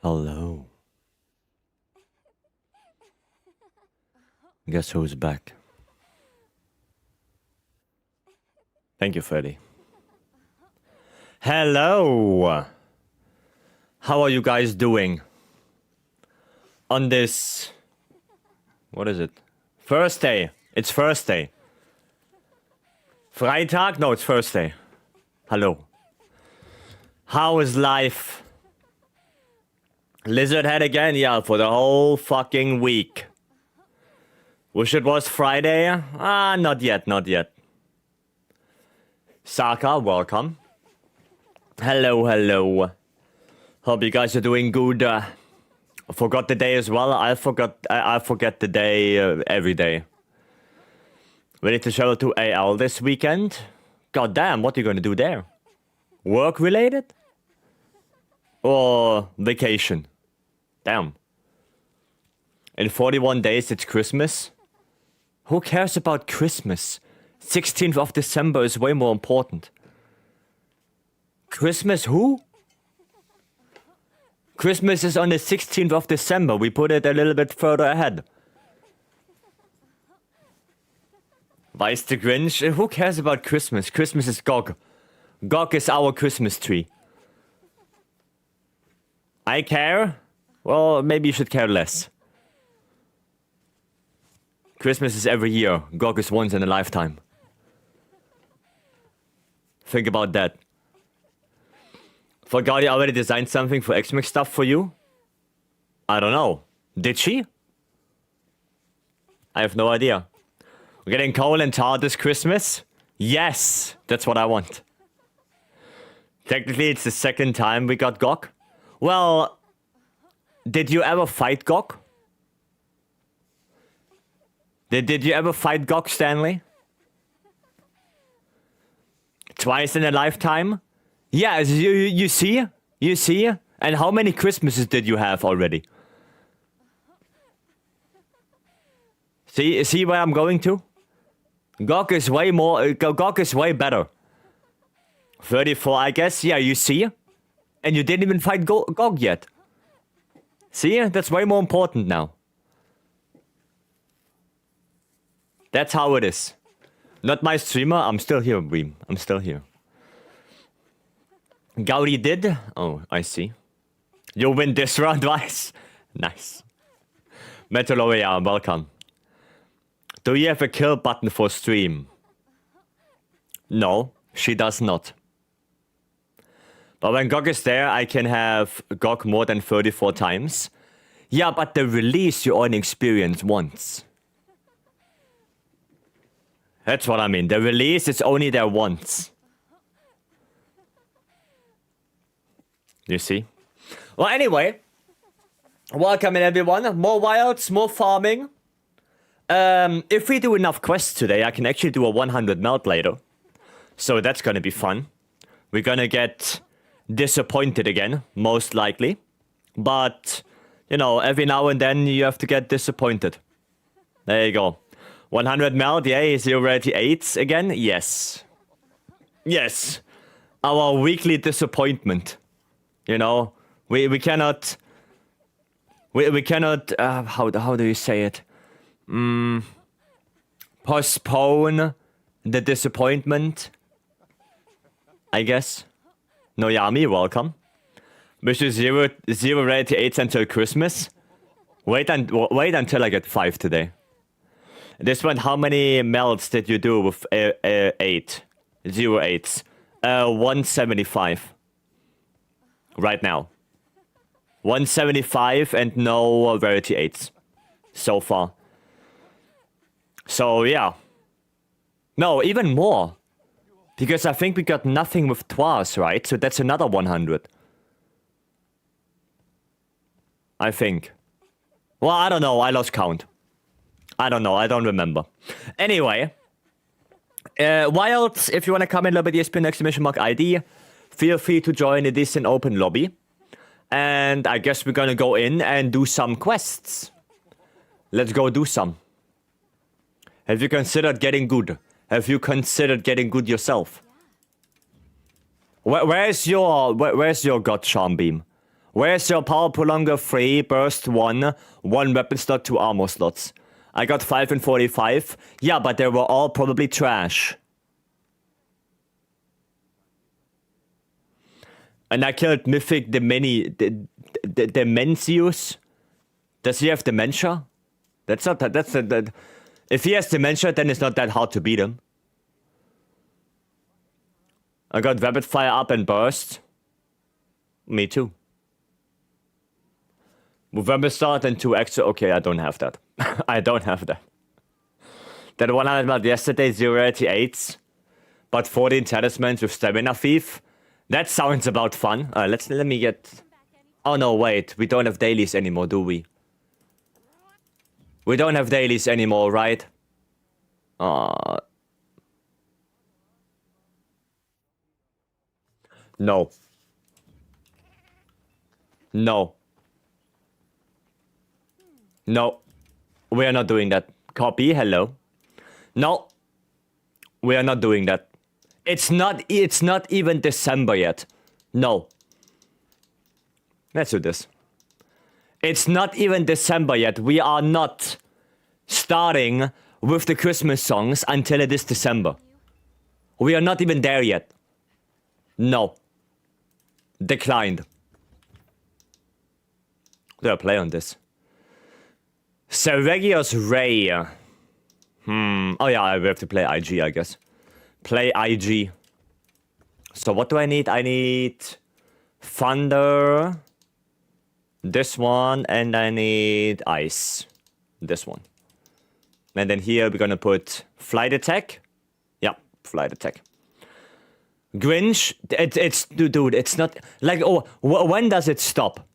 Hello. Guess who's back? Thank you, Freddy. Hello! How are you guys doing? On this... What is it? Thursday. It's Thursday. Freitag? No, it's Thursday. Hello. How is life? Lizard head again? Yeah, for the whole fucking week. Wish it was Friday? Not yet, not yet. Saka, welcome. Hello, hello. Hope you guys are doing good. Forgot the day as well. I forget the day every day. Ready to travel to AL this weekend? God damn, what are you gonna do there? Work related? Or vacation? Damn. In 41 days it's Christmas? Who cares about Christmas? 16th of December is way more important. Christmas who? Christmas is on the 16th of December. We put it a little bit further ahead. Weiß the Grinch? Who cares about Christmas? Christmas is GOG. GOG is our Christmas tree. I care? Well, maybe you should care less. Christmas is every year. GOG is once in a lifetime. Think about that. Forgot you already designed something for Xmix stuff for you? I don't know. Did she? I have no idea. We're getting coal and tar this Christmas? Yes! That's what I want. Technically, it's the second time we got GOG. Well, did you ever fight GOG? Did you ever fight GOG, Stanley? Twice in a lifetime? Yeah, you see? You see? And how many Christmases did you have already? See where I'm going to? GOG is way more... GOG is way better. 34, I guess. Yeah, you see? And you didn't even fight GOG yet. See? That's way more important now. That's how it is. Not my streamer. I'm still here, Bream. I'm still here. Gaudi did? Oh, I see. You win this round, Vice. Nice. Metaloria, welcome. Do you have a kill button for stream? No, she does not. But when GOG is there, I can have GOG more than 34 times. Yeah, but the release you only experience once. That's what I mean. The release is only there once. You see? Well, anyway. Welcome in, everyone. More wilds, more farming. If we do enough quests today, I can actually do a 100 melt later. So that's gonna be fun. We're gonna get disappointed again, most likely. But, you know, every now and then you have to get disappointed. There you go. 100 melt, yeah, 0 rarity 8s again? Yes. Yes. Our weekly disappointment. You know, we cannot... We cannot... how do you say it? Postpone the disappointment, I guess. No Yami, welcome. Wish you 0 rarity 8s until Christmas. Wait until I get 5 today. This one, how many melts did you do with 8? 0 8s? 175. Right now. 175 and no rarity 8s. So far. So, yeah. No, even more. Because I think we got nothing with Twas, right? So that's another 100. I think. Well, I don't know. I lost count. I don't know. I don't remember. Anyway. Wilds, if you want to come in, lobby ESPN ID, feel free to join. It is an open lobby. And I guess we're gonna go in and do some quests. Let's go do some. Have you considered getting good? Have you considered getting good yourself? Where's your God Charm Beam? Where's your power prolonger 3, burst 1, 1 weapon slot, 2 armor slots? I got 5 and 45. Yeah, but they were all probably trash. And I killed Mythic Demencius. Does he have dementia? That's not that. That's that. If he has dementia, then it's not that hard to beat him. I got rapid fire up and burst. Me too. With rapid start and 2 extra. Okay, I don't have that. I don't have that. That 100 melt yesterday, 088s, but 14 talismans with stamina thief. That sounds about fun. Let me get. Oh no, wait. We don't have dailies anymore, do we? We don't have dailies anymore, right? No. No. No. We are not doing that. Copy, hello. No. We are not doing that. It's not even December yet. No. Let's do this. It's not even December yet. We are not starting with the Christmas songs until it is December. We are not even there yet. No. Declined. Do I play on this? Seregios Ray. Oh yeah, I have to play IG, I guess. Play IG. So what do I need? I need Thunder. This one, and I need Ice. This one. And then here we're gonna put Flight Attack. Yeah, Flight Attack. Grinch, dude, it's not like, oh, when does it stop?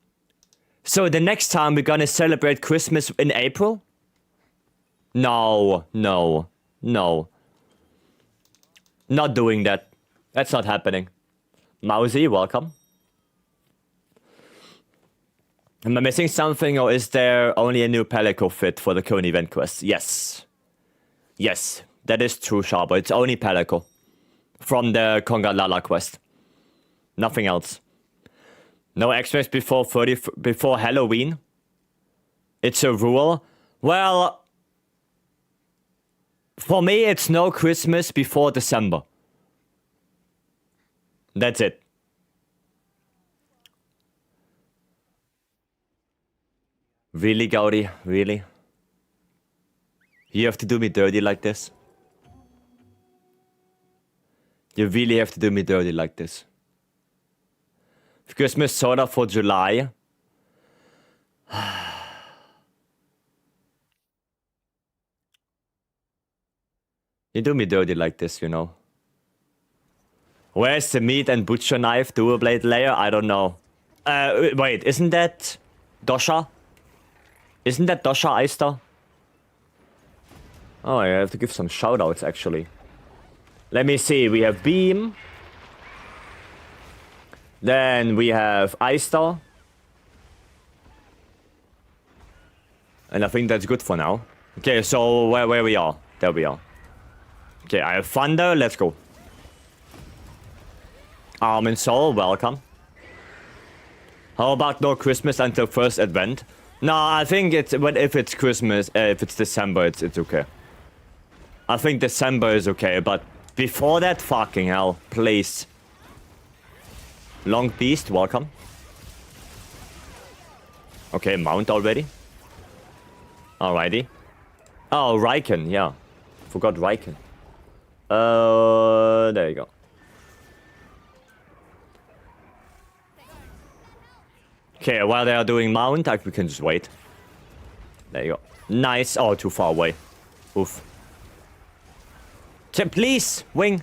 So the next time we're gonna celebrate Christmas in April? No. Not doing that. That's not happening. Mousy, welcome. Am I missing something, or is there only a new Pelico fit for the current event quest? Yes. Yes, that is true, Sharper. It's only Pelico from the Konga Lala quest. Nothing else. No X-rays before Halloween. It's a rule. Well, for me, it's no Christmas before December. That's it. Really, Gaudi? Really? You have to do me dirty like this? You really have to do me dirty like this? Christmas soda for July. You do me dirty like this, you know. Where's the meat and butcher knife dual blade layer? I don't know. Wait, isn't that Dosha? Isn't that Dosha Eister? Oh, I have to give some shoutouts actually. Let me see, we have Beam. Then we have Eister. And I think that's good for now. Okay, so where we are? There we are. Okay, I have Thunder, let's go. Arm and Soul, welcome. How about no Christmas until first Advent? No, I think it's if it's Christmas, if it's December, it's okay. I think December is okay, but before that, fucking hell, please. Long Beast, welcome. Okay, mount already. Alrighty. Oh, Riken, yeah. Forgot Riken. There you go. Okay, while they are doing mount, we can just wait. There you go. Nice. Oh, too far away. Oof. Please, wing.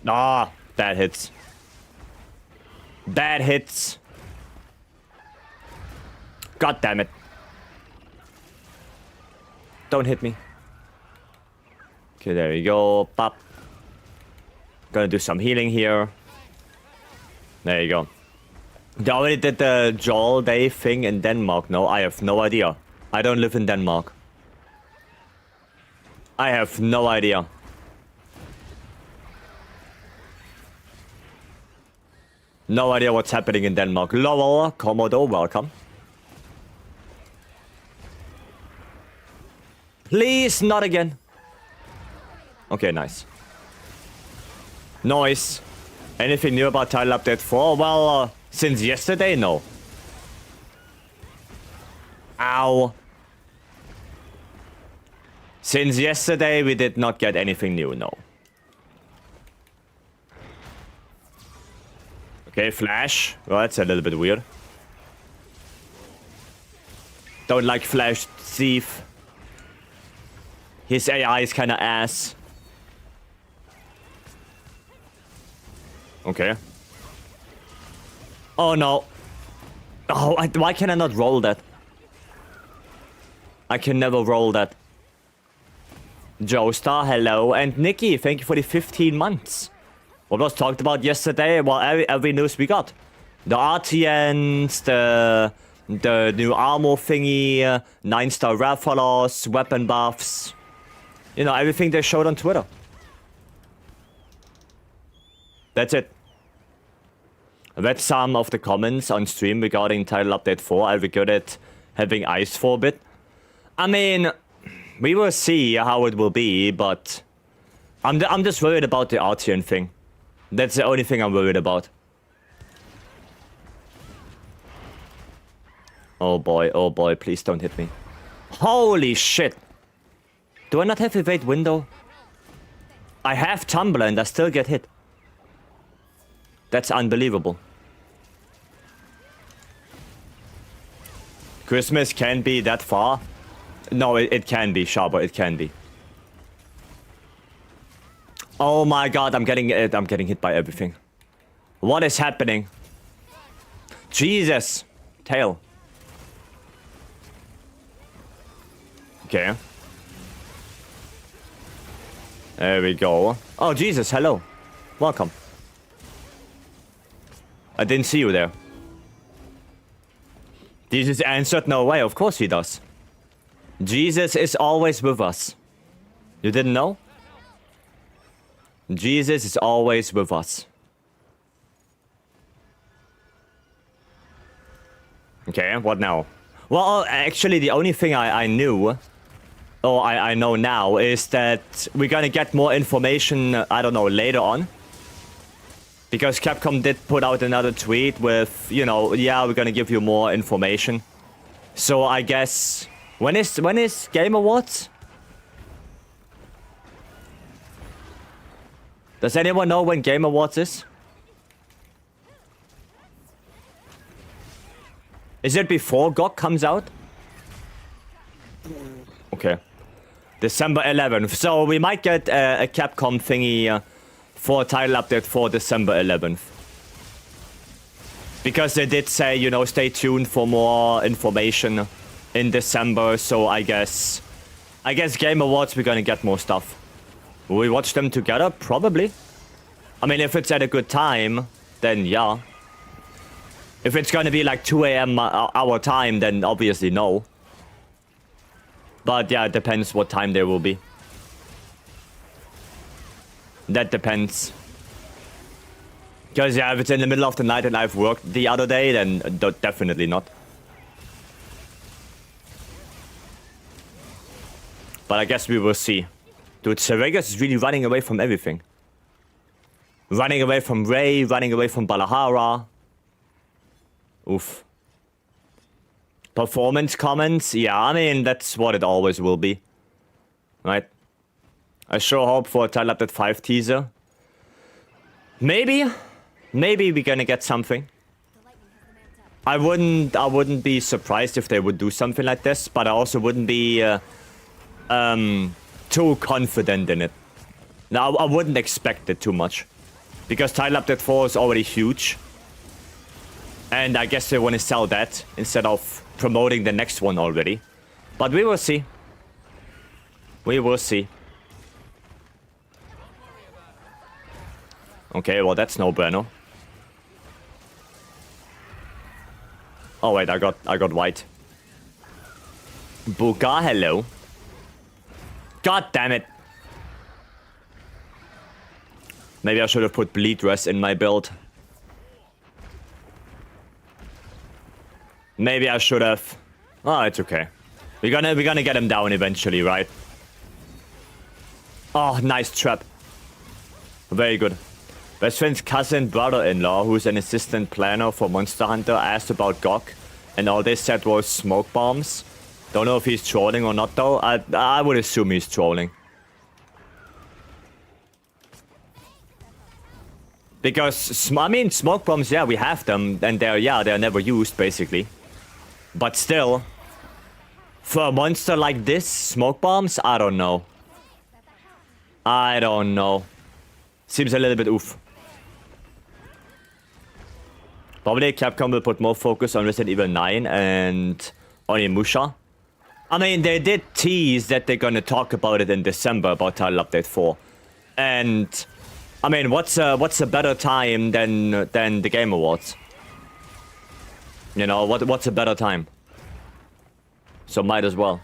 Ah, that hits. That hits. God damn it. Don't hit me. Okay, there you go. Pop. Gonna do some healing here. There you go. They already did the Joel Day thing in Denmark. No, I have no idea. I don't live in Denmark. I have no idea. No idea what's happening in Denmark. Lowell, Komodo, welcome. Please, not again. Okay, nice. Noise. Anything new about Title Update 4? Well, since yesterday, no. Ow. Since yesterday, we did not get anything new, no. Okay, Flash. Well, that's a little bit weird. Don't like Flash Thief. His AI is kinda ass. Okay. Oh no. Oh, why can I not roll that? I can never roll that. Joestar, hello. And Nikki, thank you for the 15 months. What was talked about yesterday? Well, every news we got. The RTNs, the new armor thingy, 9-star Rathalos, weapon buffs. You know, everything they showed on Twitter. That's it. I read some of the comments on stream regarding Title Update 4. I regretted having eyes for a bit. I mean, we will see how it will be, but I'm just worried about the RTN thing. That's the only thing I'm worried about. Oh boy, please don't hit me. Holy shit! Do I not have evade window? I have Tumbler and I still get hit. That's unbelievable. Christmas can be that far? No, it can be, Sharper, it can be. Oh my god, I'm getting hit by everything. What is happening? Jesus. Tail. Okay. There we go. Oh, Jesus, hello. Welcome. I didn't see you there. Jesus answered, no way, of course he does. Jesus is always with us. You didn't know? Jesus is always with us. Okay, what now? Well, actually, the only thing I knew, or I know now, is that we're gonna get more information, I don't know, later on. Because Capcom did put out another tweet with, you know, yeah, we're gonna give you more information. So I guess... When is Game Awards? Does anyone know when Game Awards is? Is it before GOG comes out? Okay. December 11th. So we might get a Capcom thingy for Title Update for December 11th. Because they did say, you know, stay tuned for more information in December. So I guess Game Awards we're gonna get more stuff. Will we watch them together? Probably. I mean, if it's at a good time, then yeah. If it's gonna be like 2 AM our time, then obviously no. But yeah, it depends what time there will be. That depends. Because yeah, if it's in the middle of the night and I've worked the other day, then definitely not. But I guess we will see. Dude, Seregas is really running away from everything. Running away from Ray, running away from Balahara. Oof. Performance comments? Yeah, I mean, that's what it always will be. Right? I sure hope for a Title Update 5 teaser. Maybe we're gonna get something. I wouldn't be surprised if they would do something like this, but I also wouldn't be too confident in it. Now, I wouldn't expect it too much. Because Title Update 4 is already huge. And I guess they want to sell that instead of promoting the next one already. But we will see. We will see. Okay, well that's no bueno. Oh wait, I got white. Buka, hello. God damn it. Maybe I should have put bleed rest in my build. Maybe I should have. Oh, it's okay. We're gonna get him down eventually, right? Oh, nice trap. Very good. Best friend's cousin brother-in-law, who's an assistant planner for Monster Hunter, asked about GOG, and all they said was smoke bombs. Don't know if he's trolling or not, though. I would assume he's trolling. Because, I mean, smoke bombs, yeah, we have them, and they're never used, basically. But still, for a monster like this, smoke bombs? I don't know. I don't know. Seems a little bit oof. Probably Capcom will put more focus on Resident Evil 9 and Onimusha. I mean, they did tease that they're gonna talk about it in December, about Title Update 4. And, I mean, what's a better time than the Game Awards? You know, what's a better time? So might as well.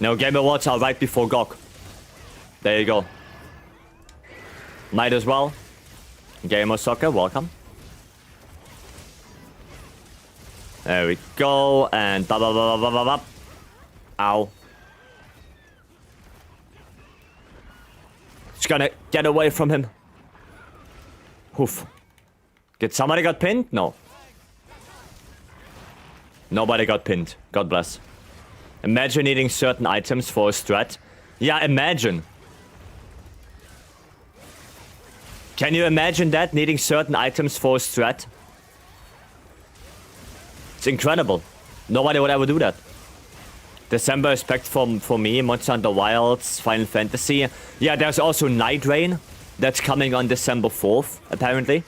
No, Game Awards are right before GOG. There you go. Might as well. Gamer Soccer, welcome. There we go, and ba ba ba ba ba ba. Ow. Just gonna get away from him. Oof. Did somebody got pinned? No. Nobody got pinned. God bless. Imagine needing certain items for a strat. Yeah, imagine. Can you imagine that? Needing certain items for a strat? It's incredible. Nobody would ever do that. December is packed for me. Monster Hunter Wilds, Final Fantasy. Yeah, there's also Night Rain. That's coming on December 4th, apparently.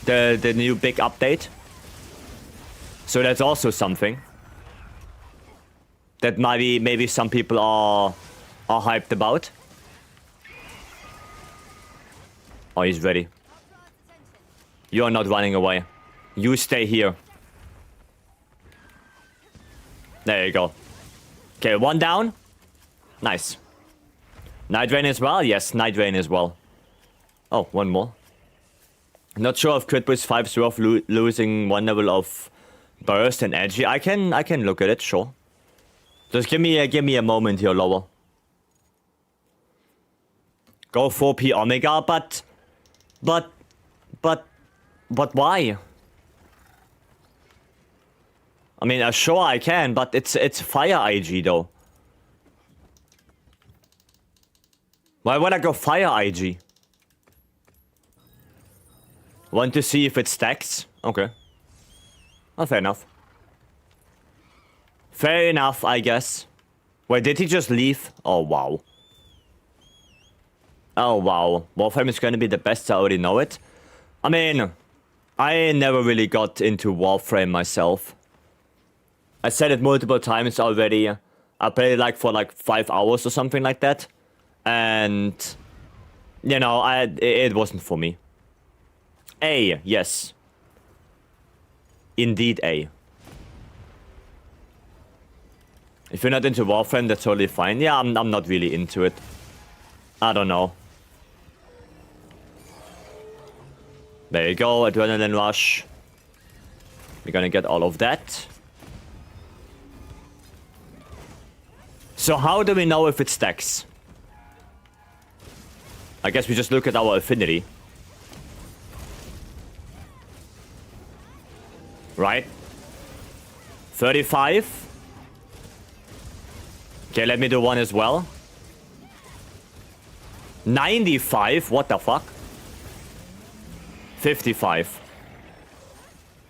The new big update. So that's also something. That maybe some people are hyped about. Oh, he's ready. You're not running away. You stay here. There you go. Okay, one down. Nice. Night Rain as well? Yes, Night Rain as well. Oh, one more. Not sure if Crit Boost 5 is worth losing one level of burst and edgy. I can look at it, sure. Just give me a moment here, lower. Go 4P Omega, but why? I mean, sure I can, but it's Fire IG though. Why would I go Fire IG? Want to see if it stacks? Okay. Oh, fair enough. Fair enough, I guess. Wait, did he just leave? Oh, wow. Oh, wow. Warframe is gonna be the best, I already know it. I mean, I never really got into Warframe myself. I said it multiple times already. I played it for 5 hours or something like that. And, you know, it wasn't for me. A, yes. Indeed A. If you're not into Warframe, that's totally fine. Yeah, I'm not really into it. I don't know. There you go, Adrenaline Rush. We're gonna get all of that. So how do we know if it stacks? I guess we just look at our affinity. Right? 35. Okay, let me do one as well. 95? What the fuck? 55.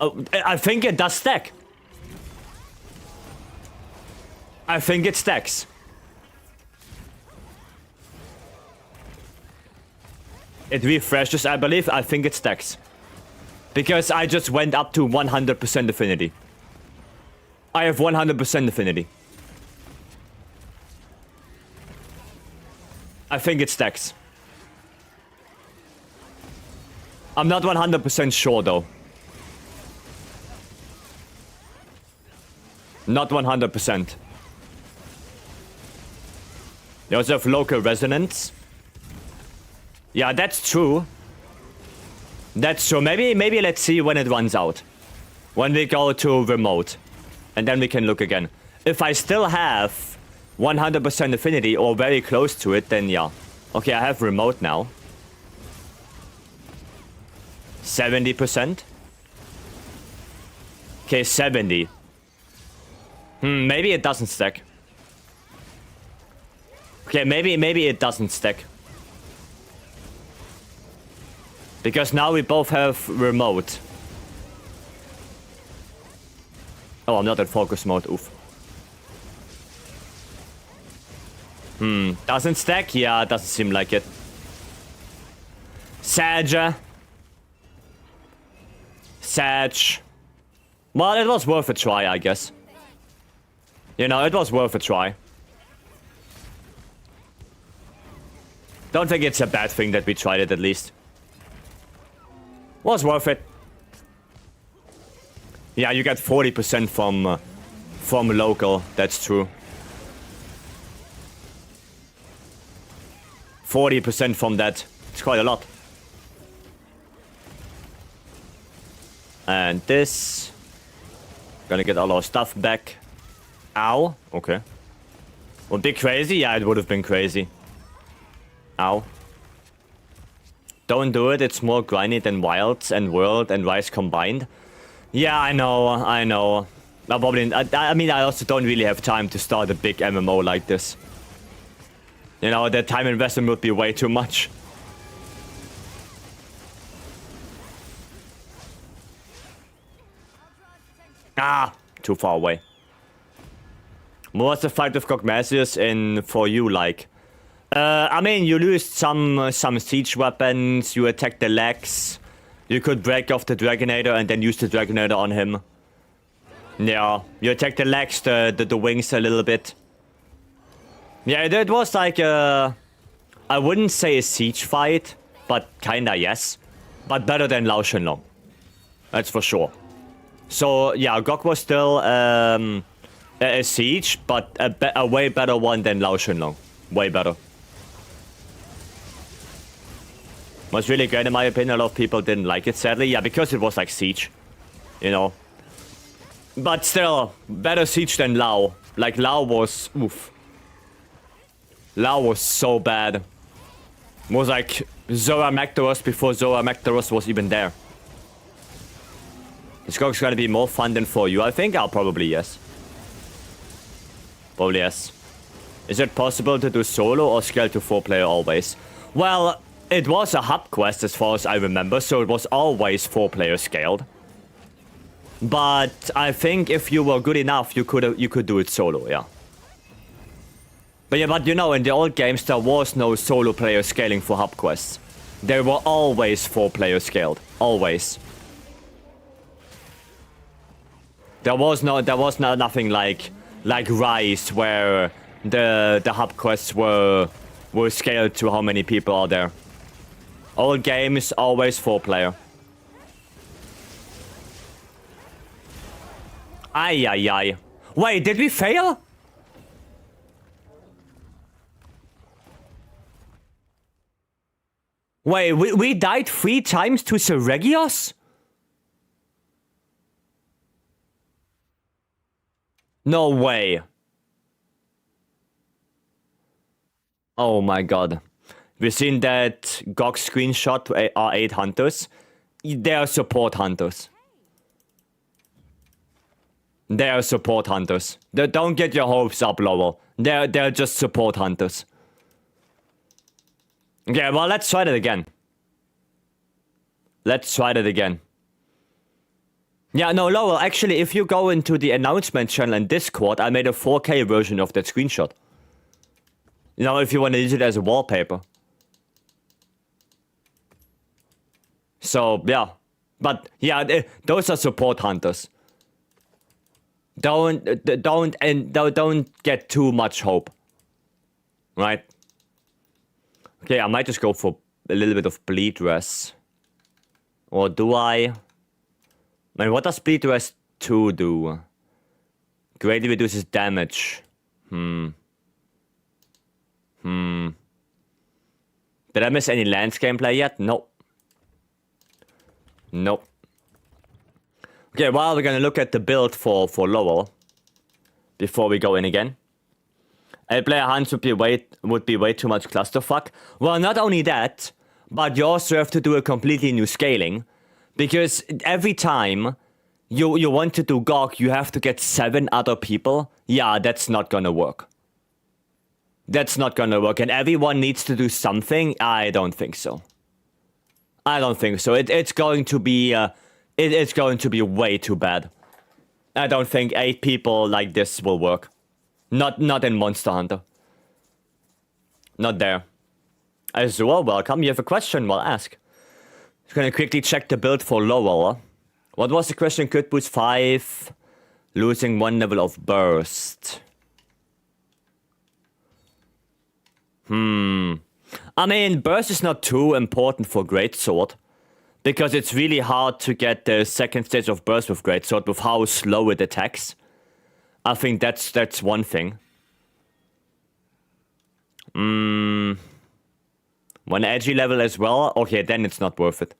Oh, I think it does stack. I think it stacks. It refreshes, I believe. I think it stacks. Because I just went up to 100% affinity. I have 100% affinity. I think it stacks. I'm not 100% sure though. Not 100%. They also have local resonance. Yeah, that's true. That's true. Maybe let's see when it runs out. when we go to remote. And then we can look again. If I still have 100% affinity or very close to it, then yeah. Okay, I have remote now. 70%. Okay, 70. Maybe it doesn't stack. Okay, maybe it doesn't stack. Because now we both have remote. Oh, I'm not in focus mode, oof. Doesn't stack? Yeah, doesn't seem like it. Sag. Well, it was worth a try, I guess. You know, it was worth a try. Don't think it's a bad thing that we tried it, at least. Was worth it. Yeah, you get 40% from local, that's true. 40% from that. It's quite a lot. And this. Gonna get all our stuff back. Ow. Okay. Would be crazy? Yeah, it would have been crazy. Ow. Don't do it. It's more grindy than Wilds and World and Rise combined. Yeah, I know. I probably. I mean, I also don't really have time to start a big MMO like this. You know, the time investment would be way too much. Ah, too far away. What was the fight with Cogmasius in for you like? I mean, you lose some siege weapons. You attack the legs. You could break off the Dragonator and then use the Dragonator on him. Yeah, you attack the legs, the wings a little bit. Yeah, it was like I wouldn't say a siege fight, but kinda yes. But better than Lao Shenlong. That's for sure. So yeah, Gok was still a siege, but a way better one than Lao Shenlong. Way better. Was really great in my opinion. A lot of people didn't like it, sadly. Yeah, because it was like siege. You know. But still, better siege than Lao. Like Lao was, oof. Lao was so bad. It was like Zora Magdaros before Zora Magdaros was even there. This Gok's gonna be more fun than for you. I think I'll probably yes. Probably yes. Is it possible to do solo or scale to 4-player always? Well, it was a hub quest as far as I remember, so it was always 4-player scaled. But I think if you were good enough, you could do it solo, yeah. But yeah, but you know, in the old games there was no solo player scaling for hub quests. They were always 4-player scaled, always. There was nothing like Rise where the hub quests were scaled to how many people are there. Old games always 4-player. Ay. Wait, did we fail? Wait, we died 3 times to Seregios? No way. Oh my god. We've seen that GOG screenshot are 8 hunters. They are support hunters. They are support hunters. Don't get your hopes up, Lowell. They're just support hunters. Okay, well, let's try that again. Yeah, no, Lowell, actually, if you go into the announcement channel in Discord, I made a 4K version of that screenshot. You know, if you want to use it as a wallpaper. So, yeah. But, yeah, those are support hunters. Don't get too much hope. Right? Okay, I might just go for a little bit of bleed rest. Or do I? I mean, what does bleed rest 2 do? Greatly reduces damage. Did I miss any Lance gameplay yet? No. Nope. Yeah, well, we're gonna look at the build for Lowell before we go in again. A player hunts would be way too much clusterfuck. Well, not only that, but you also have to do a completely new scaling, because every time you want to do GOG, you have to get 7 other people. Yeah, that's not gonna work. That's not gonna work, and everyone needs to do something. I don't think so. I don't think so. It's going to be it's going to be way too bad. I don't think 8 people like this will work. Not in Monster Hunter. Not there. Azure, welcome. You have a question? Well, ask. Just gonna quickly check the build for Lowell. What was the question? Could boost 5, losing 1 level of burst. I mean, burst is not too important for Greatsword, because it's really hard to get the second stage of burst with Greatsword with how slow it attacks. I think that's one thing. 1 edgy level as well. Okay, then it's not worth it.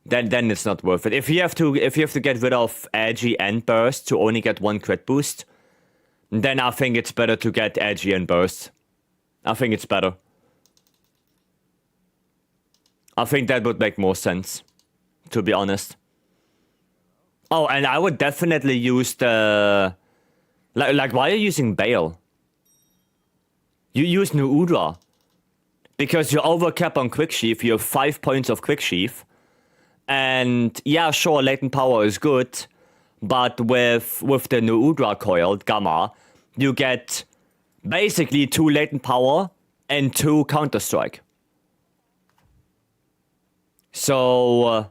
Then it's not worth it. If you have to get rid of edgy and burst to only get 1 crit boost, then I think it's better to get edgy and burst. I think it's better. I think that would make more sense, to be honest. Oh, and I would definitely use the... Like why are you using Bale? You use New Udra. Because you overcap on Quick Sheath, you have 5 points of Quick Sheath. And yeah, sure, latent power is good. But with the New Udra coil, Gamma, you get basically 2 latent power and 2 counter strike. So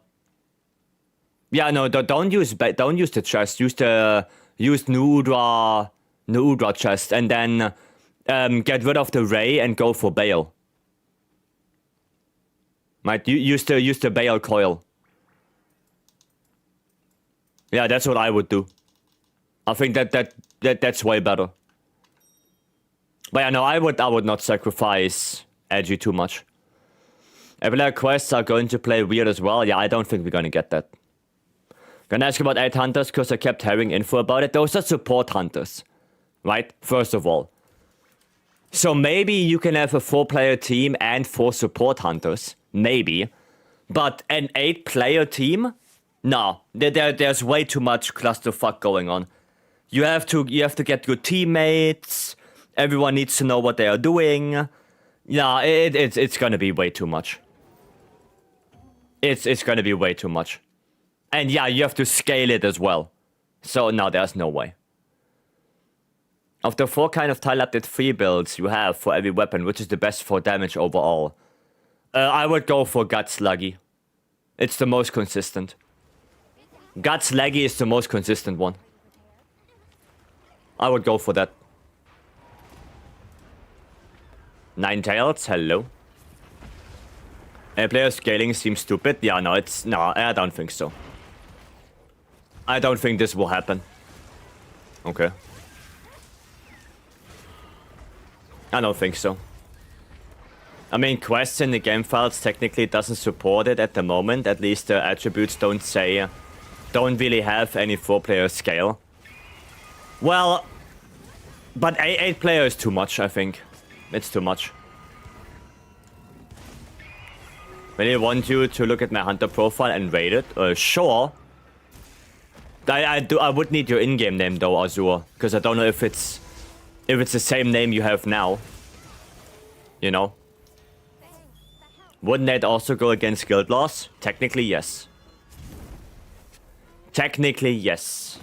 yeah, no, don't use the chest. Use New Udra chest, and then get rid of the Ray and go for Bale. Right, use the Bale coil. Yeah, that's what I would do. I think that's way better. But yeah, no, I would not sacrifice Edgy too much. Epilogue quests are going to play weird as well. Yeah, I don't think we're gonna get that. Gonna ask about 8 hunters because I kept hearing info about it. Those are support hunters, right? First of all. So maybe you can have a 4-player team and 4 support hunters. Maybe. But an 8-player team? No. There's way too much clusterfuck going on. You have to get good teammates. Everyone needs to know what they are doing. Yeah, it's gonna be way too much. It's gonna be way too much. And yeah, you have to scale it as well. So no, there's no way. Of the 4 kind of tile-update 3 builds you have for every weapon, which is the best for damage overall? I would go for Guts Laggy. It's the most consistent. Guts Laggy is the most consistent one. I would go for that. Ninetales, hello. Player scaling seems stupid. Yeah, no, I don't think so. I don't think this will happen. Okay. I don't think so. I mean, quests in the game files technically doesn't support it at the moment. At least the attributes don't really have any 4-player scale. Well, but 8 player is too much, I think. It's too much. Really want you to look at my hunter profile and rate it? Sure. I would need your in-game name though, Azure, because I don't know if it's the same name you have now. You know? Wouldn't that also go against guild laws? Technically, yes. Technically, yes.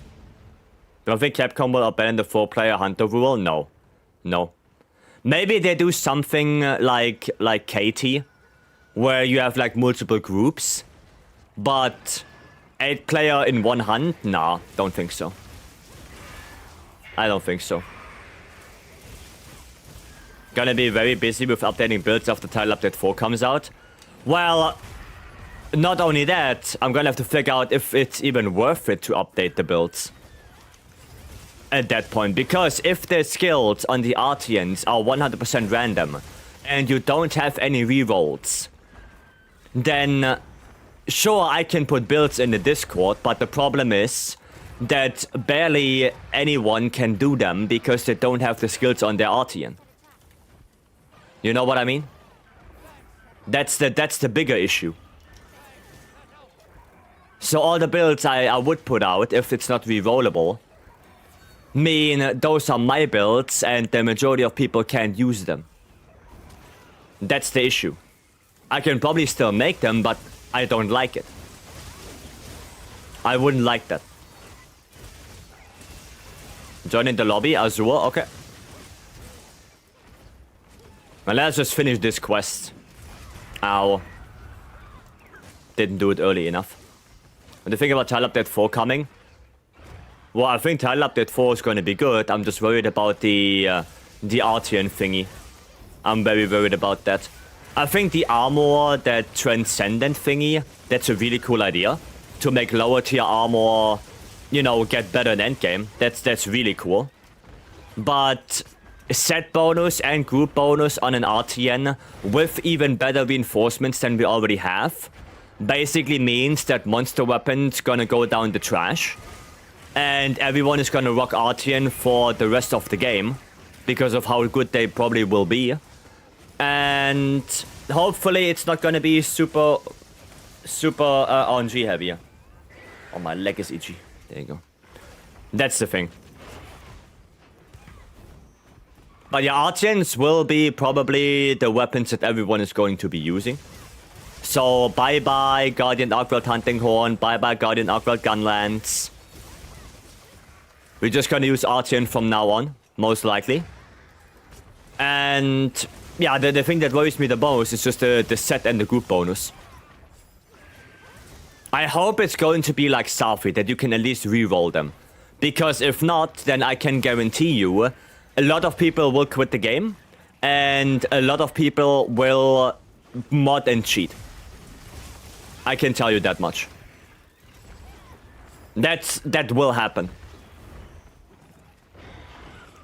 Do I think Capcom will abandon the 4-player hunter rule? No. No. Maybe they do something like KT, where you have like multiple groups, but 8-player in 1 hunt? Nah, don't think so. I don't think so. Gonna be very busy with updating builds after Tile Update 4 comes out. Well, not only that, I'm gonna have to figure out if it's even worth it to update the builds at that point, because if the skills on the Artians are 100% random and you don't have any rerolls, then sure, I can put builds in the Discord, but the problem is that barely anyone can do them because they don't have the skills on their Artian. You know what I mean? That's the bigger issue. So all the builds I would put out, if it's not rerollable, mean those are my builds and the majority of people can't use them. That's the issue. I can probably still make them, but I don't like it. I wouldn't like that. Join in the lobby, Azure, okay. Well, let's just finish this quest. Ow. Didn't do it early enough. When you think about Tile Update 4 coming, well, I think Tile Update 4 is going to be good. I'm just worried about the Artian thingy. I'm very worried about that. I think the armor, that transcendent thingy, that's a really cool idea. To make lower tier armor, you know, get better in endgame. That's really cool. But set bonus and group bonus on an Artian with even better reinforcements than we already have basically means that monster weapons gonna go down the trash. And everyone is gonna rock Artian for the rest of the game because of how good they probably will be. And hopefully it's not gonna be super RNG heavier. Oh, my leg is itchy. There you go. That's the thing. But yeah, Artians will be probably the weapons that everyone is going to be using. So bye-bye Guardian Arcworld Hunting Horn, bye-bye Guardian Arcworld Gunlance. We're just gonna use Artian from now on, most likely. And yeah, the thing that worries me the most is just the set and the group bonus. I hope it's going to be like Safi, that you can at least reroll them. Because if not, then I can guarantee you a lot of people will quit the game. And a lot of people will mod and cheat. I can tell you that much. That will happen.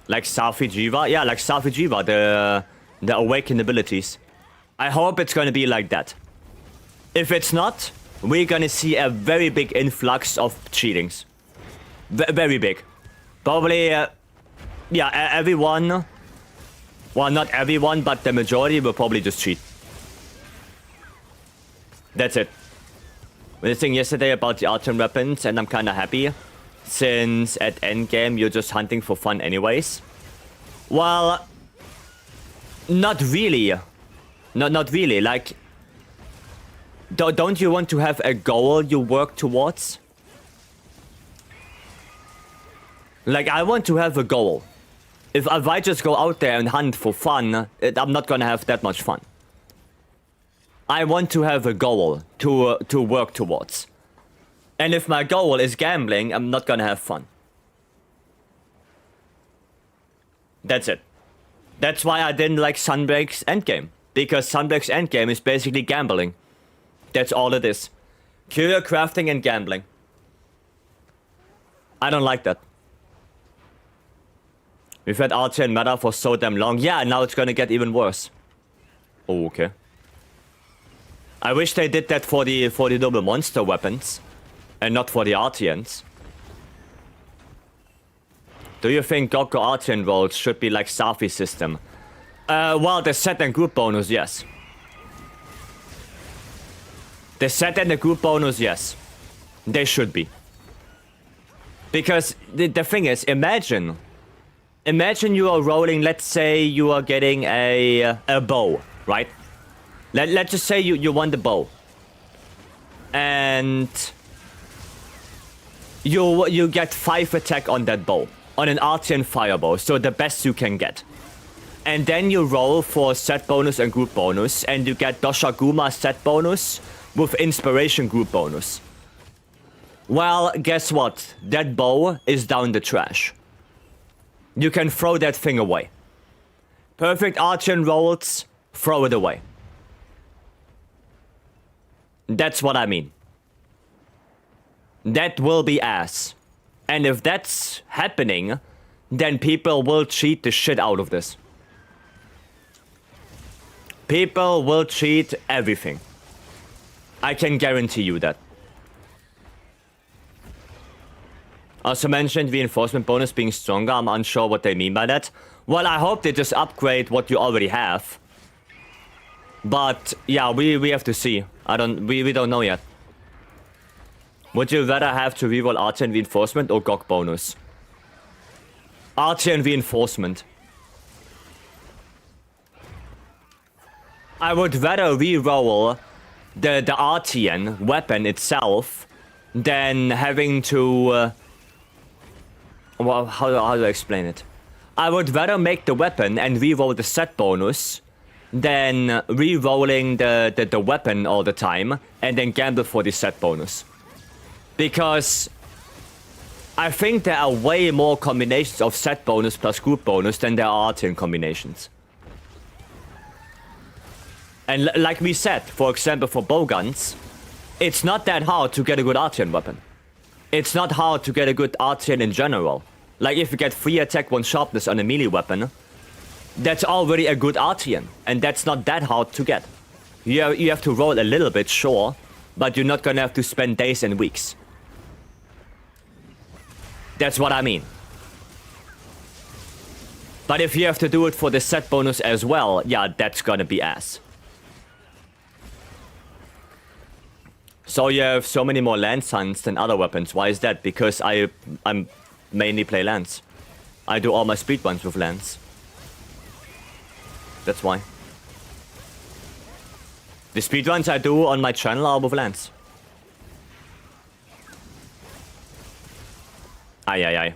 Like Safi Jiva? Yeah, like Safi Jiva, the awakened abilities. I hope it's gonna be like that. If it's not, we're gonna see a very big influx of cheatings. Very big. Probably, yeah, everyone... Well, not everyone, but the majority will probably just cheat. That's it. We were saying yesterday about the Artian weapons, and I'm kinda happy. Since at endgame, you're just hunting for fun anyways. Well... Not really. Not really, like... Don't you want to have a goal you work towards? Like, I want to have a goal. If I just go out there and hunt for fun, I'm not gonna have that much fun. I want to have a goal to work towards. And if my goal is gambling, I'm not gonna have fun. That's it. That's why I didn't like Sunbreak's endgame. Because Sunbreak's endgame is basically gambling. That's all it is. Curio crafting and gambling. I don't like that. We've had Artian meta for so damn long. Yeah, now it's gonna get even worse. Oh, okay. I wish they did that for the double monster weapons. And not for the Artians. Do you think Gokko Artian rolls should be like Safi system? Well, the set and group bonus, yes. The set and the group bonus, yes. They should be. Because the thing is, imagine you are rolling, let's say you are getting a bow, right? Let's just say you want the bow. And you get 5 attack on that bow. On an Artian firebow, so the best you can get. And then you roll for set bonus and group bonus, and you get Doshaguma set bonus with inspiration group bonus. Well, guess what? That bow is down the trash. You can throw that thing away. Perfect Artian rolls, throw it away. That's what I mean. That will be ass. And if that's happening, then people will cheat the shit out of this. People will cheat everything. I can guarantee you that. Also mentioned reinforcement bonus being stronger. I'm unsure what they mean by that. Well, I hope they just upgrade what you already have. But yeah, we have to see. We don't know yet. Would you rather have to reroll archer and reinforcement or GOG bonus? Archer and reinforcement. I would rather reroll the RTN weapon itself than having to... well, how do I explain it? I would rather make the weapon and reroll the set bonus than rerolling the weapon all the time and then gamble for the set bonus. Because I think there are way more combinations of set bonus plus group bonus than there are RTN combinations. And like we said, for example, for bowguns, it's not that hard to get a good RTN weapon. It's not hard to get a good RTN in general. Like if you get 3 attack, 1 sharpness on a melee weapon, that's already a good RTN. And that's not that hard to get. You have to roll a little bit, sure, but you're not gonna have to spend days and weeks. That's what I mean. But if you have to do it for the set bonus as well, yeah, that's gonna be ass. So you have so many more lance hunts than other weapons. Why is that? Because I'm mainly play lance. I do all my speed runs with lance. That's why. The speed runs I do on my channel are with lance. Aye.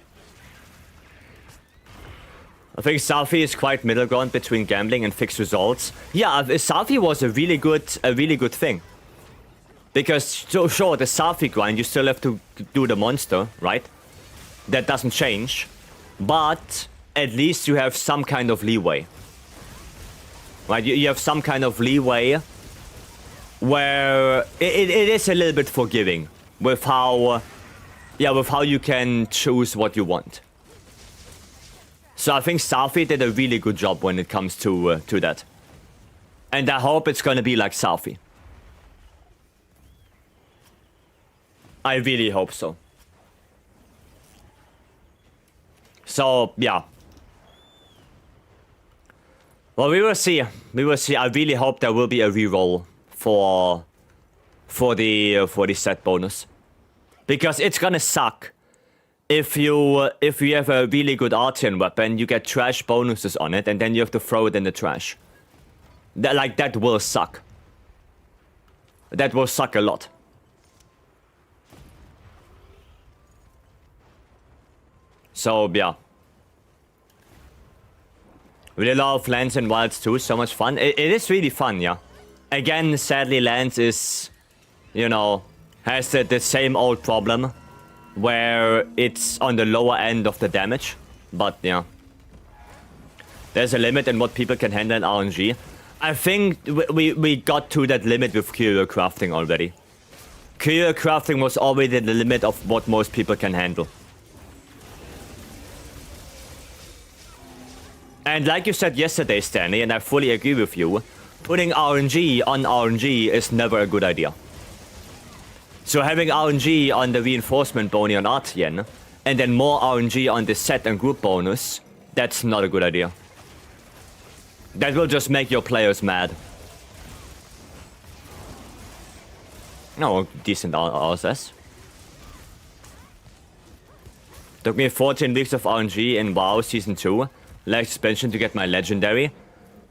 I think Safi is quite middle ground between gambling and fixed results. Yeah, Safi was a really good thing. Because, so sure, the Safi grind, you still have to do the monster, right? That doesn't change. But at least you have some kind of leeway. Right? You have some kind of leeway where it is a little bit forgiving with how you can choose what you want. So I think Safi did a really good job when it comes to that. And I hope it's gonna be like Safi. I really hope so. So, yeah. Well, we will see. We will see. I really hope there will be a reroll for the set bonus. Because it's gonna suck if you have a really good RTN weapon, you get trash bonuses on it, and then you have to throw it in the trash. That will suck. That will suck a lot. So, yeah. Really love Lance and Wilds too, so much fun. It is really fun, yeah. Again, sadly, Lance is, you know, has the same old problem where it's on the lower end of the damage. But, yeah. There's a limit in what people can handle in RNG. I think we got to that limit with Curio Crafting already. Curio Crafting was already the limit of what most people can handle. And like you said yesterday, Stanley, and I fully agree with you, putting RNG on RNG is never a good idea. So having RNG on the reinforcement bonus on RTN, and then more RNG on the set and group bonus, that's not a good idea. That will just make your players mad. No, decent RSS. Took me 14 weeks of RNG in WoW Season 2. Last expansion to get my legendary.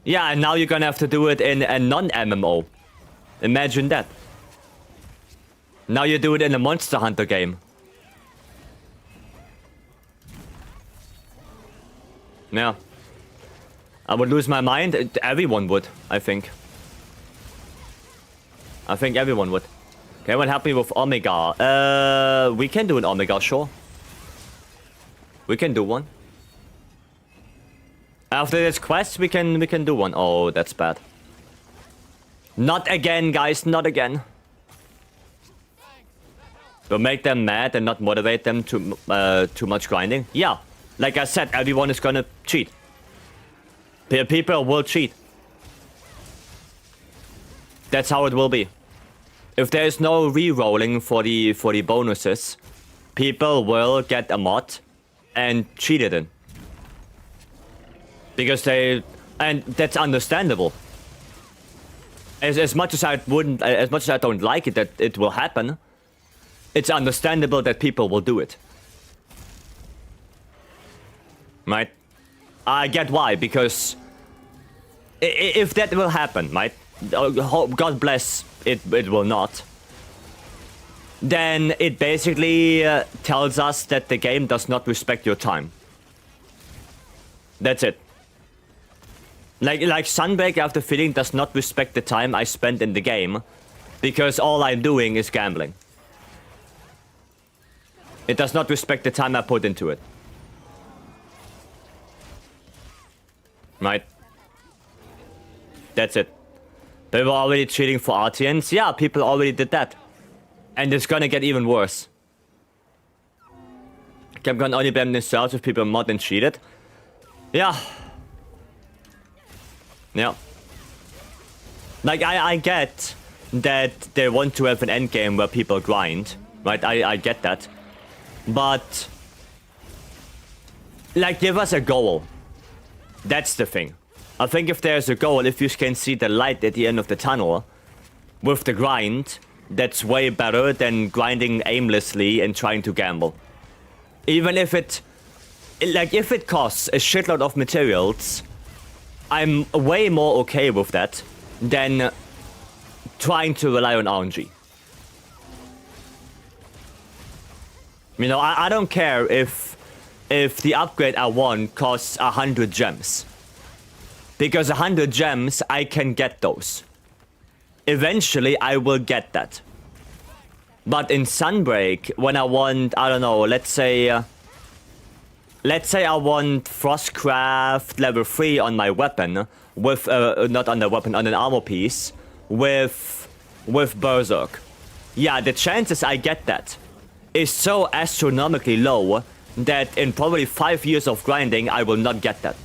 Yeah, and now you're gonna have to do it in a non-MMO. Imagine that. Now you do it in a Monster Hunter game. Yeah. I would lose my mind. Everyone would, I think. I think everyone would. Okay, what help me with Omega? We can do an Omega, sure. We can do one. After this quest, we can do one. Oh, that's bad. Not again, guys. Not again. We'll make them mad and not motivate them to too much grinding. Yeah, like I said, everyone is gonna cheat. People will cheat. That's how it will be. If there's no re-rolling for the bonuses, people will get a mod and cheat it in. Because and that's understandable. As much as I don't like it that it will happen, it's understandable that people will do it. Right? I get why, because if that will happen, right? God bless it will not. Then it basically tells us that the game does not respect your time. That's it. Like Sunbreak, I have the feeling, does not respect the time I spent in the game, because all I'm doing is gambling. It does not respect the time I put into it. Right? That's it. They were already cheating for RTNs. Yeah, people already did that. And it's gonna get even worse. Capcom only blame themselves if people mod and cheated. Yeah. Yeah. Like, I get that they want to have an endgame where people grind. Right? I get that. But, like, give us a goal. That's the thing. I think if there's a goal, if you can see the light at the end of the tunnel with the grind, that's way better than grinding aimlessly and trying to gamble. Even if if it costs a shitload of materials, I'm way more okay with that than trying to rely on RNG. You know, I don't care if the upgrade I want costs 100 gems. Because 100 gems, I can get those. Eventually, I will get that. But in Sunbreak, when I want, I don't know, let's say I want Frostcraft level 3 on my weapon, with, not on the weapon, on an armor piece, with Berserk. Yeah, the chances I get that is so astronomically low that in probably 5 years of grinding, I will not get that.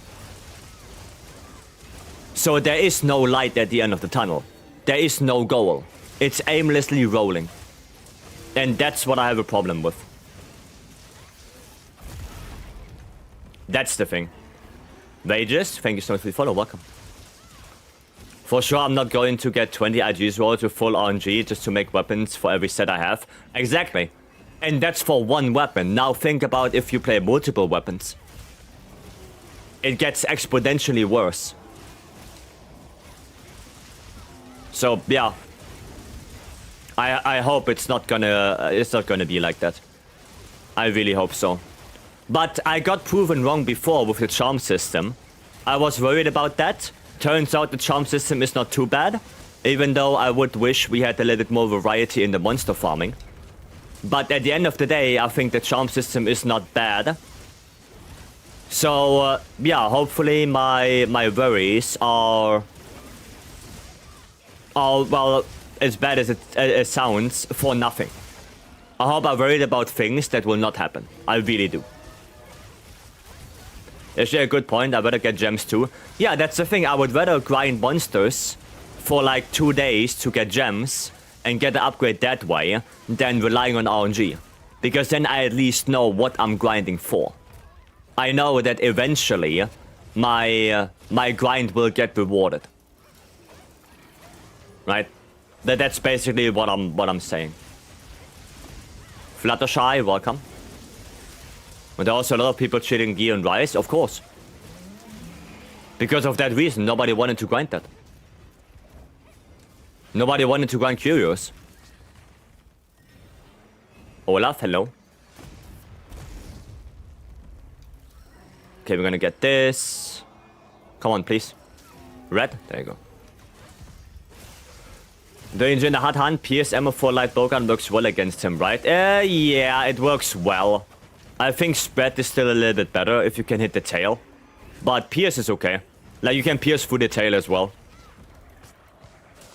So there is no light at the end of the tunnel. There is no goal. It's aimlessly rolling. And that's what I have a problem with. That's the thing. Wages, thank you so much for the follow, welcome. For sure, I'm not going to get 20 IGs rolls with full RNG just to make weapons for every set I have. Exactly. And that's for one weapon. Now think about if you play multiple weapons. It gets exponentially worse. So, yeah. I hope it's not gonna be like that. I really hope so. But I got proven wrong before with the charm system. I was worried about that. Turns out the charm system is not too bad. Even though I would wish we had a little bit more variety in the monster farming. But at the end of the day, I think the charm system is not bad. So, yeah, hopefully my worries are well, as bad as it sounds, for nothing. I hope I'm worried about things that will not happen. I really do. Actually, a good point. I better get gems too. Yeah, that's the thing. I would rather grind monsters for like 2 days to get gems and get the upgrade that way than relying on RNG. Because then I at least know what I'm grinding for. I know that eventually my grind will get rewarded. Right? That's basically what I'm saying. Fluttershy, welcome. But there are also a lot of people cheating gear and Rise, of course. Because of that reason, nobody wanted to grind that. Nobody wanted to grind Curious. Olaf, hello. Okay, we're gonna get this. Come on, please. Red, there you go. Danger in the hard hand, Pierce ammo for light bowgun works well against him, right? Yeah, it works well. I think spread is still a little bit better if you can hit the tail. But Pierce is okay. Like, you can pierce through the tail as well.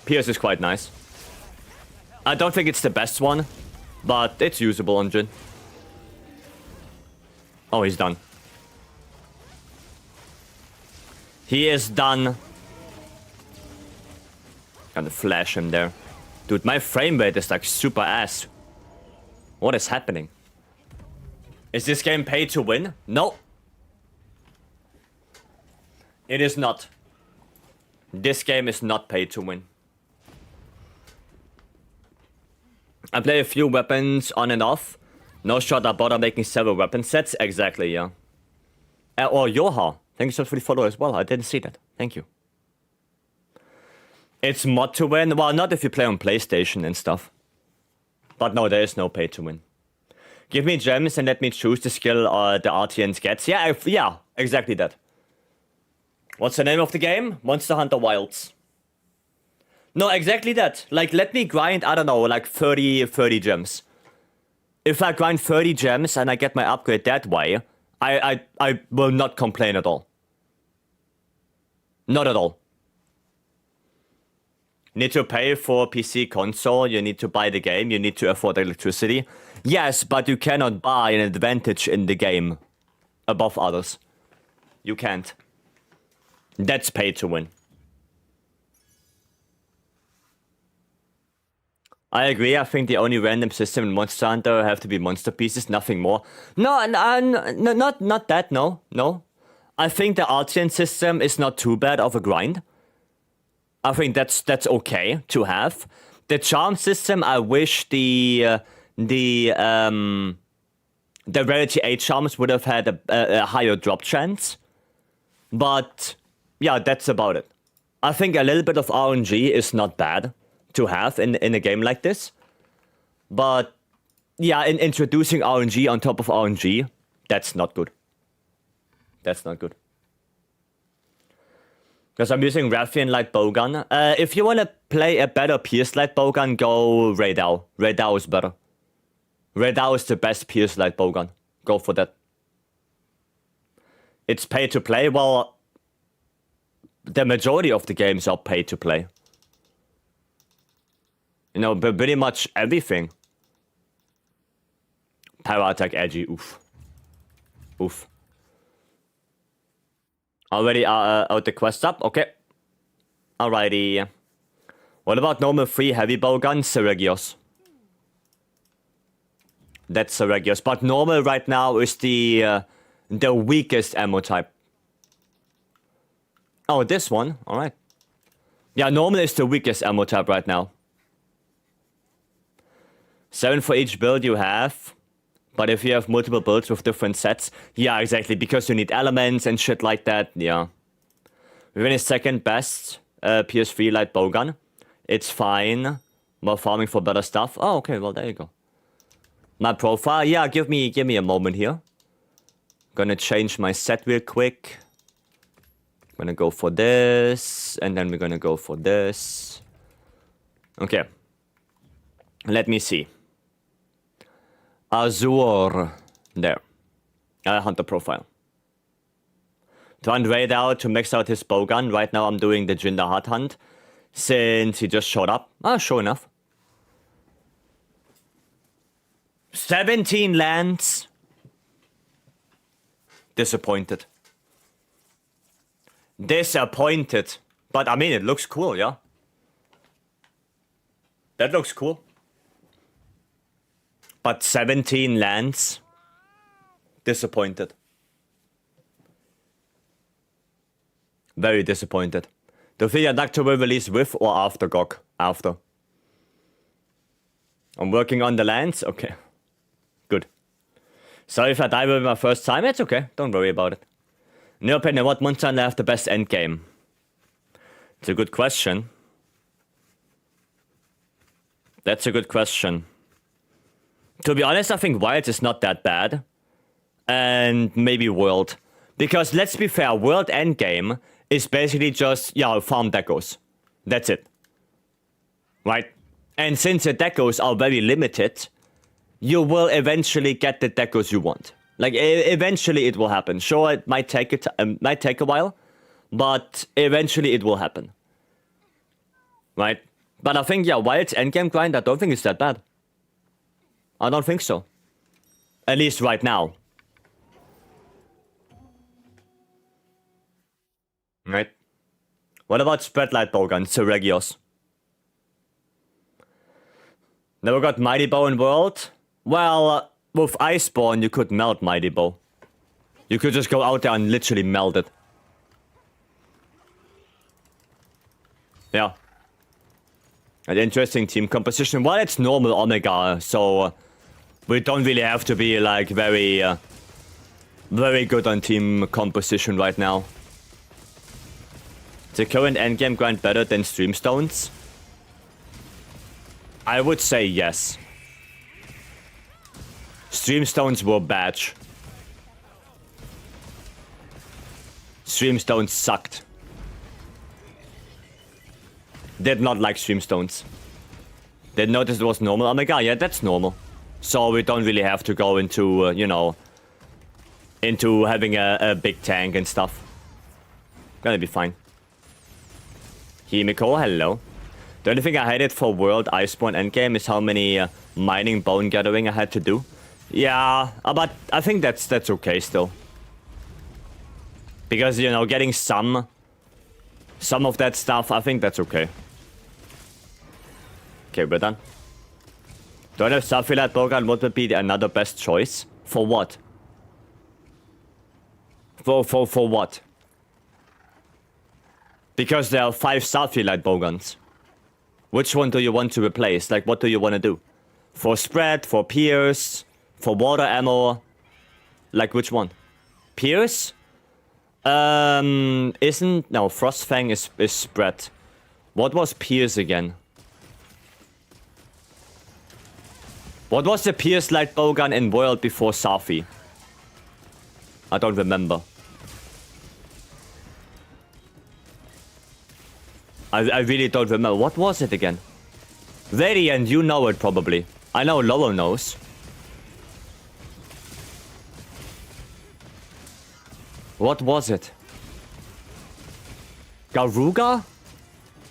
Pierce is quite nice. I don't think it's the best one, but it's usable on Jin. Oh, he's done. He is done. Gonna flash him there. Dude, my frame rate is like super ass. What is happening? Is this game pay to win? No. It is not. This game is not pay to win. I play a few weapons on and off. No shot I bother making several weapon sets. Exactly, yeah. Or Yoha. Thank you so much for the follow as well. I didn't see that. Thank you. It's mod to win. Well, not if you play on PlayStation and stuff. But no, there is no pay to win. Give me gems and let me choose the skill the RTNs gets. Yeah, yeah, exactly that. What's the name of the game? Monster Hunter Wilds. No, exactly that. Like, let me grind, I don't know, like 30 gems. If I grind 30 gems and I get my upgrade that way, I will not complain at all. Not at all. Need to pay for PC console, you need to buy the game, you need to afford electricity. Yes, but you cannot buy an advantage in the game above others. You can't. That's pay to win. I agree, I think the only random system in Monster Hunter have to be monster pieces, nothing more. No, not that, no. I think the Artian system is not too bad of a grind. I think that's okay to have. The charm system, I wish the rarity 8 charms would have had a higher drop chance. But yeah, that's about it. I think a little bit of RNG is not bad to have in a game like this. But yeah, in introducing RNG on top of RNG, that's not good. That's not good. Because I'm using Rathian Light Bowgun. If you want to play a better Pierce Light Bowgun, go Raidao. Raidao is better. Raidao is the best Pierce Light Bowgun. Go for that. It's pay to play. Well, the majority of the games are pay to play. You know, but pretty much everything. Power attack edgy. Oof. Oof. Already out the quest up? Okay. Alrighty. What about normal free heavy bowgun? Seregios. That's Seregios. But normal right now is the weakest ammo type. Oh, this one? Alright. Yeah, normal is the weakest ammo type right now. 7 for each build you have. But if you have multiple builds with different sets, yeah, exactly, because you need elements and shit like that, yeah. We're in a second best PS3 light bowgun. It's fine. More farming for better stuff. Oh, okay, well, there you go. My profile, yeah, give me a moment here. Gonna change my set real quick. Gonna go for this, and then we're gonna go for this. Okay. Let me see. Azure. There. Hunter profile. Trying to raid out to max out his bowgun. Right now I'm doing the Jinder Hut hunt. Since he just showed up. Ah, sure enough. 17 lands. Disappointed. Disappointed. But I mean, it looks cool, yeah? That looks cool. But 17 lands. Disappointed. Very disappointed. The Ophidia Doctor will release with or after GOG? After. I'm working on the lands? Okay. Good. Sorry if I die with my first time. It's okay. Don't worry about it. In your opinion, what monster hunter have the best endgame? It's a good question. That's a good question. To be honest, I think Wild is not that bad. And maybe World. Because let's be fair, World endgame is basically just, yeah, farm decos. That's it. Right? And since the decos are very limited, you will eventually get the decos you want. Like, eventually it will happen. Sure, it might take a while, but eventually it will happen. Right? But I think, yeah, Wild's endgame grind, I don't think it's that bad. I don't think so. At least right now. Right? What about Spreadlight Bowgun, Seregios? Never got Mighty Bow in World? Well, with Iceborne, you could melt Mighty Bow. You could just go out there and literally melt it. Yeah. An interesting team composition. Well, it's normal Omega, so we don't really have to be like very good on team composition right now. Is the current endgame grind better than Streamstones? I would say yes. Streamstones were bad. Streamstones sucked. Did not like Streamstones. Did notice it was normal Omega? Yeah, that's normal. So we don't really have to go into, you know, into having a big tank and stuff. Gonna be fine. Himiko, hello. The only thing I hated for World Iceborne Endgame is how many mining bone gathering I had to do. Yeah, but I think that's okay still. Because, you know, getting some of that stuff, I think that's okay. Okay, we're done. Don't have Sapphire Bogan, what would be another best choice? For what? For what? Because there are 5 Starfleet Bogans. Which one do you want to replace? Like, what do you want to do? For spread, for pierce, for water ammo? Like, which one? Pierce? No, Frostfang is spread. What was pierce again? What was the pierce light bowgun in World before Safi? I don't remember. I really don't remember. What was it again? Radiant, you know it probably. I know Lowell knows. What was it? Garuga?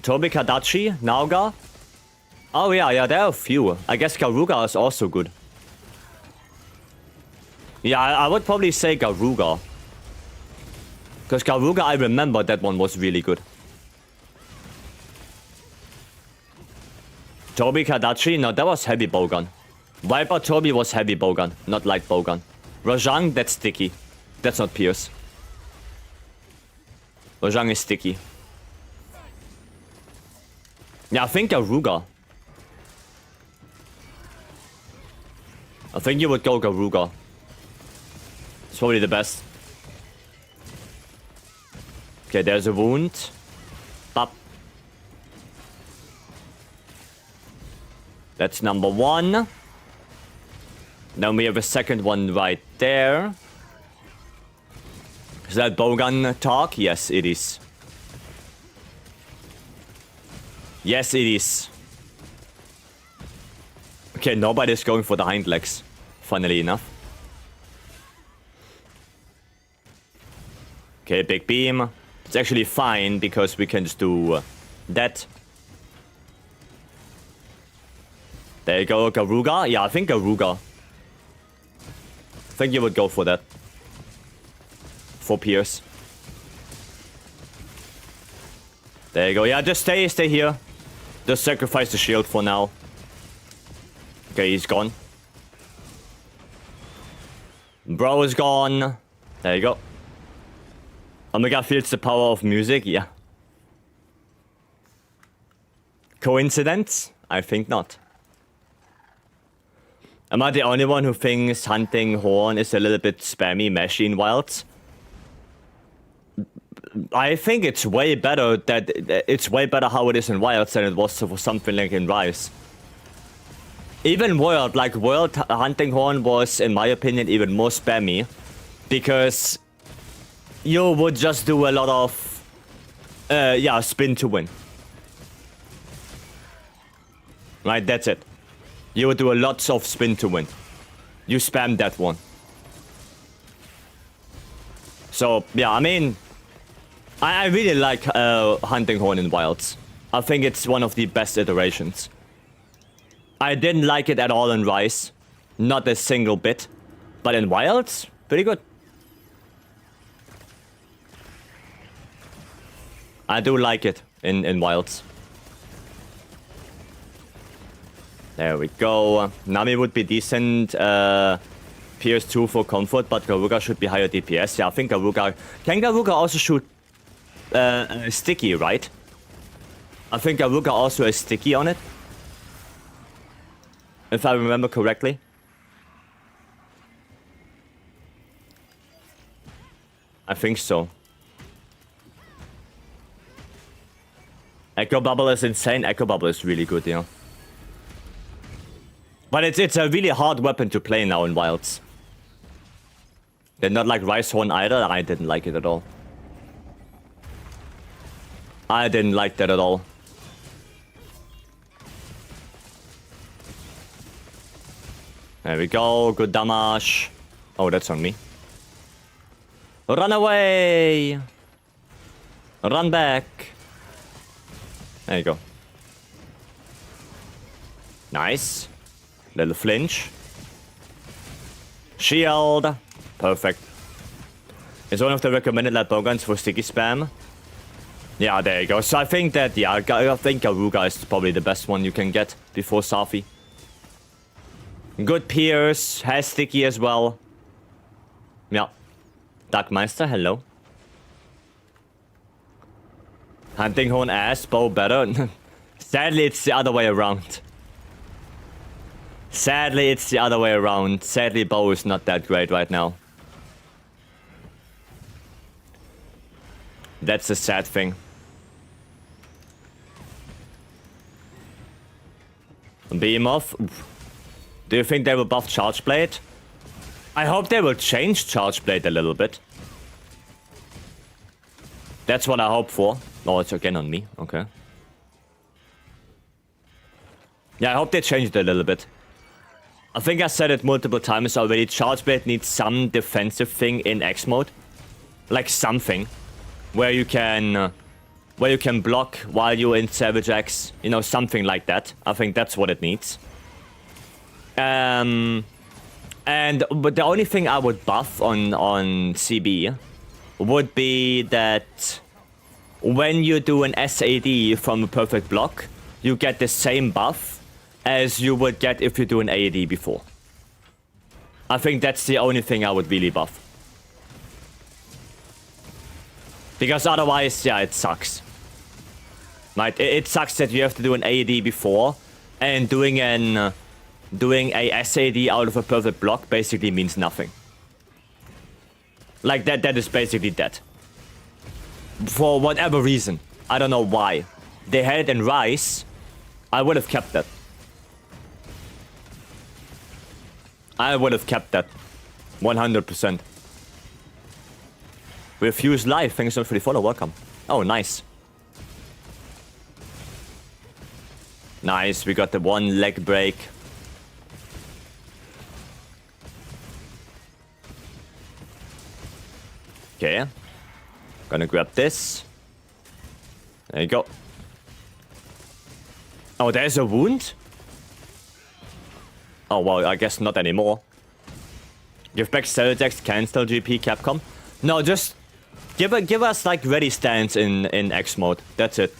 Tobi Kadachi? Nauga? Oh yeah, there are a few. I guess Garuga is also good. Yeah, I would probably say Garuga. Because Garuga, I remember that one was really good. Tobi Kadachi? No, that was heavy bowgun. Viper Tobi was heavy bowgun, not light bowgun. Rajang, that's sticky. That's not pierce. Rajang is sticky. Yeah, I think Garuga. I think you would go Garuga. It's probably the best. Okay, there's a wound. Bop. That's number 1. Then we have a second one right there. Is that bowgun talk? Yes, it is. Yes, it is. Okay, nobody's going for the hind legs, funnily enough. Okay, big beam. It's actually fine because we can just do that. There you go, Garuga. Yeah, I think Garuga. I think you would go for that. For Pierce. There you go. Yeah, just stay here. Just sacrifice the shield for now. Okay, he's gone. Bro is gone. There you go. Omega feels the power of music. Yeah. Coincidence? I think not. Am I the only one who thinks hunting horn is a little bit spammy meshy in wilds? I think it's way better how it is in wilds than it was for something like in Rise. Even World hunting horn was, in my opinion, even more spammy. Because you would just do a lot of, spin to win. Right, that's it. You would do a lot of spin to win. You spam that one. So, yeah, I mean, I really like hunting horn in wilds. I think it's one of the best iterations. I didn't like it at all in Rise. Not a single bit. But in wilds, pretty good. I do like it in wilds. There we go. Nami would be decent. PS2 for comfort, but Garuga should be higher DPS. Yeah, I think Garuga... Can Garuga also shoot sticky, right? I think Garuga also has sticky on it. If I remember correctly. I think so. Echo Bubble is insane. Echo Bubble is really good, yeah. But it's a really hard weapon to play now in Wilds. They're not like Rice Horn either. I didn't like it at all. I didn't like that at all. There we go. Good damage. Oh, that's on me. Run away! Run back! There you go. Nice. Little flinch. Shield. Perfect. It's one of the recommended lab guns for sticky spam. Yeah, there you go. So I think that, yeah, I think Garuga is probably the best one you can get before Safi. Good Pierce. Has sticky as well. Yeah. Darkmeister, hello. Hunting Horn ass, bow better. Sadly, it's the other way around. Sadly, it's the other way around. Sadly, bow is not that great right now. That's a sad thing. Beam off. Do you think they will buff Charge Blade? I hope they will change Charge Blade a little bit. That's what I hope for. Oh, it's again on me. Okay. Yeah, I hope they change it a little bit. I think I said it multiple times already. Charge Blade needs some defensive thing in X mode. Like something. Where you can block while you're in Savage X. You know, something like that. I think that's what it needs. But the only thing I would buff on CB would be that when you do an SAD from a perfect block, you get the same buff as you would get if you do an AAD before. I think that's the only thing I would really buff. Because otherwise, yeah, it sucks. Right? It sucks that you have to do an AAD before, and doing a SAD out of a perfect block basically means nothing. Like that is basically dead. For whatever reason. I don't know why. They had it in Rise. I would have kept that. I would have kept that. 100%. Refuse live. Thanks so much for the follow. Welcome. Oh, nice. Nice. We got the one leg break. Okay. Gonna grab this. There you go. Oh, there's a wound? Oh, well, I guess not anymore. Give back Celodex, cancel GP, Capcom. No, just give us like ready stance in X mode. That's it.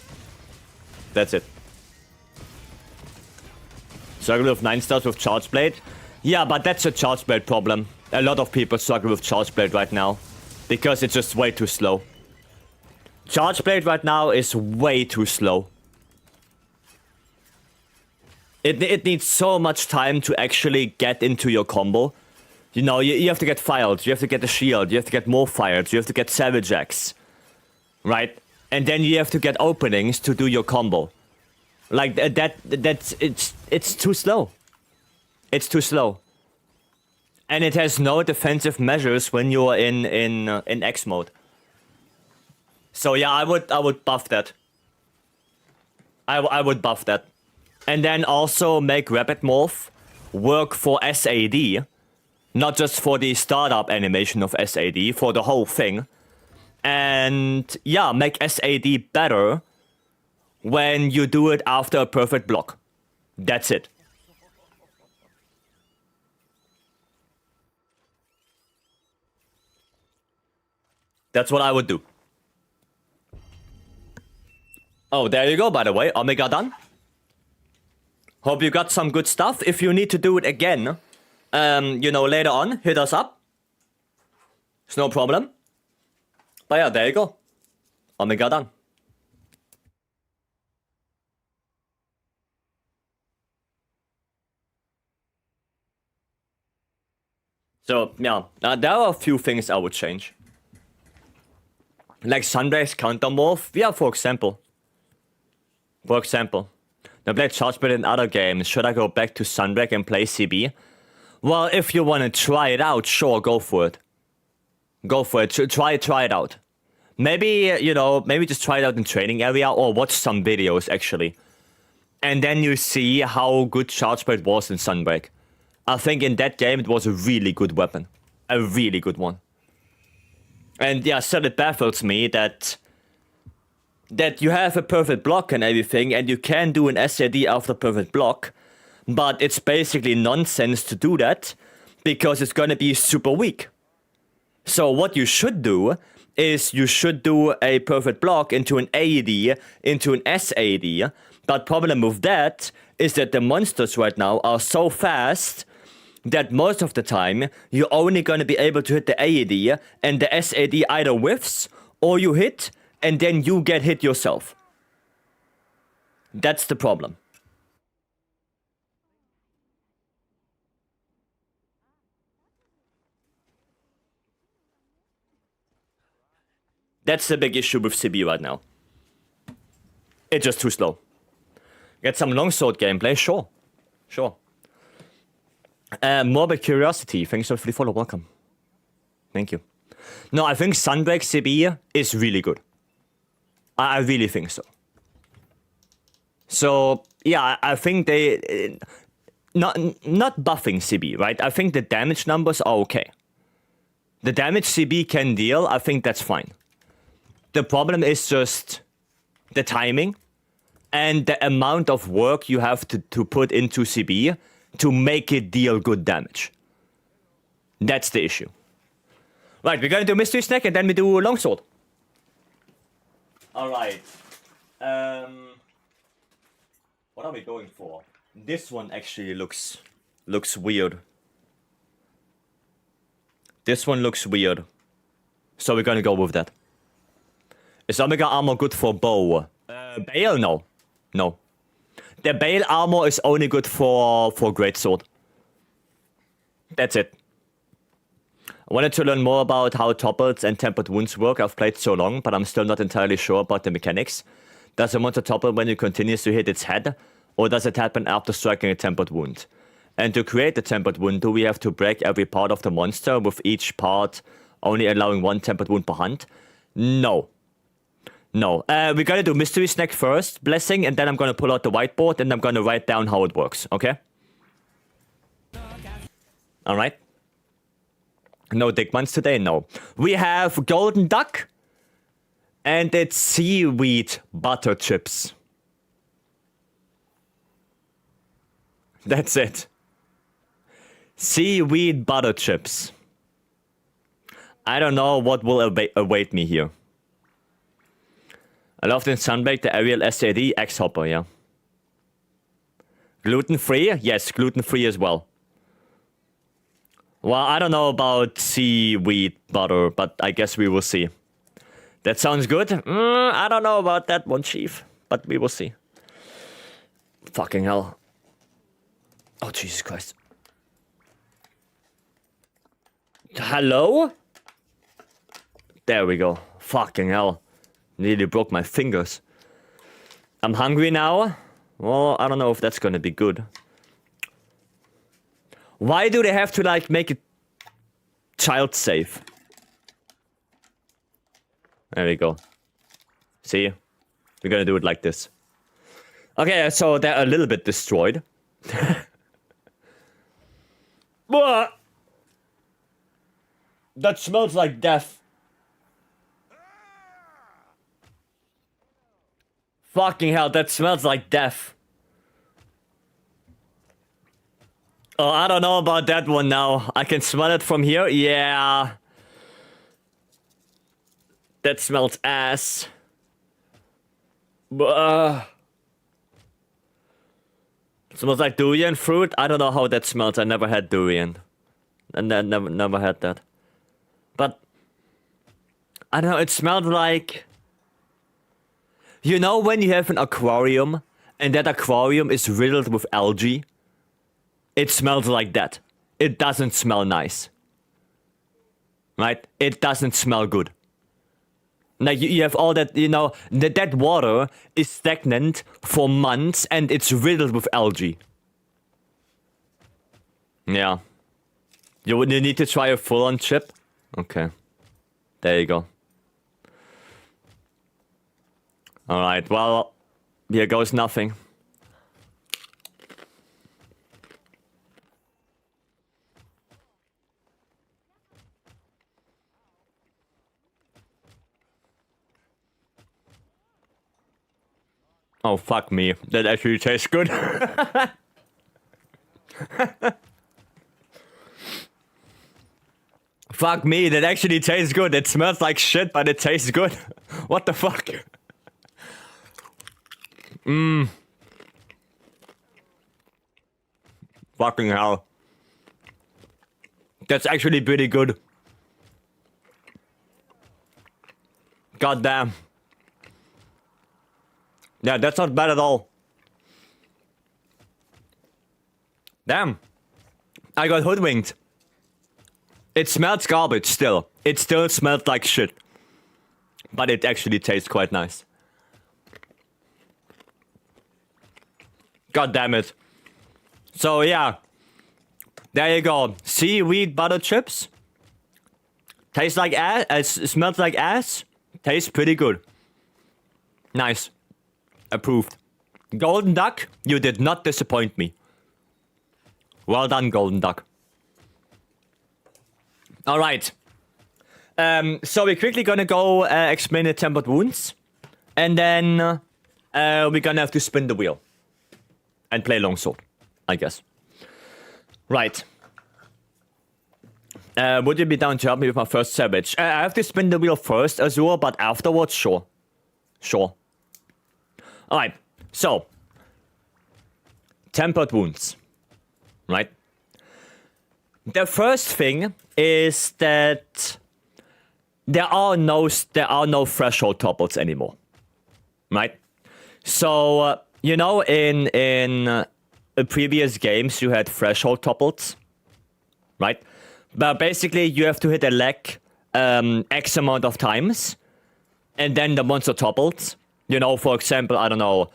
That's it. Struggle with 9 stars with Charge Blade. Yeah, but that's a Charge Blade problem. A lot of people struggle with Charge Blade right now. Because it's just way too slow. Charge Blade right now is way too slow. It needs so much time to actually get into your combo. You know, you have to get fired, you have to get the shield, you have to get more fired, you have to get Savage X. Right? And then you have to get openings to do your combo. Like, it's too slow. It's too slow. And it has no defensive measures when you're in X mode. So yeah, I would buff that. I would buff that. And then also make Rapid Morph work for SAD. Not just for the startup animation of SAD, for the whole thing. And yeah, make SAD better when you do it after a perfect block. That's it. That's what I would do. Oh, there you go, by the way. Omega done. Hope you got some good stuff. If you need to do it again, you know, later on, hit us up. It's no problem. But yeah, there you go. Omega done. So, yeah, there are a few things I would change. Like Sunrise Countermorph, yeah, for example. I played Chargebird in other games. Should I go back to Sunbreak and play CB? Well, if you want to try it out, sure, go for it. Go for it. Try it out. Maybe, you know, maybe just try it out in training area or watch some videos, actually. And then you see how good Chargebird was in Sunbreak. I think in that game it was a really good weapon. A really good one. And yeah, still it baffles me that you have a perfect block and everything, and you can do an SAD after perfect block, but it's basically nonsense to do that, because it's gonna be super weak. So what you should do is you should do a perfect block into an AED, into an SAD, but problem with that is that the monsters right now are so fast that most of the time you're only gonna be able to hit the AED, and the SAD either whiffs, or you hit, and then you get hit yourself. That's the problem. That's the big issue with CB right now. It's just too slow. Get some longsword gameplay, sure. Sure. Morbid Curiosity, thanks for the follow, welcome. Thank you. No, I think Sunbreak CB is really good. I really think so. So, yeah, I think they... Not buffing CB, right? I think the damage numbers are okay. The damage CB can deal, I think that's fine. The problem is just the timing and the amount of work you have to put into CB to make it deal good damage. That's the issue. Right, we're gonna do Mystery Snack and then we do Longsword. Alright. What are we going for? This one actually looks weird. This one looks weird. So we're gonna go with that. Is Omega armor good for bow? Bale? No. No. The Bale armor is only good for greatsword. That's it. I wanted to learn more about how toppled and tempered wounds work. I've played so long, but I'm still not entirely sure about the mechanics. Does a monster topple when it continues to hit its head? Or does it happen after striking a tempered wound? And to create the tempered wound, do we have to break every part of the monster, with each part only allowing one tempered wound per hunt? No. No. We're gonna do Mystery Snack first, Blessing, and then I'm gonna pull out the whiteboard and I'm gonna write down how it works, okay? Alright. No Dickmans today? No. We have Golden Duck, and it's seaweed butter chips. That's it. Seaweed butter chips. I don't know what will await me here. I loved in Sunbake the Ariel SAD X-Hopper, yeah. Gluten-free? Yes, gluten-free as well. Well, I don't know about seaweed butter, but I guess we will see. That sounds good. I don't know about that one, Chief, but we will see. Fucking hell. Oh, Jesus Christ. Hello? There we go. Fucking hell. Nearly broke my fingers. I'm hungry now. Well, I don't know if that's gonna be good. Why do they have to, like, make it child safe? There we go. See? We're gonna do it like this. Okay, so they're a little bit destroyed. That smells like death. Fucking hell, that smells like death. Oh, I don't know about that one now. I can smell it from here. Yeah. That smells ass. Smells like durian fruit. I don't know how that smells. I never had durian. And I never had that. But I don't know, it smelled like, you know when you have an aquarium and that aquarium is riddled with algae? It smells like that. It doesn't smell nice. Right? It doesn't smell good. Like you have all that, you know, that water is stagnant for months and it's riddled with algae. Yeah. You need to try a full-on chip? Okay. There you go. Alright, well, here goes nothing. Oh, fuck me. That actually tastes good. Fuck me, that actually tastes good. It smells like shit, but it tastes good. What the fuck? Fucking hell. That's actually pretty good. God damn. Yeah, that's not bad at all. Damn. I got hoodwinked. It smells garbage still. It still smelled like shit. But it actually tastes quite nice. God damn it. So yeah. There you go. Seaweed butter chips. Tastes like ass. Smells like ass. Tastes pretty good. Nice. Approved. Golden Duck, you did not disappoint me. Well done, Golden Duck. Alright. So we're quickly gonna go explain the tempered wounds. And then we're gonna have to spin the wheel. And play longsword, I guess. Right. Would you be down to help me with my first savage? I have to spin the wheel first, Azure, but afterwards, sure. Sure. Alright, so. Tempered wounds. Right? The first thing is that there are no threshold topples anymore. Right? So, you know, in previous games you had threshold topples. Right? But basically you have to hit a leg X amount of times. And then the monster topples. You know, for example, I don't know,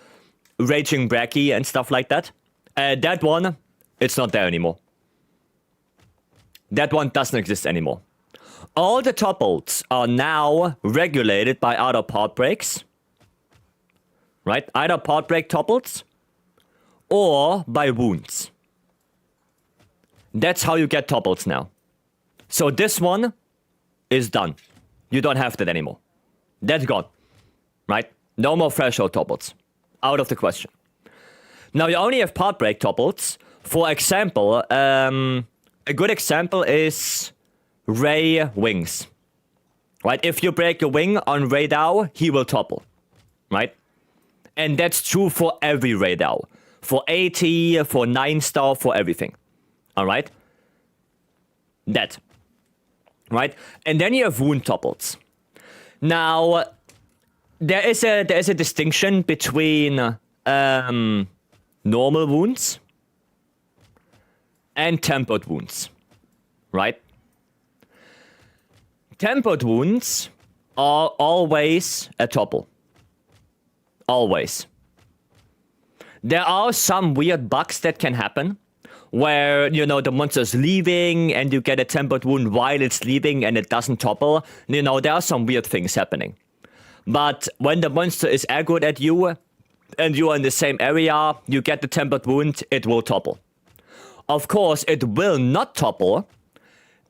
Raging Bracky and stuff like that. That one, it's not there anymore. That one doesn't exist anymore. All the topples are now regulated by either part breaks. Right? Either part break topples or by wounds. That's how you get topples now. So this one is done. You don't have that anymore. That's gone. Right? No more threshold topples. Out of the question. Now you only have part break topples. For example, a good example is Ray Wings. Right? If you break a wing on Ray Dao, he will topple. Right? And that's true for every Ray Dao. For 80, for 9-star, for everything. Alright? That. Right? And then you have wound topples. Now, there is a distinction between normal wounds and tempered wounds. Right? Tempered wounds are always a topple. Always. There are some weird bugs that can happen where, you know, the monster's leaving and you get a tempered wound while it's leaving and it doesn't topple. You know, there are some weird things happening. But when the monster is aggroed at you and you are in the same area, you get the tempered wound, it will topple. Of course, it will not topple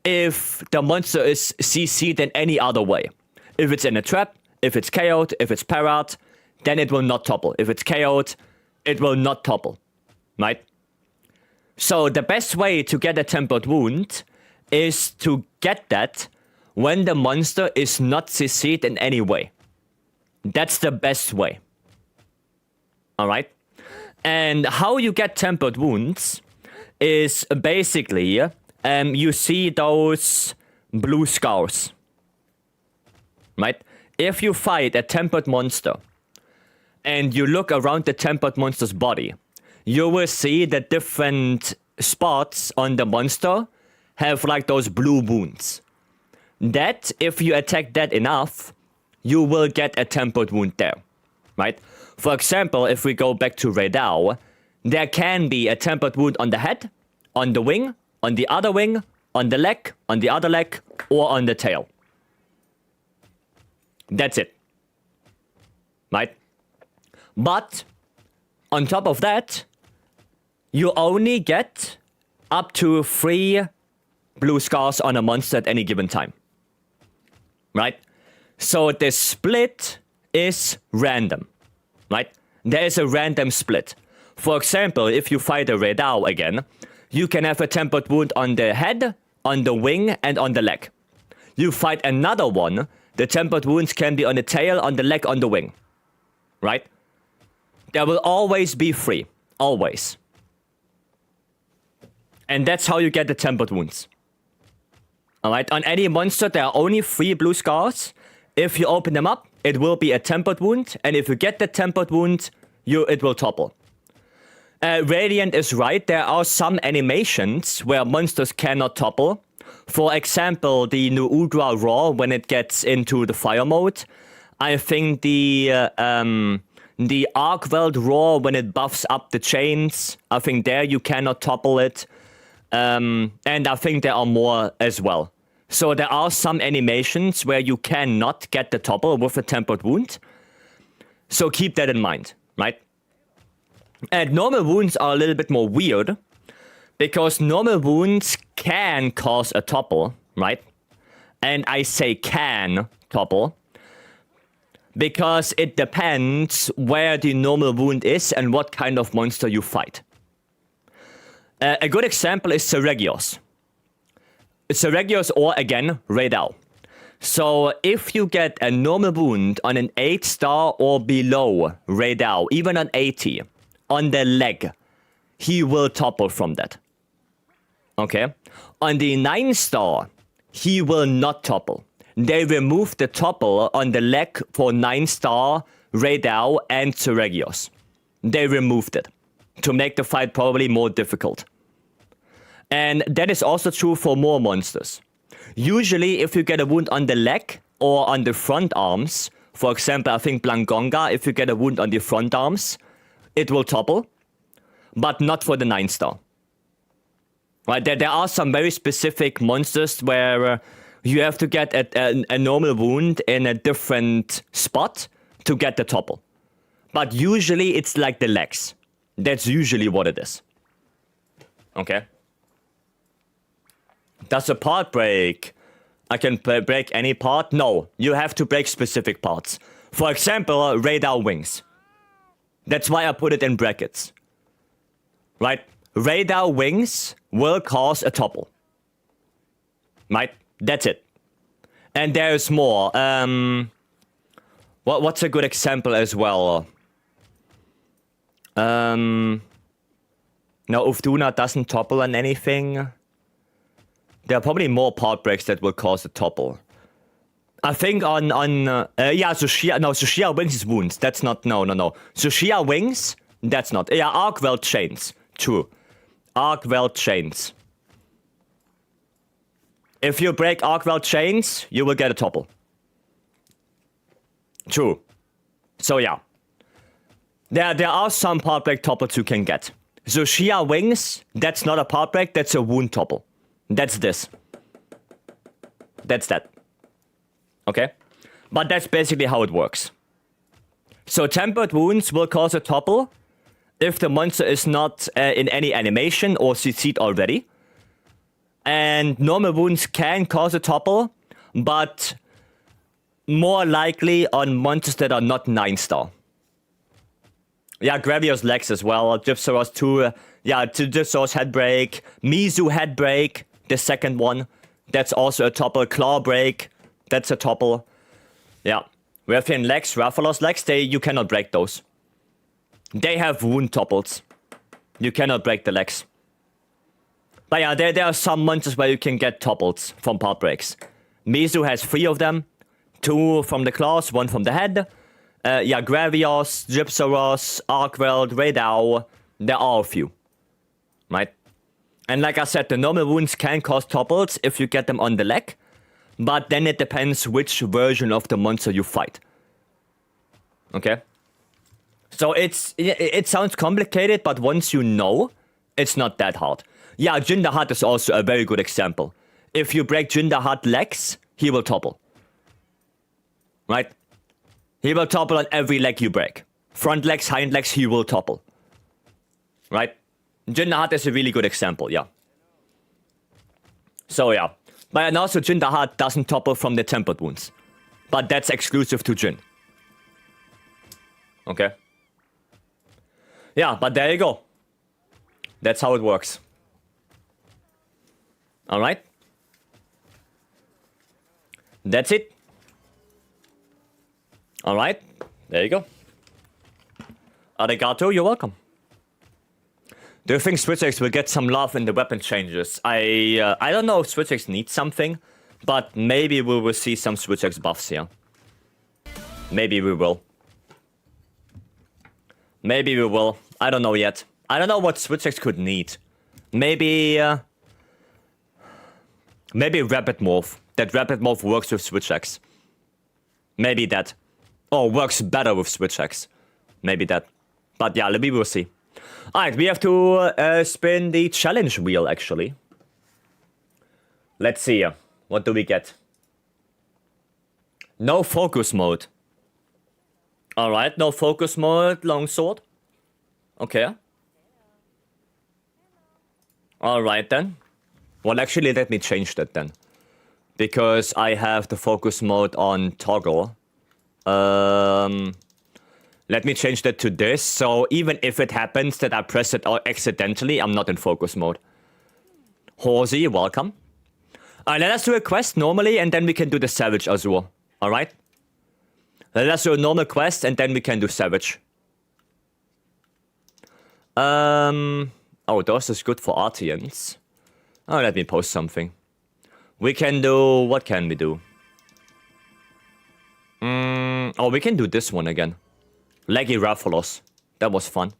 if the monster is CC'd in any other way. If it's in a trap, if it's KO'd, if it's parried, then it will not topple. If it's KO'd, it will not topple. Right? So the best way to get a tempered wound is to get that when the monster is not CC'd in any way. That's the best way. Alright? And how you get tempered wounds is basically you see those blue scars, right? If you fight a tempered monster and you look around the tempered monster's body, you will see that different spots on the monster have like those blue wounds. That, if you attack that enough, you will get a tempered wound there, right? For example, if we go back to Radao, there can be a tempered wound on the head, on the wing, on the other wing, on the leg, on the other leg, or on the tail. That's it, right? But on top of that, you only get up to 3 blue scars on a monster at any given time, right? So the split is random, right? There is a random split. For example, if you fight a Radao again, you can have a tempered wound on the head, on the wing, and on the leg. You fight another one, the tempered wounds can be on the tail, on the leg, on the wing, right? There will always be 3, always. And that's how you get the tempered wounds. Alright, on any monster there are only 3 blue scars. If you open them up, it will be a tempered wound. And if you get the tempered wound, it will topple. Radiant is right, there are some animations where monsters cannot topple. For example, the Nuudra Roar, when it gets into the fire mode. I think the Arkweld Roar, when it buffs up the chains. I think there you cannot topple it. And I think there are more as well. So there are some animations where you cannot get the topple with a tempered wound. So keep that in mind, right? And normal wounds are a little bit more weird, because normal wounds can cause a topple, right? And I say can topple, because it depends where the normal wound is and what kind of monster you fight. A good example is Seregios. Seregios or, again, Radao. So if you get a normal wound on an 8-star or below Radao, even on 80, on the leg, he will topple from that. Okay? On the 9-star, he will not topple. They removed the topple on the leg for 9-star, Radao, and Seregios. They removed it to make the fight probably more difficult. And that is also true for more monsters. Usually, if you get a wound on the leg or on the front arms, for example, I think Blangonga, if you get a wound on the front arms, it will topple, but not for the 9-star. Right? There are some very specific monsters where you have to get a normal wound in a different spot to get the topple. But usually it's like the legs. That's usually what it is. Okay? Does a part break? I can break any part? No, you have to break specific parts. For example, radar wings. That's why I put it in brackets. Right? Radar wings will cause a topple. Right? That's it. And there's more. What's a good example as well? No, Ufduna doesn't topple on anything. There are probably more part breaks that will cause a topple. I think Tsushia wings is wounds. That's not, no. Tsushia wings, that's not. Yeah, Arkweld chains. True. Arkweld chains. If you break Arkweld chains, you will get a topple. True. So yeah. There are some part break topples you can get. Tsushia wings, that's not a part break, that's a wound topple. That's this. That's that. Okay? But that's basically how it works. So tempered wounds will cause a topple if the monster is not in any animation or CC'd already. And normal wounds can cause a topple, but more likely on monsters that are not 9-star. Yeah, Gravios legs as well. Gypsaros 2. Gypsaros head break. Mizu head break. The second one. That's also a topple. Claw break. That's a topple. Yeah. Rathian legs, Rathalos legs, you cannot break those. They have wound topples. You cannot break the legs. But yeah, there are some monsters where you can get topples from part breaks. Mizu has 3 of them. 2 from the claws, 1 from the head. Yeah, Gravios, Gypsaros, Arkweld, Raidao. There are a few. Right? And like I said, the normal wounds can cause topples if you get them on the leg. But then it depends which version of the monster you fight. Okay? So it sounds complicated, but once you know, it's not that hard. Yeah, Jindahat is also a very good example. If you break Jindahat legs, he will topple. Right? He will topple on every leg you break. Front legs, hind legs, he will topple. Right? Jindahat is a really good example, yeah. So yeah. But and also Jindahat doesn't topple from the tempered wounds. But that's exclusive to Jin. Okay? Yeah, but there you go. That's how it works. Alright? That's it. Alright, there you go. Arigato, you're welcome. Do you think Switch X will get some love in the weapon changes? I don't know if Switch X needs something, but maybe we will see some Switch X buffs here. Maybe we will. Maybe we will. I don't know yet. I don't know what Switch X could need. Maybe Rapid Morph. That Rapid Morph works with Switch X. Maybe that. Or works better with Switch X. Maybe that. But yeah, we will see. Alright, we have to spin the challenge wheel, actually. Let's see. What do we get? No focus mode. Alright, no focus mode, longsword. Okay. Alright then. Well, actually, let me change that then. Because I have the focus mode on toggle. Let me change that to this. So even if it happens that I press it accidentally, I'm not in focus mode. Horsey, welcome. Let us do a quest normally, and then we can do the Savage Azure. Alright? Let us do a normal quest, and then we can do Savage. Oh, those is good for Artians. Oh, let me post something. We can do... What can we do? Oh, we can do this one again. Leggy Raphalos. That was fun.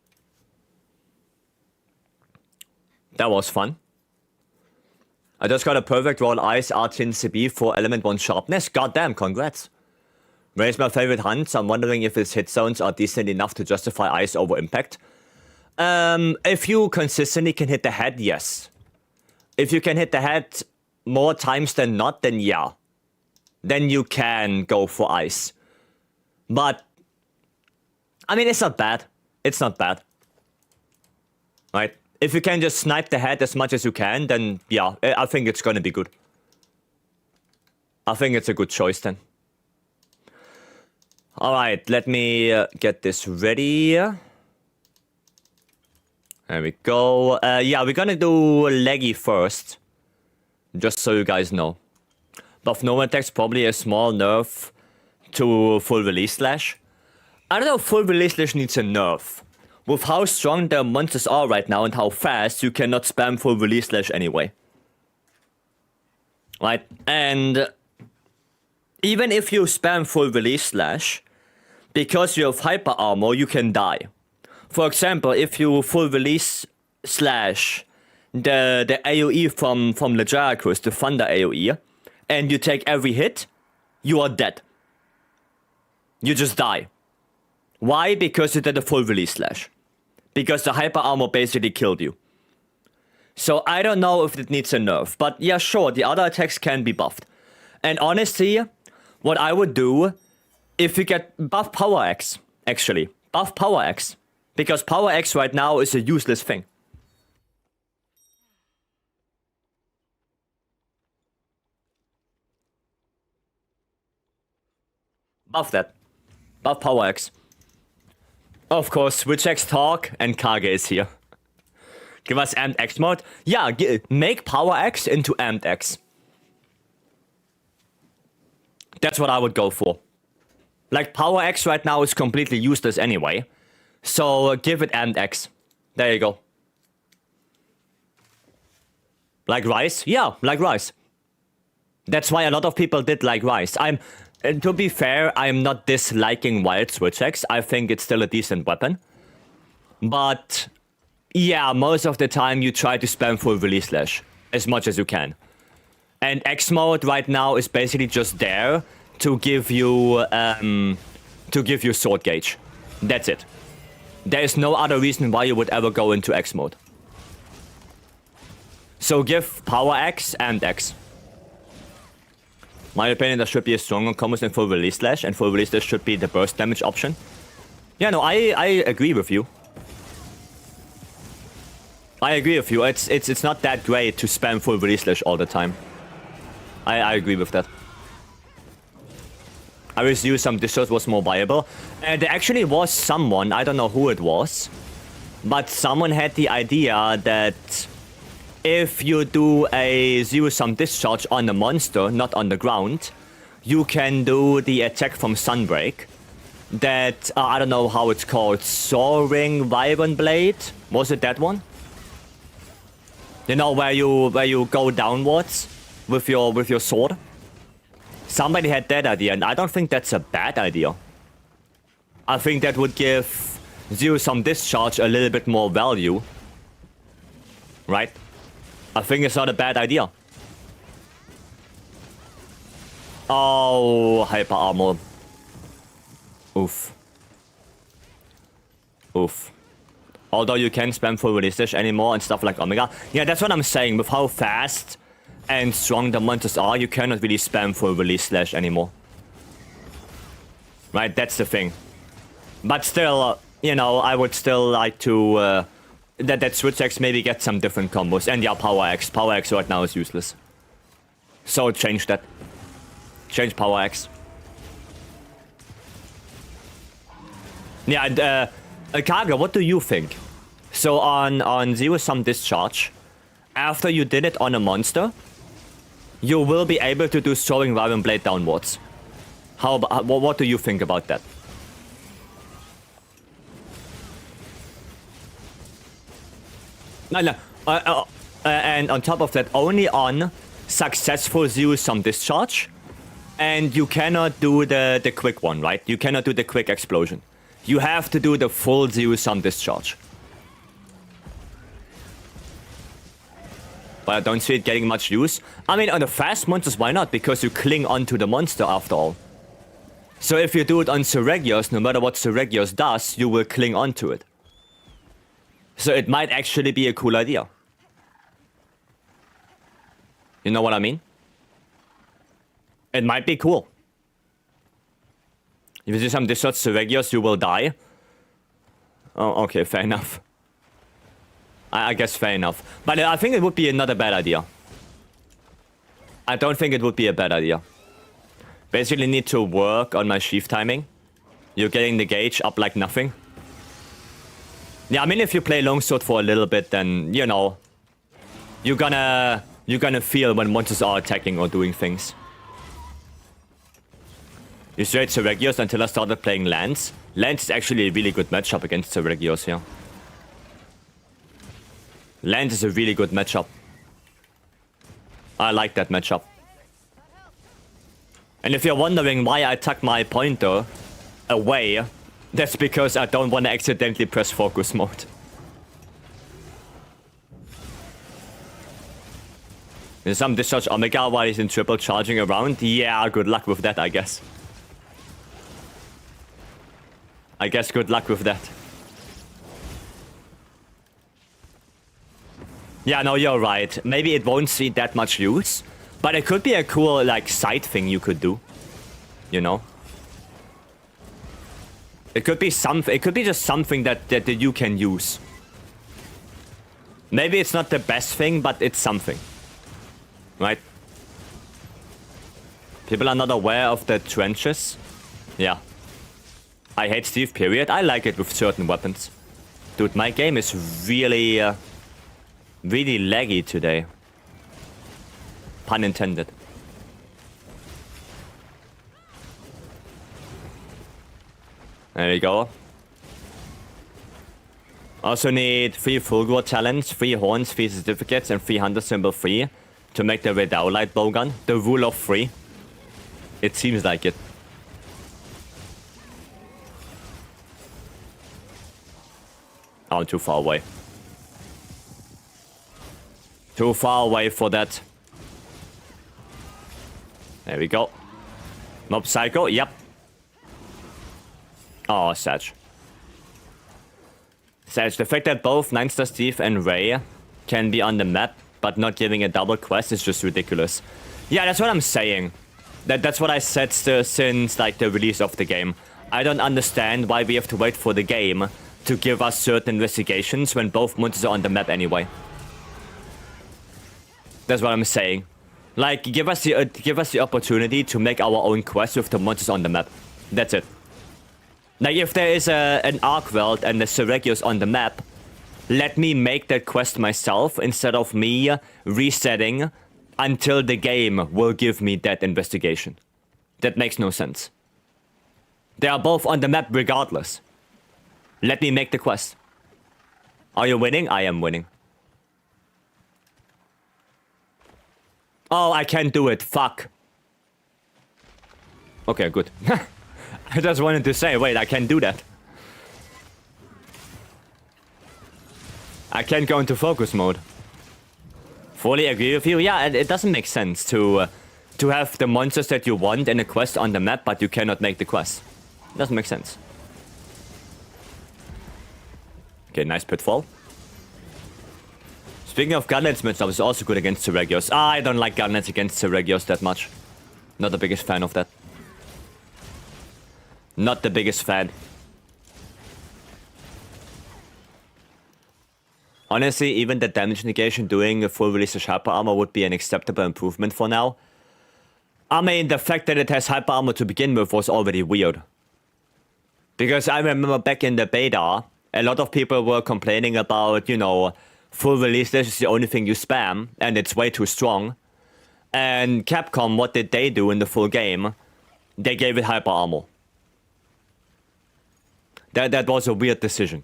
That was fun. I just got a perfect roll ice Artian CB for element 1 sharpness. Goddamn, congrats. Raise my favorite hunts. I'm wondering if his hit zones are decent enough to justify ice over impact. If you consistently can hit the head, yes. If you can hit the head more times than not, then yeah. Then you can go for ice. But, I mean, it's not bad. It's not bad. Right? If you can just snipe the head as much as you can, then yeah, I think it's gonna be good. I think it's a good choice then. Alright, let me get this ready. There we go. Yeah, we're gonna do Leggy first. Just so you guys know. Buff normal attacks, probably a small nerf to full release slash. I don't know if full release slash needs a nerf. With how strong the monsters are right now and how fast, you cannot spam full release slash anyway. Right? And even if you spam full release slash, because you have hyper armor, you can die. For example, if you full release slash the AoE from Legiacrus, the Thunder AoE, and you take every hit, you are dead. You just die. Why? Because you did a full release slash. Because the hyper armor basically killed you. So I don't know if it needs a nerf. But yeah, sure, the other attacks can be buffed. And honestly, what I would do, if you get buff Power X, actually. Buff Power X. Because Power X right now is a useless thing. Buff that. Buff Power X. Of course, Switch X talk and Kage is here. Give us Amped X mode. Yeah, make Power X into Amped X. That's what I would go for. Like, Power X right now is completely useless anyway. So give it and X. There you go. Like rice? Yeah, like rice. That's why a lot of people did like rice. And to be fair, I'm not disliking wild switch X. I think it's still a decent weapon. But yeah, most of the time you try to spam full release slash as much as you can. And X mode right now is basically just there to give you sword gauge. That's it. There is no other reason why you would ever go into X mode. So give power X and X. My opinion, there should be a stronger combos than full release slash, and full release slash should be the burst damage option. Yeah, no, I agree with you. I agree with you. It's not that great to spam full release slash all the time. I agree with that. I wish you some discharge was more viable. And there actually was someone, I don't know who it was, but someone had the idea that if you do a zero-sum discharge on the monster, not on the ground, you can do the attack from Sunbreak. That, I don't know how it's called, Soaring Wyvern Blade? Was it that one? You know, where you go downwards with your sword? Somebody had that idea, and I don't think that's a bad idea. I think that would give zero-sum discharge a little bit more value. Right? I think it's not a bad idea. Oh, hyper armor. Oof. Oof. Although you can't spam full release dash anymore and stuff like Omega. Yeah, that's what I'm saying. With how fast and strong the monsters are, you cannot really spam full release slash anymore. Right, that's the thing. But still, you know, I would still like to that Switch X maybe get some different combos. And yeah, Power X. Power X right now is useless. So change that. Change Power X. Yeah, and Kaga, what do you think? So on zero-sum discharge, after you did it on a monster, you will be able to do Soaring Wyvern Blade downwards. What do you think about that? No. And on top of that, only on successful zero-sum discharge, and you cannot do the quick one, right? You cannot do the quick explosion. You have to do the full zero-sum discharge. But I don't see it getting much use. I mean, on the fast monsters, why not? Because you cling onto the monster after all. So if you do it on Seregios, no matter what Seregios does, you will cling onto it. So it might actually be a cool idea. You know what I mean? It might be cool. If you do some discharge Seregios, you will die. Oh, okay, fair enough. I guess fair enough. But I think it would be not a bad idea. I don't think it would be a bad idea. Basically need to work on my sheath timing. You're getting the gauge up like nothing. Yeah, I mean, if you play longsword for a little bit, then, you know, you're gonna feel when monsters are attacking or doing things. You straight Seregios until I started playing Lance. Lance is actually a really good matchup against Seregios here. Lance is a really good matchup. I like that matchup. And if you're wondering why I tuck my pointer away, that's because I don't want to accidentally press focus mode. There's some discharge Omega while he's in triple charging around. Yeah, good luck with that, I guess. I guess good luck with that. Yeah, no, you're right. Maybe it won't see that much use, but it could be a cool, like, side thing you could do. You know? It could be something. It could be just something that you can use. Maybe it's not the best thing, but it's something. Right? People are not aware of the trenches. Yeah. I hate Steve, period. I like it with certain weapons. Dude, my game is really, really laggy today. Pun intended. There we go. Also need 3 Fulgor talents, 3 horns, 3 certificates, and 3 hunter symbol free to make the red light bowgun. The rule of 3. It seems like it. Oh, too far away. Too far away for that. There we go. Mob Psycho, yep. Oh, Sag. Sag, the fact that both 9-star Steve and Ray can be on the map, but not giving a double quest is just ridiculous. Yeah, that's what I'm saying. That's what I said since like the release of the game. I don't understand why we have to wait for the game to give us certain investigations when both monsters are on the map anyway. That's what I'm saying. Like, give us the opportunity to make our own quests with the monsters on the map. That's it. Like, if there is an Arc World and a Seregios on the map, let me make that quest myself instead of me resetting until the game will give me that investigation. That makes no sense. They are both on the map regardless. Let me make the quest. Are you winning? I am winning. Oh, I can't do it. Fuck. Okay, good. I just wanted to say, wait, I can't do that. I can't go into focus mode. Fully agree with you. Yeah, it doesn't make sense to have the monsters that you want in a quest on the map, but you cannot make the quest. It doesn't make sense. Okay, nice pitfall. Speaking of Gunlets matchup, is also good against Seregios. I don't like Gunlets against Seregios that much. Not the biggest fan of that. Not the biggest fan. Honestly, even the damage negation doing a full release of hyper armor would be an acceptable improvement for now. I mean, the fact that it has hyper armor to begin with was already weird. Because I remember back in the beta, a lot of people were complaining about, you know, full release dash is the only thing you spam, and it's way too strong. And Capcom, what did they do in the full game? They gave it hyper armor. That was a weird decision.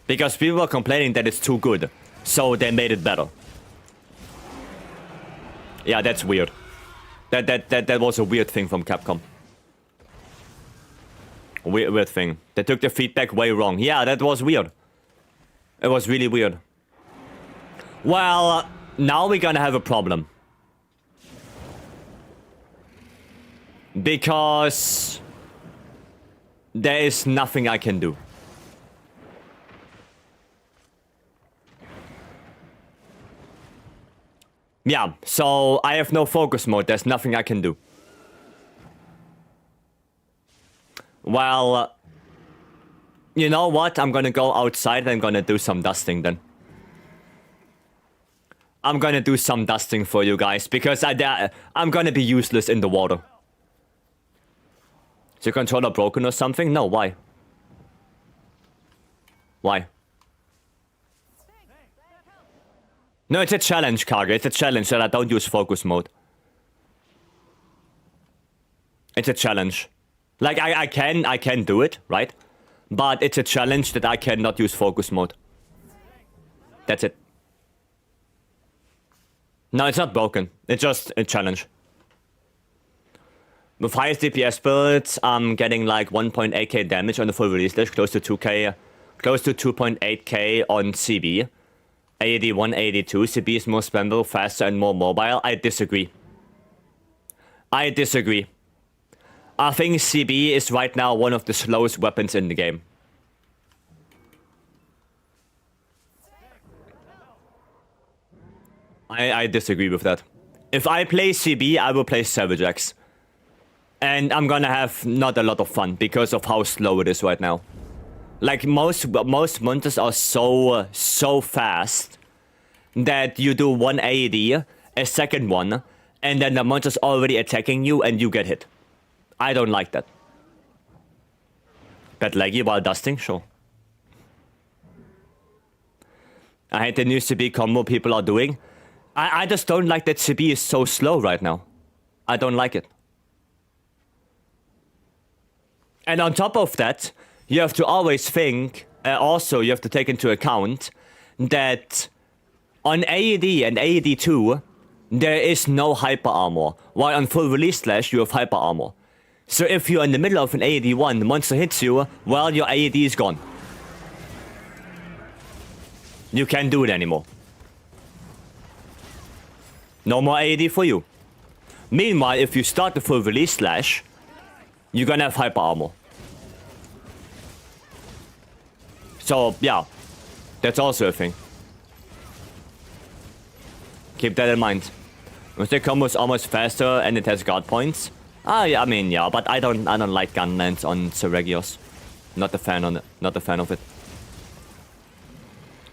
Because people were complaining that it's too good, so they made it better. Yeah, that's weird. That was a weird thing from Capcom. Weird thing. They took the feedback way wrong. Yeah, that was weird. It was really weird. Well, now we're gonna have a problem. Because there is nothing I can do. Yeah, so I have no focus mode. There's nothing I can do. Well, you know what? I'm gonna go outside and I'm gonna do some dusting then. I'm gonna do some dusting for you guys because I'm gonna be useless in the water. Is your controller broken or something? No, why? Why? No, it's a challenge, Kage. It's a challenge that I don't use focus mode. It's a challenge. Like, I can do it, right? But it's a challenge that I cannot use focus mode. That's it. No, it's not broken. It's just a challenge. With highest DPS builds, I'm getting like 1.8k damage on the full release list, close to 2k, close to 2.8k on CB. AED 182, CB is more spammable, faster, and more mobile. I disagree. I disagree. I think CB is right now one of the slowest weapons in the game. I disagree with that. If I play CB, I will play Savage X. And I'm gonna have not a lot of fun because of how slow it is right now. Like, most monsters are so fast that you do one AED, a second one, and then the monster's already attacking you and you get hit. I don't like that. Bet laggy while dusting? Sure. I hate the new CB combo people are doing. I just don't like that CB is so slow right now. I don't like it. And on top of that, you have to always think, also you have to take into account that on AED and AED 2, there is no hyper armor, while on full release slash you have hyper armor. So if you're in the middle of an AED 1, the monster hits you, well, your AED is gone. You can't do it anymore. No more AED for you. Meanwhile, if you start the full release slash, you're gonna have hyper armor. So, yeah. That's also a thing. Keep that in mind. The combo is almost faster and it has guard points. Yeah, I mean, yeah, but I don't like gunlands on Seregios. Not a fan of it.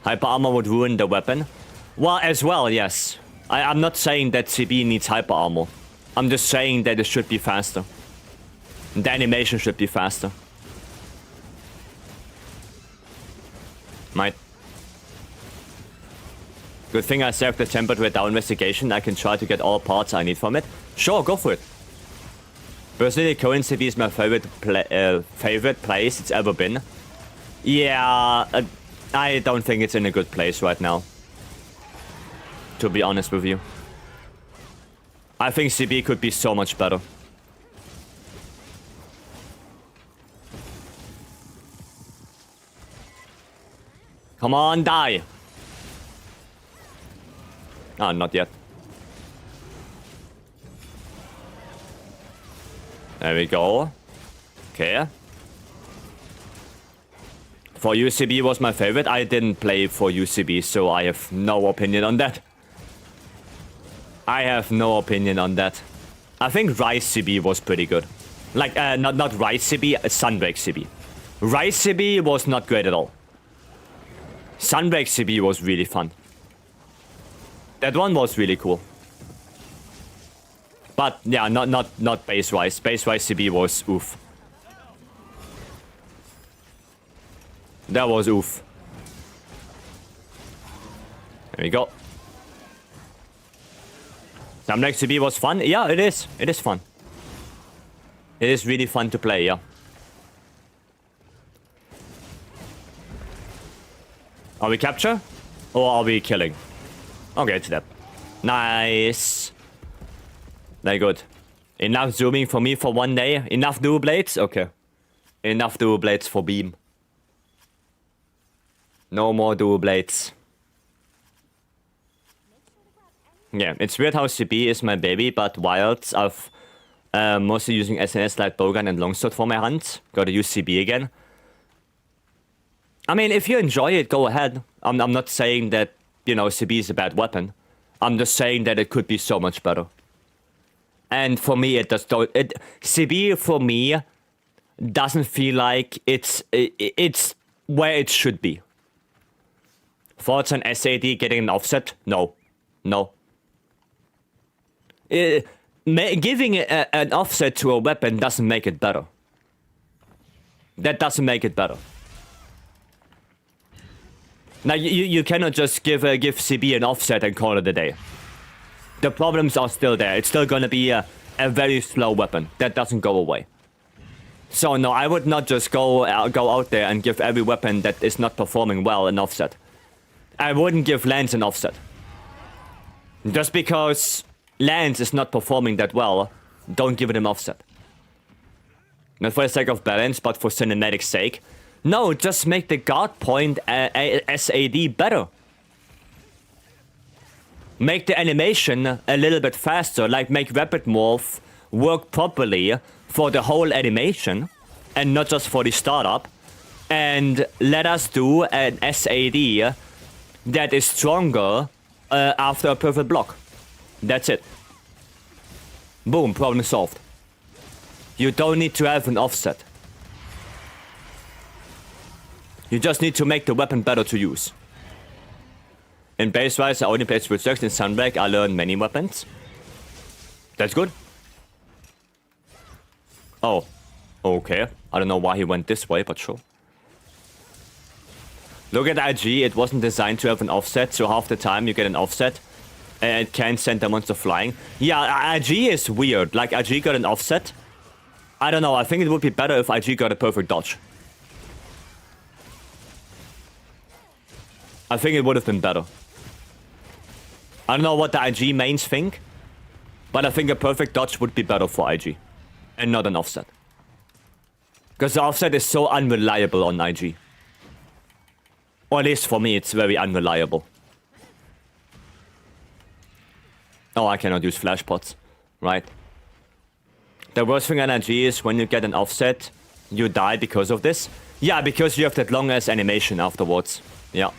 Hyper armor would ruin the weapon. Well, as well, yes. I'm not saying that CB needs hyper armor. I'm just saying that it should be faster. The animation should be faster. Might. Good thing I saved the temperature down investigation. I can try to get all parts I need from it. Sure, go for it. Personally, current CB is my favorite place it's ever been. Yeah, I don't think it's in a good place right now. To be honest with you. I think CB could be so much better. Come on, die! Ah, not yet. There we go. Okay. For UCB was my favorite. I didn't play for UCB, so I have no opinion on that. I have no opinion on that. I think Rise CB was pretty good. Like, not Rise CB, Sunbreak CB. Rise CB was not great at all. Sunbreak CB was really fun. That one was really cool. But yeah, not Base Rise. Base Rise CB was oof. That was oof. There we go. Sunbreak CB was fun. Yeah, it is. It is fun. It is really fun to play, yeah. Are we capture? Or are we killing? Okay, it's that. Nice. Very good. Enough zooming for me for one day. Enough dual blades? Okay. Enough dual blades for beam. No more dual blades. Yeah, it's weird how CB is my baby, but Wilds I've mostly using SNS like Bowgun and Longsword for my hunt. Gotta use CB again. I mean, if you enjoy it, go ahead. I'm not saying that, you know, CB is a bad weapon. I'm just saying that it could be so much better. And for me, CB for me doesn't feel like it's where it should be. Thoughts on SAD getting an offset? No. No. Giving an offset to a weapon doesn't make it better. That doesn't make it better. Now, you cannot just give CB an offset and call it a day. The problems are still there. It's still gonna be a very slow weapon. That doesn't go away. So no, I would not just go out there and give every weapon that is not performing well an offset. I wouldn't give Lance an offset. Just because Lance is not performing that well, don't give it an offset. Not for the sake of balance, but for cinematic sake. No, just make the guard point SAD better. Make the animation a little bit faster, like make Rapid Morph work properly for the whole animation and not just for the startup. And let us do an SAD that is stronger after a perfect block. That's it. Boom, problem solved. You don't need to have an offset. You just need to make the weapon better to use. In Base Rise, I only played Switch Ducks. In Sunbreak, I learned many weapons. That's good. Oh. Okay. I don't know why he went this way, but sure. Look at IG. It wasn't designed to have an offset, so half the time you get an offset. And it can't send the monster flying. Yeah, IG is weird. Like, IG got an offset. I don't know. I think it would be better if IG got a perfect dodge. I think it would have been better. I don't know what the IG mains think, but I think a perfect dodge would be better for IG, and not an offset. Because the offset is so unreliable on IG. Or at least for me, it's very unreliable. Oh, I cannot use flash pots. Right. The worst thing on IG is when you get an offset, you die because of this. Yeah, because you have that long ass animation afterwards. Yeah.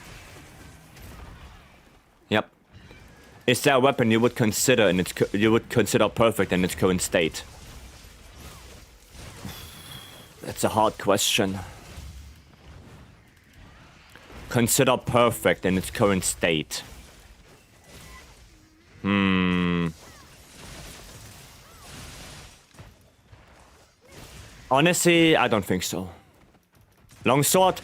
Yep. Is there a weapon you would consider perfect in its current state? That's a hard question. Consider perfect in its current state. Honestly, I don't think so. Longsword?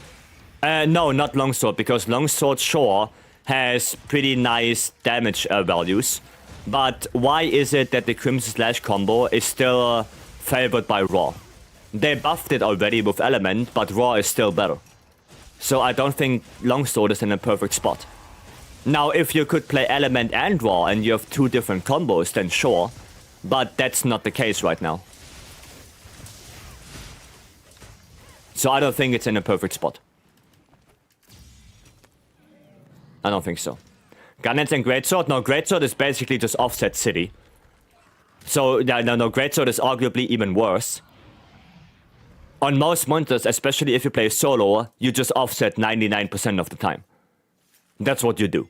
No, not longsword, because longsword sure has pretty nice damage values. But why is it that the Crimson Slash combo is still favored by Raw? They buffed it already with Element, but Raw is still better. So I don't think longsword is in a perfect spot. Now, if you could play Element and Raw and you have two different combos, then sure. But that's not the case right now. So I don't think it's in a perfect spot. I don't think so. Gunheads and Greatsword? No, Greatsword is basically just offset city. So, yeah, no, Greatsword is arguably even worse. On most monsters, especially if you play solo, you just offset 99% of the time. That's what you do.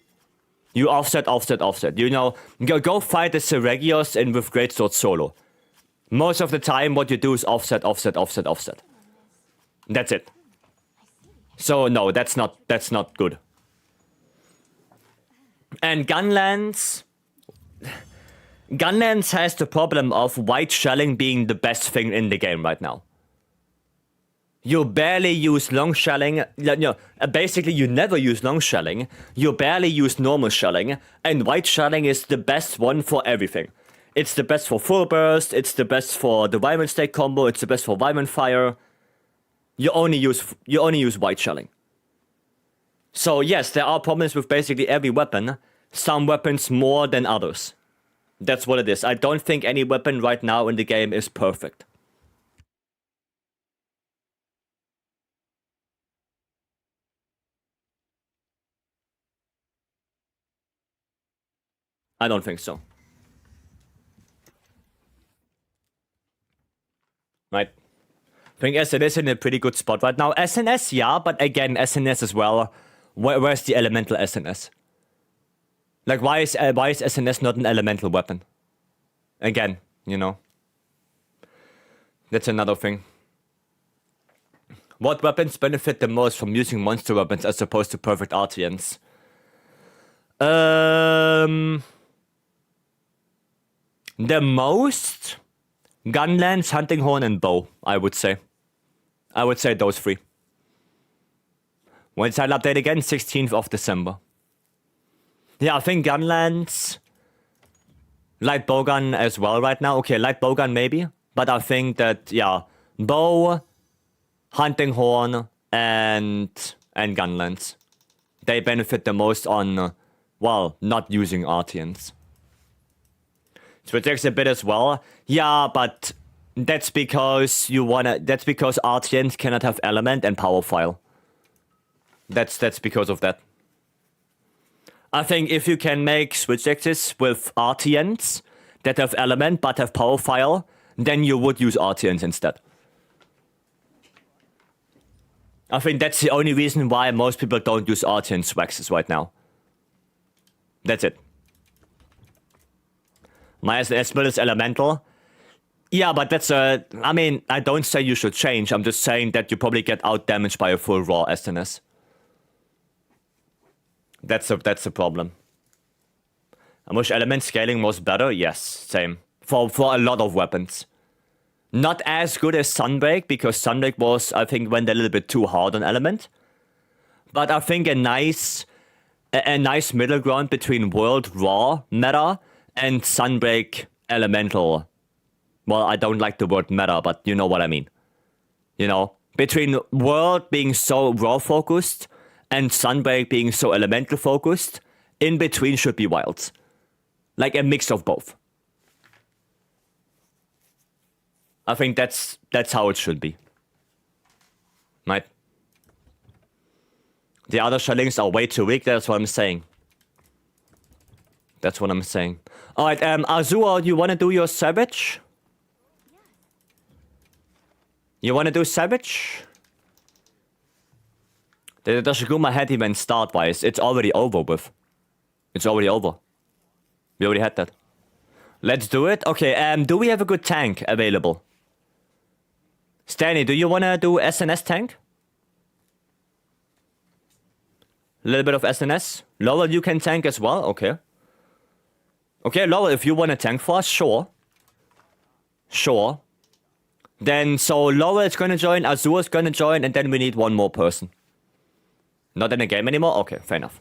You offset, offset, offset. You know, go fight the Seregios in with Greatsword solo. Most of the time, what you do is offset, offset, offset, offset. That's it. So no, that's not good. And Gunlands has the problem of white shelling being the best thing in the game right now. You barely use long shelling. Basically, you never use long shelling. You barely use normal shelling. And white shelling is the best one for everything. It's the best for full burst. It's the best for the Wyvern Stake combo. It's the best for Wyvern Fire. You only use white shelling. So yes, there are problems with basically every weapon. Some weapons more than others. That's what it is. I don't think any weapon right now in the game is perfect. I don't think so. Right. I think SNS is in a pretty good spot right now. SNS, yeah, but again, SNS as well. Where's the elemental SNS? Like, why is SNS not an elemental weapon? Again, you know. That's another thing. What weapons benefit the most from using monster weapons as opposed to perfect RTNs? The most? Gunlance, Hunting Horn, and Bow, I would say. I would say those three. When's that update again? 16th of December. Yeah, I think Gunlance, Light Bowgun as well right now. Okay, Light Bowgun maybe. But I think that, yeah, Bow, Hunting Horn, and Gunlance. They benefit the most on, well, not using RTNs. Switch a bit as well. Yeah, but that's because that's because RTNs cannot have element and power file. That's because of that. I think if you can make switch axes with RTNs that have element but have power file, then you would use RTNs instead. I think that's the only reason why most people don't use RTN swaxes right now. That's it. My SNS build is elemental. Yeah, but that's I mean, I don't say you should change. I'm just saying that you probably get out damaged by a full raw SNS. That's the problem. I wish element scaling was better. Yes, same. For a lot of weapons. Not as good as Sunbreak, because Sunbreak was, I think, went a little bit too hard on element. But I think a nice middle ground between World Raw meta and Sunbreak elemental. Well, I don't like the word meta, but you know what I mean. You know, between World being so raw focused and Sunbreak being so elemental focused, in between should be wilds. Like a mix of both. I think that's how it should be. Right? The other shellings are way too weak, that's what I'm saying. That's what I'm saying. Alright, Azure, you wanna do your Savage? You wanna do Savage? The Shiguma had event start-wise. It's already over with. It's already over. We already had that. Let's do it. Okay, do we have a good tank available? Stanley, do you wanna do SNS tank? A little bit of SNS. Lowell, you can tank as well? Okay. Okay, Lowell, if you wanna tank for us, sure. Sure. Then, so Lowell is gonna join, Azure is gonna join, and then we need one more person. Not in the game anymore? Okay, fair enough.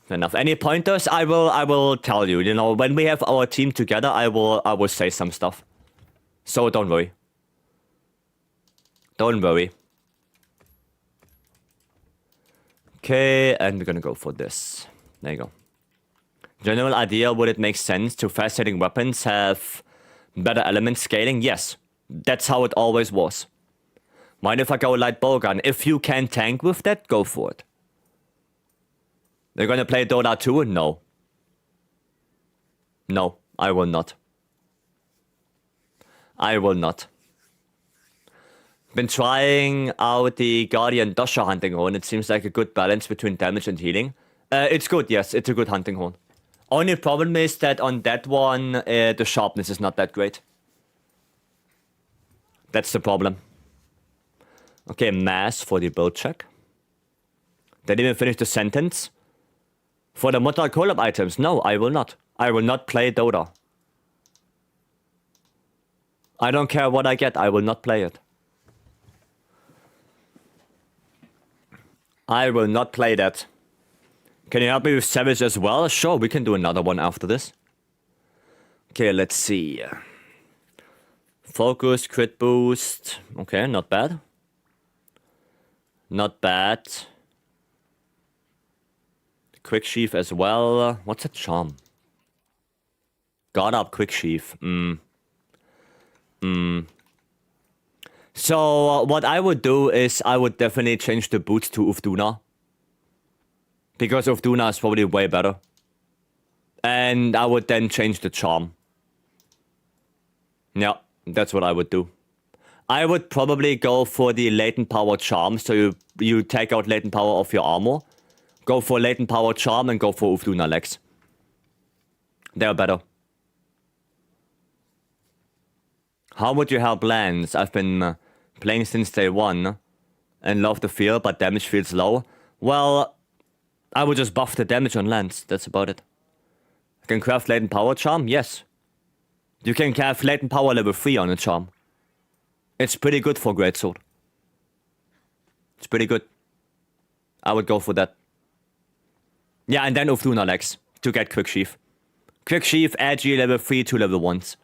Fair enough. Any pointers? I will tell you. You know, when we have our team together, I will say some stuff. So don't worry. Don't worry. Okay, and we're gonna go for this. There you go. General idea, would it make sense to fast-hitting weapons have better element scaling? Yes. That's how it always was. Mind if I go light bowgun? If you can tank with that, go for it. They're gonna play Dota 2? No. No, I will not. I will not. Been trying out the Guardian Dosha hunting horn. It seems like a good balance between damage and healing. It's good, yes. It's a good hunting horn. Only problem is that on that one, the sharpness is not that great. That's the problem. Okay, mass for the build check. Didn't even finish the sentence. For the Mortal Collab items, no, I will not. I will not play Dota. I don't care what I get, I will not play it. I will not play that. Can you help me with Savage as well? Sure, we can do another one after this. Okay, let's see. Focus, crit boost. Okay, not bad. Not bad. Quick sheath as well. What's a charm? Guard up, quick sheath. So what I would do is I would definitely change the boots to Ufduna. Because Ufduna is probably way better. And I would then change the charm. Yeah, that's what I would do. I would probably go for the latent power charm, so you take out latent power of your armor. Go for latent power charm and go for Ufduna legs. They're better. How would you help Lance? I've been playing since day one and love the feel, but damage feels low. Well, I would just buff the damage on Lance. That's about it. I can craft latent power charm? Yes. You can craft latent power level 3 on a charm. It's pretty good for greatsword. It's pretty good. I would go for that. Yeah, and then Ufduna legs to get quick sheath. Quick sheath, edgy level 3 to level 1s.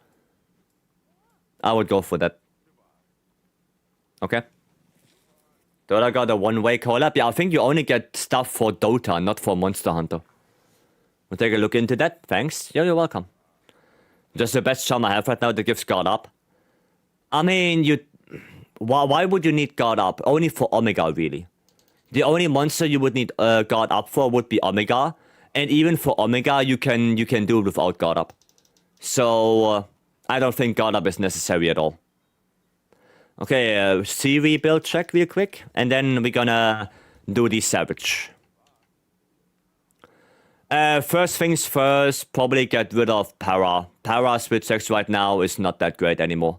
I would go for that. Okay. Dota got a one-way collab. Yeah, I think you only get stuff for Dota, not for Monster Hunter. We'll take a look into that. Thanks. Yeah, you're welcome. Just the best charm I have right now that gives guard up. I mean, why would you need guard up? Only for Omega, really. The only monster you would need guard up for would be Omega. And even for Omega, you can do it without guard up. So, I don't think guard up is necessary at all. Okay, CV build check real quick. And then we're gonna do the Savage. First things first, probably get rid of Para. Para's with sex right now is not that great anymore.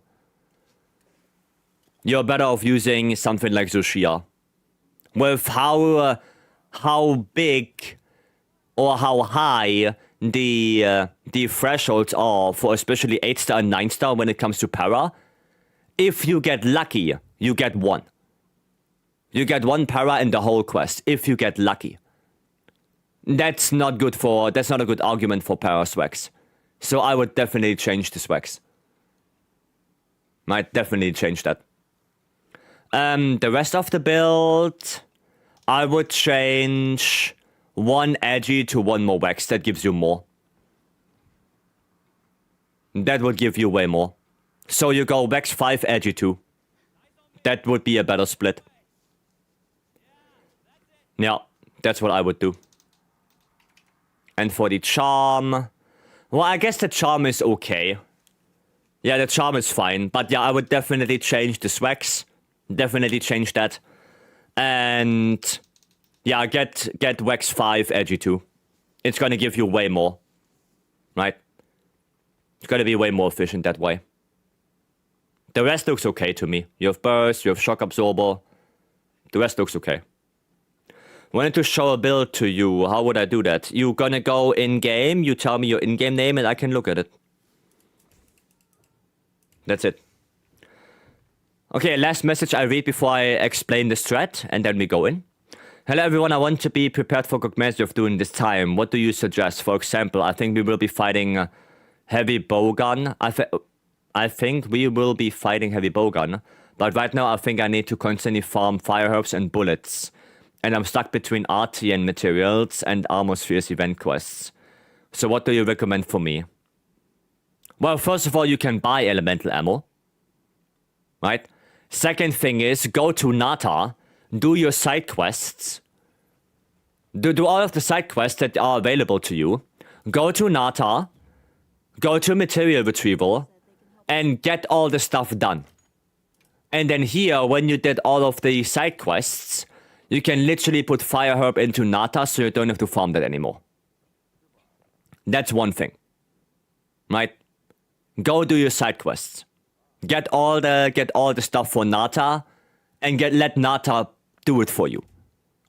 You're better off using something like Zushia. With how big or how high the thresholds are for especially 8-star and 9-star when it comes to Para. If you get lucky, you get one. You get one Para in the whole quest, if you get lucky. That's not a good argument for Para swags. So I would definitely change the swags. Might definitely change that. The rest of the build, I would change 1 edgy to 1 more wax. That gives you more. That would give you way more. So you go wax 5, edgy 2. That would be a better split. Yeah, that's what I would do. And for the charm... Well, I guess the charm is okay. Yeah, the charm is fine. But yeah, I would definitely change the wax. Definitely change that. And... yeah, get wax 5, edgy 2. It's gonna give you way more. Right? It's gonna be way more efficient that way. The rest looks okay to me. You have burst, you have shock absorber. The rest looks okay. Wanted to show a build to you. How would I do that? You gonna go in-game, you tell me your in-game name, and I can look at it. That's it. Okay, last message I read before I explain the strat, and then we go in. Hello everyone, I want to be prepared for Gogmazov during this time. What do you suggest? For example, I think we will be fighting heavy bowgun. I think we will be fighting heavy bowgun. But right now I think I need to constantly farm fire herbs and bullets. And I'm stuck between RTN materials and Armor Spheres event quests. So what do you recommend for me? Well, first of all, you can buy elemental ammo. Right? Second thing is, go to Nata, do your side quests. Do all of the side quests that are available to you. Go to Nata, go to material retrieval, and get all the stuff done. And then here, when you did all of the side quests, you can literally put fire herb into Nata so you don't have to farm that anymore. That's one thing. Right? Go do your side quests. Get all the stuff for Nata and let Nata do it for you.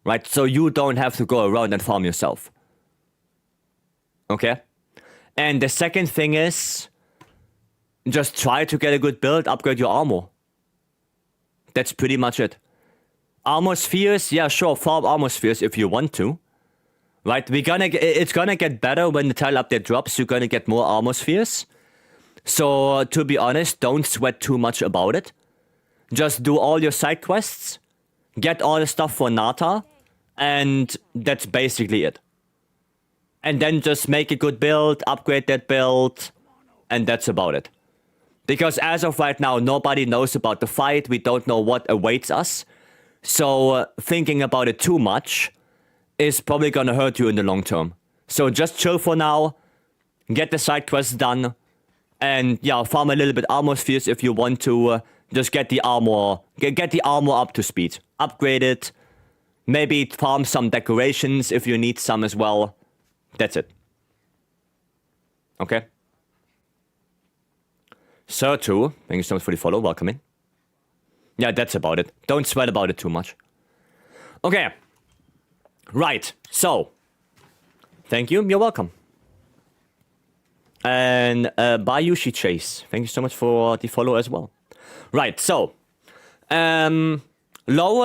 Right? So you don't have to go around and farm yourself. Okay? And the second thing is just try to get a good build, upgrade your armor. That's pretty much it. Armor spheres, yeah, sure, farm armor spheres if you want to. Right? It's gonna get better when the tile update drops. You're gonna get more armor spheres. So, to be honest, don't sweat too much about it. Just do all your side quests, get all the stuff for Nata, and that's basically it. And then just make a good build, upgrade that build, and that's about it. Because as of right now, nobody knows about the fight. We don't know what awaits us. So thinking about it too much is probably gonna hurt you in the long term. So just chill for now, get the side quests done, and yeah, farm a little bit armor spheres if you want to. Just get the armor, get the armor up to speed, upgrade it. Maybe farm some decorations if you need some as well. That's it. Okay. Sir2, thank you so much for the follow. Welcome in. Yeah, that's about it. Don't sweat about it too much. Okay. Right. So. Thank you. You're welcome. And Bayushi Chase, thank you so much for the follow as well. Right. So. Lowell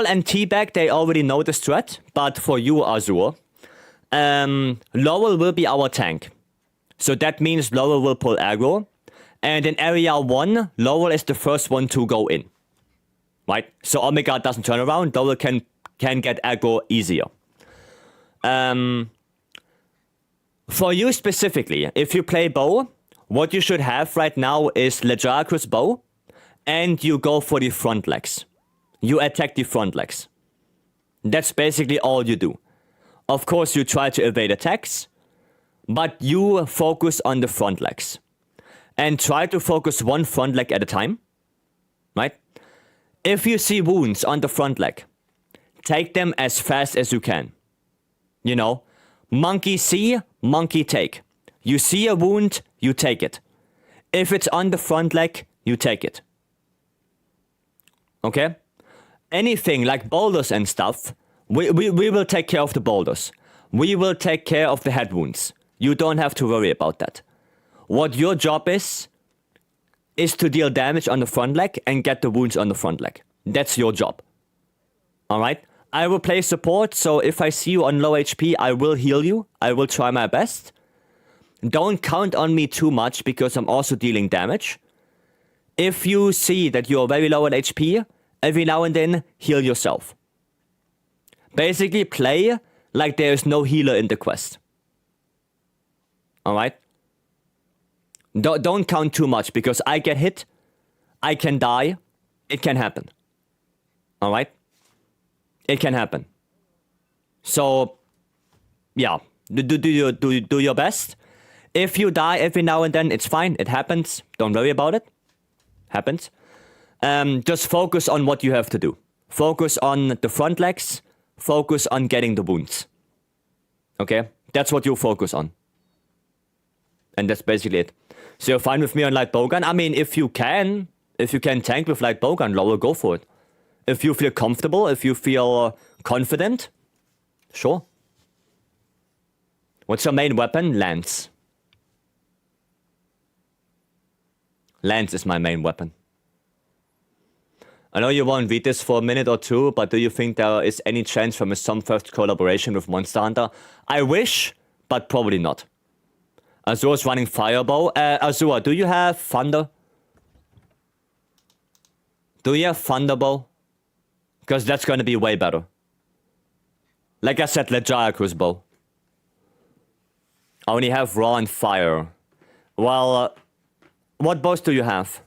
and Teabag, they already know the strat. But for you, Azure, Lowell will be our tank. So that means Lowell will pull aggro. And in area 1, Lowell is the first one to go in. Right? So Omega doesn't turn around. Lowell can get aggro easier. For you specifically, if you play bow, what you should have right now is Legiacrus bow. And you go for the front legs. You attack the front legs. That's basically all you do. Of course, you try to evade attacks. But you focus on the front legs. And try to focus one front leg at a time. Right? If you see wounds on the front leg, take them as fast as you can. You know, monkey see, monkey take. You see a wound, you take it. If it's on the front leg, you take it. Okay? Anything like boulders and stuff, we will take care of the boulders. We will take care of the head wounds. You don't have to worry about that. What your job is to deal damage on the front leg and get the wounds on the front leg. That's your job. Alright? I will play support, so if I see you on low HP, I will heal you. I will try my best. Don't count on me too much because I'm also dealing damage. If you see that you're very low on HP, every now and then, heal yourself. Basically, play like there is no healer in the quest. Alright? Don't count too much, because I get hit, I can die, it can happen. Alright? It can happen. So, yeah, do your best. If you die every now and then, it's fine, it happens. Don't worry about it. Happens. Just focus on what you have to do. Focus on the front legs. Focus on getting the wounds. Okay? That's what you focus on. And that's basically it. So you're fine with me on light bowgun? I mean, if you can tank with light bowgun, Lowell, go for it. If you feel comfortable, if you feel confident, sure. What's your main weapon? Lance. Lance is my main weapon. I know you won't read this for a minute or two, but do you think there is any chance from a first collaboration with Monster Hunter? I wish, but probably not. Azur's running Firebow. Azur, do you have Thunder? Do you have Thunderbow? Because that's going to be way better. Like I said, Legiacu's bow. I only have Raw and Fire. Well, what bows do you have?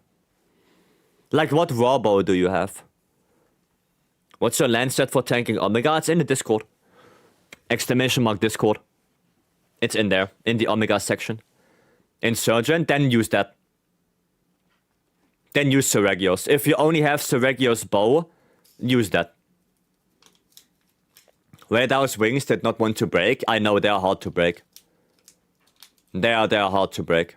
Like, what raw bow do you have? What's your land set for tanking Omega? It's in the Discord. Exclamation mark Discord. It's in there, in the Omega section. Insurgent, then use that. Then use Seregios. If you only have Seregios bow, use that. Radar's wings did not want to break. I know they are hard to break. They are hard to break.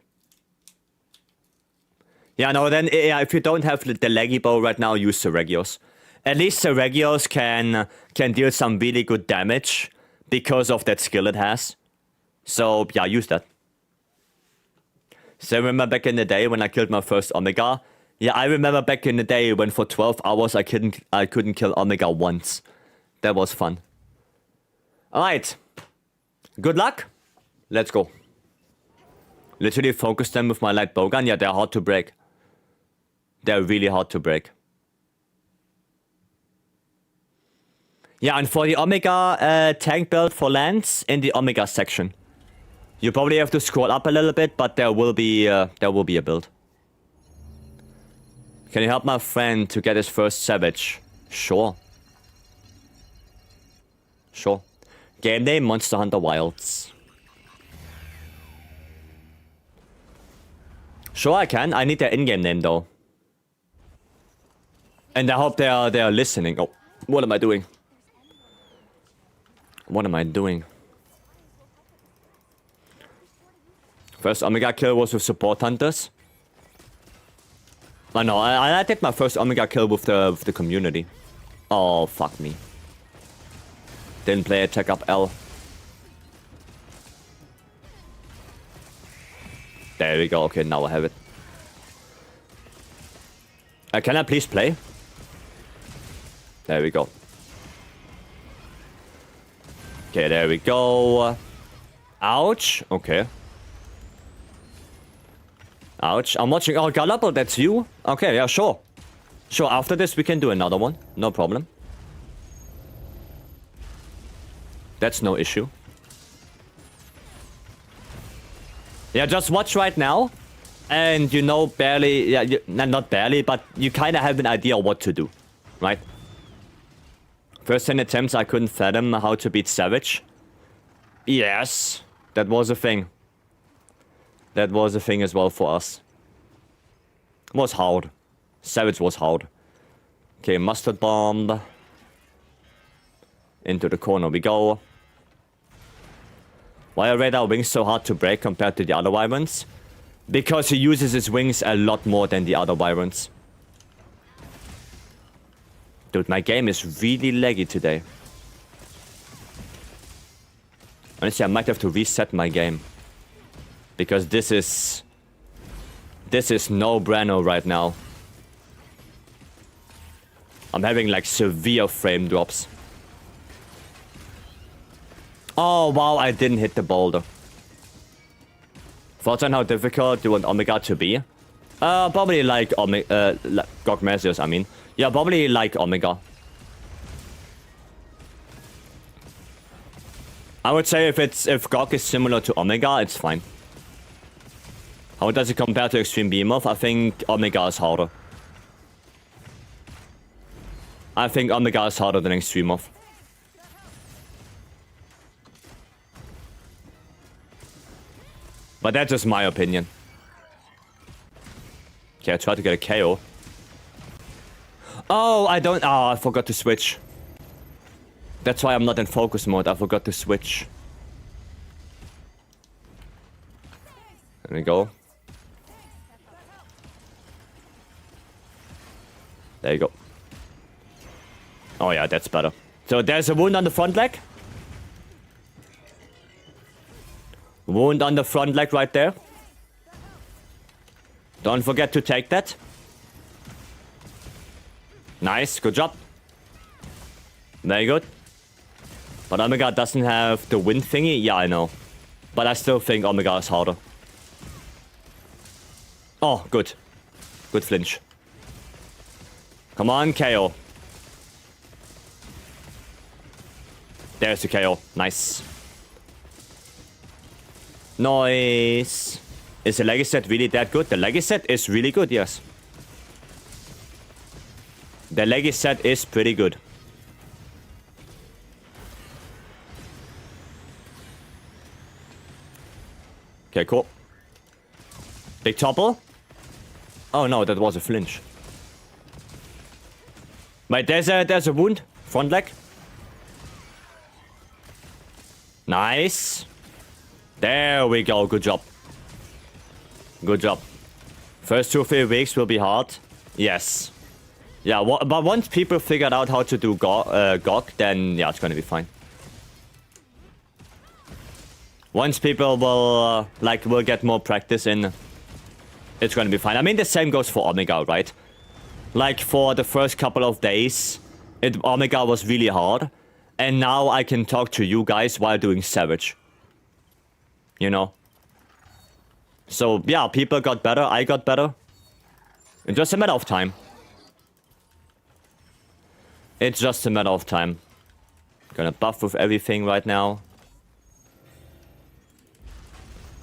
Yeah, no, then if you don't have the leggy bow right now, use Seregios. At least Seregios can deal some really good damage because of that skill it has. So, yeah, use that. So, remember back in the day when I killed my first Omega? Yeah, I remember back in the day when for 12 hours I couldn't kill Omega once. That was fun. Alright. Good luck. Let's go. Literally focus them with my light bowgun. Yeah, they're hard to break. They're really hard to break. Yeah, and for the Omega tank build for Lance, in the Omega section. You probably have to scroll up a little bit, but there will be a build. Can you help my friend to get his first Savage? Sure. Sure. Game name, Monster Hunter Wilds. Sure, I can. I need their in-game name, though. And I hope they are listening. Oh, what am I doing? What am I doing? First Omega kill was with support hunters. I know, I did my first Omega kill with the community. Oh, fuck me. Didn't play attack up L. There we go. Okay, now I have it. Can I please play? There we go. Okay, there we go. Ouch. Okay. Ouch. I'm watching. Oh, Gallopal, that's you? Okay, yeah, sure. Sure, after this we can do another one. No problem. That's no issue. Yeah, just watch right now. And you know barely... Yeah, not barely, but you kind of have an idea what to do. Right? First 10 attempts, I couldn't fathom how to beat Savage. Yes. That was a thing. That was a thing as well for us. It was hard. Savage was hard. Okay, Mustard Bomb. Into the corner we go. Why are Radar wings so hard to break compared to the other Wyverns? Because he uses his wings a lot more than the other Wyverns. Dude, my game is really laggy today. Honestly, I might have to reset my game. Because this is no bueno right now. I'm having like severe frame drops. Oh wow, I didn't hit the boulder. Thoughts on how difficult you want Omega to be? Probably like Omega, Gogmesius, I mean. Yeah, probably like Omega. I would say if GOG is similar to Omega, it's fine. How does it compare to Extreme Behemoth? I think Omega is harder. I think Omega is harder than Extremoth. But that's just my opinion. Okay, I tried to get a KO. Oh, I forgot to switch. That's why I'm not in focus mode. I forgot to switch. There we go. There you go. Oh yeah, that's better. So there's a wound on the front leg. Wound on the front leg right there. Don't forget to take that. Nice, good job. Very good. But Omega doesn't have the wind thingy. Yeah, I know. But I still think Omega is harder. Oh, good. Good flinch. Come on, KO. There's the KO. Nice. Nice. Is the Legacy set really that good? The Legacy set is really good, yes. The Legacy set is pretty good. Okay, cool. Big topple. Oh no, that was a flinch. Wait, there's a wound. Front leg. Nice. There we go. Good job. Good job. First 2-3 weeks will be hard. Yes. Yeah, but once people figured out how to do GOG, then yeah, it's gonna be fine. Once people will will get more practice in, it's gonna be fine. I mean, the same goes for Omega, right? Like for the first couple of days, Omega was really hard, and now I can talk to you guys while doing Savage. You know. So yeah, people got better. I got better. It's just a matter of time. It's just a matter of time. Gonna buff with everything right now.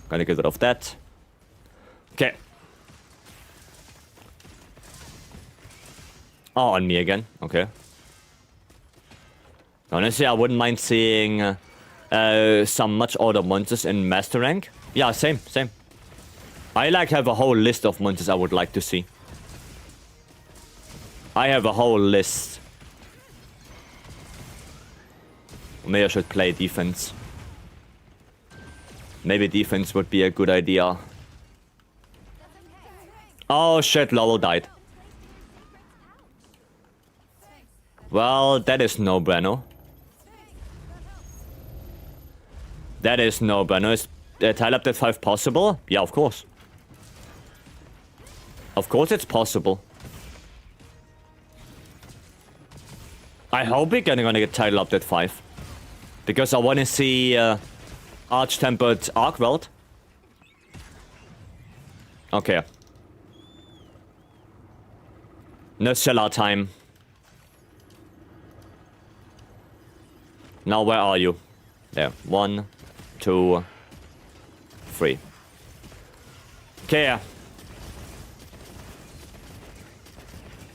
Gonna get rid of that. Okay. Oh, on me again. Okay. Honestly, I wouldn't mind seeing some much older monsters in Master Rank. Yeah, same. I have a whole list of monsters I would like to see. I have a whole list. Maybe I should play defense. Maybe defense would be a good idea. Oh shit, Laurel died. Well, that is no bueno. That is no bueno. Is tile up that 5 possible? Yeah, of course. Of course it's possible. I hope we're gonna get title up that 5. Because I wanna see Arch-Tempered Arcweld. Okay. No Cellar time. Now where are you? There. 1, 2, 3. Okay.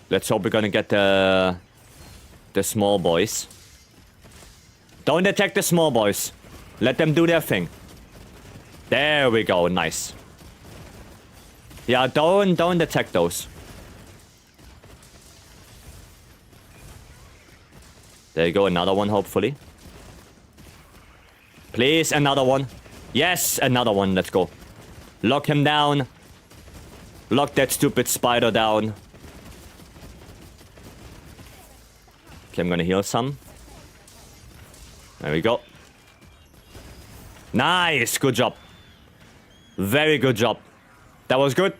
Let's hope we're gonna get the small boys. Don't attack the small boys. Let them do their thing. There we go. Nice. Yeah, don't attack those. There you go. Another one, hopefully. Please, another one. Yes, another one. Let's go. Lock him down. Lock that stupid spider down. Okay, I'm gonna heal some. There we go. Nice. Good job. Very good job. That was good.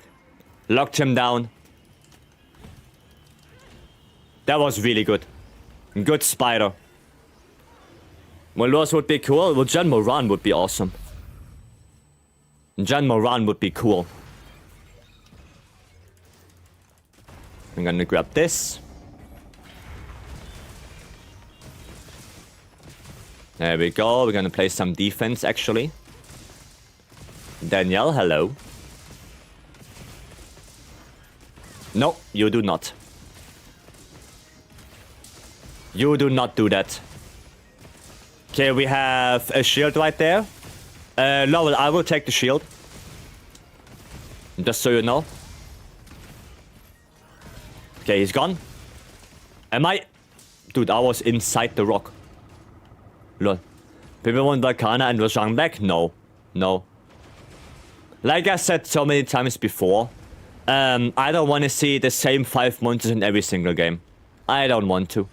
Locked him down. That was really good. Good spider. Well, Lures would be cool. Well, John Moran would be awesome. John Moran would be cool. I'm gonna grab this. There we go. We're gonna play some defense, actually. Danielle, hello. No, you do not. You do not do that. Okay, we have a shield right there. Lowell, I will take the shield. Just so you know. Okay, he's gone. Am I... Dude, I was inside the rock. Lol. People want Volcana and Rajang back? No. No. Like I said so many times before, I don't want to see the same 5 monsters in every single game. I don't want to.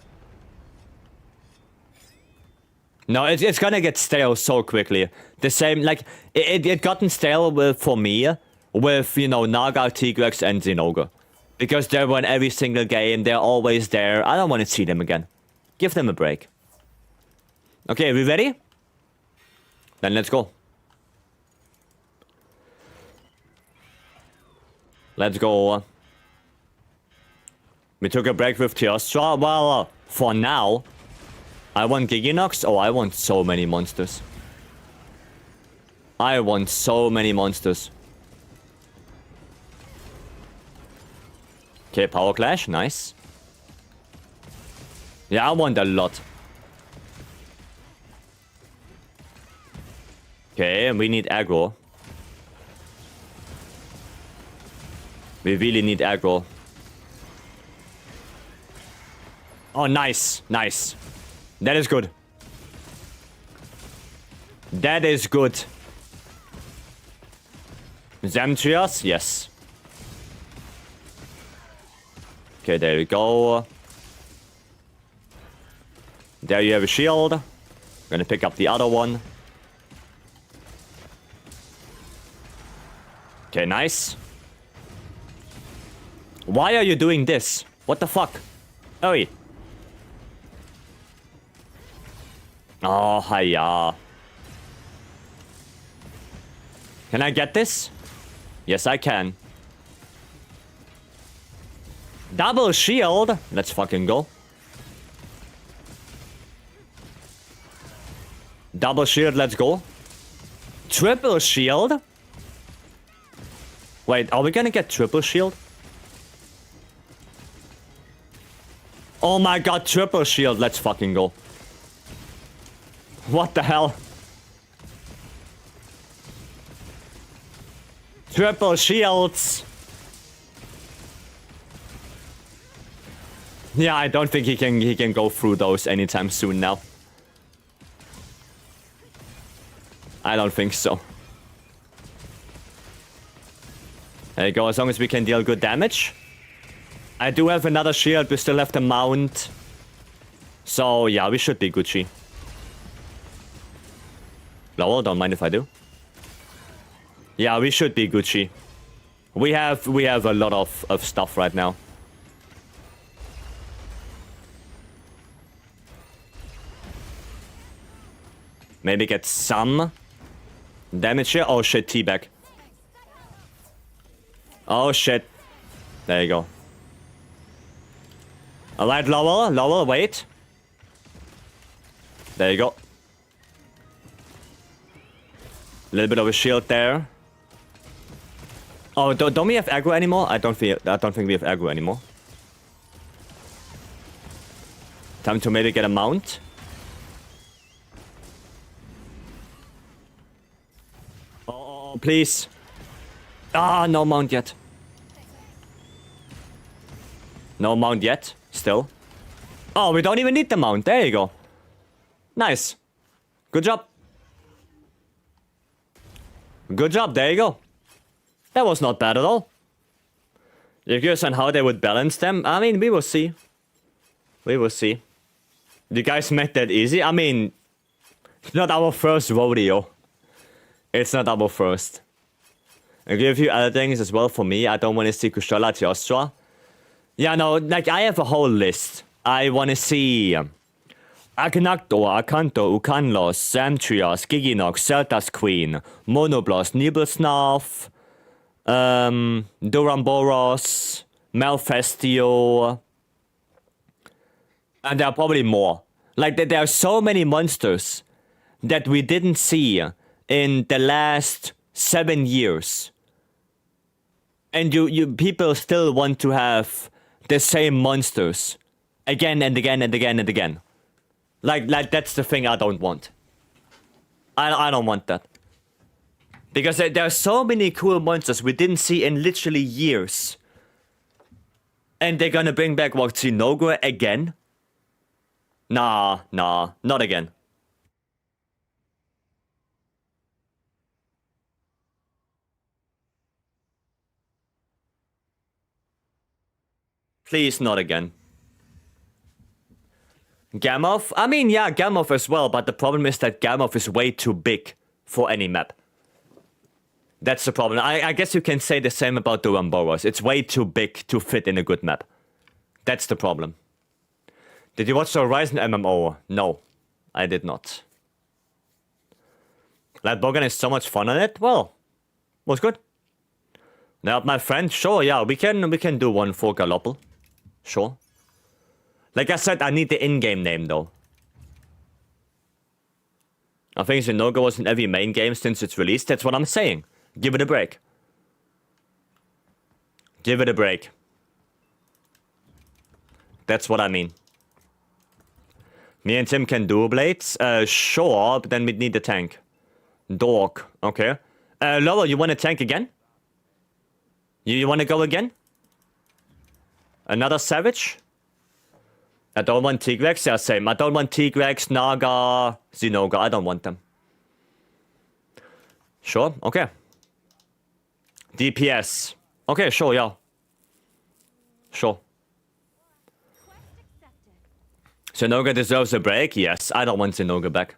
No, it's gonna get stale so quickly. The same, like, it gotten stale for me with, you know, Naga, Tigrex, and Zinogre. Because they were in every single game, they're always there. I don't want to see them again. Give them a break. Okay, are we ready? Then let's go. Let's go. We took a break with Teostra. Well, for now, I want Giginox. Oh, I want so many monsters. I want so many monsters. Okay, Power Clash. Nice. Yeah, I want a lot. Okay, and we need aggro. We really need aggro. Oh, nice. Nice. That is good. That is good. Zamtrios? Yes. Okay, there we go. There you have a shield. Gonna pick up the other one. Okay, nice. Why are you doing this? What the fuck? Oi. Oh, hiya. Can I get this? Yes, I can. Double shield. Let's fucking go. Double shield, let's go. Triple shield? Wait, are we gonna get triple shield? Oh my god, triple shield, let's fucking go. What the hell? Triple shields. Yeah, I don't think he can go through those anytime soon now. I don't think so. There you go, as long as we can deal good damage. I do have another shield, we still have the mount. So yeah, we should be Gucci. Lowell, don't mind if I do. Yeah, we should be Gucci. We have a lot of stuff right now. Maybe get some damage here. Oh shit, teabag. Oh shit. There you go. Alright, Lowell, wait. There you go. A little bit of a shield there. Oh, don't we have aggro anymore? I don't think we have aggro anymore. Time to maybe get a mount. Oh, please. Ah, no mount yet. No mount yet, still. Oh, we don't even need the mount. There you go. Nice. Good job. Good job, there you go. That was not bad at all. You're curious on how they would balance them? I mean, we will see. We will see. You guys make that easy? I mean, it's not our first rodeo. It's not our first. I'll give you other things as well for me. I don't want to see Kushala Teostra. Yeah, no, like, I have a whole list. I want to see Akanakto, Akanto, Ukanlos, Zamtrios, Giginox, Celtas Queen, Monoblos, Nibelsnarf, Duramboros, Malfestio, and there are probably more. Like, there are so many monsters that we didn't see in the last 7 years. And you people still want to have the same monsters again and again and again and again. Like that's the thing I don't want. I don't want that. Because there are so many cool monsters we didn't see in literally years. And they're gonna bring back what, Zinogre again? Nah, not again. Please, not again. Gammoth? I mean, yeah, Gammoth as well, but the problem is that Gammoth is way too big for any map. That's the problem. I guess you can say the same about the Ramboros. It's way too big to fit in a good map. That's the problem. Did you watch the Horizon MMO? No, I did not. Lightbogan is so much fun on it. Well, was good. Now, my friend, sure, yeah, we can do one for Galopal. Sure. Like I said, I need the in-game name though. I think Zinogre was in every main game since its release. That's what I'm saying. Give it a break. Give it a break. That's what I mean. Me and Tim can dual blades? Sure, but then we'd need the tank. Dork, okay. Laura, you want a tank again? You want to go again? Another Savage? I don't want Tigrex, yeah, same. I don't want Tigrex, Naga, Zinogre. I don't want them. Sure, okay. DPS. Okay, sure, yeah. Sure. Zinogre deserves a break? Yes, I don't want Zinogre back.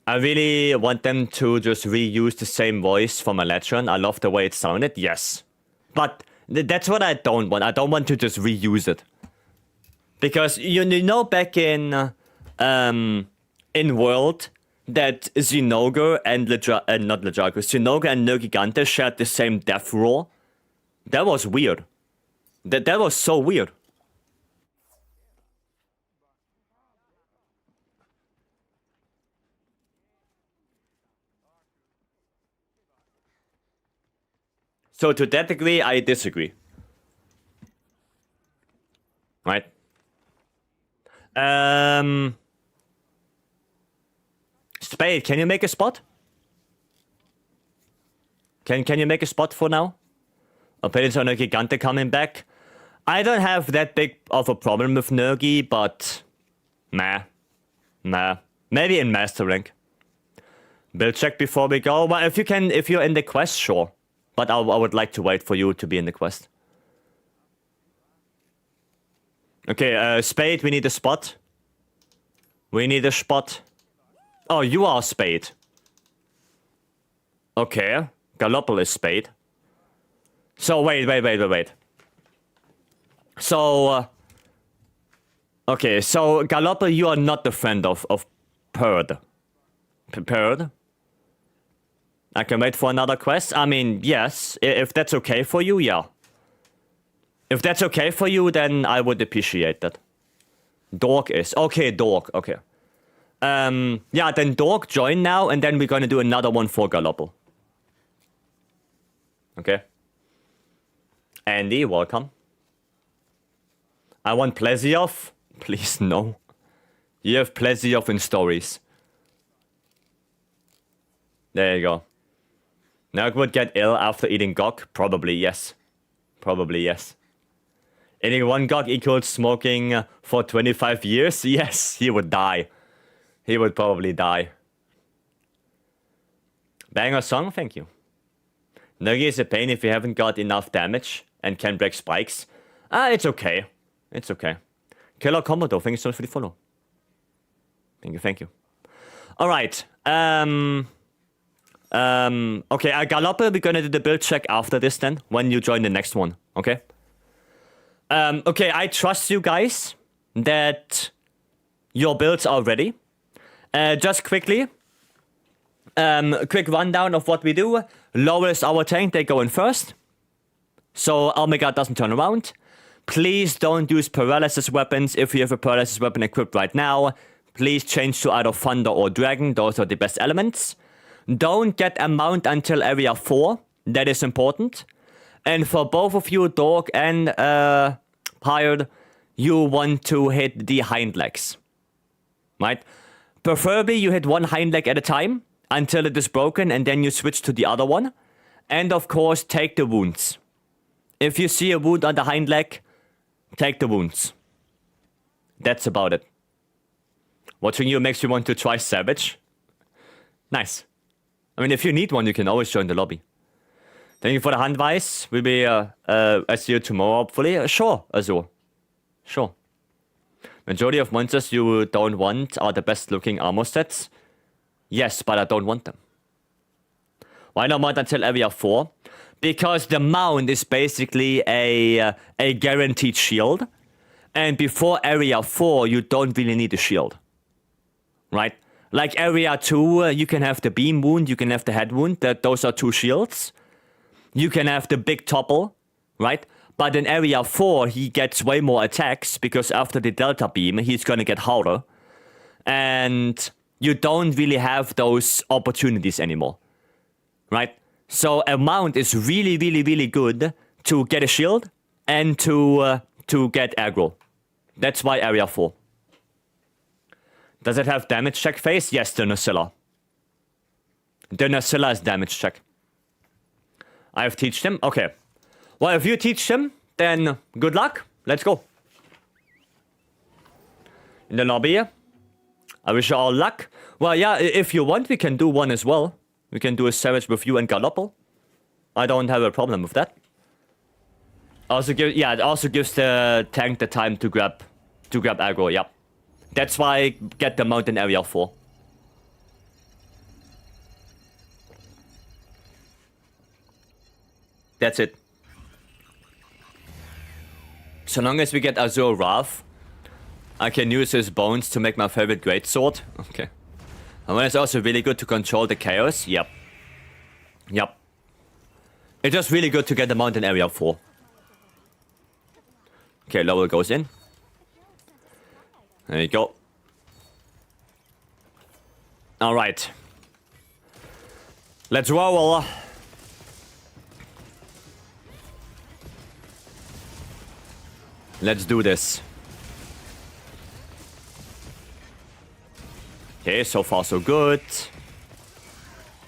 I really want them to just reuse the same voice from Electron. I love the way it sounded, yes. But that's what I don't want. I don't want to just reuse it. Because you know back in World that Zinogre and not Lejargo, Zinogre and Nergigante shared the same death roar? That was weird. That was so weird. So to that degree, I disagree. Right? Spade, can you make a spot? Can you make a spot for now? Opinions on Nergigante coming back. I don't have that big of a problem with Nergi, but nah. Maybe in Master Rank. Build check before we go. Well, if you're in the quest, sure. But I would like to wait for you to be in the quest. Okay, Spade, we need a spot. We need a spot. Oh, you are Spade. Okay, Galopal is Spade. So, wait. So, okay, so Galopal, you are not the friend of Purd. Purd? I can wait for another quest? I mean, yes, if that's okay for you, yeah. If that's okay for you, then I would appreciate that. Dork is. Okay, Dork, okay. Yeah, then Dork join now, and then we're gonna do another one for Galopal. Okay. Andy, welcome. I want Plesioff. Please, no. You have Plesioff in stories. There you go. Nerg would get ill after eating Gok? Probably, yes. Probably, yes. Eating one Gok equals smoking for 25 years? Yes, he would die. He would probably die. Banger song? Thank you. Nergi is a pain if you haven't got enough damage and can break spikes. It's okay. It's okay. Killer Commodore, thank you so much for the follow. Thank you. Alright, okay, Galopal, we're gonna do the build check after this then, when you join the next one, okay? Okay, I trust you guys that your builds are ready. Just quickly, quick rundown of what we do. Lower is our tank, they go in first. So Omega doesn't turn around. Please don't use paralysis weapons if you have a paralysis weapon equipped right now. please change to either Thunder or Dragon. Those are the best elements. Don't get a mount until area 4. That is important. And for both of you, Dog and Pirate, you want to hit the hind legs. Right? Preferably you hit one hind leg at a time until it is broken, and then you switch to the other one. And of course, take the wounds. If you see a wound on the hind leg, take the wounds. That's about it. Watching you makes you want to try Savage. Nice. I mean, if you need one, you can always join the lobby. Thank you for the handwise. We'll be, I see you tomorrow, hopefully. Sure, Azur. Sure. Majority of monsters you don't want are the best looking armor sets. Yes, but I don't want them. Why not mount until area 4? Because the mount is basically a guaranteed shield. And before area 4, you don't really need a shield. Right? Like area 2, you can have the beam wound, you can have the head wound. Those are 2 shields. You can have the big topple, right? But in area 4, he gets way more attacks because after the delta beam, he's gonna get harder. And you don't really have those opportunities anymore, right? So a mount is really, really, really good to get a shield and to get aggro. That's why area 4. Does it have damage check phase? Yes, the Nacilla. The Nacilla is damage check. I've teached him? Okay. Well, if you teach him, then good luck. Let's go. In the lobby. I wish you all luck. Well, yeah, if you want, we can do one as well. We can do a Savage with you and Galopal. I don't have a problem with that. Also it also gives the tank the time to grab aggro, yeah. That's why I get the mount in area 4. That's it. So long as we get Azure Wrath, I can use his bones to make my favorite greatsword. Okay. And when it's also really good to control the chaos. Yep. Yep. It's just really good to get the mount in area 4. Okay, Lowell goes in. There you go. Alright. Let's roll. Let's do this. Okay, so far so good.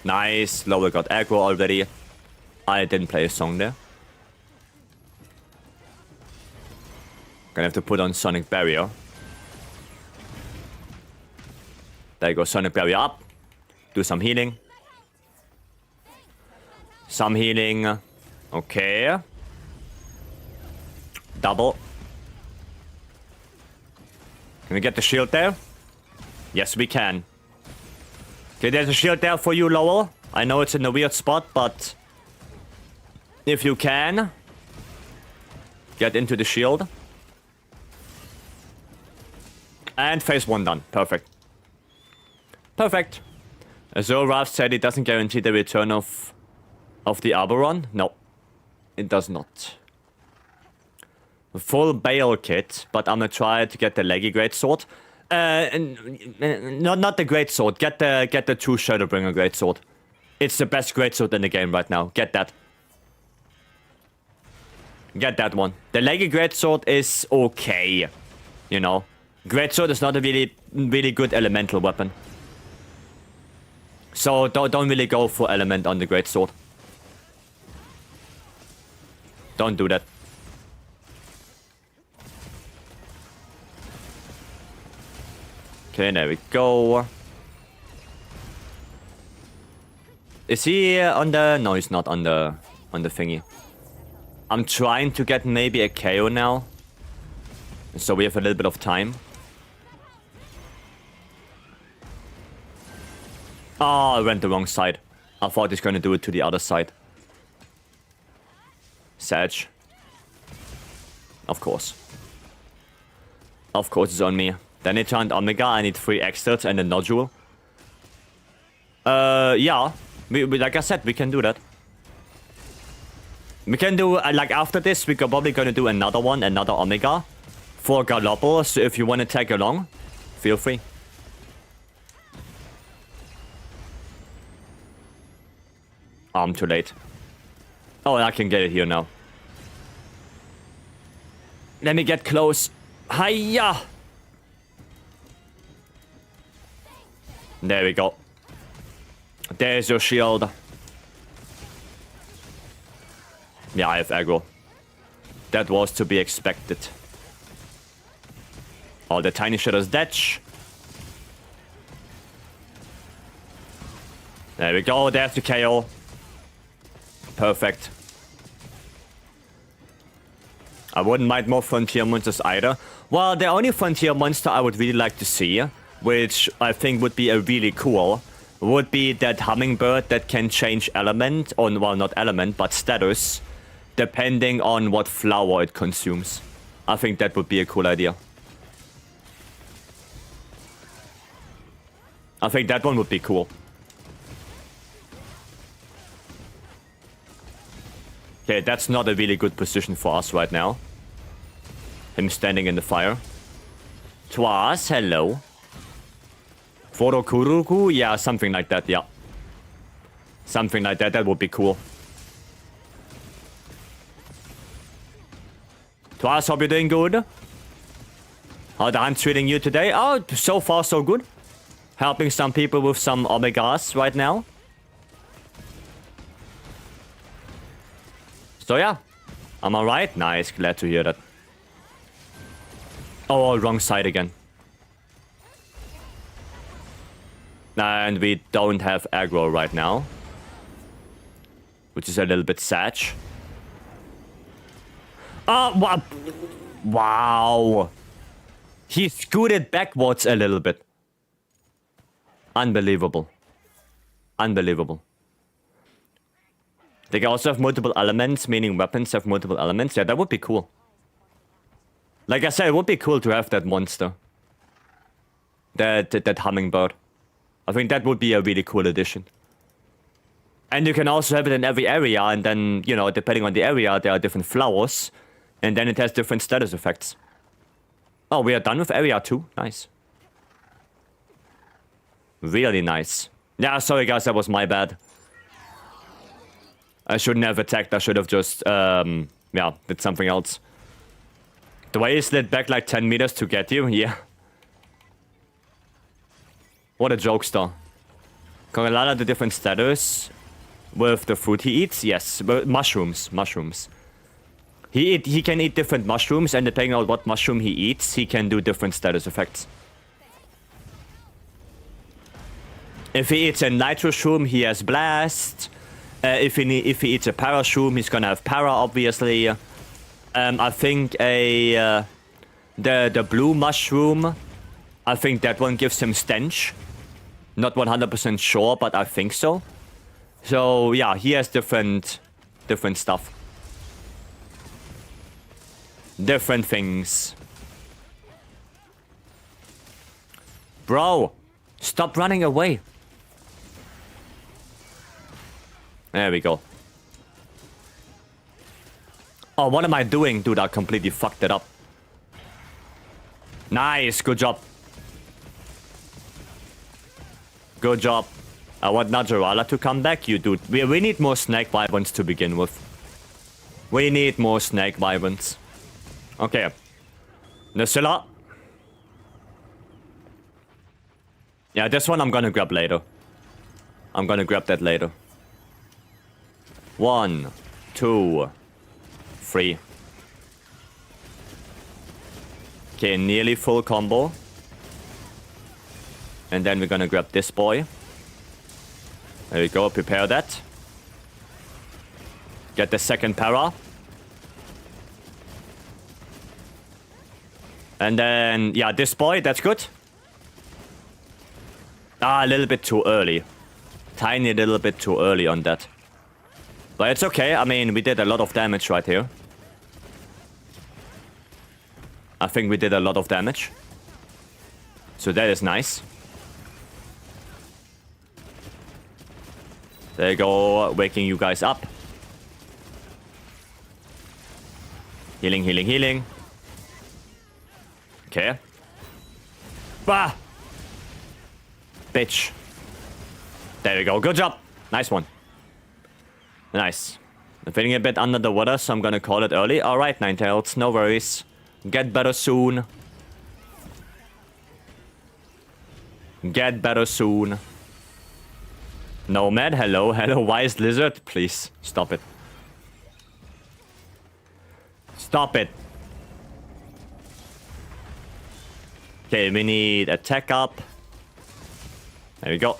Nice. Lowell got aggro already. I didn't play a song there. Gonna have to put on Sonic Barrier. There you go, Sonic Barrier up. Do some healing. Some healing. Okay. Double. Can we get the shield there? Yes, we can. Okay, there's a shield there for you, Lowell. I know it's in a weird spot, but if you can, get into the shield. And phase 1 done. Perfect. Perfect. Azure Wrath said it doesn't guarantee the return of the Arboron. No, it does not. Full Bale kit, but I'm gonna try to get the leggy greatsword. Not the greatsword. Get the true Shadowbringer greatsword. It's the best greatsword in the game right now. Get that. Get that one. The leggy greatsword is okay, you know. Greatsword is not a really good elemental weapon. So don't really go for element on the greatsword. Don't do that. Okay, there we go. Is he on the... No, he's not on the thingy. I'm trying to get maybe a KO now. So we have a little bit of time. Oh, I went the wrong side. I thought he's gonna do it to the other side. Sag. Of course. Of course it's on me. Then it turned Omega, I need 3 extras and a nodule. Yeah. We, like I said, we can do that. We can do, like after this, we're probably gonna do another one, another Omega. For Galopal, so if you wanna tag along, feel free. I'm too late. Oh, I can get it here now. Let me get close. Hiya! There we go. There's your shield. Yeah, I have aggro. That was to be expected. Oh, the tiny shitter's dead. There we go. There's the KO. Perfect. I wouldn't mind more frontier monsters either. Well, the only frontier monster I would really like to see, which I think would be a really cool, would be that hummingbird that can change element, or well, not element, but status, depending on what flower it consumes. I think that would be a cool idea. I think that one would be cool. Okay, that's not a really good position for us right now. Him standing in the fire. Twas, hello. Forokuruku? Yeah, something like that, yeah. Something like that, that would be cool. Twas, hope you're doing good. How the hunt treating you today? Oh, so far so good. Helping some people with some omegas right now. So yeah, I'm alright. Nice, glad to hear that. Oh, wrong side again. And we don't have aggro right now. Which is a little bit sad. Oh, wow. He scooted backwards a little bit. Unbelievable. Unbelievable. They can also have multiple elements, meaning weapons have multiple elements. Yeah, that would be cool. Like I said, it would be cool to have that monster. That hummingbird. I think that would be a really cool addition. And you can also have it in every area, and then, you know, depending on the area, there are different flowers. And then it has different status effects. Oh, we are done with area 2. Nice. Really nice. Yeah, sorry guys, that was my bad. I shouldn't have attacked, I should have just, yeah, did something else. The way he slid back like 10 meters to get you, yeah. What a jokester. Can a lot of the different status with the food he eats? Yes, but mushrooms. He can eat different mushrooms, and depending on what mushroom he eats, he can do different status effects. If he eats a nitro shroom, he has blast. If he eats a para shroom, he's gonna have para, obviously. I think the blue mushroom, I think that one gives him stench. Not 100% sure, but I think so. So yeah, he has different stuff. Different things. Bro, stop running away. There we go. Oh, what am I doing? Dude, I completely fucked it up. Nice, good job. Good job. I want Najarala to come back. You dude. We need more snake wyverns to begin with. We need more snake wyverns. Okay. Nacilla. Yeah, this one I'm gonna grab later. I'm gonna grab that later. 1, 2, 3. Okay, nearly full combo. And then we're gonna grab this boy. There we go, prepare that. Get the second para. And then, yeah, this boy, that's good. Ah, a little bit too early. Tiny little bit too early on that. But it's okay, I mean, we did a lot of damage right here. I think we did a lot of damage. So that is nice. There you go, waking you guys up. Healing, healing, healing. Okay. Bah! Bitch. There we go, good job. Nice one. Nice. I'm feeling a bit under the water, so I'm gonna call it early. Alright, Ninetales, no worries. Get better soon. Get better soon. Nomad, hello. Hello, Wise Lizard. Please, stop it. Stop it. Okay, we need attack up. There we go.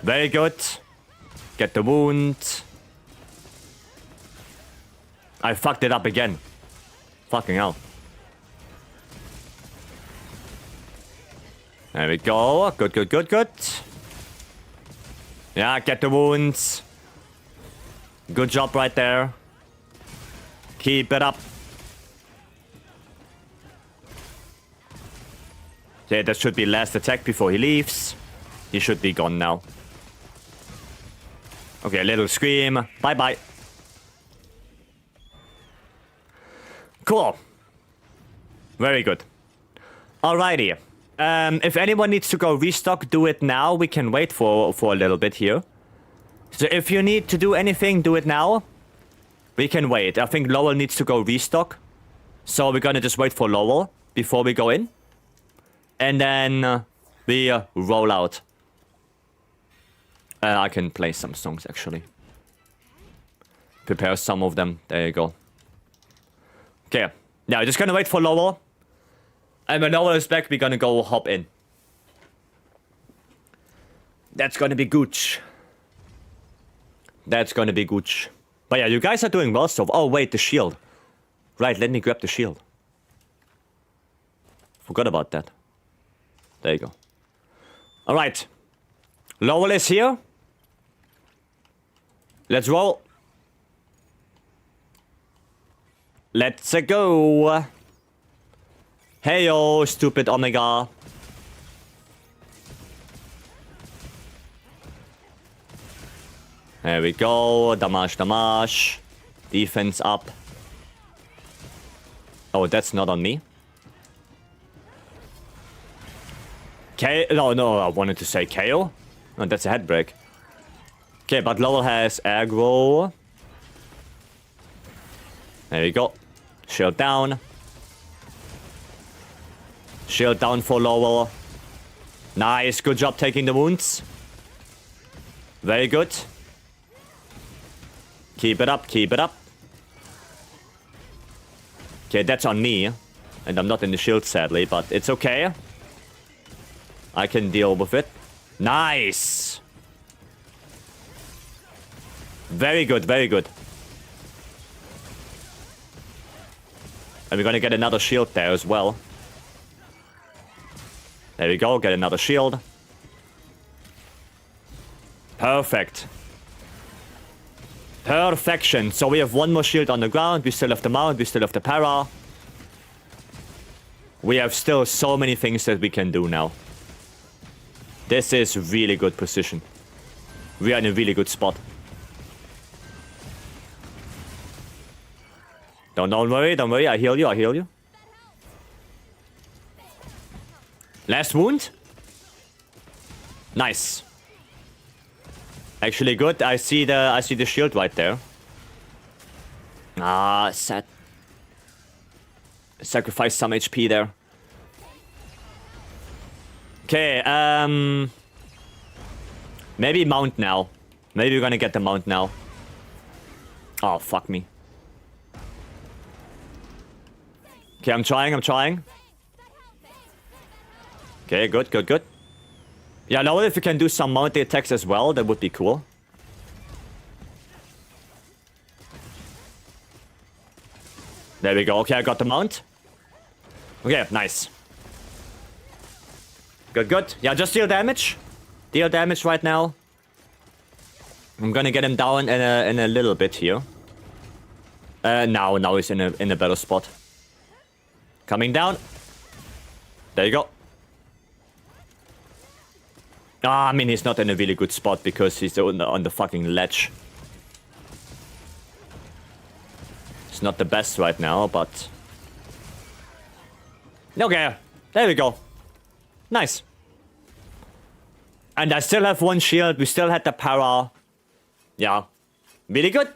Very good. Get the wound. I fucked it up again. Fucking hell. There we go. Good, good, good, good. Yeah, get the wounds. Good job right there. Keep it up. Okay, that should be last attack before he leaves. He should be gone now. Okay, a little scream. Bye-bye. Cool. Very good. Alrighty. If anyone needs to go restock, do it now. We can wait for a little bit here. So if you need to do anything, do it now. We can wait. I think Lowell needs to go restock. So we're gonna just wait for Lowell before we go in. And then we roll out. I can play some songs, actually. Prepare some of them. There you go. Okay. Now, just gonna wait for Lowell. And when Lowell is back, we're gonna go hop in. That's gonna be gooch. That's gonna be gooch. But yeah, you guys are doing well so... Oh, wait, the shield. Right, let me grab the shield. Forgot about that. There you go. Alright. Lowell is here. Let's roll. Let's go. Heyo, stupid Omega. There we go. Damage, damage. Defense up. Oh, that's not on me. No, I wanted to say KO. Oh, that's a head break. Okay, but Lowell has aggro. There you go. Shield down. Shield down for Lowell. Nice, good job taking the wounds. Very good. Keep it up, keep it up. Okay, that's on me. And I'm not in the shield, sadly, but it's okay. I can deal with it. Nice! Very good, very good. And we're gonna get another shield there as well. There we go, get another shield. Perfect. Perfection. So we have one more shield on the ground. We still have the mount, we still have the para. We have still so many things that we can do now. This is really good position. We are in a really good spot. Don't worry, don't worry. I heal you, I heal you. Last wound. Nice. Actually good. I see the shield right there. Ah, sad. Sacrifice some HP there. Okay, maybe mount now. Maybe we're gonna get the mount now. Oh, fuck me. Okay, I'm trying. Okay, good, good, good. Yeah, now if we can do some mounted attacks as well, that would be cool. There we go. Okay, I got the mount. Okay, nice. Good, good. Yeah, just deal damage. Deal damage right now. I'm gonna get him down in a little bit here. Now he's in a better spot. Coming down. There you go. Ah, I mean, he's not in a really good spot because he's on the fucking ledge. It's not the best right now, but... Okay, there we go. Nice. And I still have one shield. We still had the para. Yeah. Really good.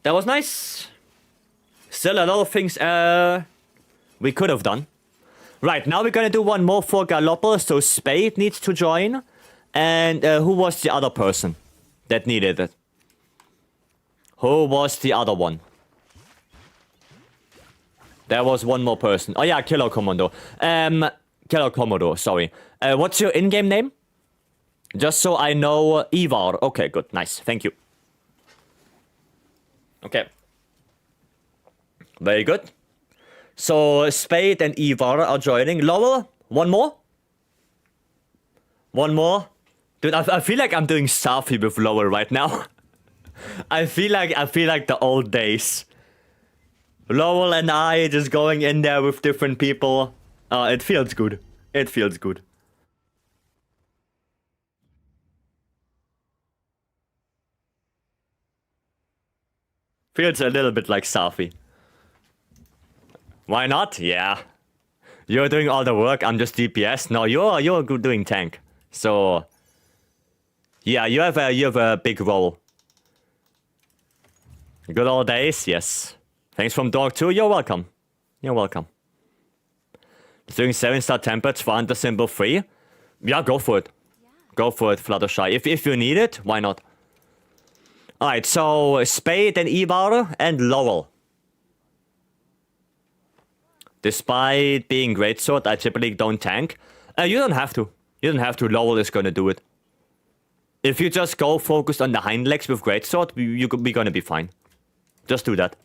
That was nice. Still a lot of things we could have done. Right, now we're gonna do one more for Galopper, so Spade needs to join. And who was the other person that needed it? Who was the other one? There was one more person. Oh yeah, Killer Commando. Killer Commodore, sorry. What's your in-game name? Just so I know. Ivar. Okay, good. Nice. Thank you. Okay. Very good. So, Spade and Ivar are joining. Lowell, one more? One more? Dude, I feel like I'm doing Safi with Lowell right now. I feel like the old days. Lowell and I just going in there with different people. It feels good. It feels good. Feels a little bit like Safi. Why not? Yeah. You're doing all the work, I'm just DPS. No, you're doing tank. So yeah, you have a big role. Good old days, yes. Thanks from Dog 2, you're welcome. You're welcome. Doing 7-star templates for under symbol 3? Yeah, go for it. Go for it, Fluttershy. If you need it, why not? Alright, so Spade and Ivar and Lowell. Despite being greatsword, I typically don't tank. You don't have to. You don't have to. Lowell is gonna do it. If you just go focused on the hind legs with greatsword, you're gonna be fine. Just do that.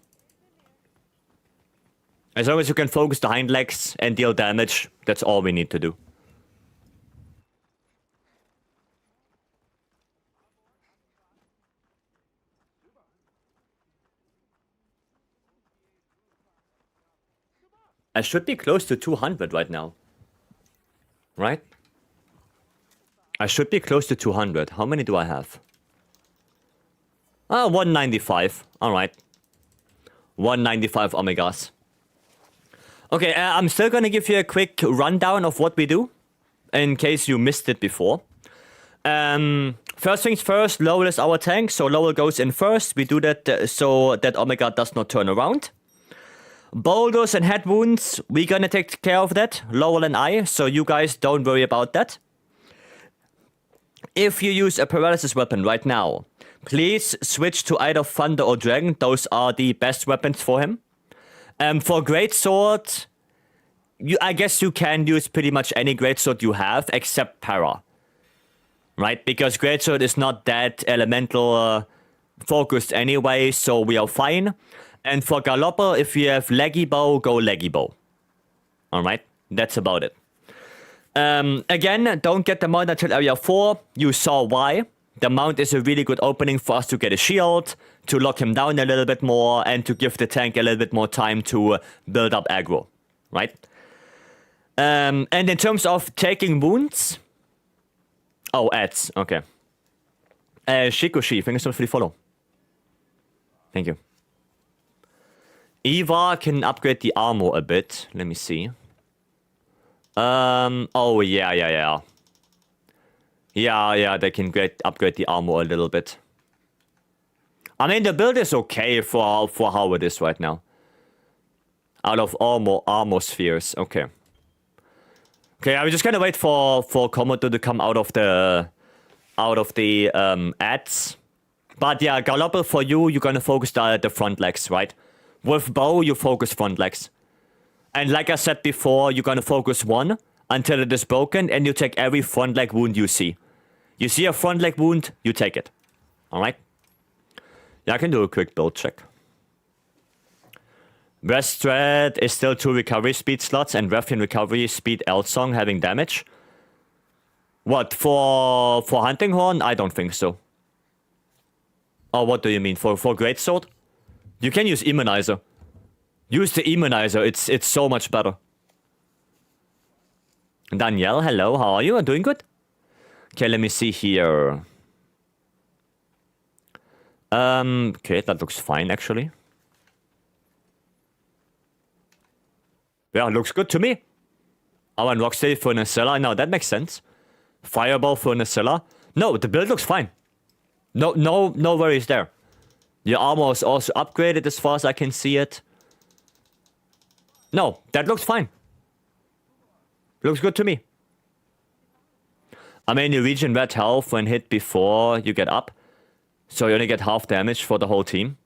As long as you can focus the hind legs and deal damage, that's all we need to do. I should be close to 200 right now. Right? I should be close to 200. How many do I have? 195. Alright. 195 Omegas. Okay, I'm still gonna give you a quick rundown of what we do, in case you missed it before. First things first, Lowell is our tank, so Lowell goes in first. We do that so that Omega does not turn around. Boulders and head wounds, we're gonna take care of that, Lowell and I, so you guys don't worry about that. If you use a paralysis weapon right now, please switch to either Thunder or Dragon. Those are the best weapons for him. For Greatsword, I guess you can use pretty much any Greatsword you have, except Para. Right? Because Greatsword is not that elemental focused anyway, so we are fine. And for Galopper, if you have Leggy Bow, go Leggy Bow. Alright? That's about it. Again, don't get the mount until area 4. You saw why. The mount is a really good opening for us to get a shield, to lock him down a little bit more, and to give the tank a little bit more time to build up aggro. Right? And in terms of taking wounds... Oh, ads. Okay. Shikoshi, thank you so much for the follow. Thank you. Eva can upgrade the armor a bit. Let me see. Oh, yeah. Yeah, they can upgrade the armor a little bit. I mean, the build is okay for how it is right now. Out of armor spheres. Okay. Okay, I was just gonna wait for Komodo to come out of the ads. But yeah, Galopper, for you, you're gonna focus the front legs, right? With bow, you focus front legs. And like I said before, you're gonna focus one until it is broken, and you take every front leg wound you see. You see a front leg wound, you take it. Alright? Yeah, I can do a quick build check. West Strat is still 2 recovery speed slots, and Ruffian recovery speed Elsong having damage. What, for Hunting Horn? I don't think so. Oh, what do you mean? For Greatsword? You can use Immunizer. Use the Immunizer, it's so much better. Danielle, hello, how are you? Doing good? Okay, let me see here. Okay, that looks fine, actually. Yeah, looks good to me. Oh, and Rocksteady for Nacella. No, that makes sense. Fireball for Nacilla. No, the build looks fine. No worries there. Your armor is also upgraded as far as I can see it. No, that looks fine. Looks good to me. I mean, you regen red health when hit before you get up. So you only get half damage for the whole team.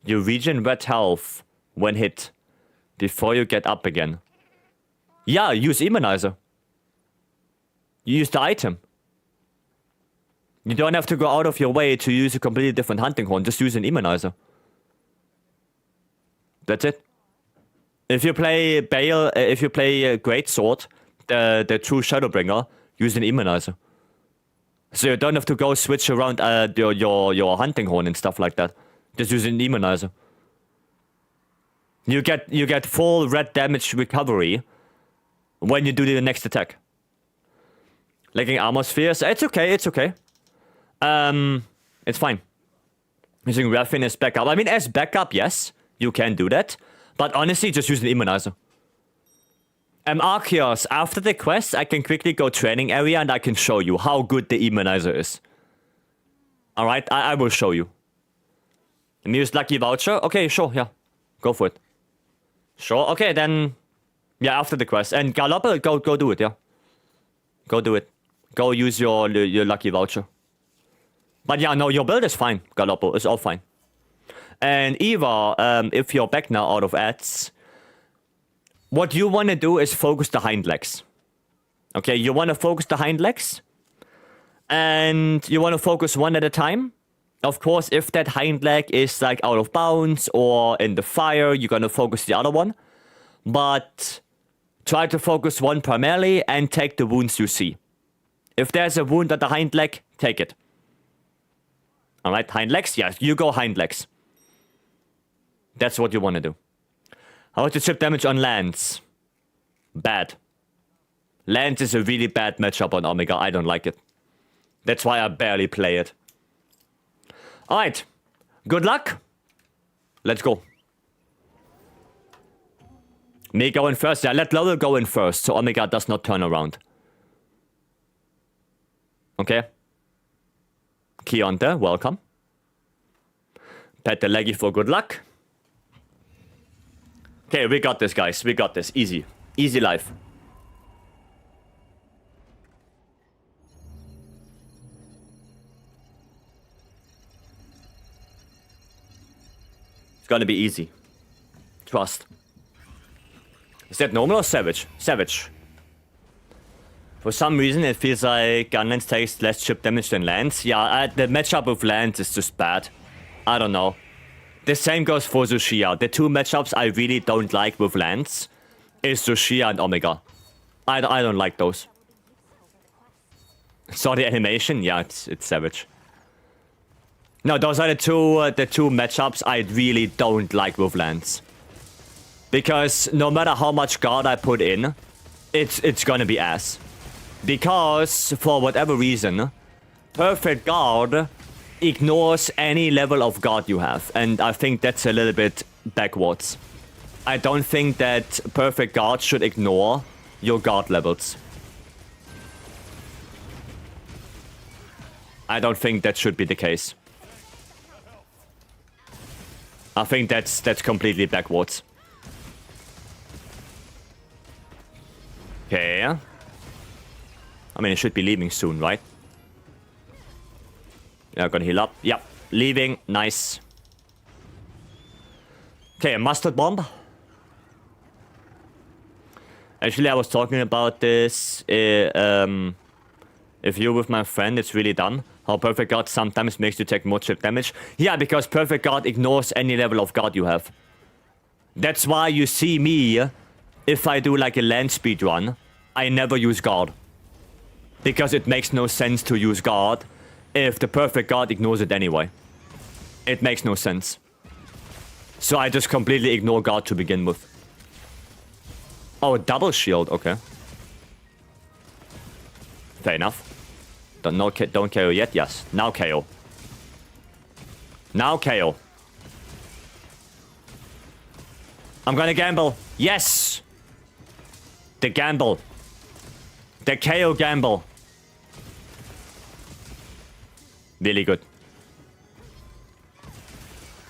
You regen red health when hit before you get up again. Yeah, use Immunizer. You use the item. You don't have to go out of your way to use a completely different hunting horn. Just use an Immunizer. That's it. If you play Bale, if you play Greatsword, the true Shadowbringer, use an Immunizer. So you don't have to go switch around your hunting horn and stuff like that. Just use an Immunizer. You get full red damage recovery when you do the next attack. Lacking armor spheres, it's okay. It's fine. Using Raffin as backup. I mean, as backup, yes, you can do that. But honestly, just use an Immunizer. Arceus, after the quest, I can quickly go training area and I can show you how good the Immunizer is. Alright, I will show you. Let me use Lucky Voucher. Okay, sure, yeah. Go for it. Sure, okay, then... Yeah, after the quest. And Galopper, go do it, yeah. Go do it. Go use your Lucky Voucher. But yeah, no, your build is fine, Galoppo. It's all fine. And Eva, if you're back now out of ads... What you want to do is focus the hind legs. Okay, you want to focus the hind legs. And you want to focus one at a time. Of course, if that hind leg is like out of bounds or in the fire, you're going to focus the other one. But try to focus one primarily and take the wounds you see. If there's a wound at the hind leg, take it. Alright, hind legs? Yes, you go hind legs. That's what you want to do. How to chip damage on Lance? Bad. Lance is a really bad matchup on Omega. I don't like it. That's why I barely play it. Alright. Good luck. Let's go. Me go in first. Yeah, let Lowell go in first so Omega does not turn around. Okay. Keonta, welcome. Pet the leggy for good luck. Okay, we got this, guys. We got this. Easy. Easy life. It's gonna be easy. Trust. Is that normal or savage? Savage. For some reason, it feels like Gunlance takes less chip damage than Lance. Yeah, the matchup with Lance is just bad. I don't know. The same goes for Zushia. The two matchups I really don't like with Lance is Zushia and Omega. I don't like those. Saw the animation? Yeah, it's savage. No, those are the two matchups I really don't like with Lance. Because no matter how much guard I put in, it's gonna be ass. Because, for whatever reason, perfect guard ignores any level of guard you have. And I think that's a little bit backwards. I don't think that perfect guard should ignore your guard levels. I don't think that should be the case. I think that's completely backwards. Okay. I mean, it should be leaving soon, right? Yeah, gonna heal up. Yep, leaving. Nice. Okay, a mustard bomb. Actually, I was talking about this. If you're with my friend, it's really dumb. How Perfect Guard sometimes makes you take more chip damage. Yeah, because Perfect Guard ignores any level of guard you have. That's why you see me, if I do like a land speed run, I never use guard. Because it makes no sense to use guard if the perfect guard ignores it anyway. It makes no sense. So I just completely ignore guard to begin with. Oh, double shield, okay. Fair enough. Don't KO yet, yes. Now KO. Now KO. I'm gonna gamble. Yes! The gamble. The KO gamble. Really good.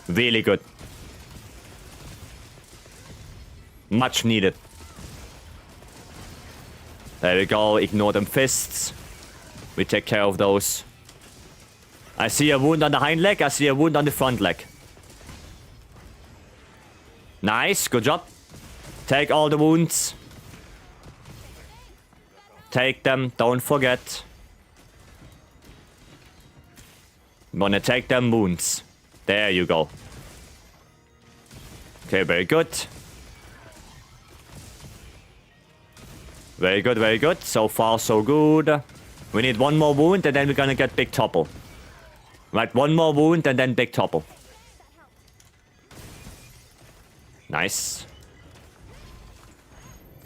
Really good. Much needed. There we go. Ignore them fists. We take care of those. I see a wound on the hind leg. I see a wound on the front leg. Nice. Good job. Take all the wounds. Take them. Don't forget. Wanna take them wounds. There you go. Okay, very good. Very good, very good. So far, so good. We need one more wound and then we're gonna get big topple. Right, one more wound and then big topple. Nice.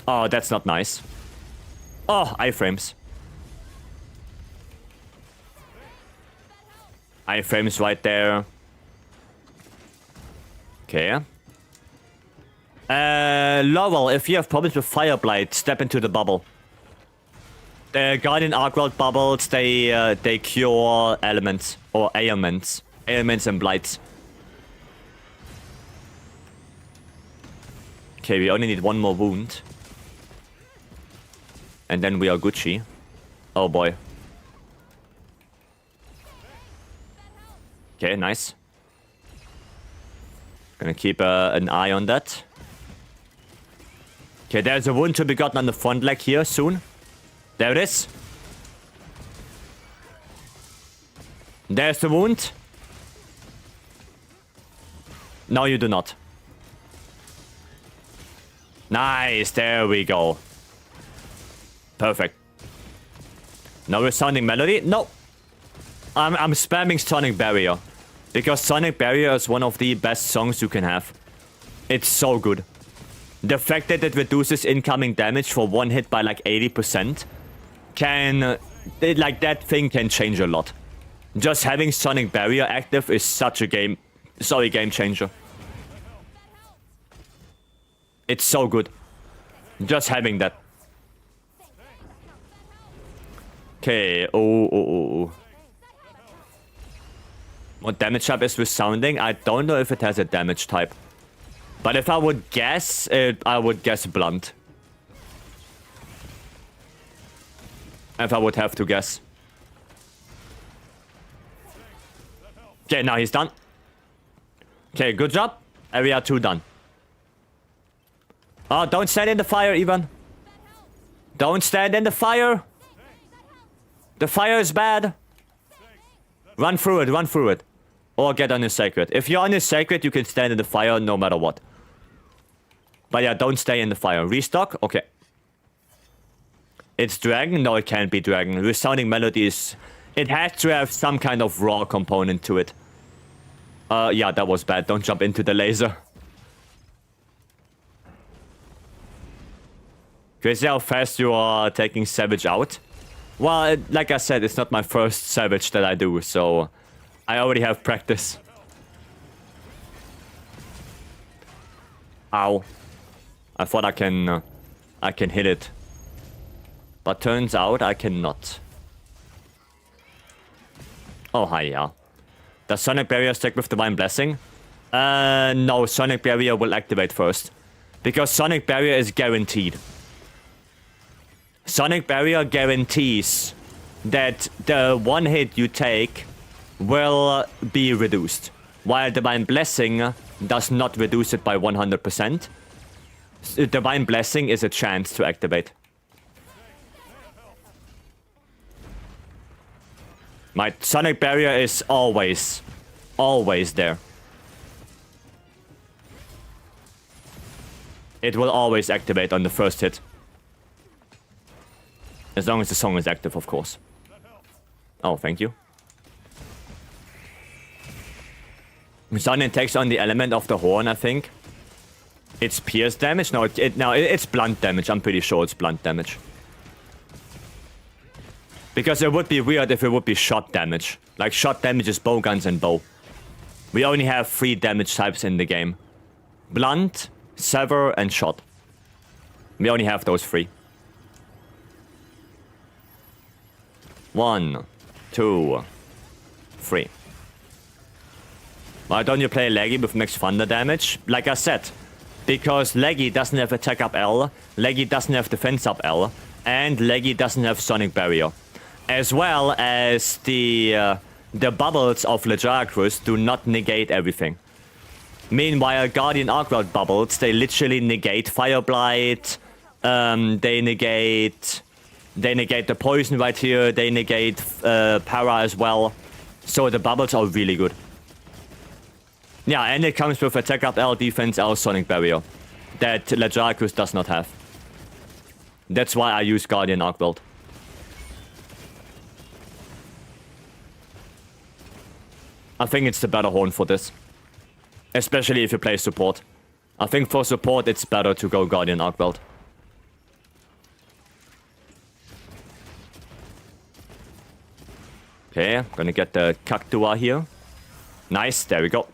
Oh, that's not nice. Oh, iframes. Iframes right there. Okay. Laurel, if you have problems with Fireblight, step into the bubble. The Guardian Arc World bubbles, they cure elements or ailments. Ailments and blights. Okay, we only need one more wound. And then we are Gucci. Oh boy. Okay, nice. Gonna keep an eye on that. Okay, there's a wound to be gotten on the front leg here soon. There it is. There's the wound. No, you do not. Nice, there we go. Perfect. No resounding melody? No. I'm spamming Sonic Barrier. Because Sonic Barrier is one of the best songs you can have. It's so good. The fact that it reduces incoming damage for one hit by like 80% can... like, that thing can change a lot. Just having Sonic Barrier active is such a game changer. It's so good. Just having that. Okay, oh. What damage type is resounding? I don't know if it has a damage type. But if I would guess, I would guess blunt. If I would have to guess. Okay, now he's done. Okay, good job. Area 2 done. Oh, don't stand in the fire, Ivan. Don't stand in the fire. The fire is bad. Run through it, run through it. Or get on his sacred. If you're on his sacred, you can stand in the fire no matter what. But yeah, don't stay in the fire. Restock? Okay. It's dragon? No, it can't be dragon. Resounding melodies. It has to have some kind of raw component to it. Yeah, that was bad. Don't jump into the laser. Crazy how fast you are taking Savage out. Well, like I said, it's not my first Savage that I do, so... I already have practice. Ow. I thought I can hit it. But turns out I cannot. Oh, hi, yeah. Does Sonic Barrier stick with Divine Blessing? No, Sonic Barrier will activate first. Because Sonic Barrier is guaranteed. Sonic Barrier guarantees that the one hit you take will be reduced. While Divine Blessing does not reduce it by 100%. Divine Blessing is a chance to activate. My Sonic Barrier is always there. It will always activate on the first hit. As long as the song is active, of course. Oh, thank you. Sonnen takes on the element of the horn, I think. It's pierce damage? No, it's blunt damage. I'm pretty sure it's blunt damage. Because it would be weird if it would be shot damage. Like, shot damage is bow guns and bow. We only have 3 damage types in the game. Blunt, sever, and shot. We only have those 3. 1, 2, 3. Why don't you play Leggy with max thunder damage? Like I said, because Leggy doesn't have attack up L, Leggy doesn't have defense up L, and Leggy doesn't have sonic barrier. As well as the bubbles of Legiacrus do not negate everything. Meanwhile, Guardian Arcworld bubbles, they literally negate Fire Blight, they negate the poison right here, they negate para as well. So the bubbles are really good. Yeah, and it comes with attack up L, defense L, sonic barrier. That Legiacrus does not have. That's why I use Guardian Arcworld. I think it's the better horn for this. Especially if you play support. I think for support it's better to go Guardian Arcworld. Okay, gonna get the Cactua here. Nice, there we go.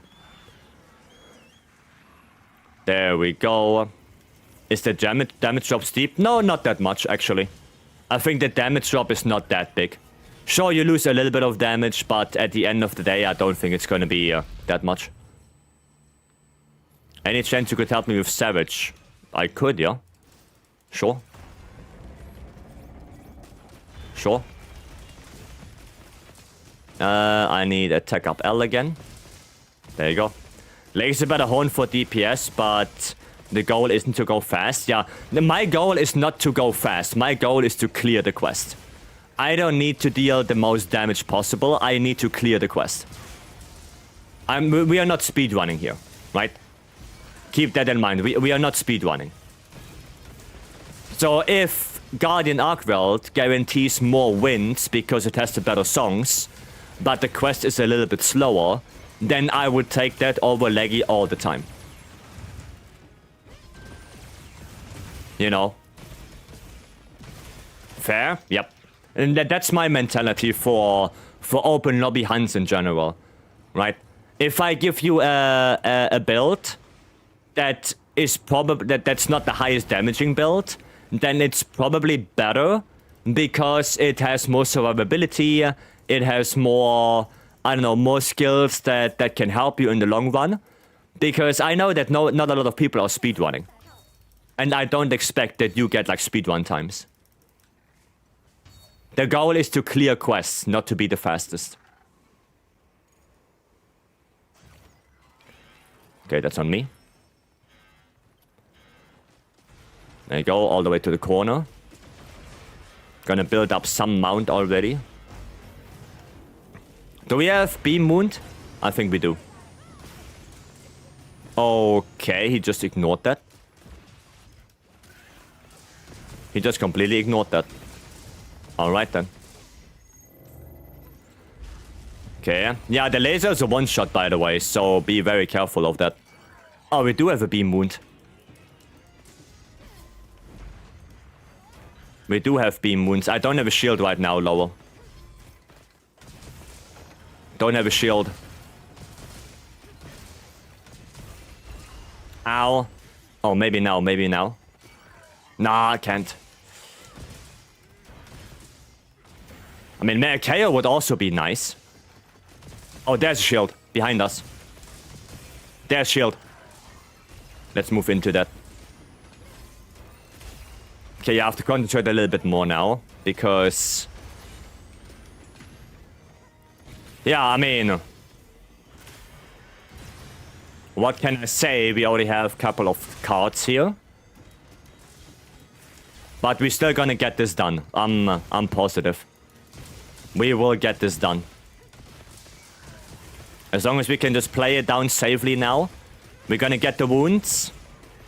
There we go. Is the damage drop steep? No, not that much, actually. I think the damage drop is not that big. Sure, you lose a little bit of damage, but at the end of the day, I don't think it's gonna be that much. Any chance you could help me with Savage? I could, yeah. Sure. Sure. I need attack up L again. There you go. Laser better horn for DPS, but the goal isn't to go fast. Yeah, my goal is not to go fast. My goal is to clear the quest. I don't need to deal the most damage possible. I need to clear the quest. We are not speedrunning here, right? Keep that in mind. We are not speedrunning. So if Guardian Arcworld guarantees more wins because it has the better songs, but the quest is a little bit slower, then I would take that over Leggy all the time. You know? Fair? Yep. And that's my mentality for open lobby hunts in general, right? If I give you a build that is probably that's not the highest damaging build, then it's probably better because it has more survivability, it has more, I don't know, more skills that can help you in the long run. Because I know that not a lot of people are speedrunning. And I don't expect that you get like speedrun times. The goal is to clear quests, not to be the fastest. Okay, that's on me. There you go, all the way to the corner. Gonna build up some mount already. Do we have Beam Wound? I think we do. Okay, he just ignored that. He just completely ignored that. Alright then. Okay, yeah, the laser is a one-shot by the way, so be very careful of that. Oh, we do have a Beam Wound. We do have Beam Wounds. I don't have a shield right now, Lowell. Don't have a shield. Ow. Oh, maybe now, maybe now. Nah, I can't. I mean, KO would also be nice. Oh, there's a shield behind us. There's shield. Let's move into that. Okay, you have to concentrate a little bit more now, because... Yeah, I mean... What can I say? We already have a couple of cards here. But we're still gonna get this done. I'm positive. We will get this done. As long as we can just play it down safely now. We're gonna get the wounds.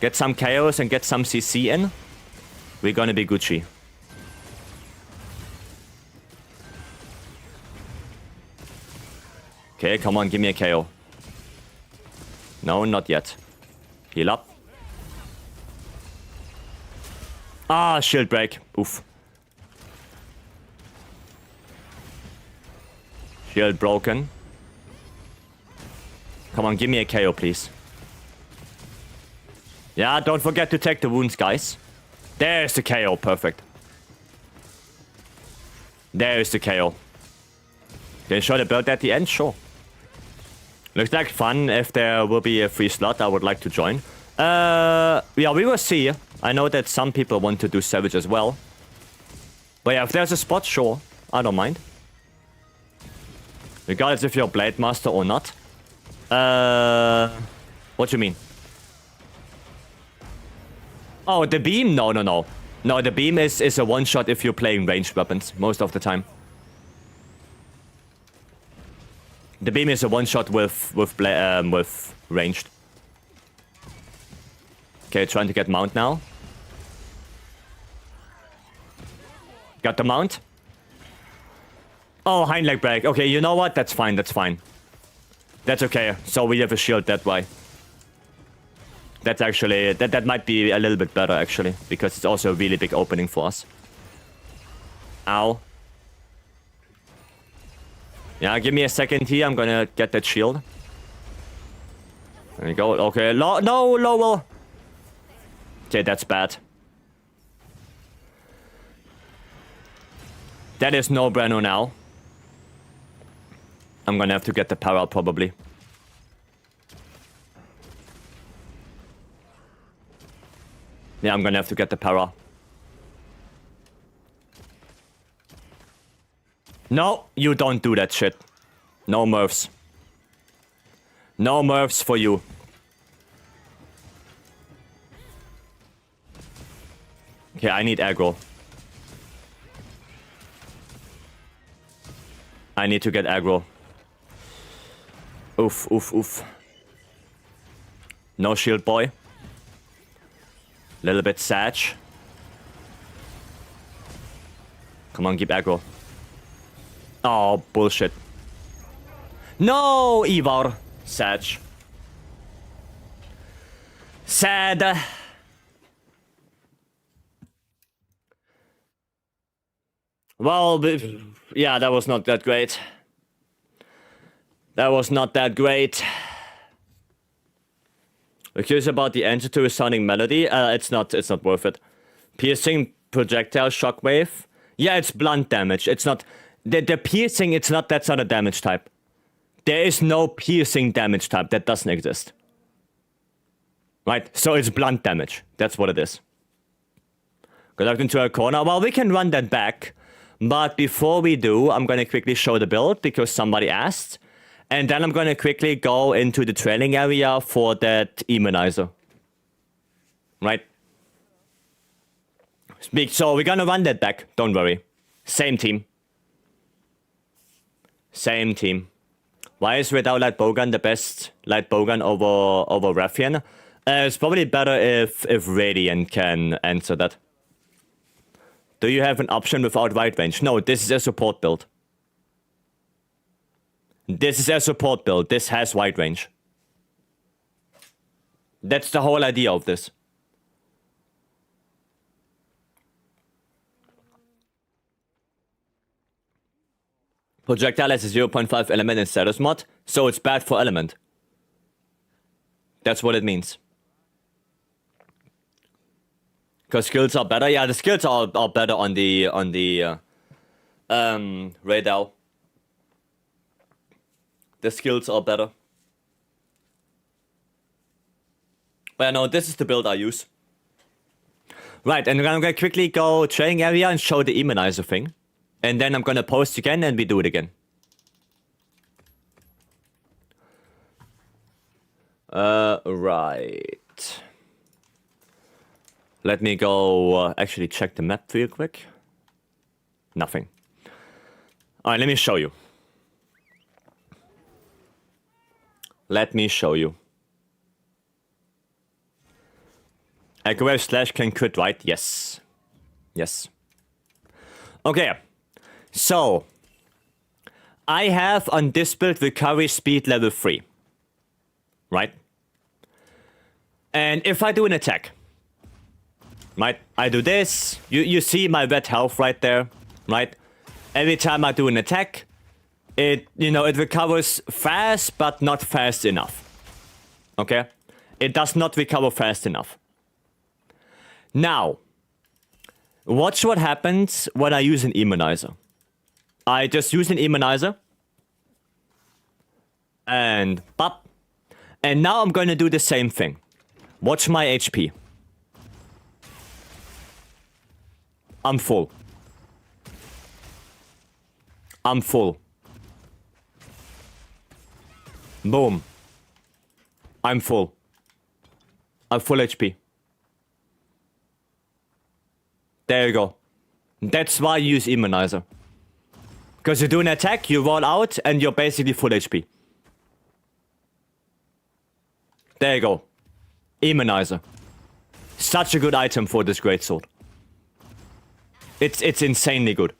Get some chaos and get some CC in. We're gonna be Gucci. Okay, come on, give me a KO. No, not yet. Heal up. Ah, shield break. Oof. Shield broken. Come on, give me a KO, please. Yeah, don't forget to take the wounds, guys. There's the KO, perfect. There is the KO. Can you show the build at the end? Sure. Looks like fun. If there will be a free slot, I would like to join. Yeah, we will see. I know that some people want to do Savage as well. But yeah, if there's a spot, sure. I don't mind. Regardless if you're Blade Master or not. What do you mean? Oh, the beam? No. No, the beam is a one-shot if you're playing ranged weapons, most of the time. The beam is a one-shot with ranged. Okay, trying to get mount now. Got the mount. Oh, hind leg break. Okay, you know what? That's fine, that's fine. That's okay. So we have a shield that way. That's actually... That might be a little bit better, actually. Because it's also a really big opening for us. Ow. Yeah, give me a second here. I'm gonna get that shield. There we go. Okay, no, Lowell. Okay, that's bad. That is no bueno now. I'm gonna have to get the power probably. Yeah, I'm gonna have to get the power. No, you don't do that shit. No Murphs. No Murphs for you. Okay, I need aggro. I need to get aggro. Oof. No shield boy. Little bit sag. Come on, keep aggro. Oh, bullshit. No, Ivar. Sag. Sad. Well, yeah, that was not that great. That was not that great. We're curious about the answer to a sonic melody. It's not worth it. Piercing projectile shockwave. Yeah, it's blunt damage. It's not the piercing. That's not a damage type. There is no piercing damage type. That doesn't exist. Right? So it's blunt damage. That's what it is. Got locked into a corner. Well, we can run that back. But before we do, I'm going to quickly show the build because somebody asked. And then I'm going to quickly go into the trailing area for that immunizer. Right? So we're going to run that back. Don't worry. Same team. Same team. Why is without Light Bogan the best Light Bogan over Raffian? It's probably better if Radiant can answer that. Do you have an option without wide range? No, this is a support build. This is a support build. This has wide range. That's the whole idea of this. Projectile has a 0.5 element in status mod, so it's bad for element. That's what it means. Because skills are better. Yeah, the skills are better on the radar. The skills are better. But no, this is the build I use. Right, and I'm gonna quickly go training area and show the immunizer thing. And then I'm gonna post again and we do it again. Right. Let me go actually check the map real quick. Nothing. Alright, let me show you. Let me show you. Aggressive slash can crit, right? Yes. Yes. Okay. So. I have on this build recovery speed level 3. Right? And if I do an attack. Right? I do this. You see my red health right there. Right? Every time I do an attack. It recovers fast, but not fast enough. Okay? It does not recover fast enough. Now, watch what happens when I use an immunizer. I just use an immunizer. And pop. And now I'm going to do the same thing. Watch my HP. I'm full. I'm full. Boom. I'm full. I'm full HP. There you go. That's why you use immunizer. Because you do an attack, you roll out, and you're basically full HP. There you go. Immunizer. Such a good item for this greatsword. It's insanely good.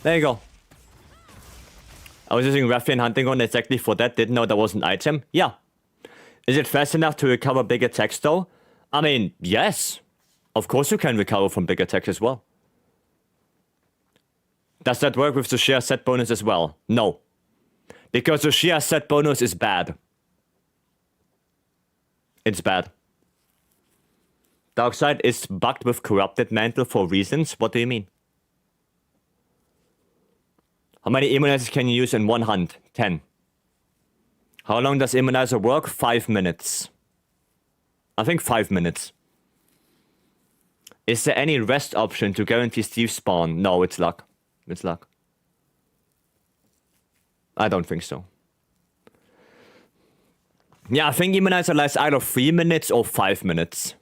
There you go. I was using Raffian Hunting on exactly for that. Didn't know that was an item. Yeah. Is it fast enough to recover big attacks though? I mean, yes. Of course you can recover from big attacks as well. Does that work with the sheer set bonus as well? No. Because the sheer set bonus is bad. It's bad. Darkside is bugged with Corrupted Mantle for reasons. What do you mean? How many immunizers can you use in one hunt? 10. How long does immunizer work? 5 minutes. I think 5 minutes. Is there any rest option to guarantee Steve spawn? No, it's luck. It's luck. I don't think so. Yeah, I think immunizer lasts either 3 minutes or 5 minutes.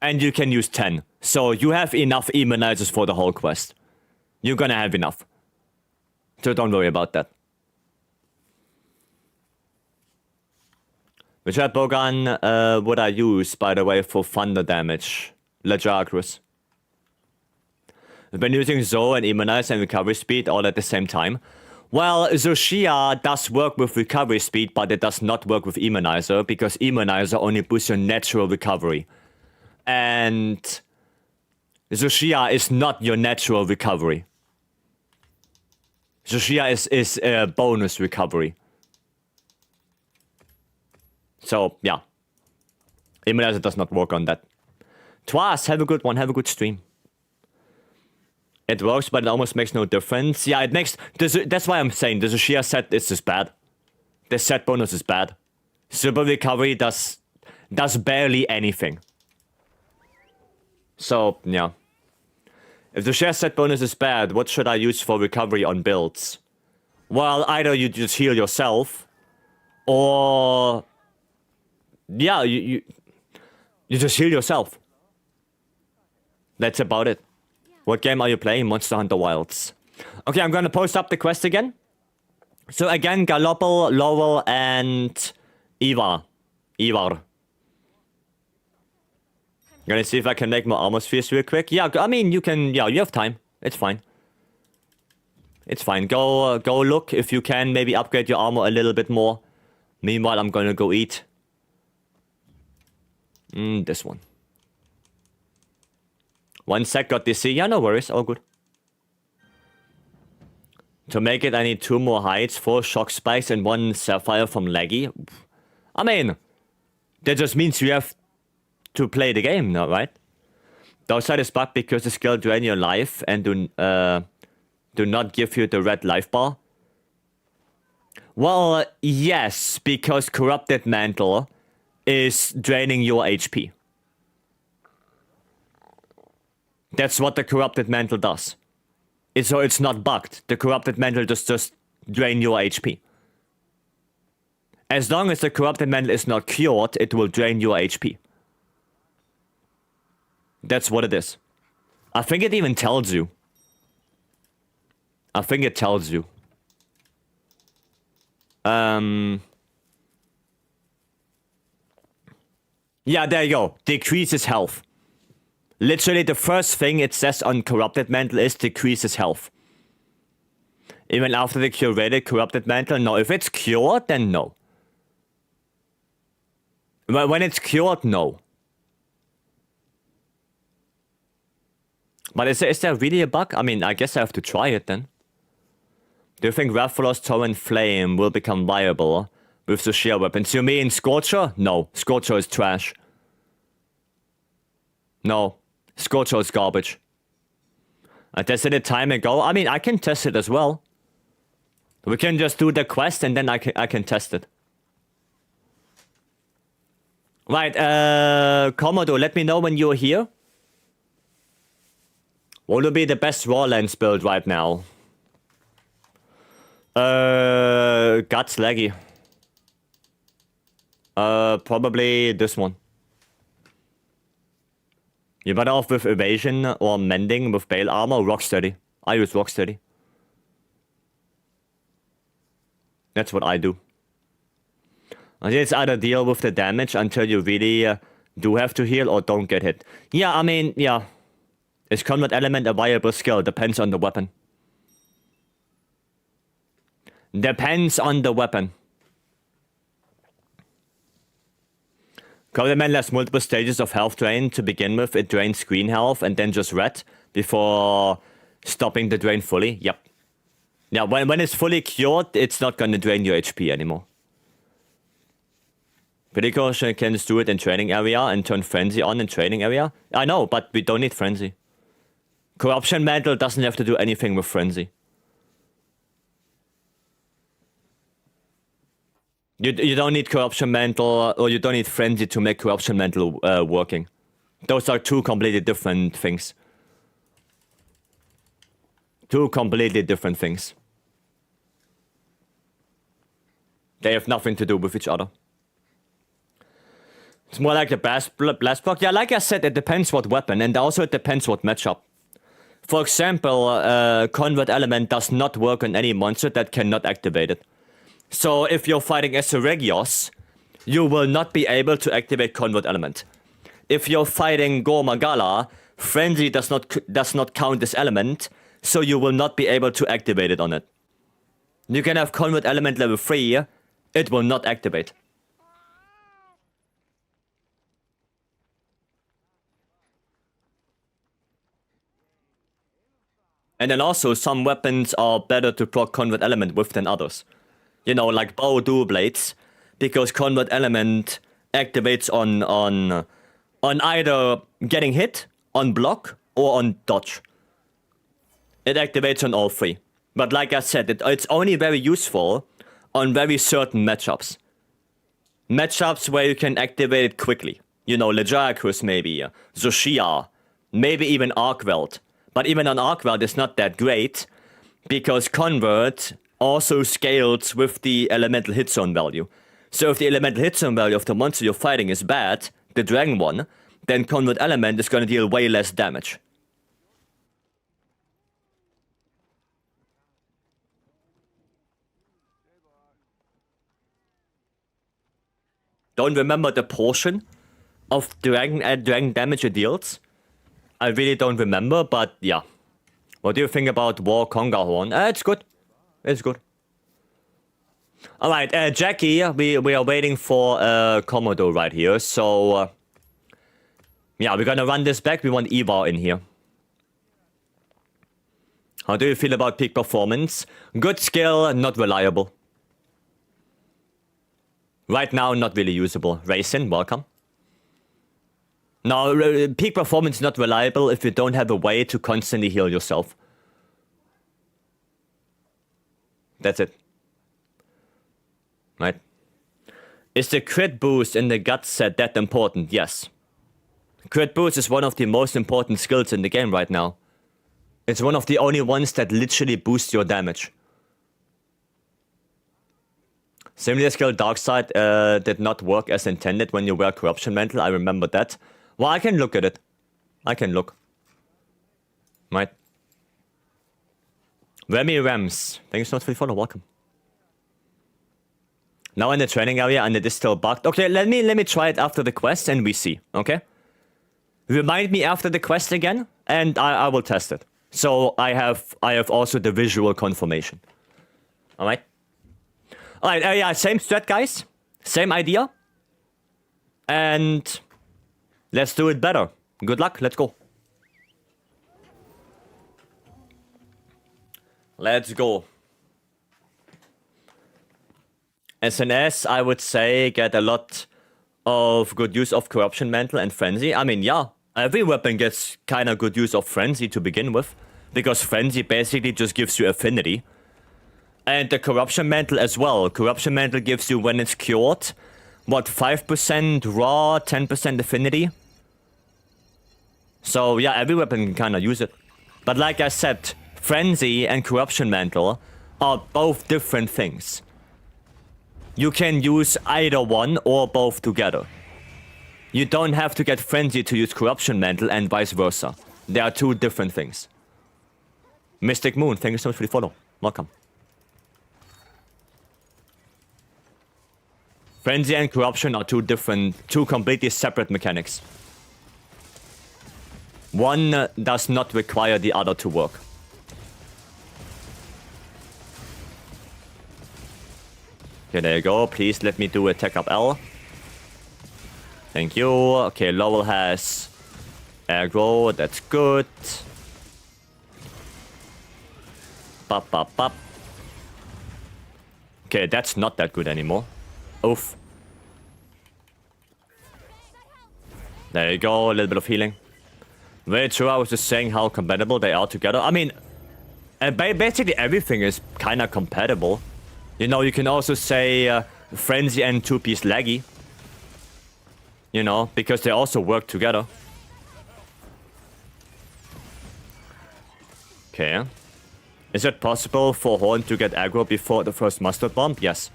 And you can use 10. So you have enough immunizers for the whole quest. You're gonna have enough. So don't worry about that. Which bowgun would I use, by the way, for thunder damage? Legiagris. I've been using Zoe and Immunize and recovery speed all at the same time. Well, Zoshia does work with recovery speed, but it does not work with Immunizer, because Immunizer only boosts your natural recovery. And Zoshia is not your natural recovery. Zoshia is a bonus recovery. So, yeah. Immunizer does not work on that. Twas, have a good one, have a good stream. It works, but it almost makes no difference. Yeah, it makes... That's why I'm saying the Zoshia set is just bad. The set bonus is bad. Super recovery does barely anything. So, yeah. If the share set bonus is bad, what should I use for recovery on builds? Well, either you just heal yourself, or... Yeah, you just heal yourself. That's about it. What game are you playing? Monster Hunter Wilds. Okay, I'm gonna post up the quest again. So again, Galopal, Laurel, and Ivar. Gonna see if I can make more armor spheres real quick. Yeah, I mean, you can... Yeah, you have time. It's fine. It's fine. Go look if you can. Maybe upgrade your armor a little bit more. Meanwhile, I'm gonna go eat. This one. 1 sec, got DC. Yeah, no worries. All good. To make it, I need 2 more hides, 4 shock spikes, and 1 sapphire from Laggy. I mean, that just means you have to play the game now, right? Downside is bugged because the skill drain your life and do not give you the red life bar. Well, yes, because Corrupted Mantle is draining your HP. That's what the Corrupted Mantle does. So it's not bugged. The Corrupted Mantle just drain your HP. As long as the Corrupted Mantle is not cured, it will drain your HP. That's what it is. I think it even tells you. I think it tells you. Yeah, there you go. Decreases health. Literally the first thing it says on Corrupted Mantle is decreases health. Even after the curated Corrupted Mantle, no. If it's cured, then no. When it's cured, no. But is there really a bug? I mean, I guess I have to try it then. Do you think Rathalos Torrent Flame will become viable with the sheer weapons? You mean Scorcher? No. Scorcher is trash. No. Scorcher is garbage. I tested it time ago. I mean, I can test it as well. We can just do the quest and then I can test it. Right, Commodore, let me know when you're here. What would be the best raw lens build right now? Guts laggy. Probably this one. You're better off with evasion or mending with bale armor or rocksteady. I use rocksteady. That's what I do. I think it's either deal with the damage until you really do have to heal or don't get hit. Yeah, I mean, yeah. Is combat element a viable skill? Depends on the weapon. Depends on the weapon. Combat element has multiple stages of health drain to begin with. It drains green health and then just red before stopping the drain fully. Yep. Yeah, when it's fully cured, it's not going to drain your HP anymore. Pretty cool, you can just do it in training area and turn frenzy on in training area. I know, but we don't need frenzy. Corruption mantle doesn't have to do anything with frenzy. You don't need corruption mantle or you don't need frenzy to make corruption mantle working. Those are two completely different things. Two completely different things. They have nothing to do with each other. It's more like a blast block. Yeah, like I said, it depends what weapon, and also it depends what matchup. For example, Convert Element does not work on any monster that cannot activate it. So if you're fighting as a Regios, you will not be able to activate Convert Element. If you're fighting Gormagala, Frenzy does not count this element, so you will not be able to activate it on it. You can have Convert Element level 3, it will not activate. And then also, some weapons are better to proc Convert Element with than others. You know, like bow dual blades, because Convert Element activates on either getting hit, on block, or on dodge. It activates on all three. But like I said, it's only very useful on very certain matchups. Matchups where you can activate it quickly. You know, Legiacrus maybe, Zoshia, maybe even Arkweld. But even on Arkweld, it's not that great, because Convert also scales with the elemental hit zone value. So if the elemental hit zone value of the monster you're fighting is bad, the dragon one, then Convert Element is going to deal way less damage. Don't remember the portion of dragon damage it deals. I really don't remember, but yeah. What do you think about War Conga Horn? It's good. It's good. Alright, Jackie, we are waiting for Commodore right here, so... yeah, we're gonna run this back. We want Eva in here. How do you feel about peak performance? Good skill, not reliable. Right now, not really usable. Raisin, welcome. Now, peak performance is not reliable if you don't have a way to constantly heal yourself. That's it. Right? Is the crit boost in the gut set that important? Yes. Crit boost is one of the most important skills in the game right now. It's one of the only ones that literally boosts your damage. Similar skill Darkside did not work as intended when you wear Corruption Mantle. I remember that. Well, I can look at it. I can look. Right. Remy Rams. Thank you so much for the follow. Welcome. Now in the training area and it is still bugged. Okay, let me try it after the quest and we see. Okay? Remind me after the quest again and I will test it. So I have also the visual confirmation. Alright? Alright, yeah, same strat, guys. Same idea. And let's do it better. Good luck, let's go. Let's go. SNS, I would say, get a lot of good use of Corruption Mantle and Frenzy. I mean, yeah, every weapon gets kind of good use of Frenzy to begin with. because Frenzy basically just gives you affinity. And the Corruption Mantle as well. Corruption Mantle gives you, when it's cured, what, 5% raw, 10% affinity? So yeah, every weapon can kind of use it. But like I said, Frenzy and Corruption Mantle are both different things. You can use either one or both together. You don't have to get Frenzy to use Corruption Mantle and vice versa. They are two different things. Mystic Moon, thank you so much for the follow. Welcome. Frenzy and Corruption are two completely separate mechanics. One does not require the other to work. Okay, there you go. Please let me do a tech up L. Thank you. Okay, Lowell has aggro. That's good. Bop, bop, bop. Okay, that's not that good anymore. Oof. There you go, a little bit of healing. Very true, I was just saying how compatible they are together. I mean, basically everything is kind of compatible. You know, you can also say Frenzy and 2-piece Laggy. You know, because they also work together. Okay. Is it possible for Horn to get aggro before the first Mustard Bomb? Yes.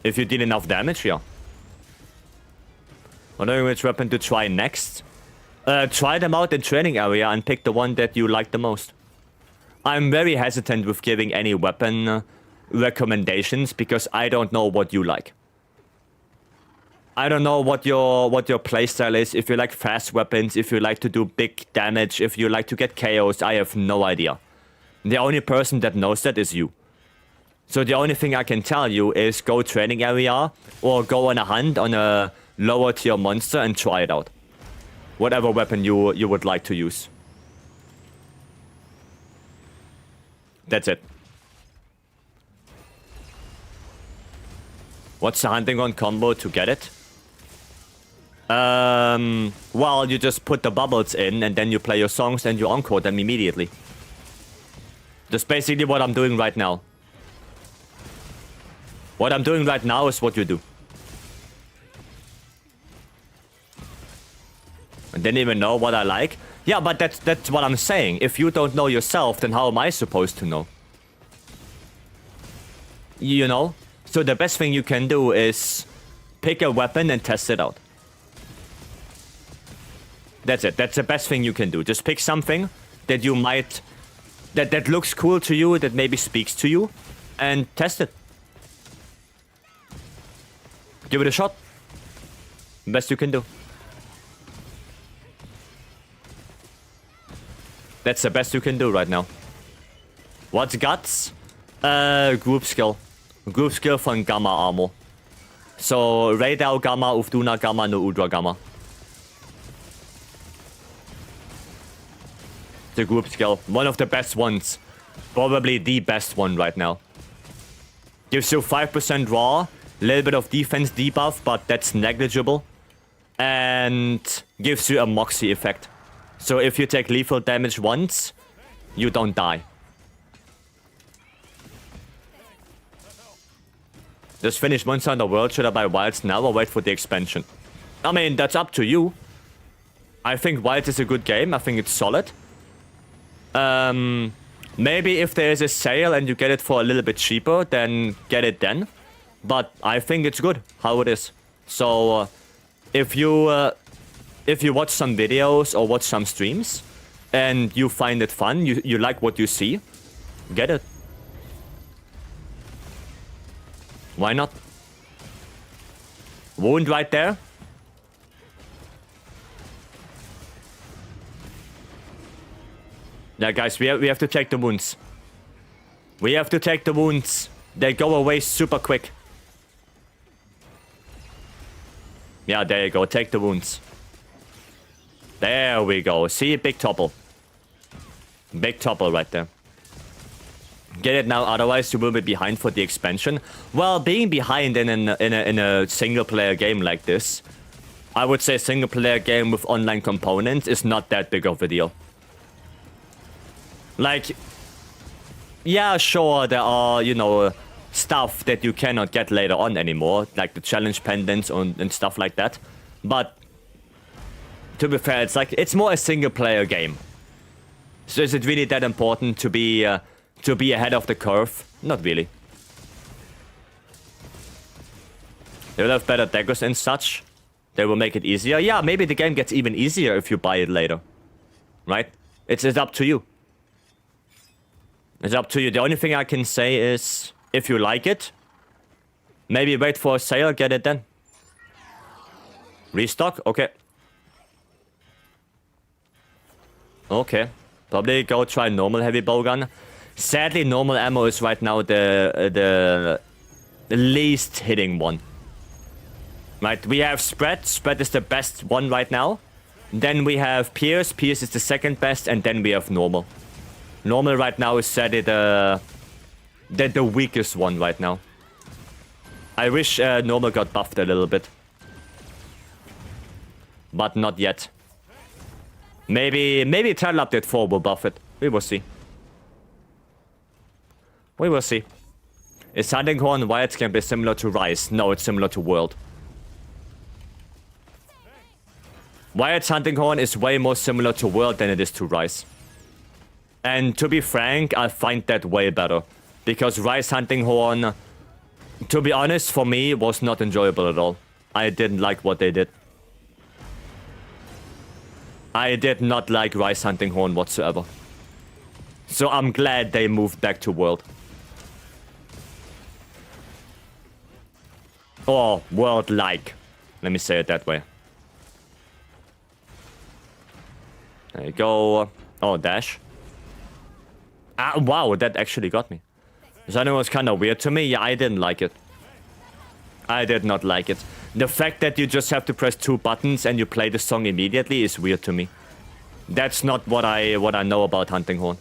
If you did enough damage, yeah. Wondering which weapon to try next? Try them out in training area and pick the one that you like the most. I'm very hesitant with giving any weapon recommendations because I don't know what you like. I don't know what your playstyle is. If you like fast weapons, if you like to do big damage, if you like to get KOs, I have no idea. The only person that knows that is you. So the only thing I can tell you is go training area or go on a hunt on a lower tier monster and try it out. Whatever weapon you would like to use. That's it. What's the hunting run combo to get it? Well, you just put the bubbles in and then you play your songs and you encore them immediately. That's basically what I'm doing right now. What I'm doing right now is what you do. I didn't even know what I like. Yeah, but that's what I'm saying. If you don't know yourself, then how am I supposed to know? You know? So the best thing you can do is pick a weapon and test it out. That's it. That's the best thing you can do. Just pick something that you might... That looks cool to you, that maybe speaks to you, and test it. Give it a shot. Best you can do. That's the best you can do right now. What's guts? Group skill. Group skill von Gamma Armor. So, Radar Gamma, Ufduna Gamma, no Udra Gamma. The group skill. One of the best ones. Probably the best one right now. Gives you 5% raw. Little bit of defense debuff, but that's negligible. And gives you a Moxie effect. So if you take lethal damage once, you don't die. Just finish Monster Hunter World. Should I buy Wilds now or wait for the expansion? I mean, that's up to you. I think Wilds is a good game. I think it's solid. Maybe if there is a sale and you get it for a little bit cheaper, then get it then. But I think it's good how it is. So if you watch some videos or watch some streams and you find it fun, you like what you see, get it. Why not? Wound right there. Yeah, guys, we have to take the wounds. We have to take the wounds. They go away super quick. Yeah, there you go. Take the wounds. There we go. See, big topple. Big topple right there. Get it now, otherwise you will be behind for the expansion. Well, being behind in a single-player game like this, I would say single-player game with online components is not that big of a deal. Like, yeah, sure, there are, you know, stuff that you cannot get later on anymore, like the challenge pendants and stuff like that. But to be fair, it's more a single player game. So is it really that important to be ahead of the curve? Not really. They will have better daggers and such. They will make it easier. Yeah, maybe the game gets even easier if you buy it later. Right? It's up to you. It's up to you. The only thing I can say is, if you like it, maybe wait for a sale, get it then. Restock? Okay. Okay. Probably go try normal heavy bowgun. Sadly, normal ammo is right now the least hitting one. Right, we have Spread. Spread is the best one right now. Then we have Pierce. Pierce is the second best, and then we have Normal. Normal right now is sadly the weakest one right now. I wish Normal got buffed a little bit. But not yet. Maybe Title Update 4 will buff it. We will see. We will see. Is Hunting Horn Wild Camp similar to Rise? No, it's similar to World. Wyatt's Hunting Horn is way more similar to World than it is to Rise. And to be frank, I find that way better. Because Rise Hunting Horn, to be honest, for me, was not enjoyable at all. I didn't like what they did. I did not like Rise Hunting Horn whatsoever. So I'm glad they moved back to World. Or World-like. Let me say it that way. There you go. Oh, dash. Ah, wow, that actually got me. So I know it was kind of weird to me. Yeah, I didn't like it. I did not like it. The fact that you just have to press 2 buttons and you play the song immediately is weird to me. That's not what I know about Hunting Horn.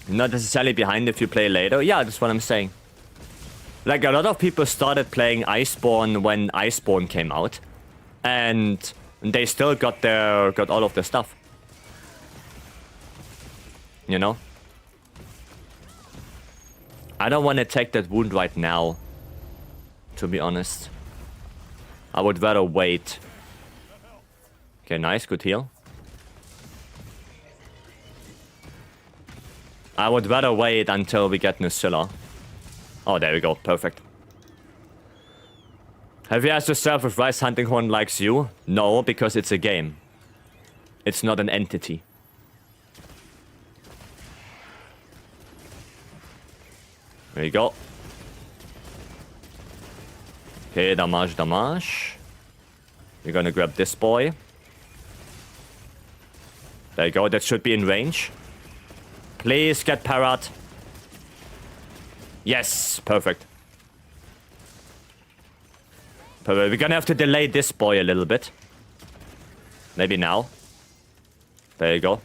Not necessarily behind if you play later. Yeah, that's what I'm saying. Like, a lot of people started playing Iceborne when Iceborne came out. And they still got all of their stuff. You know? I don't want to take that wound right now. To be honest. I would rather wait. Okay, nice. Good heal. I would rather wait until we get Nusilla. Oh, there we go. Perfect. Have you asked yourself if Rise Hunting Horn likes you? No, because it's a game. It's not an entity. There you go. Okay, damage, damage. We're gonna grab this boy. There you go, that should be in range. Please get parried. Yes, perfect. Perfect. We're gonna have to delay this boy a little bit. Maybe now. There you go.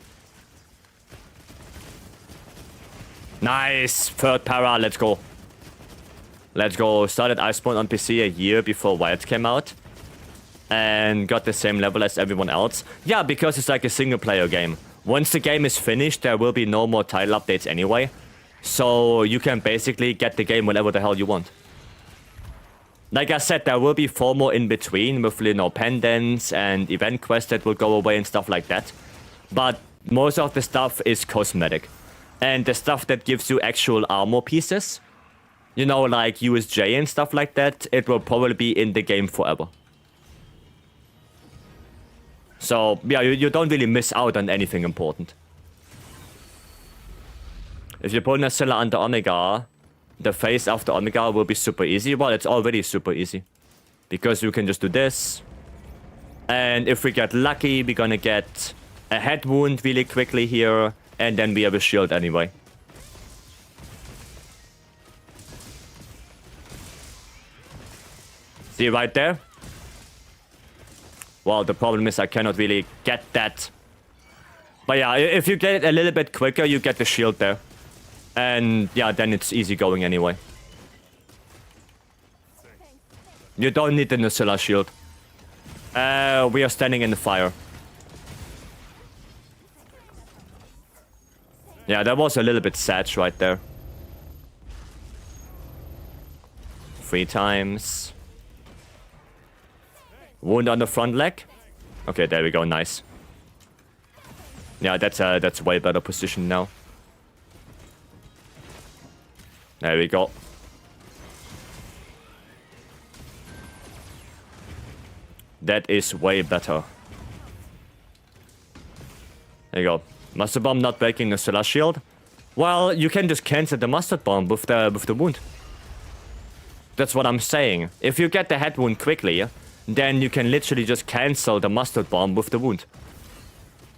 Nice! Third para, let's go. Let's go. Started Iceborne on PC a year before Wild came out. And got the same level as everyone else. Yeah, because it's like a single player game. Once the game is finished, there will be no more title updates anyway. So you can basically get the game whenever the hell you want. Like I said, there will be 4 more in between with, you know, pendants and event quests that will go away and stuff like that. But most of the stuff is cosmetic. And the stuff that gives you actual armor pieces, you know, like USJ and stuff like that, it will probably be in the game forever. So, yeah, you don't really miss out on anything important. If you pull Nacilla under Omega, the phase after Omega will be super easy. Well, it's already super easy. Because you can just do this. And if we get lucky, we're gonna get a head wound really quickly here. And then we have a shield anyway. See right there? Well, the problem is I cannot really get that. But yeah, if you get it a little bit quicker, you get the shield there. And yeah, then it's easy going anyway. You don't need the Nacilla shield. We are standing in the fire. Yeah, that was a little bit sad right there. 3 times. Wound on the front leg. Okay, there we go. Nice. Yeah, that's way better position now. There we go. That is way better. There you go. Mustard Bomb not breaking the Solar Shield. Well, you can just cancel the Mustard Bomb with the wound. That's what I'm saying. If you get the head wound quickly, then you can literally just cancel the Mustard Bomb with the wound.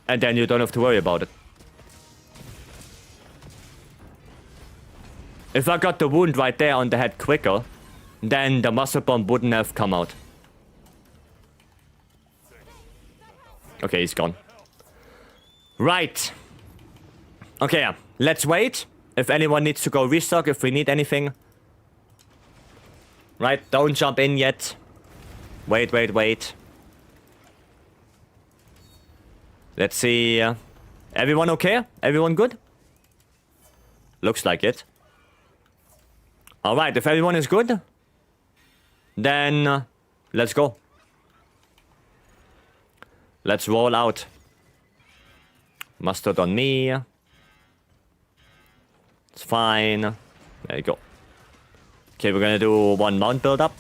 And then you don't have to worry about it. If I got the wound right there on the head quicker, then the Mustard Bomb wouldn't have come out. Okay, he's gone. Right. Okay, yeah. Let's wait. If anyone needs to go restock, if we need anything. Right, don't jump in yet. Wait, wait, wait. Let's see. Everyone okay? Everyone good? Looks like it. Alright, if everyone is good, then let's go. Let's roll out. Mustard on me. It's fine. There you go. Okay, we're gonna do 1 mount build up.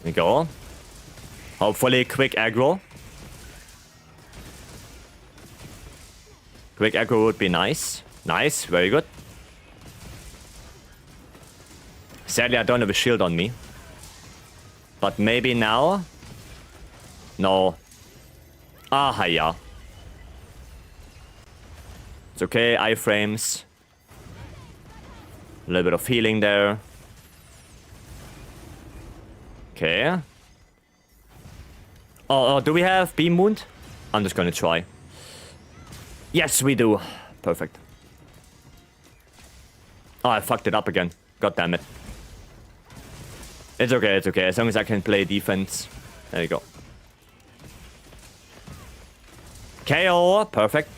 There we go. Hopefully quick aggro. Quick aggro would be nice. Nice, very good. Sadly, I don't have a shield on me. But maybe now? No. Ah, yeah. It's okay, iframes. A little bit of healing there. Okay. Oh, do we have beam wound? I'm just gonna try. Yes, we do. Perfect. Oh, I fucked it up again. God damn it. It's okay, it's okay. As long as I can play defense. There you go. KO. Perfect.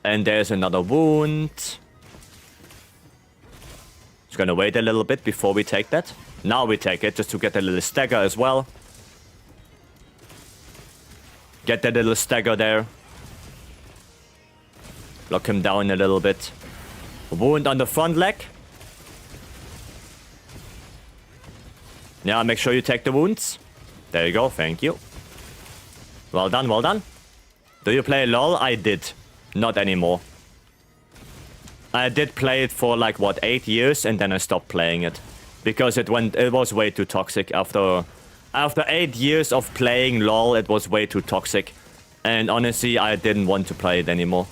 And there's another wound. Just gonna wait a little bit before we take that. Now we take it, just to get a little stagger as well. Get that little stagger there. Lock him down a little bit. Wound on the front leg. Yeah, make sure you take the wounds. There you go, thank you. Well done, well done. Do you play LOL? I did. Not anymore. I did play it for like, what, 8 years, and then I stopped playing it. Because it was way too toxic. After 8 years of playing LOL, it was way too toxic. And honestly, I didn't want to play it anymore.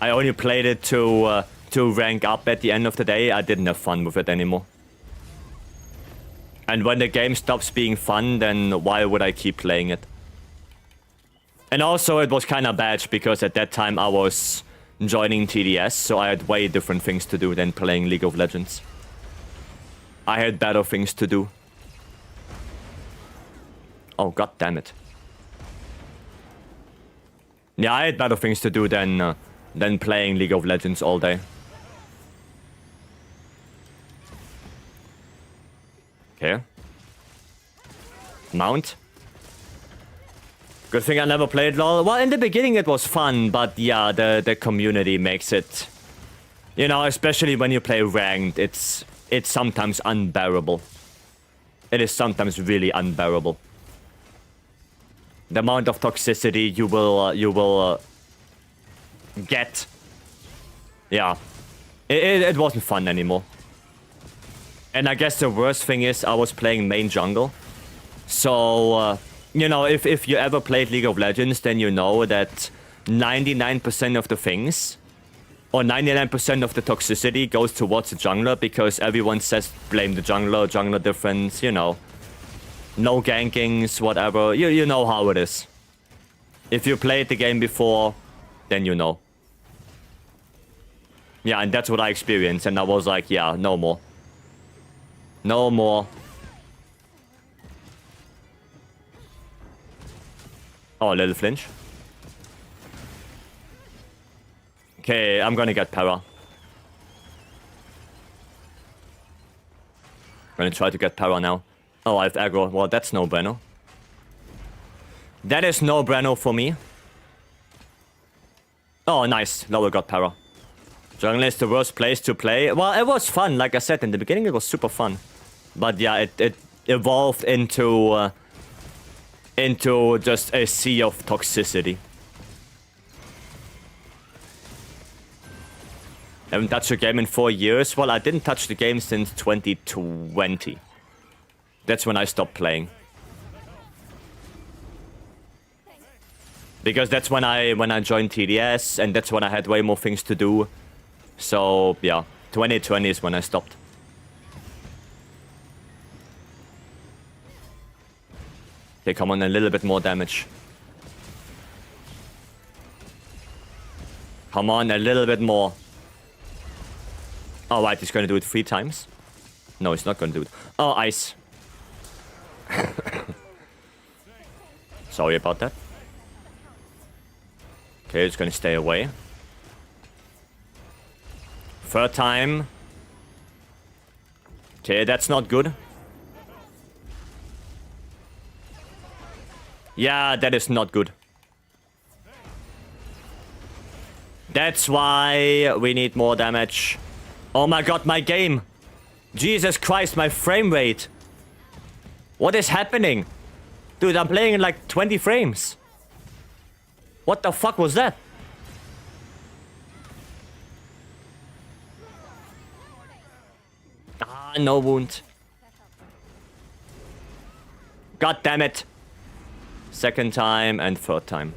I only played it to rank up at the end of the day. I didn't have fun with it anymore. And when the game stops being fun, then why would I keep playing it? And also, it was kind of bad because at that time I was joining TDS, so I had way different things to do than playing League of Legends. I had better things to do. Oh, god damn it. Yeah, I had better things to do than playing League of Legends all day. Okay. Mount. Good thing I never played LoL. Well, in the beginning it was fun, but yeah, the community makes it... You know, especially when you play ranked, it's sometimes unbearable. It is sometimes really unbearable. The amount of toxicity you will get. Yeah. It wasn't fun anymore. And I guess the worst thing is I was playing main jungle. So, you know, if you ever played League of Legends, then you know that 99% of the things, or 99% of the toxicity goes towards the jungler because everyone says blame the jungler difference, you know. No gankings, whatever. You know how it is. If you played the game before, then you know. Yeah, and that's what I experienced, and I was like, yeah, no more. No more. Oh, a little flinch. Okay, I'm gonna get para. Gonna try to get para now. Oh, I have aggro. Well, that's no bueno. That is no bueno for me. Oh, nice. Now we got para. Jungle is the worst place to play. Well, it was fun. Like I said, in the beginning, it was super fun. But yeah, it evolved into just a sea of toxicity. Haven't touched a game in 4 years. Well, I didn't touch the game since 2020. That's when I stopped playing. Because that's when I joined TDS, and that's when I had way more things to do. So yeah, 2020 is when I stopped. Okay, come on, a little bit more damage. Come on, a little bit more. Oh, right, he's gonna do it 3 times. No, he's not gonna do it. Oh, ice. Sorry about that. Okay, it's gonna stay away. 3rd time. Okay, that's not good. Yeah, that is not good. That's why we need more damage. Oh my god, my game. Jesus Christ, my frame rate. What is happening? Dude, I'm playing in like 20 frames. What the fuck was that? Ah, no wound. God damn it. 2nd time and 3rd time.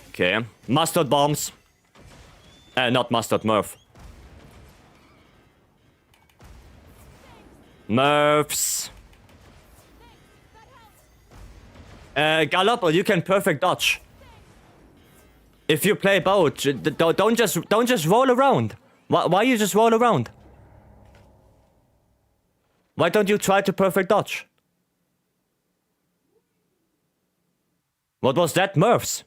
Okay. Mustard bombs. Not mustard, Murph. Murphs. Gallop, or you can perfect dodge. If you play both, don't just roll around. Why you just roll around? Why don't you try to perfect dodge? What was that, Murphs?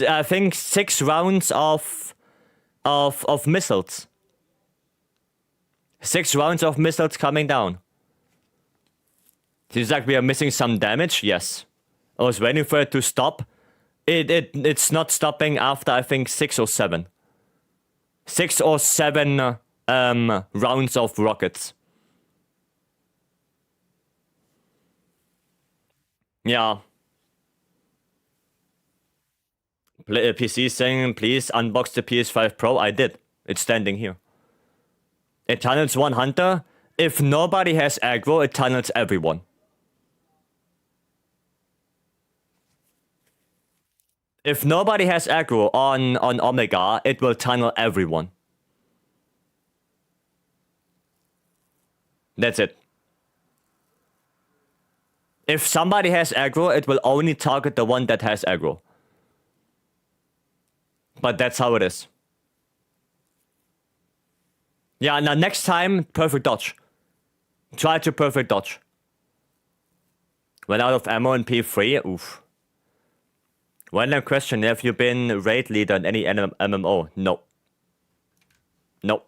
I think 6 rounds of missiles. 6 rounds of missiles coming down. Seems like we are missing some damage. Yes, I was waiting for it to stop. It's not stopping after I think 6 or 7. 6 or 7 rounds of rockets. Yeah. PC saying, please unbox the PS5 Pro. I did. It's standing here. It tunnels 1 hunter. If nobody has aggro, it tunnels everyone. If nobody has aggro on Omega, it will tunnel everyone. That's it. If somebody has aggro, it will only target the one that has aggro. But that's how it is. Yeah, now next time, perfect dodge. Try to perfect dodge. Went out of ammo in P3, oof. Random question, have you been raid leader in any MMO? No. No.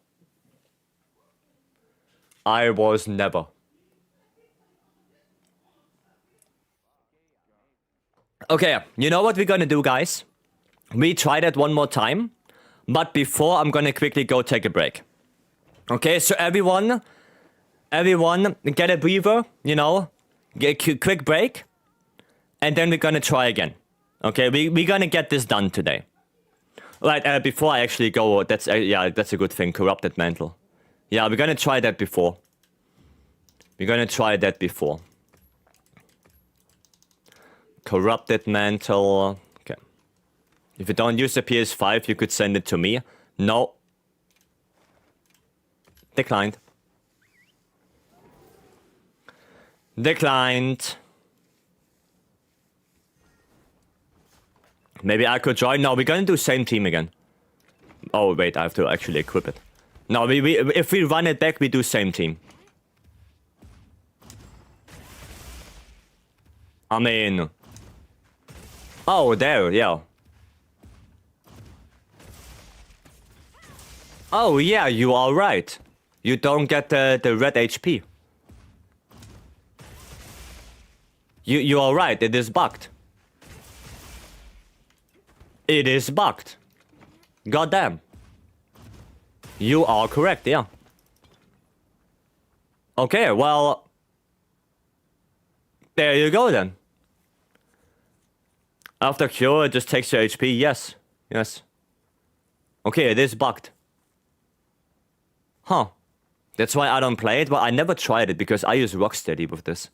I was never. Okay, you know what we're gonna do, guys? We try that one more time, but before I'm gonna quickly go take a break. Okay, so everyone get a breather, you know, get a quick break, and then we're gonna try again. Okay, we're gonna get this done today. Right, before I actually go, that's a good thing, corrupted mantle. Yeah, we're gonna try that before. We're gonna try that before. Corrupted mantle. Okay. If you don't use the PS5, you could send it to me. No. Declined. Declined. Maybe I could join. No, we're gonna do same team again. Oh wait, I have to actually equip it. No, if we run it back, we do same team. I mean... Oh, there, yeah. Oh, yeah, you are right. You don't get the red HP. You are right, it is bugged. It is bugged. Goddamn. You are correct, yeah. Okay, well... There you go then. After cure, it just takes your HP, yes. Yes. Okay, it is bugged. Huh. That's why I don't play it, but I never tried it because I use Rocksteady with this.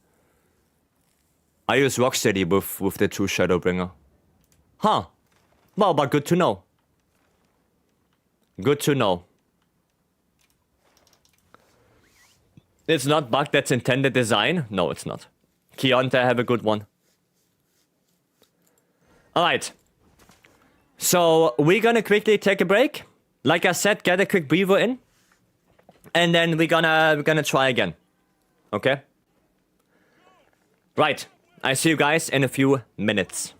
I use Rocksteady with the true Shadowbringer. Huh. Well, but good to know. Good to know. It's not bugged, that's intended design? No, it's not. Keonta, have a good one. Alright. So, we're gonna quickly take a break. Like I said, get a quick breather in. And then we're gonna try again. Okay? Right. I see you guys in a few minutes.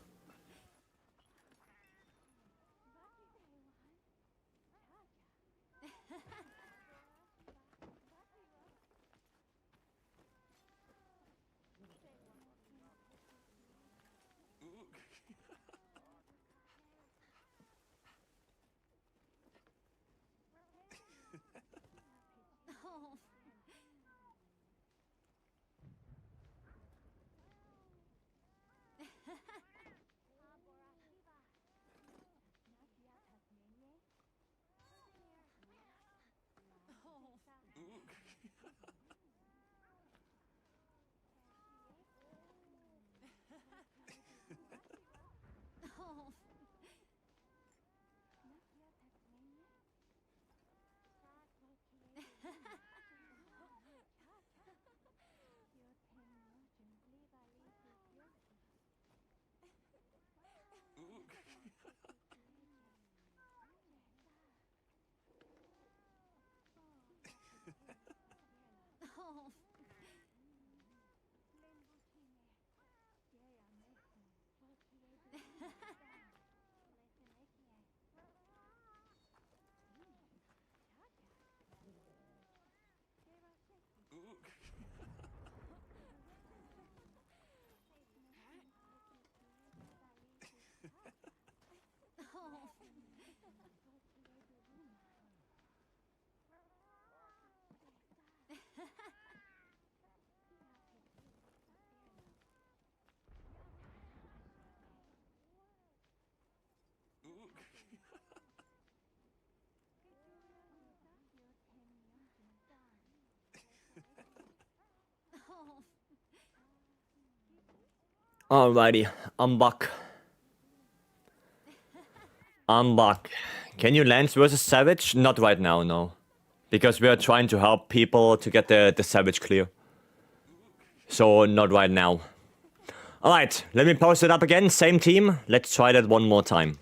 Alrighty, I'm back. I'm back. Can you Lance versus Savage? Not right now, no. Because we are trying to help people to get the Savage clear. So, not right now. Alright, let me post it up again. Same team. Let's try that one more time.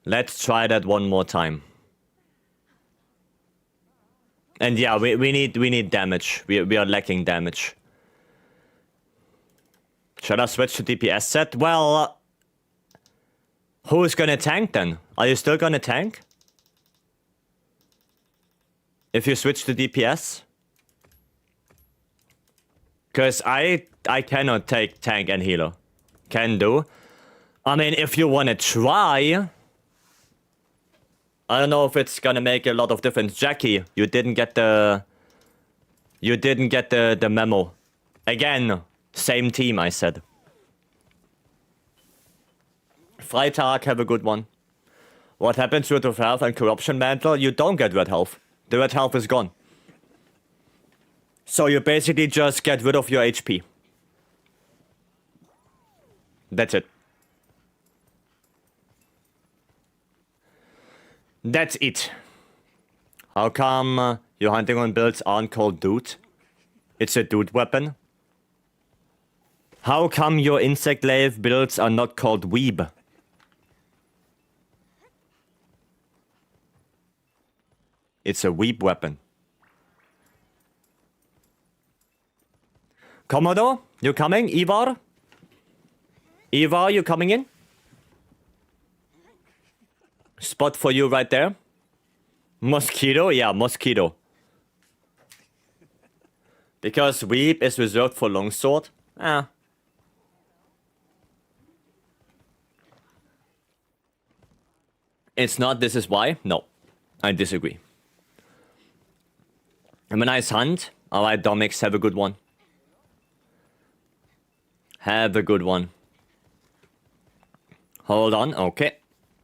Let's try that one more time. And yeah, we need damage. We are lacking damage. Should I switch to DPS set? Well, who's gonna tank then? Are you still gonna tank? If you switch to DPS? Cause I cannot take tank and healer. Can do. I mean, if you wanna try... I don't know if it's gonna make a lot of difference. Jackie, you didn't get the... You didn't get the memo. Again, same team, I said. Freitag, have a good one. What happens with red health and corruption mantle? You don't get red health. The red health is gone. So you basically just get rid of your HP. That's it. That's it. How come your hunting on builds aren't called dude? It's a dude weapon. How come your insect glaive builds are not called weeb? It's a weeb weapon. Komodo, you coming? Ivar? Ivar, you coming in? Spot for you right there. Mosquito? Yeah, mosquito. Because Weep is reserved for longsword? Ah. It's not, this is why? No. I disagree. Have a nice hunt. Alright, Domix, have a good one. Have a good one. Hold on, okay.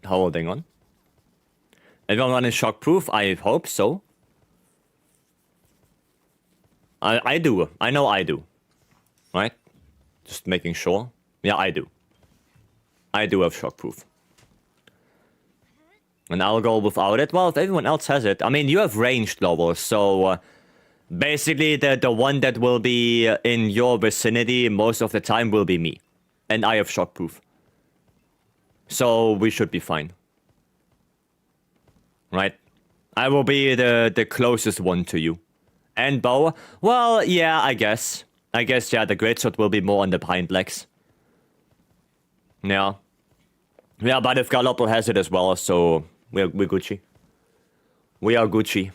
Holding on. Everyone running shockproof? I hope so. I do. I know I do. Right? Just making sure. Yeah, I do. I do have shockproof. And I'll go without it. Well, if everyone else has it. I mean, you have ranged levels, so... basically, the one that will be in your vicinity most of the time will be me. And I have shockproof. So, we should be fine. Right? I will be the closest one to you. And bow? Well, yeah, I guess. I guess, yeah, the greatsword will be more on the hind legs. Yeah. Yeah, but if Galopal has it as well, so we're Gucci. We are Gucci.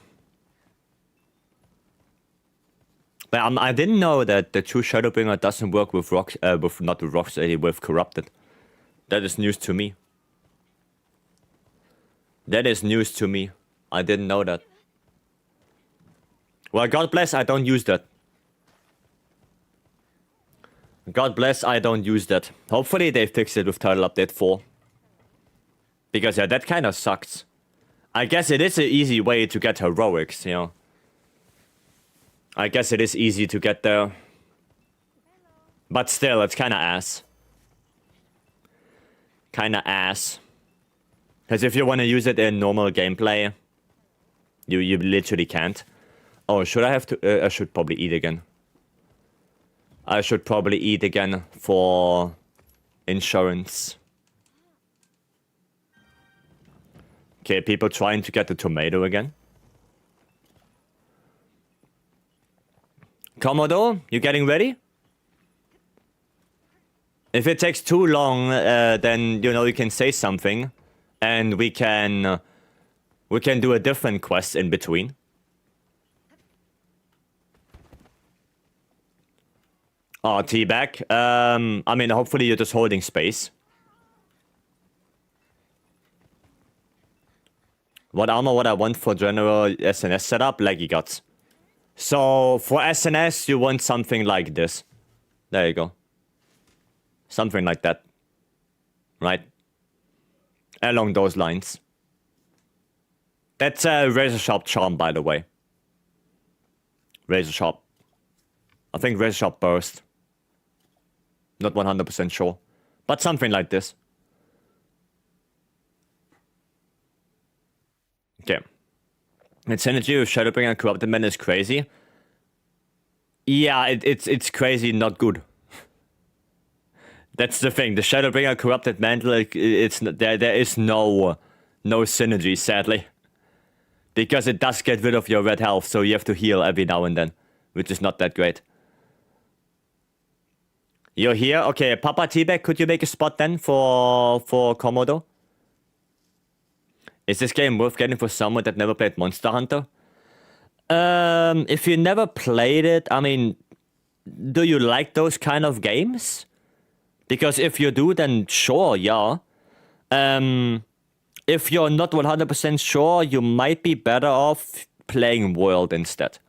But I didn't know that the true Shadowbringer doesn't work with rocks, not with rocks, with corrupted. That is news to me. That is news to me. I didn't know that. Well, God bless, I don't use that. God bless, I don't use that. Hopefully they fix it with Title Update 4. Because, yeah, that kind of sucks. I guess it is an easy way to get heroics, you know. I guess it is easy to get there. But still, it's kind of ass. Kind of ass. Because if you want to use it in normal gameplay, you literally can't. Oh, should I have to... I should probably eat again. I should probably eat again for insurance. Okay, people trying to get the tomato again. Komodo, you getting ready? If it takes too long, then, you know, you can say something. And we can do a different quest in between. Oh, teabag. I mean, hopefully you're just holding space. What armor would I want for general SNS setup? Leggy guts. So, for SNS, you want something like this. There you go. Something like that. Right? Along those lines. That's a razor sharp charm, by the way. Razor sharp. I think razor sharp burst. Not 100% sure. But something like this. Okay. Its synergy with Shadowbringer and Corrupted Man is crazy. Yeah, it's crazy, not good. That's the thing. The Shadowbringer Corrupted Mantle, it's there is no synergy, sadly. Because it does get rid of your red health, so you have to heal every now and then. Which is not that great. You're here? Okay, Papa Teabag, could you make a spot then for Komodo? Is this game worth getting for someone that never played Monster Hunter? If you never played it, I mean, do you like those kind of games? Because if you do, then sure, yeah. If you're not 100% sure, you might be better off playing World instead.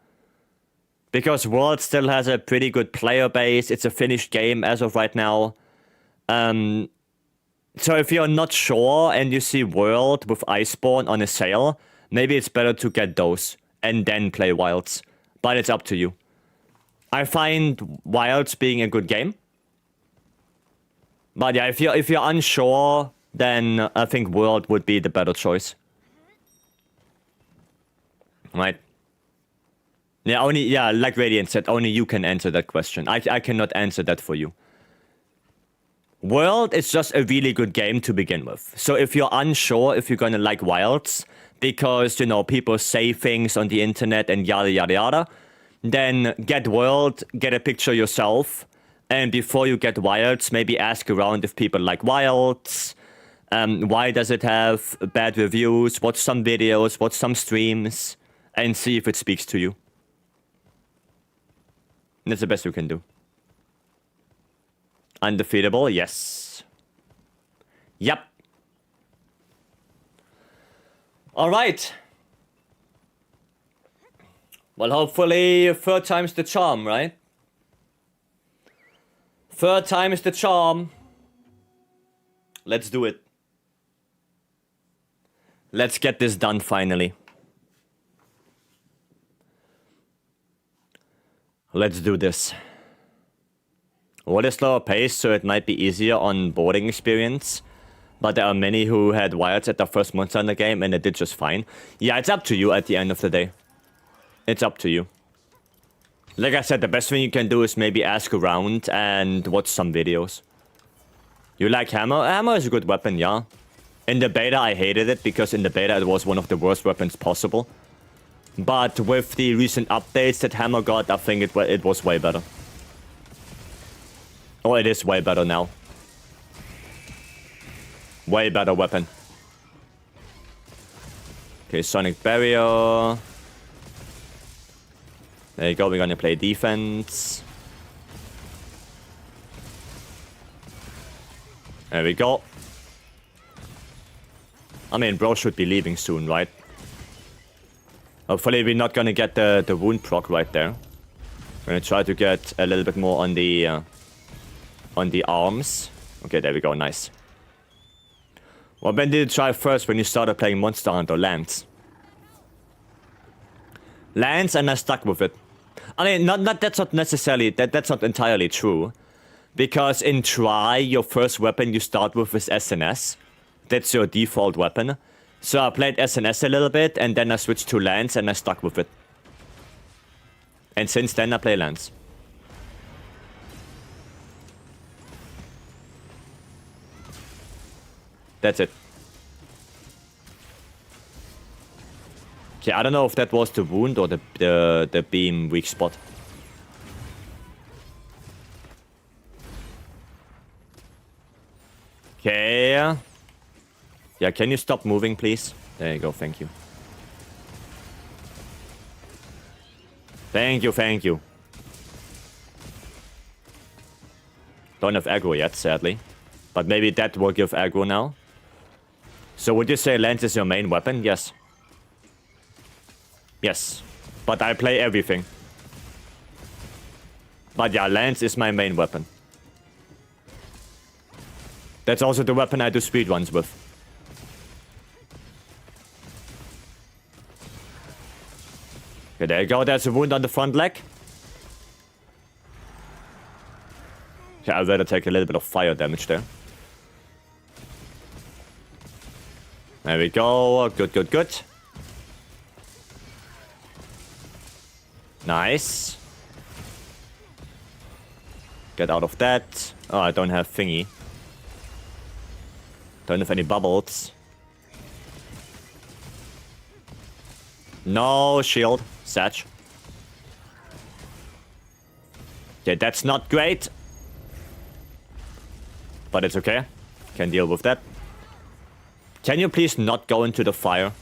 Because World still has a pretty good player base. It's a finished game as of right now. So if you're not sure and you see World with Iceborne on a sale, maybe it's better to get those and then play Wilds. But it's up to you. I find Wilds being a good game. But yeah, if you're unsure, then I think World would be the better choice. Right? Yeah, like Radiant said, only you can answer that question. I cannot answer that for you. World is just a really good game to begin with. So if you're unsure if you're gonna like Wilds, because, you know, people say things on the internet and yada yada yada, then get world, get a picture yourself, and before you get wilds, maybe ask around if people like wilds. Why does it have bad reviews? Watch some videos, watch some streams, and see if it speaks to you. That's the best you can do. Undefeatable, yes. Yep. Alright. Well, hopefully third time's the charm, right? Third time is the charm. Let's do it. Let's get this done finally. Let's do this. What is slower pace, so it might be easier on boarding experience. But there are many who had wilds at their first monster in the game and they did just fine. Yeah, it's up to you at the end of the day. It's up to you. Like I said, the best thing you can do is maybe ask around and watch some videos. You like hammer? Hammer is a good weapon, yeah. In the beta, I hated it because in the beta it was one of the worst weapons possible. But with the recent updates that hammer got, I think it was way better. Oh, it is way better now. Way better weapon. Okay, Sonic Barrier. There you go, we're gonna play defense. There we go. I mean, bro should be leaving soon, right? Hopefully we're not gonna get the wound proc right there. We're gonna try to get a little bit more on the arms. Okay, there we go, nice. Well, when did you try first when you started playing Monster Hunter? Lance. Lance, and I stuck with it. I mean, that's not necessarily, that's not entirely true. Because in Try, your first weapon you start with is SNS. That's your default weapon. So I played SNS a little bit, and then I switched to Lance, and I stuck with it. And since then, I play Lance. That's it. Okay, I don't know if that was the wound or the beam weak spot. Okay. Yeah, can you stop moving, please? There you go, thank you. Thank you, thank you. Don't have aggro yet, sadly. But maybe that will give aggro now. So would you say Lance is your main weapon? Yes. Yes. But I play everything. But yeah, Lance is my main weapon. That's also the weapon I do speedruns with. Okay, there you go. There's a wound on the front leg. Okay, I'd rather take a little bit of fire damage there. There we go. Good, good, good. Nice. Get out of that. Oh, I don't have thingy. Don't have any bubbles. No shield. Satch. Okay, that's not great. But it's okay. Can deal with that. Can you please not go into the fire?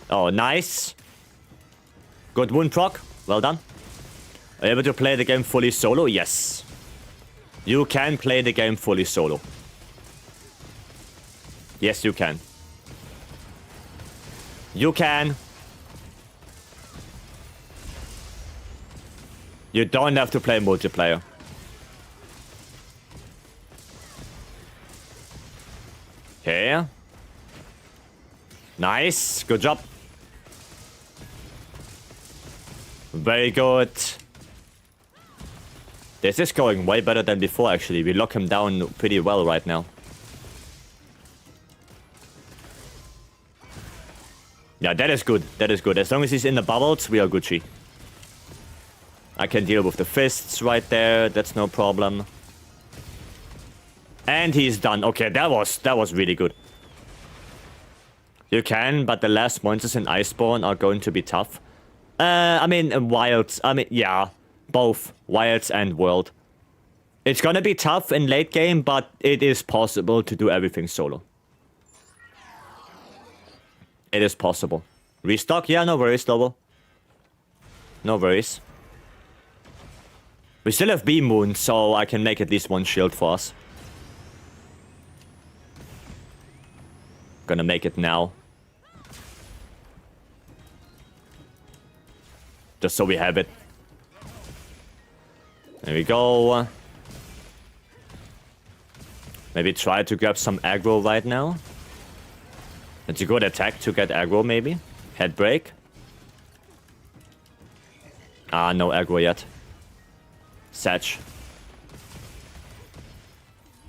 Oh, nice. Good wound proc. Well done. Are you able to play the game fully solo? Yes. You can play the game fully solo. Yes, you can. You can. You don't have to play multiplayer. Okay. Nice. Good job. Very good. This is going way better than before, actually. We lock him down pretty well right now. Yeah, that is good. That is good. As long as he's in the bubbles, we are Gucci. I can deal with the fists right there. That's no problem. And he's done. Okay, that was really good. You can, but the last monsters in Iceborne are going to be tough. I mean, wilds. I mean, yeah. Both. Wilds and world. It's gonna be tough in late game, but it is possible to do everything solo. It is possible. Restock? Yeah, no worries, Lobo. No worries. We still have B-Moon, so I can make at least one shield for us. Gonna make it now. Just so we have it. There we go. Maybe try to grab some aggro right now. It's a good attack to get aggro, maybe. Head break. Ah, no aggro yet. Satch.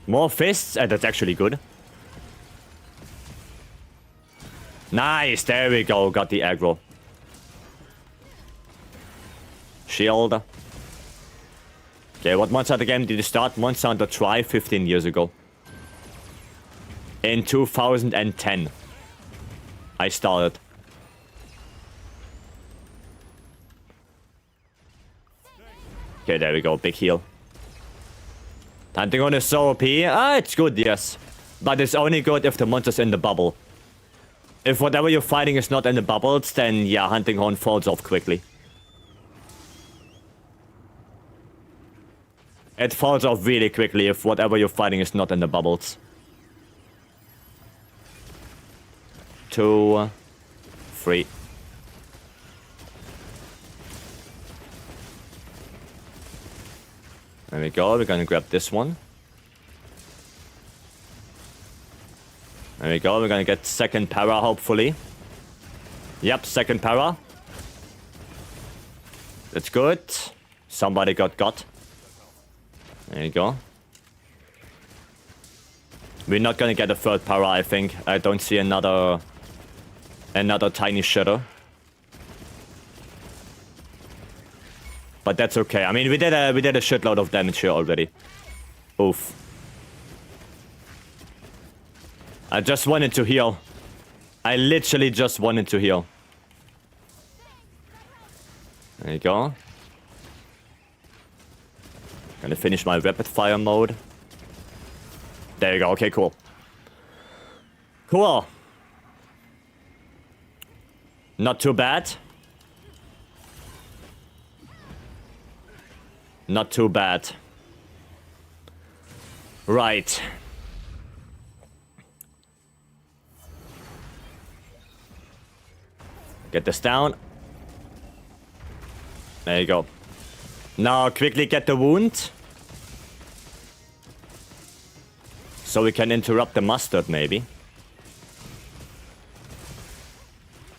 More fists, and that's actually good. Nice, there we go, got the aggro. Shield. Okay, what Monster Hunter game did you start? Monster Hunter Tri 15 years ago. In 2010. I started. Okay, there we go, big heal. Hunting on is so OP. Ah, it's good, yes. But it's only good if the monster's in the bubble. If whatever you're fighting is not in the bubbles, then yeah, Hunting Horn falls off quickly. It falls off really quickly if whatever you're fighting is not in the bubbles. 2, 3. There we go, we're gonna grab this one. There we go, we're gonna get second para, hopefully. Yep, second para. That's good. Somebody got. There you go. We're not gonna get a third para, I think. I don't see another tiny shitter. But that's okay. I mean, we did a shitload of damage here already. Oof. I just wanted to heal. I literally just wanted to heal. There you go. Gonna finish my rapid fire mode. There you go. Okay, cool. Cool. Not too bad. Not too bad. Right. Get this down. There you go. Now quickly get the wound. So we can interrupt the mustard, maybe.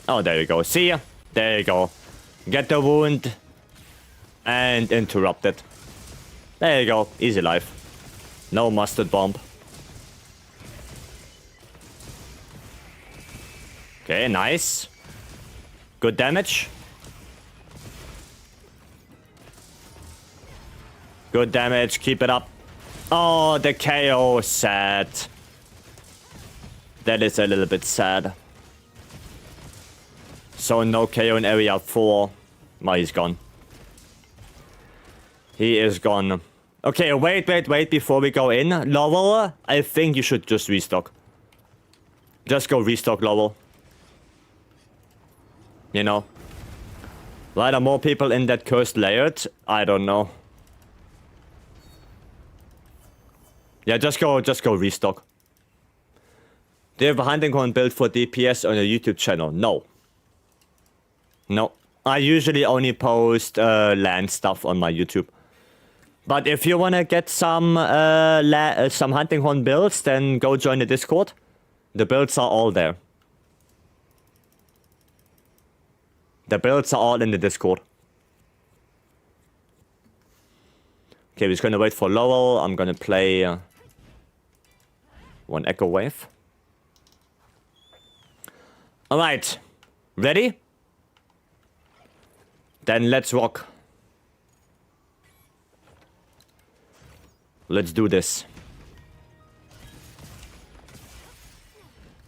Oh, there you go. See ya. There you go. Get the wound. And interrupt it. There you go. Easy life. No mustard bomb. Okay, nice. Good damage. Good damage. Keep it up. Oh, the KO. Sad. That is a little bit sad. So no KO in area 4. Oh, he's gone. He is gone. Okay, wait before we go in. Lowell, I think you should just restock. Just go restock, Lowell. You know. Why are more people in that cursed layered? I don't know. Yeah, just go restock. Do you have a hunting horn build for DPS on your YouTube channel? No. No. I usually only post land stuff on my YouTube. But if you wanna get some hunting horn builds, then go join the Discord. The builds are all there. The builds are all in the Discord. Okay, we're just gonna wait for Lowell. I'm gonna play one Echo Wave. Alright. Ready? Then let's rock. Let's do this.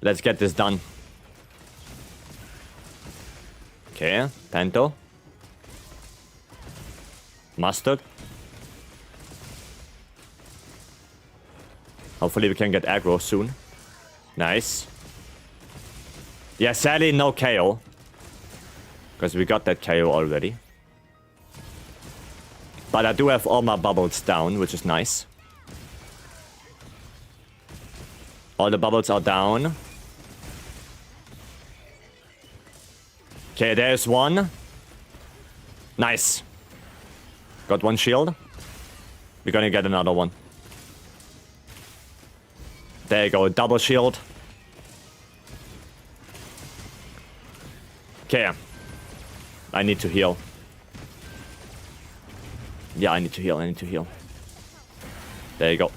Let's get this done. Okay, Panto. Mustard. Hopefully we can get aggro soon. Nice. Yeah, sadly no KO. Because we got that KO already. But I do have all my bubbles down, which is nice. All the bubbles are down. Okay, there's one. Nice. Got one shield. We're gonna get another one. There you go, double shield. Okay. I need to heal. Yeah, I need to heal. There you go.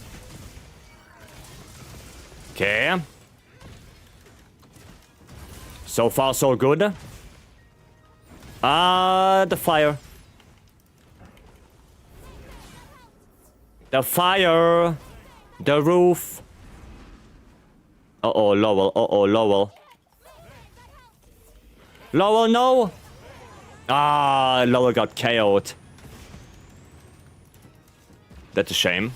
Okay. So far, so good. The fire. The fire. The roof. Uh-oh, Lowell. Uh-oh, Lowell. Lowell, no! Ah, Lowell got KO'd. That's a shame.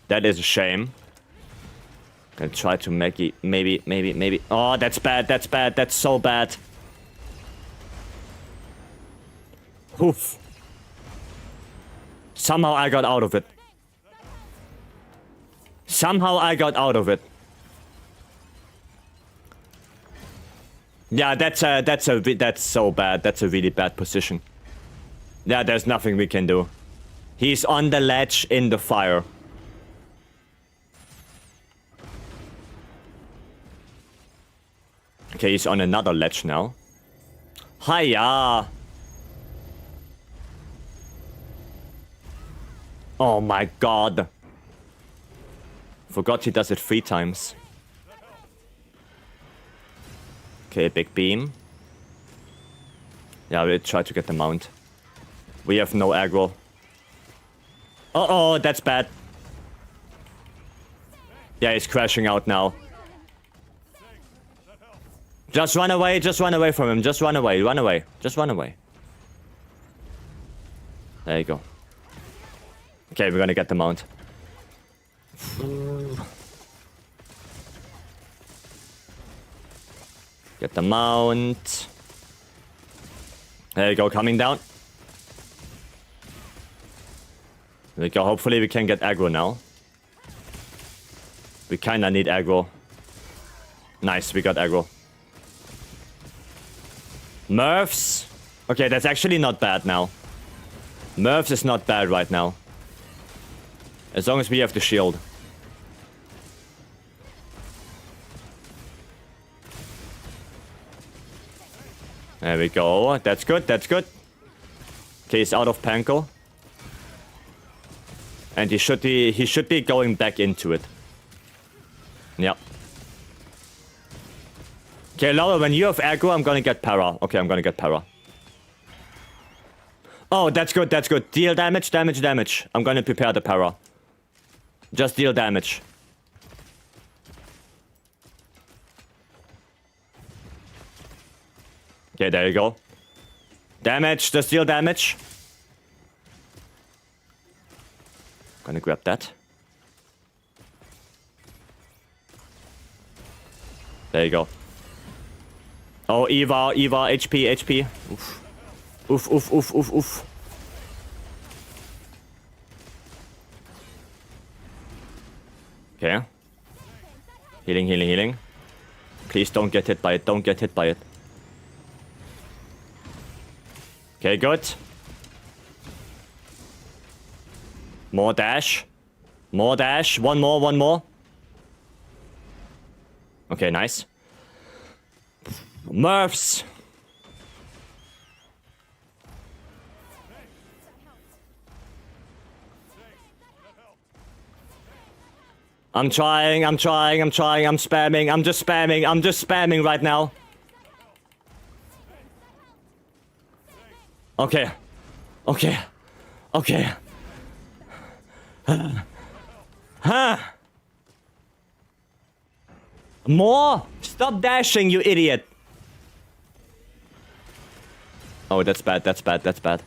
That is a shame. Gonna try to make it. Maybe. Oh, that's bad. That's so bad. Oof. Somehow I got out of it. Yeah, that's so bad. That's a really bad position. Yeah, there's nothing we can do. He's on the ledge in the fire. Okay, he's on another ledge now. Hiya! Oh my god. Forgot he does it 3 times. Okay, big beam. Yeah, we'll try to get the mount. We have no aggro. Uh-oh, that's bad. Yeah, he's crashing out now. Just run away from him. Just run away. There you go. Okay, we're gonna get the mount. Get the mount. There you go, coming down. There we go, hopefully we can get aggro now. We kinda need aggro. Nice, we got aggro. Murphs. Okay, that's actually not bad now. Murphs is not bad right now. As long as we have the shield. There we go. That's good. Okay, he's out of Panko. And he should be going back into it. Yep. Okay, Laura, when you have aggro, I'm gonna get para. Okay, I'm gonna get para. Oh, that's good. Deal damage. I'm gonna prepare the para. Just deal damage. Okay, there you go. Damage, just deal damage. Gonna grab that. There you go. Oh, Eva, HP. Oof. Okay. Healing. Please don't get hit by it. Okay, good. More dash. One more. Okay, nice. Murphs. I'm trying. I'm spamming. I'm just spamming right now. Okay. More? Stop dashing, you idiot. Oh, that's bad, that's bad, that's bad.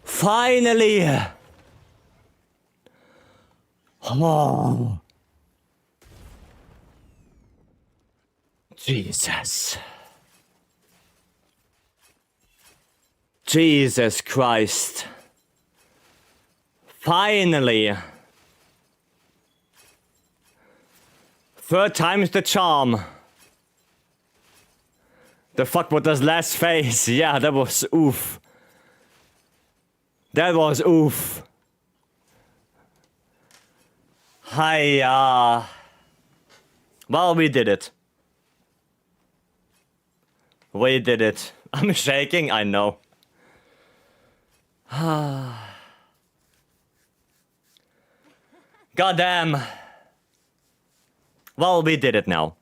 Finally! Oh. Jesus. Jesus Christ. Finally. Third time's the charm. The fuck with this last phase? Yeah, that was oof. That was oof. Hiya. Well, we did it. We did it. I'm shaking, I know. Goddamn. Well, we did it now.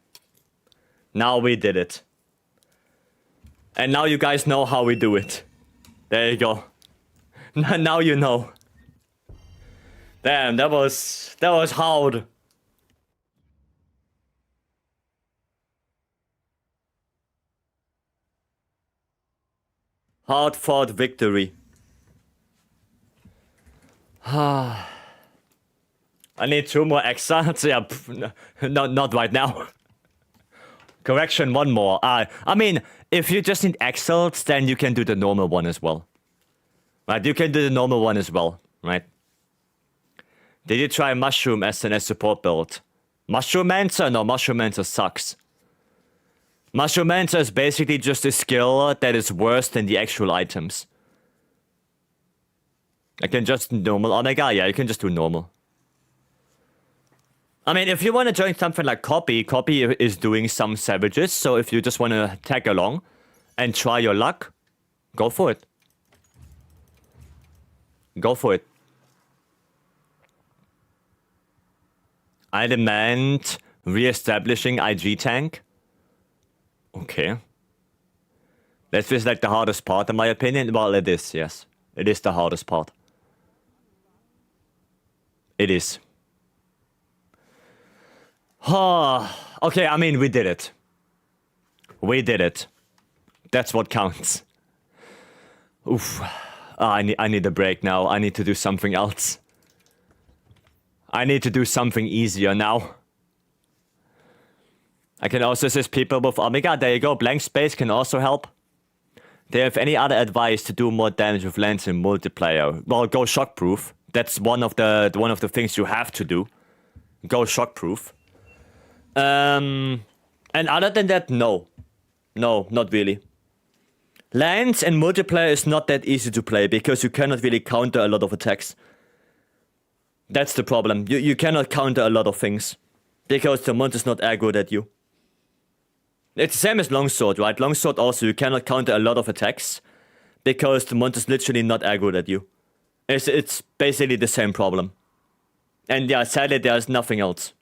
Now we did it. And now you guys know how we do it. There you go. Now you know. Damn, that was hard. Hard fought victory. I need 2 more exiles. Yeah, not right now. Correction, 1 more. I mean, if you just need exiles, then you can do the normal one as well. Right, you can do the normal one as well, right? Did you try Mushroom as an support build? Mushroom-mancer? No, Mushroom-mancer sucks. Mushroom-mancer is basically just a skill that is worse than the actual items. I can just normal Omega? Yeah, you can just do normal. I mean, if you want to join something like Copy is doing some savages, so if you just want to tag along and try your luck, go for it. Go for it. I demand re-establishing IG tank. Okay. That feels like the hardest part in my opinion. Well, it is, yes. It is the hardest part. It is. Okay, I mean, we did it. We did it. That's what counts. Oof. I need a break now. I need to do something else. I need to do something easier now. I can also assist people with Omega. There you go. Blank space can also help. Do you have any other advice to do more damage with lands in multiplayer? Well, go shockproof. That's one of the things you have to do. Go shockproof. And other than that, no. No, not really. Lands and multiplayer is not that easy to play because you cannot really counter a lot of attacks. That's the problem. You cannot counter a lot of things because the monster is not aggroed at you. It's the same as Longsword, right? Longsword also, you cannot counter a lot of attacks because the monster is literally not aggroed at you. It's basically the same problem. And yeah, sadly, there's nothing else.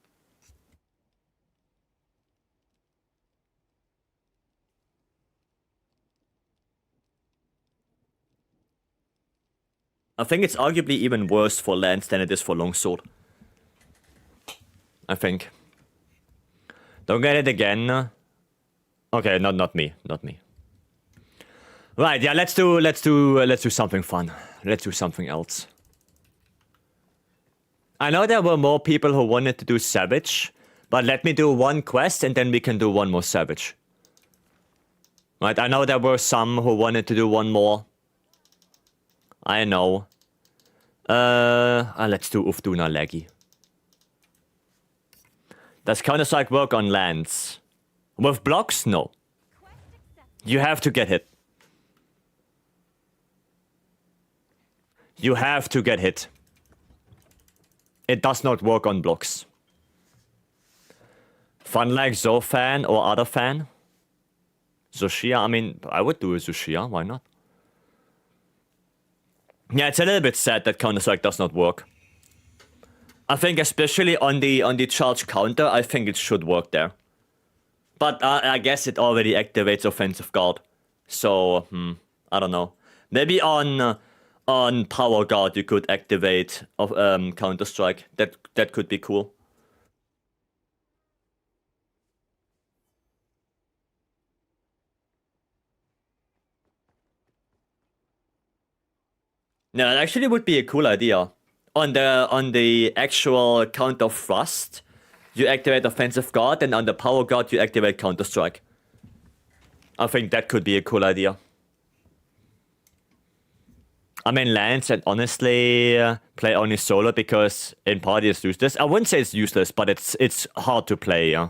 I think it's arguably even worse for lands than it is for longsword. I think. Don't get it again. Okay, not me. Right, yeah, let's do something fun. Let's do something else. I know there were more people who wanted to do Savage, but let me do 1 quest and then we can do 1 more Savage. Right, I know there were some who wanted to do 1 more. I know. Let's do Ufduna Laggy. Does Counter-Strike work on lands? With blocks? No. You have to get hit. You have to get hit. It does not work on blocks. Fun like Zofan or other fan? Zushia, I mean, I would do a Zushia, why not? Yeah, it's a little bit sad that Counter-Strike does not work. I think especially on the charge counter, I think it should work there. But I guess it already activates offensive guard. So, I don't know. Maybe on power guard you could activate Counter-Strike. That could be cool. No, it actually would be a cool idea. On the actual counter thrust, you activate offensive guard, and on the power guard you activate counter strike. I think that could be a cool idea. I mean, Lance, and honestly, play only solo because in party it's useless. I wouldn't say it's useless, but it's hard to play. Yeah.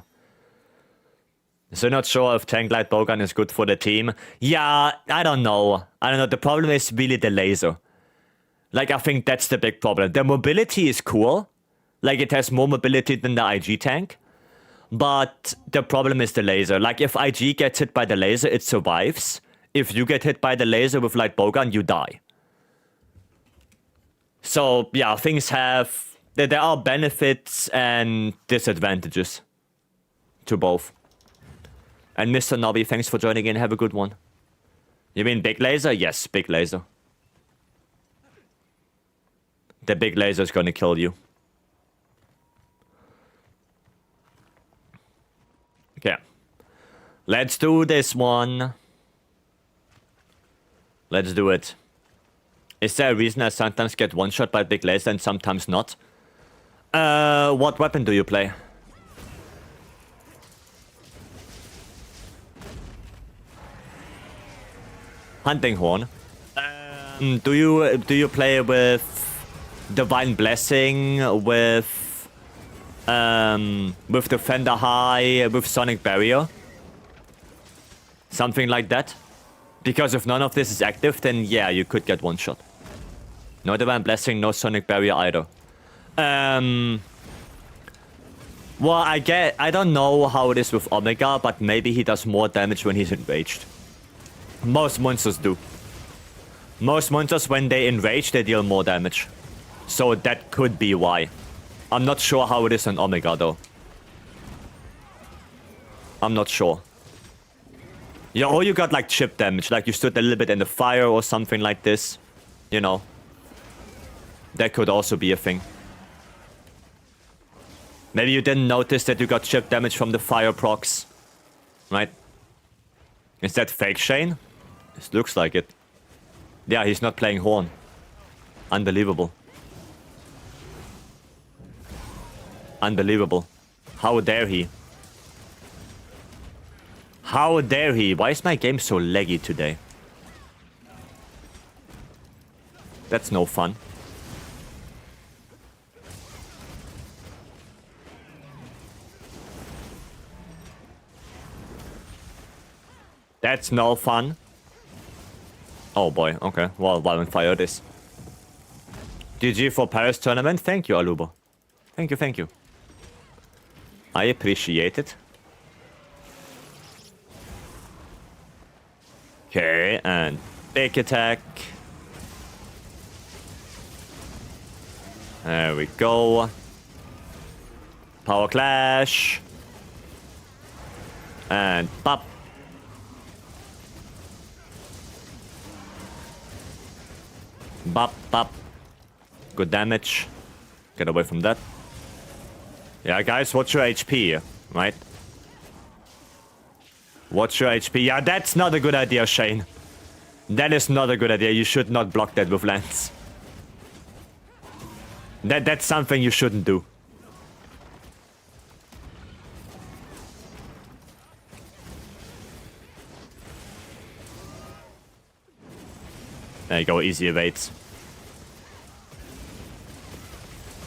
So not sure if Tank Light Bowgun is good for the team. Yeah, I don't know. The problem is really the laser. Like, I think that's the big problem. The mobility is cool. Like, it has more mobility than the IG tank. But the problem is the laser. Like, if IG gets hit by the laser, it survives. If you get hit by the laser with Light Bowgun, you die. So, yeah, things have... There are benefits and disadvantages to both. And Mr. Nobby, thanks for joining in. Have a good one. You mean big laser? Yes, big laser. The big laser is gonna kill you. Okay. Let's do this one. Let's do it. Is there a reason I sometimes get one-shot by big laser and sometimes not? What weapon do you play? Hunting horn. Do you play with Divine Blessing, with Defender High, with Sonic Barrier? Something like that? Because if none of this is active, then yeah, you could get one shot. No Divine Blessing, no Sonic Barrier either. Well, I don't know how it is with Omega, but maybe he does more damage when he's enraged. Most monsters do. Most monsters, when they enrage, they deal more damage. So that could be why. I'm not sure how it is on Omega, though. I'm not sure. Yeah, or you got, like, chip damage. Like, you stood a little bit in the fire or something like this. You know. That could also be a thing. Maybe you didn't notice that you got chip damage from the fire procs. Right? Is that fake Shane? This looks like it. Yeah, he's not playing Horn. Unbelievable. Unbelievable. How dare he? How dare he? Why is my game so laggy today? That's no fun. That's no fun. Oh boy, okay. Well, Violent Fire it is. GG for Paris tournament. Thank you, Aluba. Thank you, thank you. I appreciate it. Okay, and big attack. There we go. Power Clash. And pop. Bop, bop. Good damage. Get away from that. Yeah, guys, what's your HP, right? What's your HP? Yeah, that's not a good idea, Shane. That is not a good idea. You should not block that with Lance. That's something you shouldn't do. There you go, easy evades.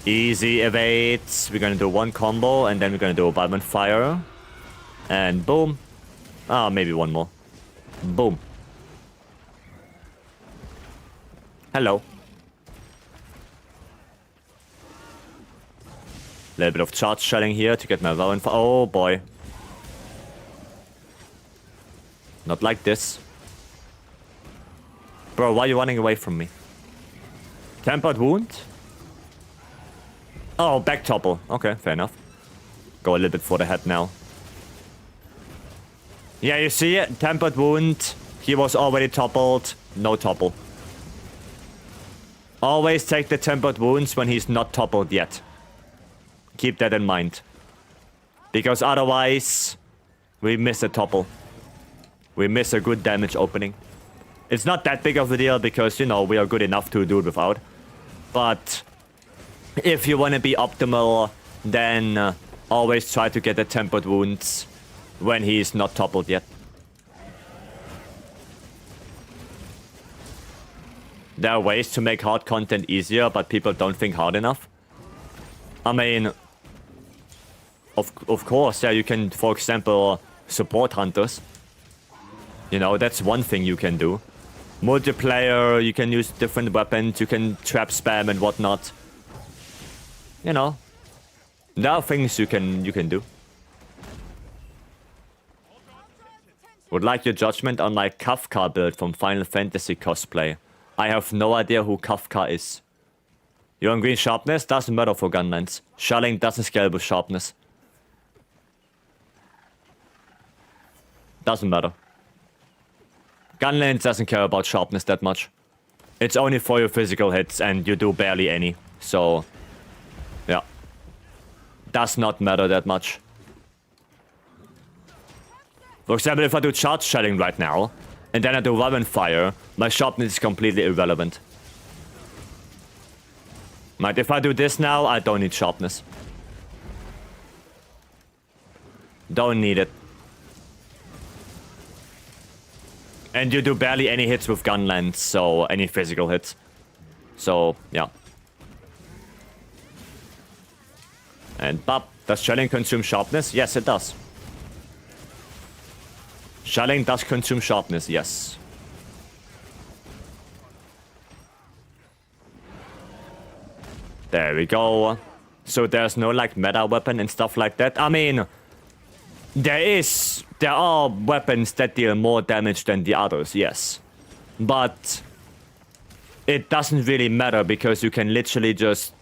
Easy evades. We're gonna do one combo and then we're gonna do a Violent Fire. And boom. Ah, maybe one more. Boom. Hello. Little bit of charge shelling here to get my Violent Fire. Oh boy. Not like this. Bro, why are you running away from me? Tempered Wound? Oh, back topple. Okay, fair enough. Go a little bit for the head now. Yeah, you see it? Tempered Wound. He was already toppled. No topple. Always take the Tempered Wounds when he's not toppled yet. Keep that in mind. Because otherwise, we miss a topple. We miss a good damage opening. It's not that big of a deal because, you know, we are good enough to do it without. But if you want to be optimal, then always try to get the tempered wounds when he's not toppled yet. There are ways to make hard content easier, but people don't think hard enough. I mean, of course, yeah, you can, for example, support hunters. You know, that's one thing you can do. Multiplayer, you can use different weapons, you can trap spam and whatnot. You know, there are things you can do. Would like your judgment on my Kafka build from Final Fantasy cosplay. I have no idea who Kafka is. You're on green sharpness? Doesn't matter for gunlines. Shelling doesn't scale with sharpness. Doesn't matter. Gunlance doesn't care about sharpness that much. It's only for your physical hits and you do barely any. So, yeah. Does not matter that much. For example, if I do charge shelling right now, and then I do weapon fire, my sharpness is completely irrelevant. Like, if I do this now, I don't need sharpness. Don't need it. And you do barely any hits with gunlance, so any physical hits. So, yeah. And bop, does shelling consume sharpness? Yes, it does. Shelling does consume sharpness, yes. There we go. So there's no like meta weapon and stuff like that. I mean, there are weapons that deal more damage than the others, yes. But it doesn't really matter because you can literally just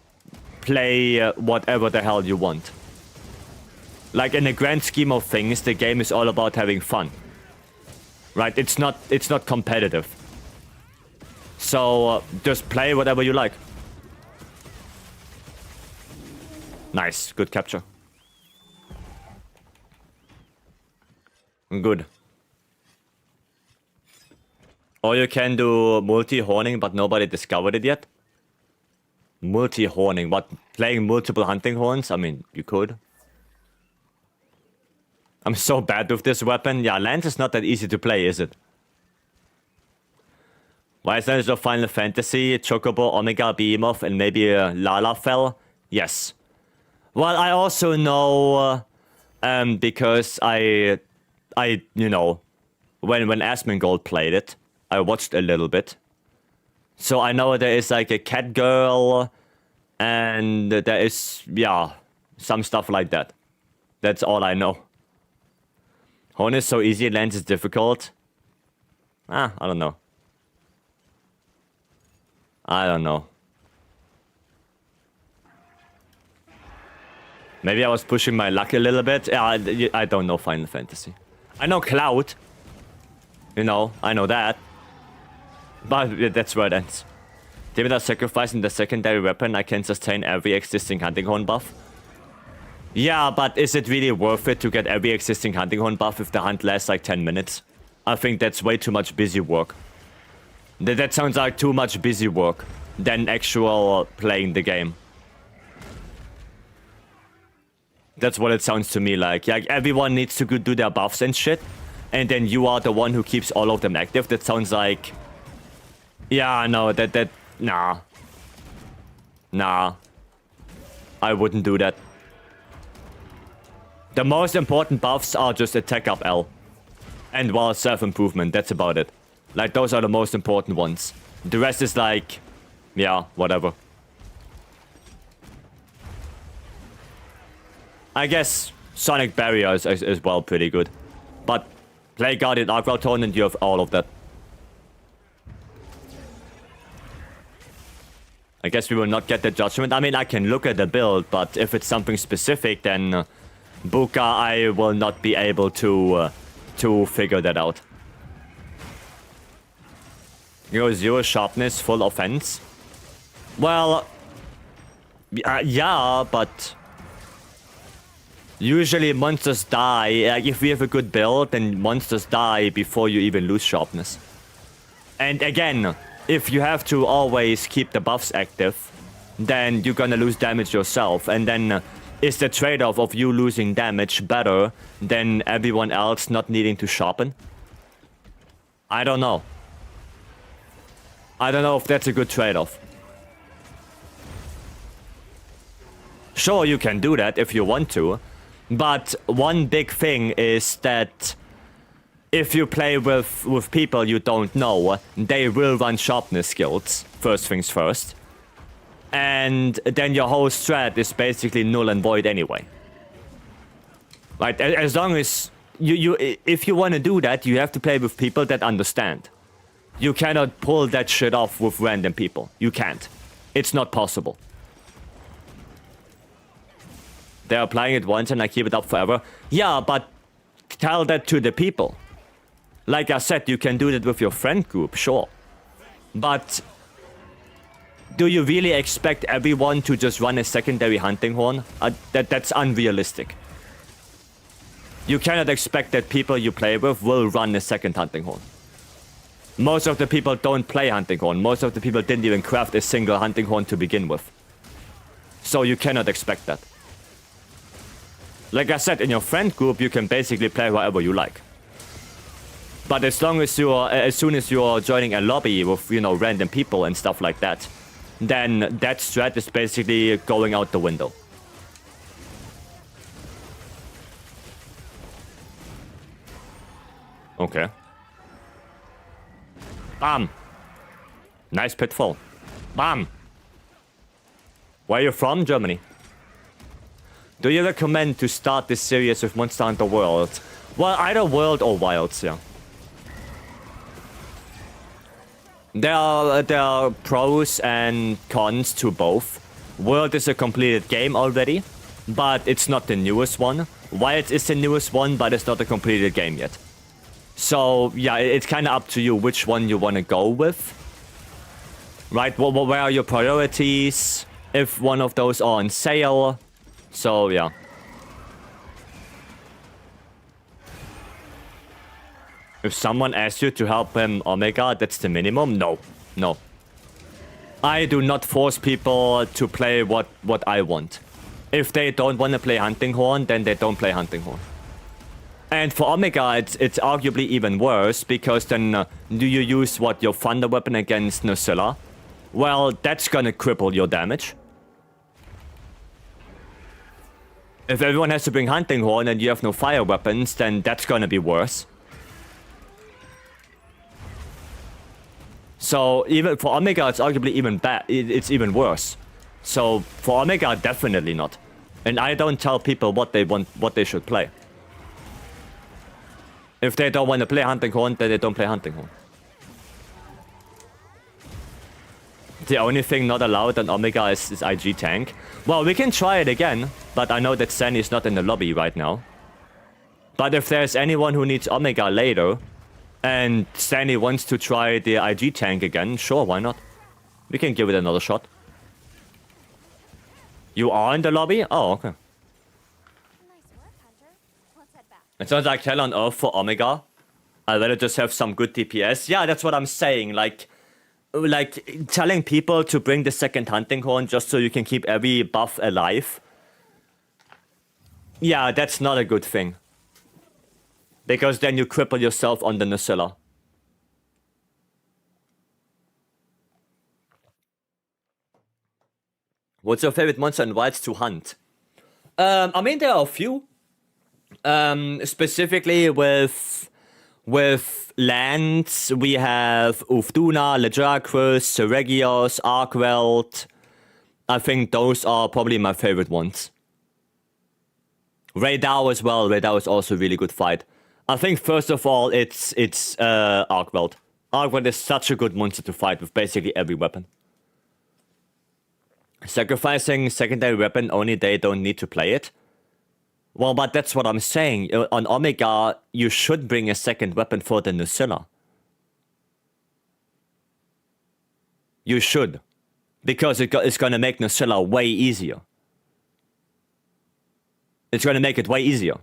play whatever the hell you want. Like in the grand scheme of things, the game is all about having fun. Right? It's not competitive. So just play whatever you like. Nice, good capture. Good. Or you can do multi-horning, but nobody discovered it yet. Multi-horning, what? Playing multiple hunting horns? I mean, you could. I'm so bad with this weapon. Yeah, Lance is not that easy to play, is it? Why is there Final Fantasy, Chocobo, Omega, Behemoth, and maybe Lalafell? Yes. Well, I also know, because I, you know, when Asmongold played it, I watched a little bit. So I know there is like a cat girl, and there is, yeah, some stuff like that. That's all I know. Horn is so easy, Lance is difficult. I don't know. I don't know. Maybe I was pushing my luck a little bit. Yeah, I don't know Final Fantasy. I know Cloud. You know, I know that. But that's where it ends. Even without sacrificing the secondary weapon, I can sustain every existing hunting horn buff. Yeah, but is it really worth it to get every existing hunting horn buff if the hunt lasts like 10 minutes? I think that's way too much busy work. That sounds like too much busy work than actual playing the game. That's what it sounds to me like. Like everyone needs to go do their buffs and shit, and then you are the one who keeps all of them active. That sounds like... Yeah, no, nah. Nah. I wouldn't do that. The most important buffs are just attack up L. And, well, self-improvement, that's about it. Like, those are the most important ones. The rest is like... Yeah, whatever. I guess Sonic Barrier is well pretty good. But play Guardian Arc Tone and you have all of that. I guess we will not get the judgment. I mean, I can look at the build, but if it's something specific, then... Buka, I will not be able to figure that out. You know, 0 sharpness, full offense. Well, yeah, but usually monsters die. If we have a good build, then monsters die before you even lose sharpness. And again, if you have to always keep the buffs active, then you're gonna lose damage yourself. And then is the trade-off of you losing damage better than everyone else not needing to sharpen? I don't know. I don't know if that's a good trade-off. Sure, you can do that if you want to, but one big thing is that if you play with people you don't know, they will run sharpness skills, first things first. And then your whole strat is basically null and void anyway. Right, as long as if you want to do that, you have to play with people that understand. You cannot pull that shit off with random people. You can't. It's not possible. They're applying it once and I keep it up forever. Yeah, but tell that to the people. Like I said, you can do that with your friend group, sure. But do you really expect everyone to just run a secondary hunting horn? That's unrealistic. You cannot expect that people you play with will run a second hunting horn. Most of the people don't play hunting horn. Most of the people didn't even craft a single hunting horn to begin with. So you cannot expect that. Like I said, in your friend group, you can basically play however you like. But as soon as you're joining a lobby with, you know, random people and stuff like that, then that strat is basically going out the window. Okay. Bam. Nice pitfall. Bam. Where are you from? Germany. Do you recommend to start this series with Monster Hunter World? Well, either World or Wilds, yeah. There are pros and cons to both. World is a completed game already, but it's not the newest one. Wilds is the newest one, but it's not a completed game yet. So, yeah, it's kind of up to you which one you want to go with. Right, where are your priorities? If one of those are on sale. So, yeah. If someone asks you to help him Omega, that's the minimum? No. No. I do not force people to play what I want. If they don't want to play Hunting Horn, then they don't play Hunting Horn. And for Omega, it's arguably even worse, because then do you use your Thunder Weapon against Nucilla? Well, that's gonna cripple your damage. If everyone has to bring Hunting Horn and you have no fire weapons, then that's gonna be worse. So even for Omega, it's arguably even bad. It's even worse. So for Omega, definitely not. And I don't tell people what they want, what they should play. If they don't want to play Hunting Horn, then they don't play Hunting Horn. The only thing not allowed on Omega is IG tank. Well, we can try it again, but I know that Sandy is not in the lobby right now. But if there's anyone who needs Omega later, and Sandy wants to try the IG tank again, sure, why not? We can give it another shot. You are in the lobby? Oh, okay. Nice work, Hunter. Let's head back. It sounds like hell on earth for Omega. I'd rather just have some good DPS. Yeah, that's what I'm saying. Like telling people to bring the second Hunting Horn just so you can keep every buff alive. Yeah, that's not a good thing. Because then you cripple yourself on the Nucilla. What's your favorite monster in Wilds to hunt? I mean, there are a few. Specifically with lands, we have Ufduna, Ledracrus, Seregios, Arkwelt. I think those are probably my favorite ones. Raydao as well. Raydao is also a really good fight. I think first of all, it's Arkwelt. Arkwelt is such a good monster to fight with basically every weapon. Sacrificing secondary weapon, only they don't need to play it. Well, but that's what I'm saying. On Omega, you should bring a second weapon for the Nucilla. You should. Because it's gonna make Nucilla way easier. It's gonna make it way easier.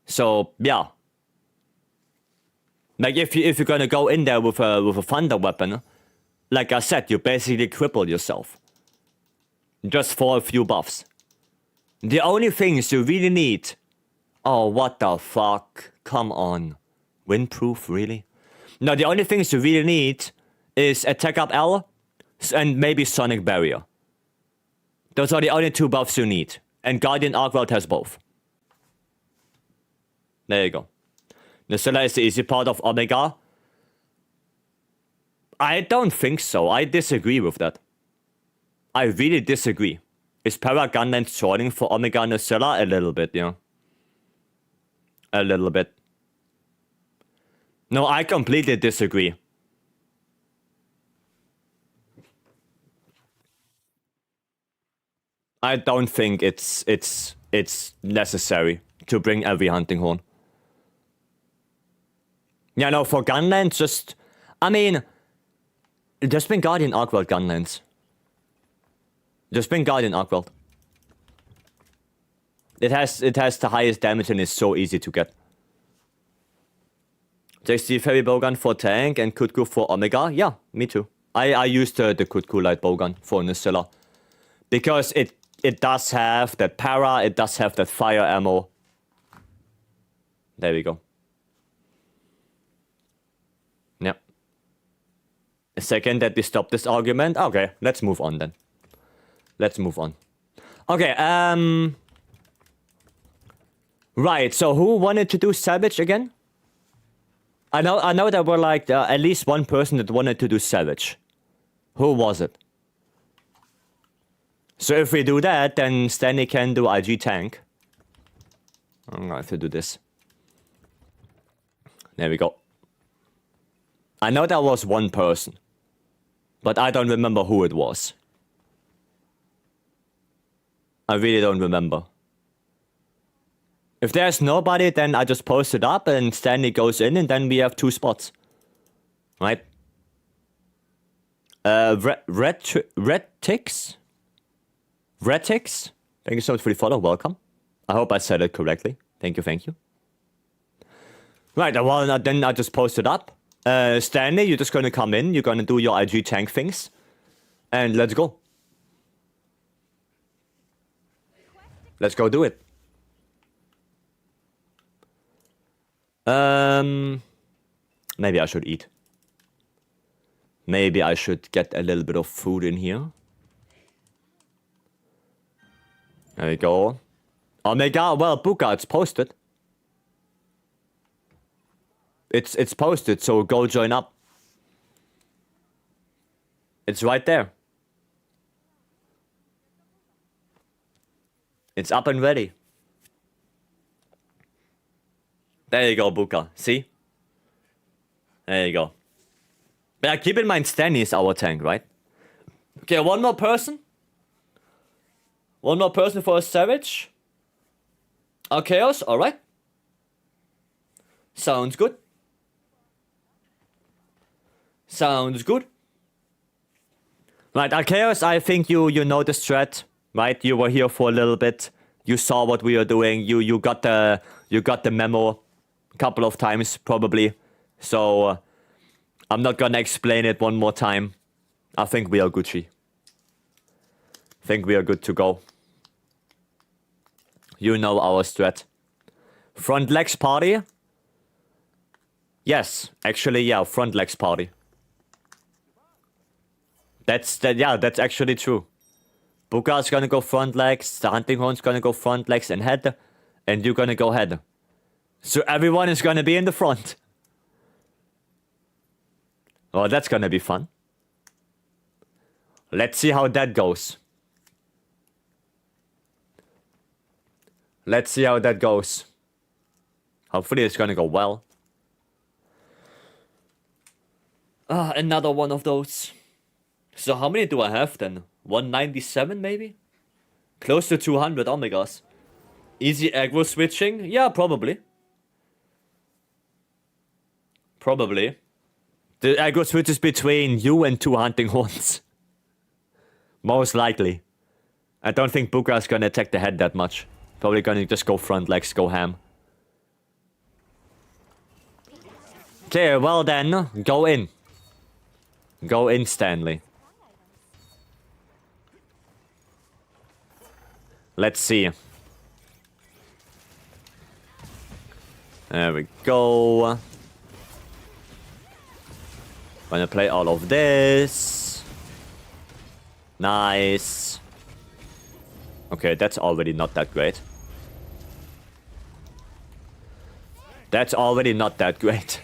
So, yeah. Like if you're gonna go in there with a thunder weapon, like I said, you basically cripple yourself. Just for a few buffs. The only things you really need. Oh, what the fuck? Come on. Windproof, really? No, the only things you really need is attack up L and maybe Sonic Barrier. Those are the only 2 buffs you need. And Guardian Arcworld has both. There you go. Nacilla is the easy part of Omega. I don't think so. I disagree with that. I really disagree. Is Para Gunland shorting for Omega Nacilla? A little bit, yeah. A little bit. No, I completely disagree. I don't think it's necessary to bring every hunting horn. Yeah, no, for Gunlands, just... I mean... Just bring Guardian Arcworld Gunlands. Just bring Guardian Arcworld. It has the highest damage and is so easy to get. JC Fairy Bowgun for tank and Kutku for Omega. Yeah, me too. I used the Kutku Light Bowgun for Nacilla. Because it does have that para, it does have that fire ammo. There we go. Yep. A second that we stop this argument. Okay, let's move on then. Let's move on. Okay, right, so who wanted to do Savage again? I know there were like at least one person that wanted to do Savage. Who was it? So if we do that, then Stanley can do IG Tank. I'm gonna have to do this. There we go. I know there was one person, but I don't remember who it was. I really don't remember. If there's nobody, then I just post it up and Stanley goes in and then we have 2 spots. Right? Retix? Retix? Thank you so much for the follow. Welcome. I hope I said it correctly. Thank you, thank you. Right, well, then I just post it up. Stanley, you're just gonna come in. You're gonna do your IG tank things. And let's go. Let's go do it. Maybe I should eat. Maybe I should get a little bit of food in here. There we go. Omega, well, Buka, it's posted. It's posted, so go join up. It's right there. It's up and ready. There you go, Buka. See? There you go. Yeah, keep in mind Stanley is our tank, right? Okay, one more person. One more person for a Savage. Chaos, alright. Sounds good. Sounds good. Right, Chaos, I think you know the strat, right? You were here for a little bit. You saw what we are doing. You got the memo a couple of times probably. So I'm not gonna explain it one more time. I think we are Gucci. I think we are good to go. You know our strat. Front legs party? Yes, actually, yeah, front legs party. That's actually true. Buka's gonna go front legs, the hunting horn's gonna go front legs and head, and you're gonna go head. So everyone is gonna be in the front. Oh, that's gonna be fun. Let's see how that goes. Let's see how that goes. Hopefully it's gonna go well. Another one of those. So how many do I have then? 197 maybe? Close to 200 Omegas. Easy aggro switching? Yeah, probably. Probably. The aggro switches between you and 2 hunting horns. Most likely. I don't think Buka's gonna attack the head that much. Probably gonna just go front legs, go ham. Okay, well then, go in. Go in, Stanley. Let's see. There we go. Gonna play all of this. Nice. Okay, that's already not that great. That's already not that great.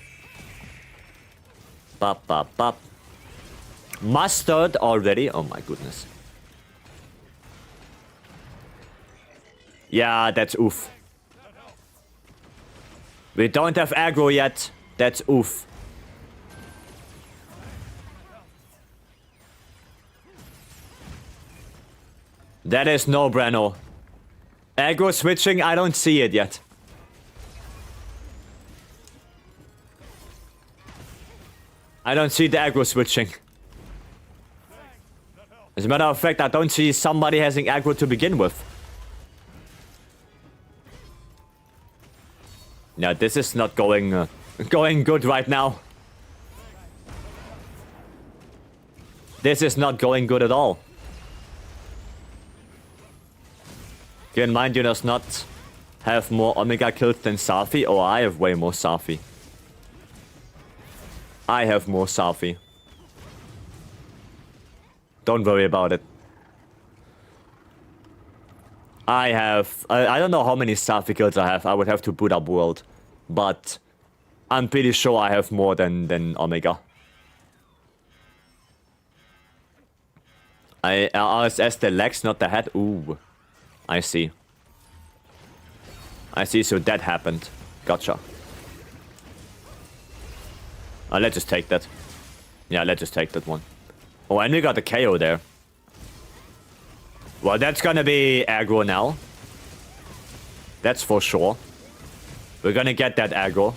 Bop, bop, bop. Mustard already? Oh my goodness. Yeah, that's oof. We don't have aggro yet. That's oof. That is no Breno. Aggro switching, I don't see it yet. I don't see the aggro switching. As a matter of fact, I don't see somebody having aggro to begin with. Yeah, this is not going good right now. This is not going good at all. Keep in mind, you does not have more Omega kills than Safi, or I have way more Safi. I have more Safi. Don't worry about it. I don't know how many Safi kills I have. I would have to boot up World. But I'm pretty sure I have more than Omega. RSS the legs, not the head. Ooh. I see. I see, so that happened. Gotcha. Let's just take that. Yeah, let's just take that one. Oh, and we got the KO there. Well, that's gonna be aggro now. That's for sure. We're gonna get that aggro.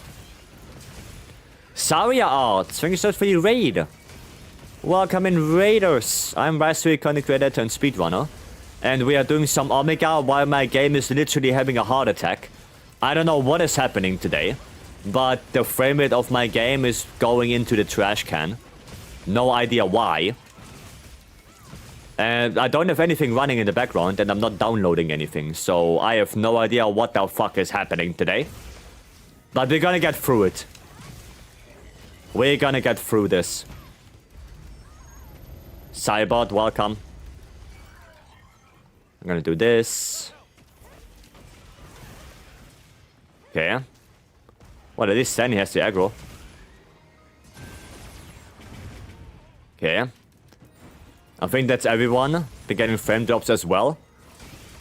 Saria Arts, thank you so much for your raid. Welcome in, Raiders. I'm Raspberry Content Creator and Speedrunner. And we are doing some Omega while my game is literally having a heart attack. I don't know what is happening today. But the frame rate of my game is going into the trash can. No idea why. And I don't have anything running in the background, and I'm not downloading anything. So I have no idea what the fuck is happening today. But we're gonna get through it. We're gonna get through this. Cybot, welcome. I'm gonna do this. Okay. Well, at least Sandy has the aggro. Okay. I think that's everyone. They're getting frame drops as well.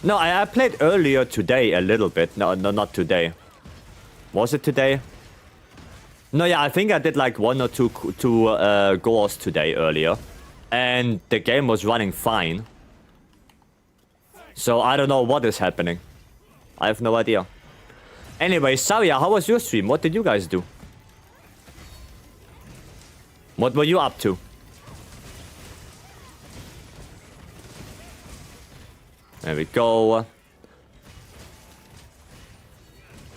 No, I played earlier today a little bit. No, not today. Was it today? No, yeah, I think I did like one or two goals today earlier. And the game was running fine. So I don't know what is happening. I have no idea. Anyway, Saria, how was your stream? What did you guys do? What were you up to? There we go.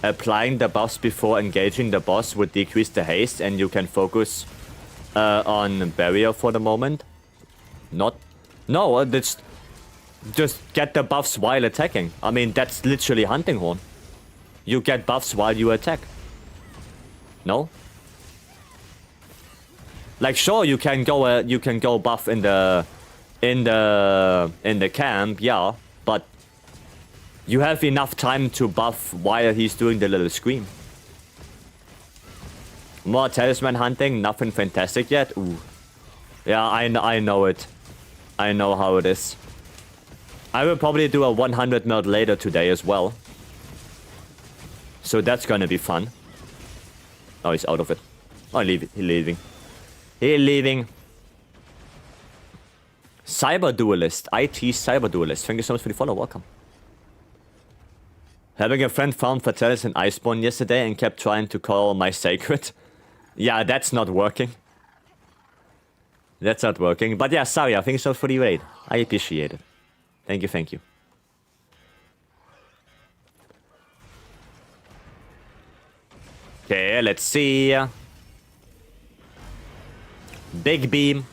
Applying the buffs before engaging the boss would decrease the haste and you can focus on barrier for the moment. Not... No, that's... Just get the buffs while attacking. I mean, that's literally Hunting Horn. You get buffs while you attack. No? Like, sure, you can go buff in the camp, yeah, but you have enough time to buff while he's doing the little scream. More talisman hunting, nothing fantastic yet. Ooh, yeah, I know it. I know how it is. I will probably do a 100 meld later today as well. So that's gonna be fun. Oh, he's out of it. Oh, he's leaving. He's leaving. Cyber Duelist. IT Cyber Duelist. Thank you so much for the follow. Welcome. Having a friend found Fatalis in Iceborne yesterday and kept trying to call my sacred. Yeah, that's not working. That's not working. But yeah, sorry. Thank you so much for the raid. I appreciate it. Thank you, thank you. Okay, let's see. Big beam.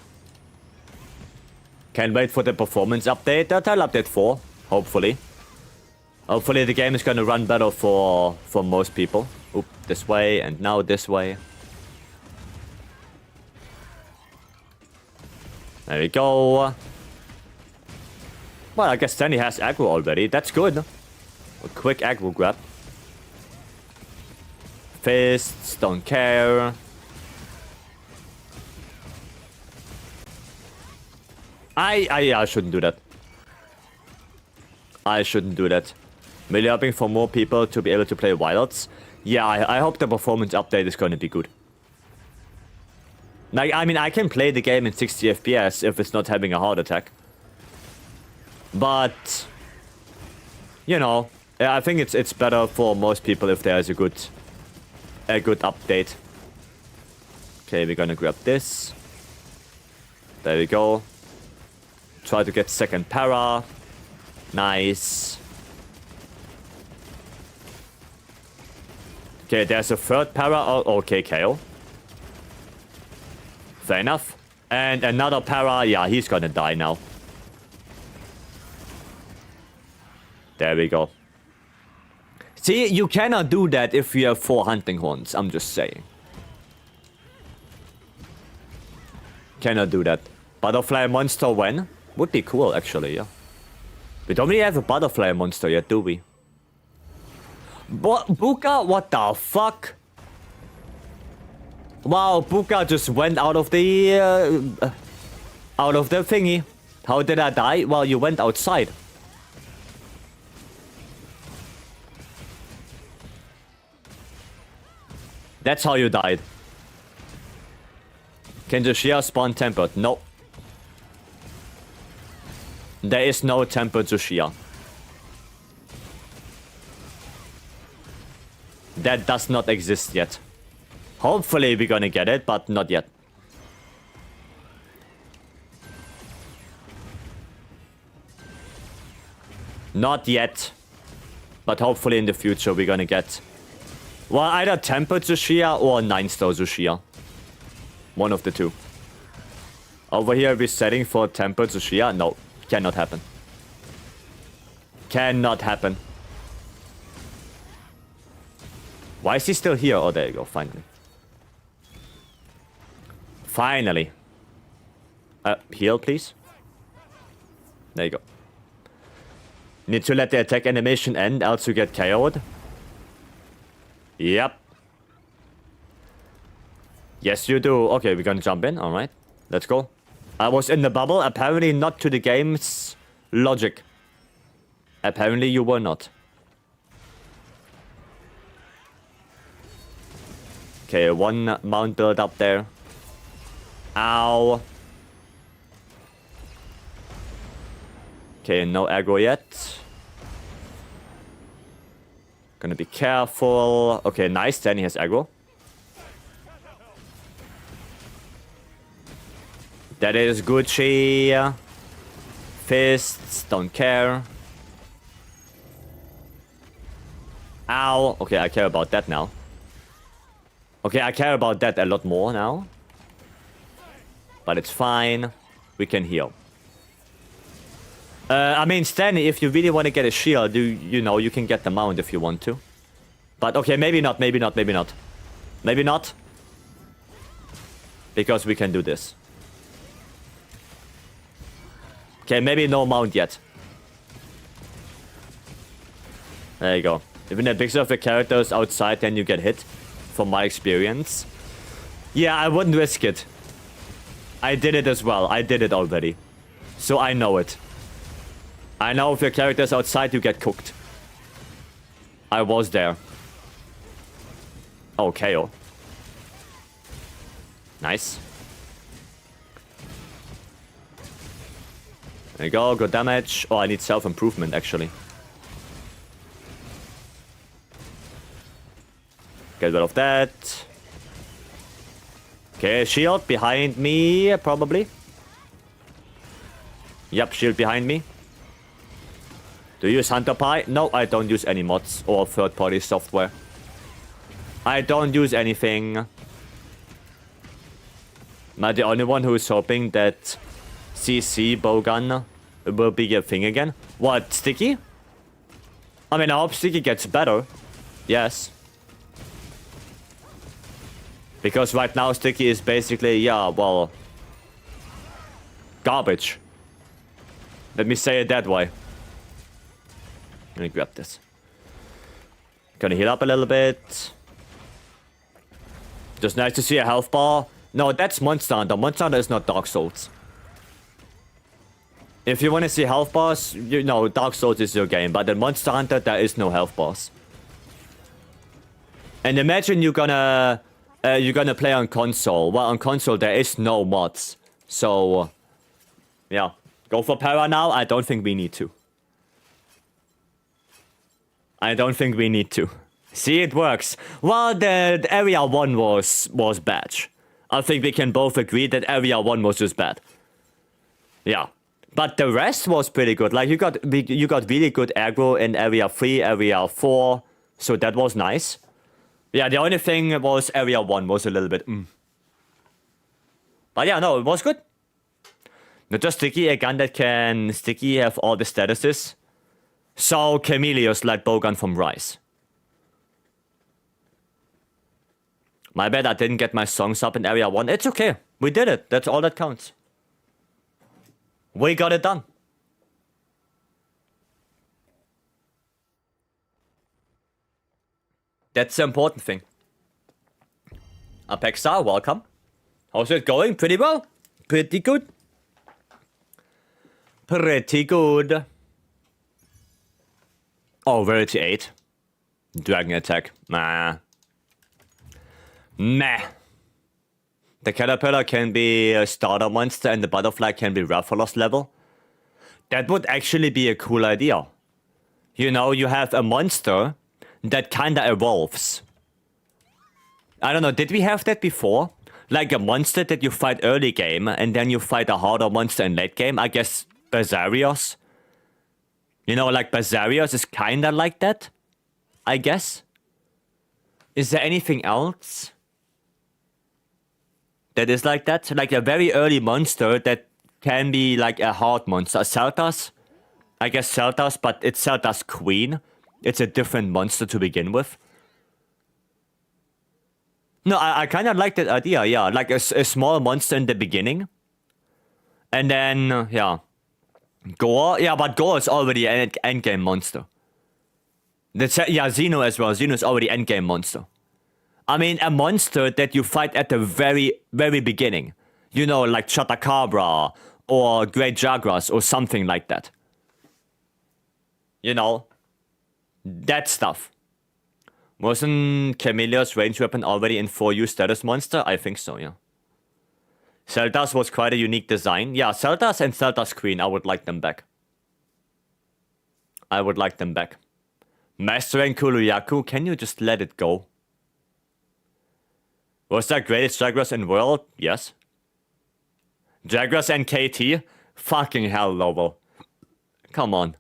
Can't wait for the performance update. That'll update 4, hopefully. Hopefully the game is gonna run better for most people. Oop, this way and now this way. There we go. Well, I guess Stanley has aggro already. That's good. A quick aggro grab. Fists, don't care. I shouldn't do that. I shouldn't do that. Really hoping for more people to be able to play Wilds. Yeah, I hope the performance update is gonna be good. Like, I mean, I can play the game in 60 FPS if it's not having a heart attack. But, you know, I think it's better for most people if there is a good update. Okay, we're gonna grab this. There we go. Try to get second para. Nice. Okay, there's a third para. Oh, okay, KO. Fair enough. And another para. Yeah, he's gonna die now. There we go. See, you cannot do that if you have 4 hunting horns. I'm just saying. Cannot do that. Butterfly monster when? Would be cool, actually, yeah. We don't really have a butterfly monster yet, do we? Buka? What the fuck? Wow, Buka just went out of the thingy. How did I die? Well, you went outside. That's how you died. Can the Shia spawn tempered? No. There is no tempered Zushia. That does not exist yet. Hopefully we're gonna get it, but not yet. Not yet. But hopefully in the future we're gonna get... Well, either tempered Zushia or 9-star Zushia. One of the two. Over here we're setting for tempered Zushia. No, cannot happen. Cannot happen. Why is he still here? Oh, there you go, finally. Finally. Heal, please. There you go. Need to let the attack animation end, else you get KO'd. Yep. Yes, you do. Okay, we're gonna jump in. Alright. Let's go. I was in the bubble. Apparently not to the game's logic. Apparently you were not. Okay, one mount build up there. Ow. Okay, no aggro yet. Gonna be careful. Okay, nice. Then he has aggro. That is Gucci. Fists, don't care. Ow. Okay, I care about that now. Okay, I care about that a lot more now. But it's fine. We can heal. I mean, Stanley, if you really want to get a shield, you know, you can get the mount if you want to. But okay, maybe not, maybe not, maybe not. Maybe not. Because we can do this. Okay, maybe no mount yet. There you go. If in a big of the characters outside, then you get hit. From my experience. Yeah, I wouldn't risk it. I did it as well. I did it already. So I know it. I know if your character's outside, you get cooked. I was there. Oh, KO. Nice. There you go, good damage. Oh, I need self-improvement, actually. Get rid of that. Okay, shield behind me, probably. Yep, shield behind me. Do you use Hunter Pie? No, I don't use any mods or third-party software. I don't use anything. Am I the only one who is hoping that CC bowgun will be a thing again? What, Sticky? I mean, I hope Sticky gets better. Yes. Because right now Sticky is basically, yeah, well, garbage. Let me say it that way. Let me grab this. Gonna heal up a little bit. Just nice to see a health bar. No, that's Monster Hunter. Monster Hunter is not Dark Souls. If you want to see health bars, you know, Dark Souls is your game. But in Monster Hunter, there is no health bars. And imagine you're gonna play on console. Well, on console, there is no mods. So, yeah. Go for Para now? I don't think we need to. I don't think we need to. See, it works. Well, the Area 1 was bad. I think we can both agree that Area 1 was just bad. Yeah. But the rest was pretty good. Like, you got really good aggro in Area 3, Area 4. So that was nice. Yeah, the only thing was Area 1 was a little bit... But yeah, no, it was good. Not just Sticky, a gun that can... Sticky have all the statuses. So, Chameleos like bowgun from Rise. My bad, I didn't get my songs up in Area 1. It's okay. We did it. That's all that counts. We got it done. That's the important thing. Apexa, welcome. How's it going? Pretty well. Pretty good. Pretty good. Oh, Rarity 8. Dragon Attack. Nah. Meh. The Caterpillar can be a starter monster and the Butterfly can be Rathalos level. That would actually be a cool idea. You know, you have a monster that kinda evolves. I don't know, did we have that before? Like a monster that you fight early game and then you fight a harder monster in late game? I guess Bazarios. You know, like Bazarios is kinda like that, I guess. Is there anything else that is like that? Like a very early monster that can be like a hard monster. Celtas? I guess Celtas, but it's Celtas Queen. It's a different monster to begin with. No, I kind of like that idea, yeah. Like a small monster in the beginning. And then, yeah. Gore? Yeah, but Gore is already an endgame monster. Yeah, Xeno as well. Xeno is already endgame monster. I mean, a monster that you fight at the very, very beginning. You know, like Chotacabra or Great Jagras or something like that. You know? That stuff. Wasn't Chameleos range weapon already in 4U status monster? I think so, yeah. Zelda's was quite a unique design. Yeah, Zelda's and Zelda's Queen, I would like them back. I would like them back. Mastering Kuruyaku, can you just let it go? Was that greatest Jagras in world? Yes. Jagras and KT? Fucking hell, Lobo. Come on.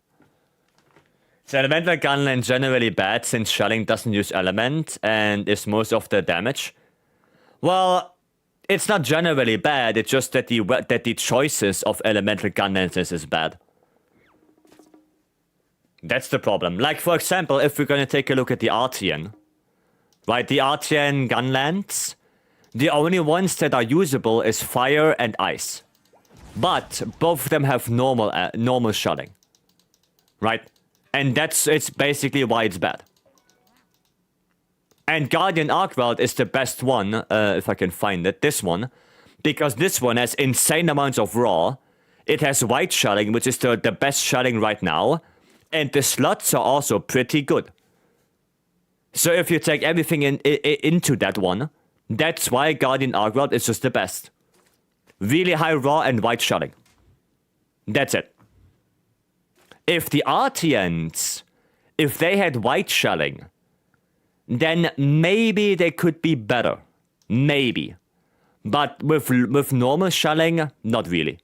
Is elemental gunland generally bad since shelling doesn't use element and is most of the damage? Well, it's not generally bad, it's just that the choices of elemental gunlands is bad. That's the problem. Like, for example, if we're gonna take a look at the Artian, right? The Artian gunlands, the only ones that are usable is fire and ice. But both of them have normal shelling, right? And it's basically why it's bad. And Guardian Archweld is the best one, if I can find it, this one. Because this one has insane amounts of raw. It has white shelling, which is the best shelling right now. And the slots are also pretty good. So if you take everything into that one, that's why Guardian Archweld is just the best. Really high raw and white shelling. That's it. If the Artians, if they had white shelling, then maybe they could be better. Maybe. But with normal shelling, not really.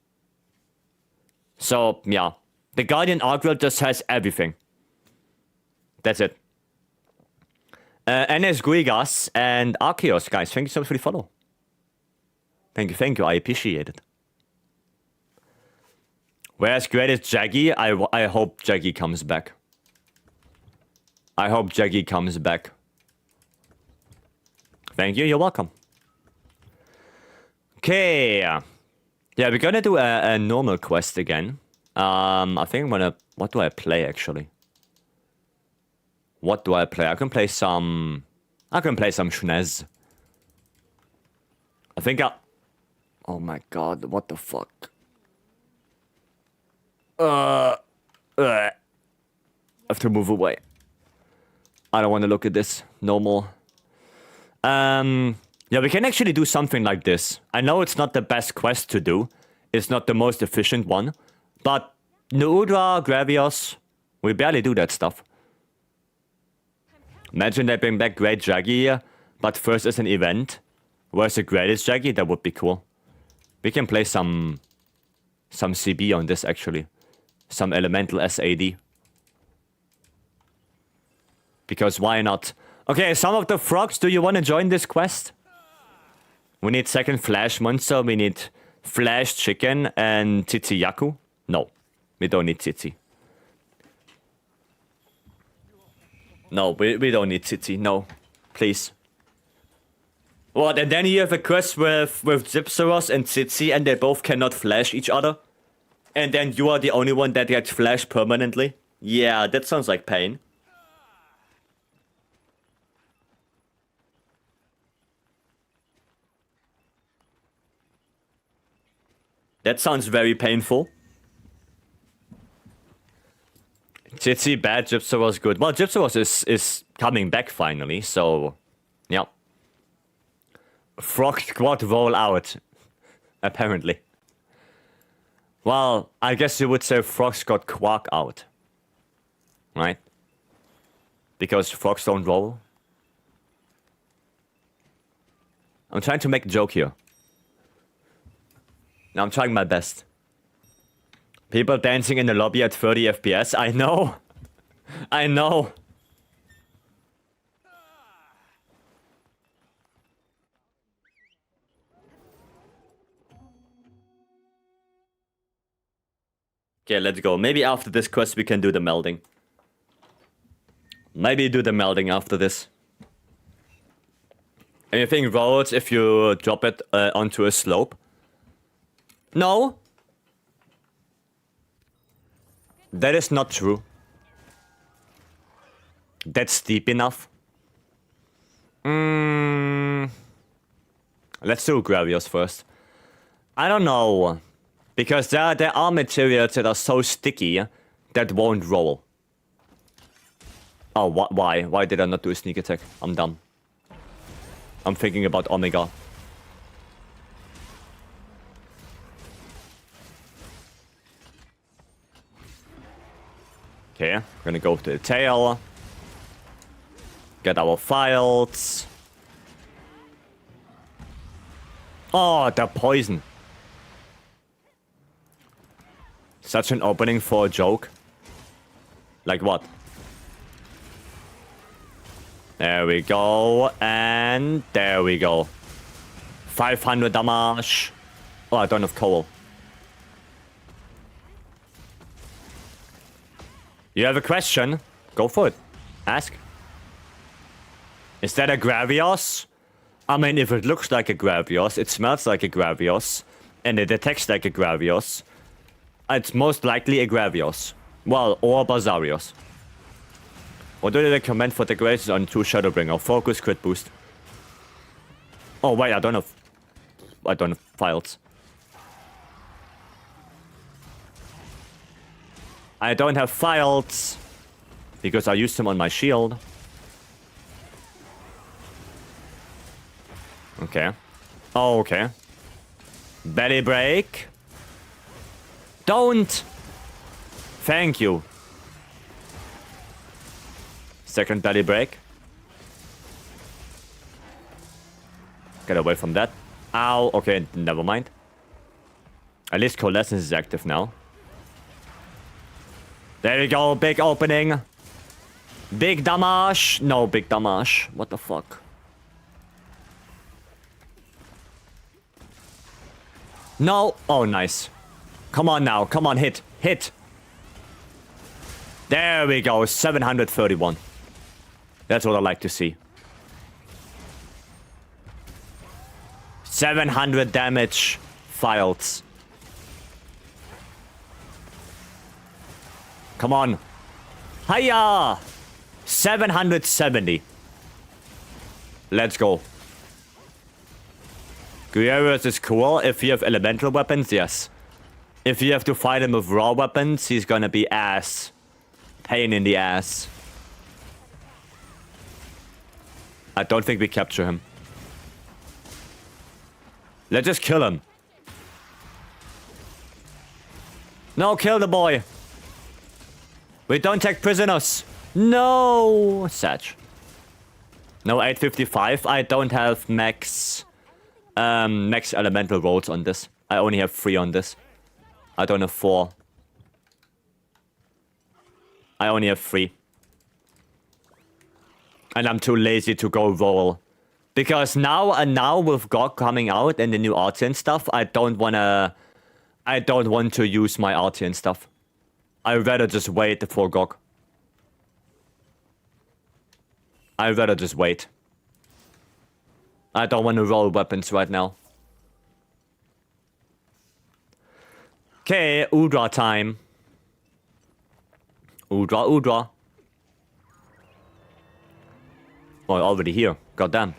So, yeah. The Guardian Archweld just has everything. That's it. NS Guigas and Arceus, guys. Thank you so much for the follow. Thank you. I appreciate it. Whereas great is Jaggy, I hope Jaggy comes back. I hope Jaggy comes back. Thank you, you're welcome. Okay. Yeah, we're gonna do a normal quest again. I think I'm gonna... What do I play, actually? What do I play? I can play some Schnez. I think I... Oh my god, what the fuck? I have to move away. I don't want to look at this no more. Yeah, we can actually do something like this. I know it's not the best quest to do. It's not the most efficient one. But Nuudra, Gravios, we barely do that stuff. Imagine they bring back Great Jaggy here, but first as an event. Where's the greatest Jaggy? That would be cool. We can play some CB on this, actually. Some elemental SAD. Because why not? Okay, some of the frogs, do you want to join this quest? We need second Flash Monster, we need Flash Chicken and Titi Yaku. No, we don't need Titi. No, we don't need Titi, no. Please. What, and then you have a quest with Gypsaros and Titi and they both cannot flash each other? And then you are the only one that gets flashed permanently? Yeah, that sounds like pain. That sounds very painful. Titi bad, Gypsaros good. Well, Gypsaros is coming back finally, so... Yeah. Frog Squad roll out. Apparently. Well, I guess you would say frogs got Quark out. Right? Because frogs don't roll. I'm trying to make a joke here. Now I'm trying my best. People dancing in the lobby at 30 FPS. I know. I know. Okay, let's go. Maybe after this quest we can do the melding. Maybe do the melding after this. Anything roads if you drop it onto a slope? No. That is not true. That's steep enough. Let's do Gravios first. I don't know. Because there are materials that are so sticky that won't roll. Oh, why? Why did I not do a sneak attack? I'm dumb. I'm thinking about Omega. Okay, gonna go to the tail. Get our files. Oh, the poison. Such an opening for a joke. Like what? There we go. And there we go. 500 damage. Oh, I don't have coal. You have a question? Go for it. Ask. Is that a Gravios? I mean, if it looks like a Gravios, it smells like a Gravios, and it attacks like a Gravios, it's most likely a Gravios. Well, or Basarios. What do they recommend for decorations on 2 Shadowbringer? Focus, crit boost. Oh wait, I don't have files. I don't have files because I used them on my shield. Okay. Oh, okay. Belly break. Don't. Thank you. Second belly break. Get away from that. Ow. Okay, never mind. At least Coalescence is active now. There we go. Big opening. Big damage. No, big damage. What the fuck? No. Oh, nice. Come on now. Come on, hit. Hit. There we go. 731. That's what I like to see. 700 damage. Files. Come on. Hiya! 770. Let's go. Guerreros is cool if you have elemental weapons, yes. If you have to fight him with raw weapons, he's gonna be ass. Pain in the ass. I don't think we capture him. Let's just kill him. No, kill the boy. We don't take prisoners. No, Satch. No 855. I don't have max elemental rolls on this. I only have 3 on this. I don't have 4. I only have 3. And I'm too lazy to go roll. Because now with GOG coming out and the new arty and stuff, I don't want to use my arty and stuff. I'd rather just wait for GOG. I'd rather just wait. I don't want to roll weapons right now. Okay, Udra time. Udra. Oh, already here. Goddamn.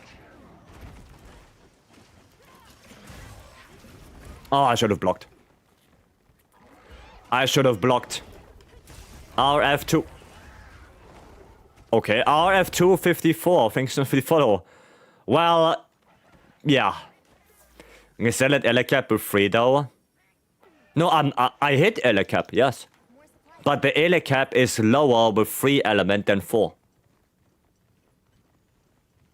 Oh, I should have blocked. I should have blocked. RF2. Okay, RF2 54. Thanks for the follow. Well, yeah. I said let Elecap with 3 though. No, I hit Elecap, yes. But the Elecap is lower with 3 element than 4.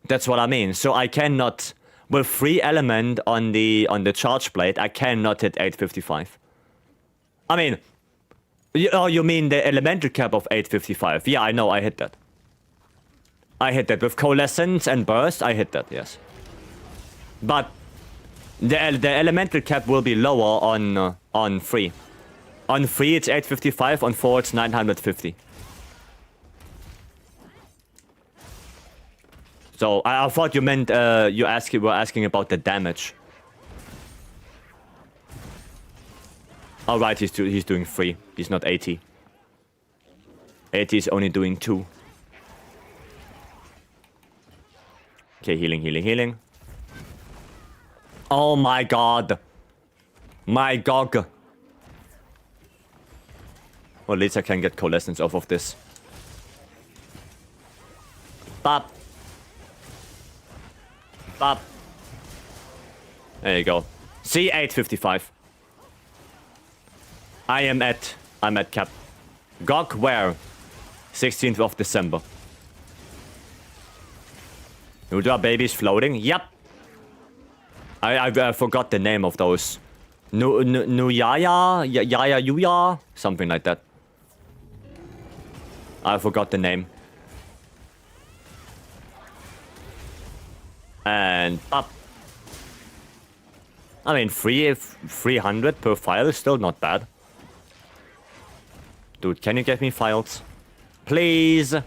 That's what I mean. So I cannot, with 3 element on the charge blade, I cannot hit 855. I mean, you mean the elemental cap of 855? Yeah, I know, I hit that. I hit that with coalescence and burst. I hit that, yes. But the elemental cap will be lower on 3. On 3 it's 855. On 4 it's 950. So I thought you meant you were asking about the damage. All right, he's doing 3. He's not 80. 80 is only doing 2. Okay, healing. Oh my god. My god. Well, at least I can get coalescence off of this. Bop. There you go. See, 855. I'm at cap. GOG where? 16th of December. Udra babies floating? Yep. I forgot the name of those. Yaya Yuya? Something like that. I forgot the name. And up. I mean, 300 per file is still not bad. Dude, can you get me files? Please. There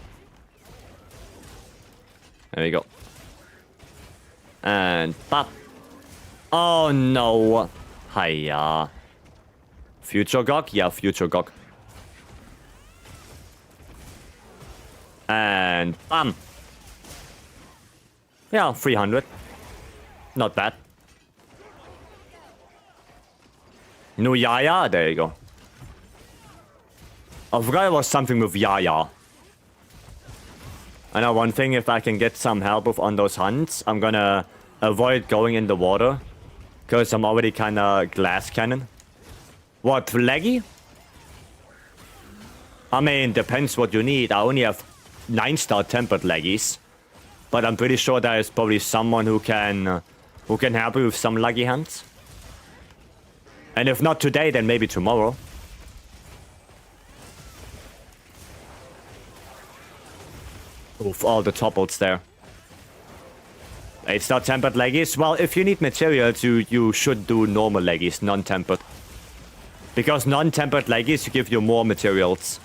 we go. And pop. Oh no. Hiya. Future GOG? Yeah, future GOG. And bam. Yeah, 300. Not bad. No Yaya? There you go. I forgot it was something with Yaya. I know one thing, if I can get some help with on those hunts, I'm gonna avoid going in the water. Because I'm already kinda glass cannon. What, laggy? I mean, depends what you need. I only have 9-star tempered laggies. But I'm pretty sure there is probably someone who can help me with some laggy hunts. And if not today, then maybe tomorrow. Oof, all the topples there. It's not tempered leggies. Well, if you need materials, you should do normal leggies, non-tempered. Because non-tempered leggies give you more materials.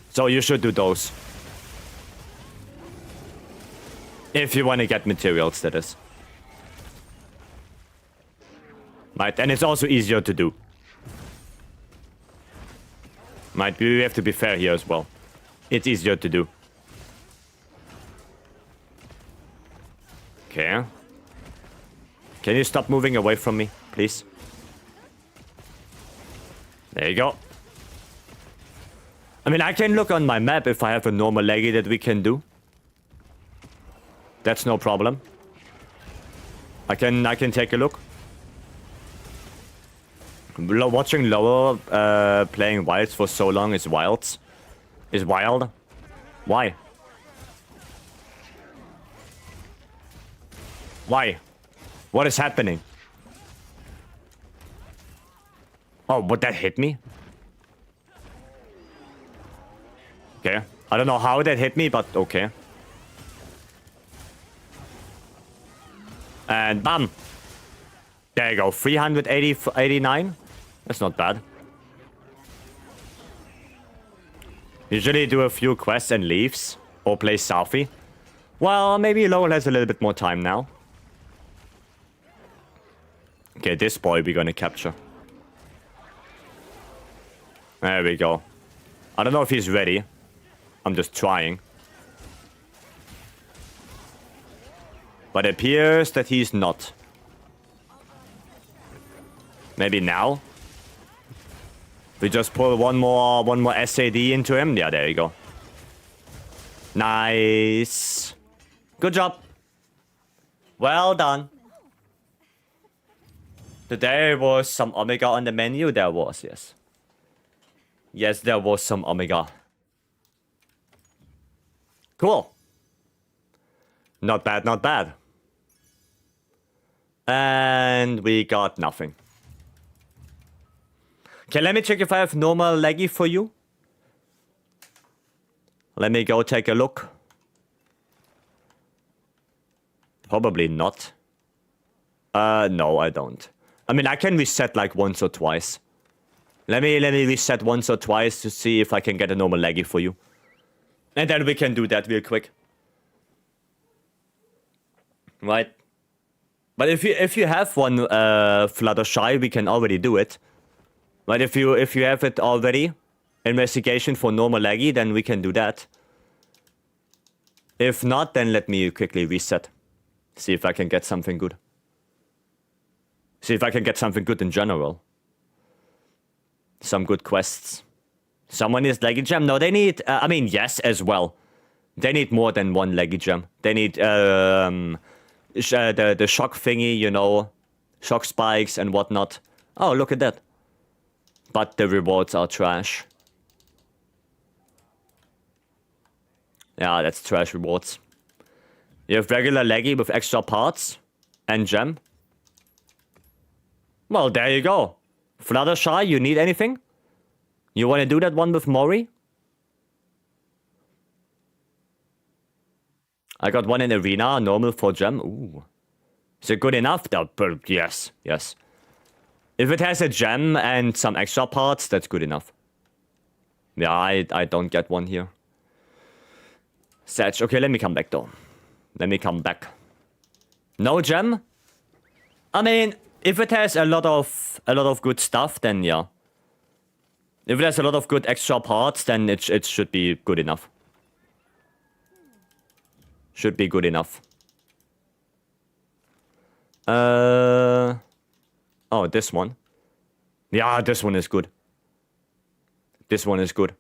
So you should do those. If you want to get materials, that is. Right, and it's also easier to do. Right, we have to be fair here as well. It's easier to do. Okay. Can you stop moving away from me, please? There you go. I mean, I can look on my map if I have a normal leggy that we can do. That's no problem. I can take a look. Watching lower playing wilds for so long is wild. Why? Why? What is happening? Oh, would that hit me? Okay. I don't know how that hit me, but okay. And bam! There you go, 389. That's not bad. Usually do a few quests and leaves. Or play Southie. Well, maybe Lowell has a little bit more time now. Okay, this boy we're gonna capture. There we go. I don't know if he's ready. I'm just trying. But it appears that he's not. Maybe now? We just pull one more SAD into him. Yeah, there you go. Nice. Good job. Well done. Today was some Omega on the menu. There was, yes. Yes, there was some Omega. Cool. Not bad, not bad. And we got nothing. Okay, let me check if I have normal leggy for you. Let me go take a look. Probably not. No, I don't. I mean, I can reset like once or twice. Let me reset once or twice to see if I can get a normal leggy for you. And then we can do that real quick. Right. But if you have one Fluttershy, we can already do it. But if you have it already, investigation for normal leggy, then we can do that. If not, then let me quickly reset. See if I can get something good. See if I can get something good in general. Some good quests. Someone needs leggy gem? No, they need... I mean, yes, as well. They need more than one leggy gem. They need the shock thingy, you know. Shock spikes and whatnot. Oh, look at that. But the rewards are trash. Yeah, that's trash rewards. You have regular leggy with extra parts and gem. Well, there you go. Fluttershy, you need anything? You want to do that one with Mori? I got one in Arena, normal for gem. Ooh. Is it good enough? Yes, yes. If it has a gem and some extra parts, that's good enough. Yeah, I don't get one here. Satch. Okay, let me come back though. Let me come back. No gem? I mean, if it has a lot of good stuff, then yeah. If it has a lot of good extra parts, then it should be good enough. Should be good enough. Oh, this one. Yeah, this one is good. This one is good.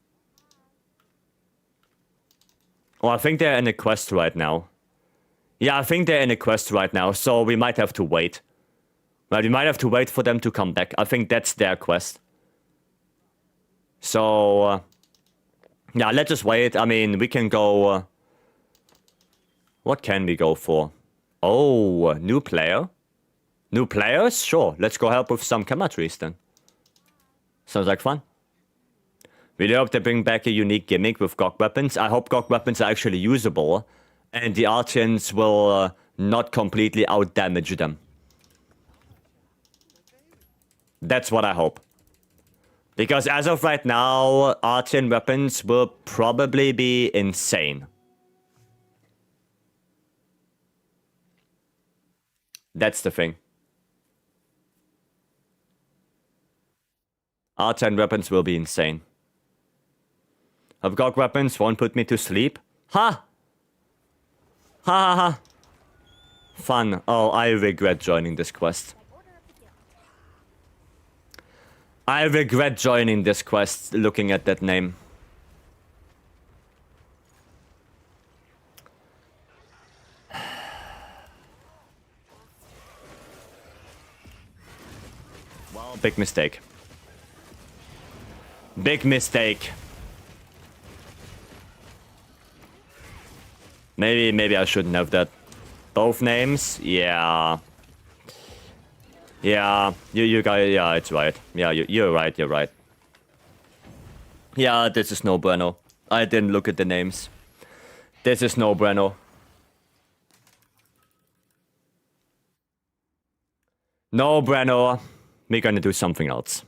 Oh, I think they're in a quest right now. Yeah, I think they're in a quest right now, so we might have to wait. Right, we might have to wait for them to come back. I think that's their quest. So, yeah, let's just wait. I mean, we can go... what can we go for? Oh, new player? New players? Sure, let's go help with some chemistries then. Sounds like fun. We hope they bring back a unique gimmick with GOG weapons. I hope GOG weapons are actually usable, and the Artians will not completely out-damage them. That's what I hope. Because as of right now, Artian weapons will probably be insane. That's the thing. Artian weapons will be insane. Have GOG weapons won't put me to sleep? Ha! Ha ha ha! Fun. Oh, I regret joining this quest. I regret joining this quest looking at that name. Well, big mistake. Big mistake. Maybe I shouldn't have that. Both names? Yeah. Yeah, you guys, yeah, it's right. Yeah, you're right. Yeah, this is no bueno. I didn't look at the names. This is no bueno. No bueno. We're gonna do something else.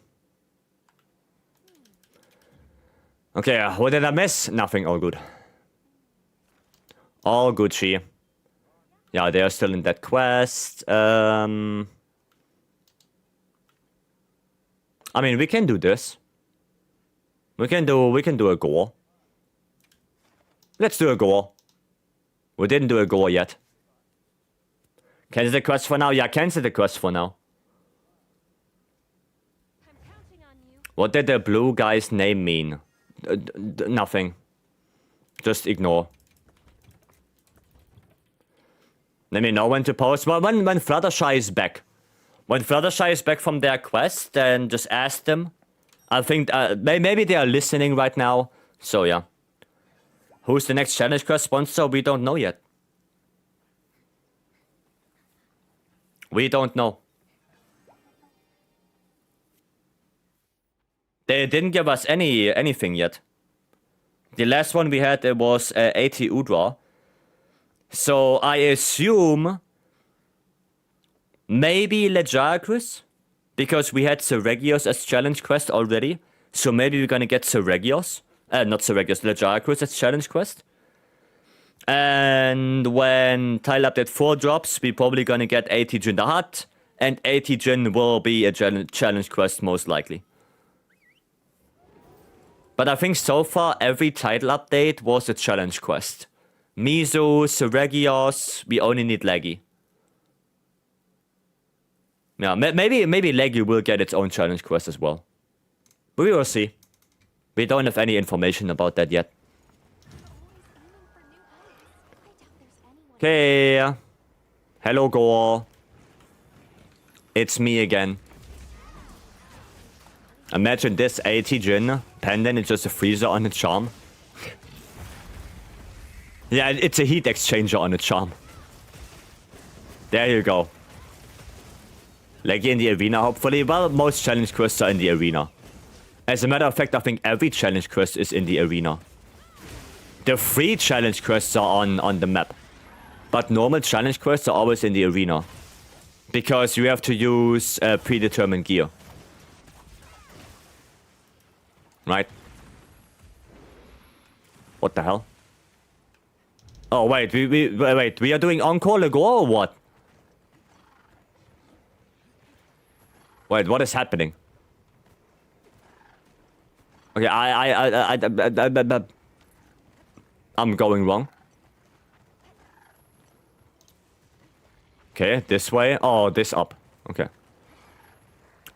Okay, what did I miss? Nothing, all good. All Gucci. Yeah, they are still in that quest. I mean, we can do this. We can do a goal. Let's do a goal. We didn't do a goal yet. Cancel the quest for now. Yeah, cancel the quest for now. What did the blue guy's name mean? Nothing. Just ignore. Let me know when to post. Well, when Fluttershy is back. When Fluttershy is back from their quest, then just ask them. I think maybe they are listening right now. So yeah. Who's the next challenge quest sponsor? We don't know yet. We don't know. They didn't give us anything yet. The last one we had, it was 80 Udra. So I assume maybe Legiacrus, because we had Seregios as challenge quest already. So maybe we're gonna get Seregios. Not Seregios, Legiacrus as challenge quest. And when Tile Update 4 drops, we're probably gonna get 80 Jin the Hut. And 80 Jin will be a challenge quest most likely. But I think so far every title update was a challenge quest. Mizu, Seregios, we only need Leggy. Yeah, maybe Leggy will get its own challenge quest as well. But we will see. We don't have any information about that yet. Okay. Hello, Gore. It's me again. Imagine this 80 Jin pendant is just a freezer on its charm. Yeah, it's a heat exchanger on its charm. There you go. Leggy in the arena, hopefully. Well, most challenge quests are in the arena. As a matter of fact, I think every challenge quest is in the arena. The free challenge quests are on the map. But normal challenge quests are always in the arena. Because you have to use predetermined gear. Right? What the hell? Oh, wait, we are doing Encore Le Go or what? Wait, what is happening? Okay, I'm going wrong. Okay, this way. Oh, this up. Okay.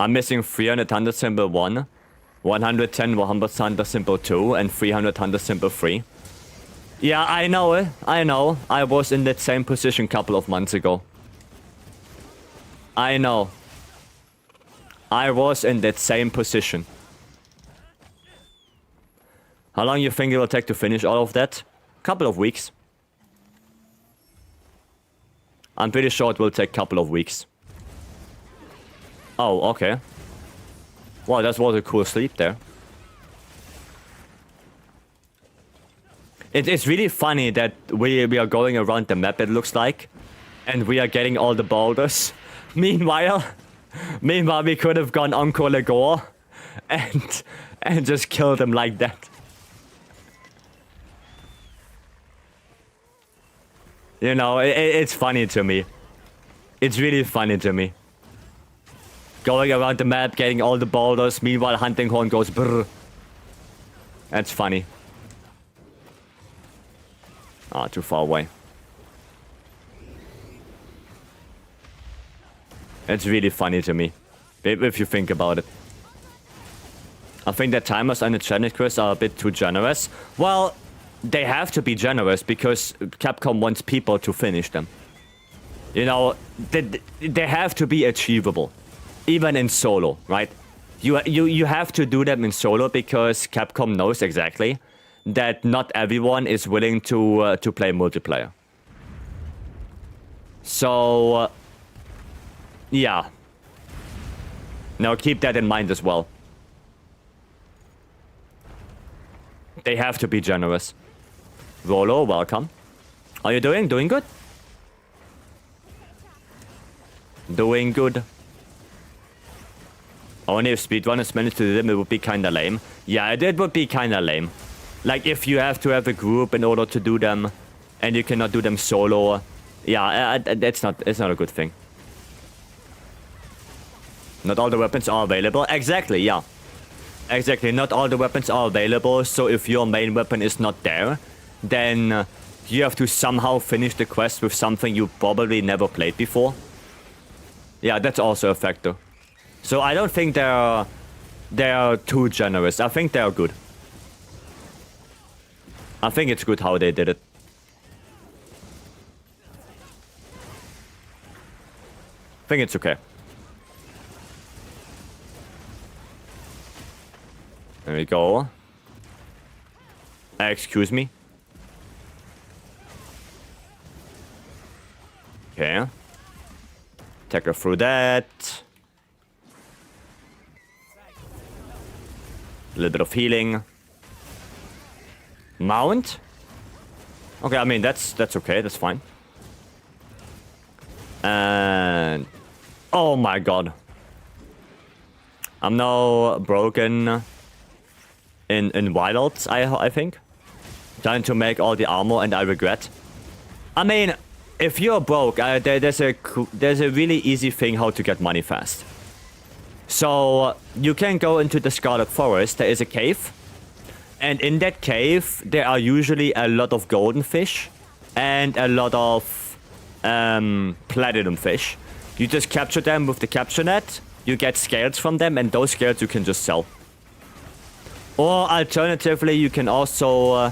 I'm missing 300 Thunder Symbol 1, 110 Wahambat Thunder Symbol 2, and 300 Thunder Symbol 3. Yeah, I know it. I know. I was in that same position a couple of months ago. I know. I was in that same position. How long you think it will take to finish all of that? Couple of weeks. I'm pretty sure it will take a couple of weeks. Oh, okay. Wow, that was a cool sleep there. It's really funny that we are going around the map, it looks like, and we are getting all the boulders. Meanwhile, we could have gone Encore Legore and just killed him like that. You know, it's funny to me. It's really funny to me. Going around the map, getting all the boulders, meanwhile Hunting Horn goes brrr. That's funny. Ah, too far away. It's really funny to me, if you think about it. I think the timers on the challenge quest are a bit too generous. Well, they have to be generous because Capcom wants people to finish them. You know, they have to be achievable, even in solo, right? You have to do them in solo because Capcom knows exactly that not everyone is willing to play multiplayer. So, yeah. Now keep that in mind as well. They have to be generous. Rolo, welcome. How are you doing? Doing good? Doing good. Only if speedrunners manage to do them, it would be kinda lame. Yeah, it would be kinda lame. Like, if you have to have a group in order to do them, and you cannot do them solo. Yeah, it's not a good thing. Not all the weapons are available. Exactly, yeah. Exactly, not all the weapons are available, so if your main weapon is not there, then you have to somehow finish the quest with something you probably never played before. Yeah, that's also a factor. So I don't think they're too generous. I think they're good. I think it's good how they did it. I think it's okay. There we go. Excuse me. Okay. Take her through that. A little bit of healing. Mount? Okay, I mean, that's okay. That's fine. And... oh my god. I'm now broken in Wilds, I think. Trying to make all the armor, and I regret. I mean, if you're broke, there's a really easy thing how to get money fast. So you can go into the Scarlet Forest. There is a cave, and in that cave there are usually a lot of golden fish and a lot of platinum fish. You just capture them with the capture net. You get scales from them, and those scales you can just sell. Or alternatively, you can also,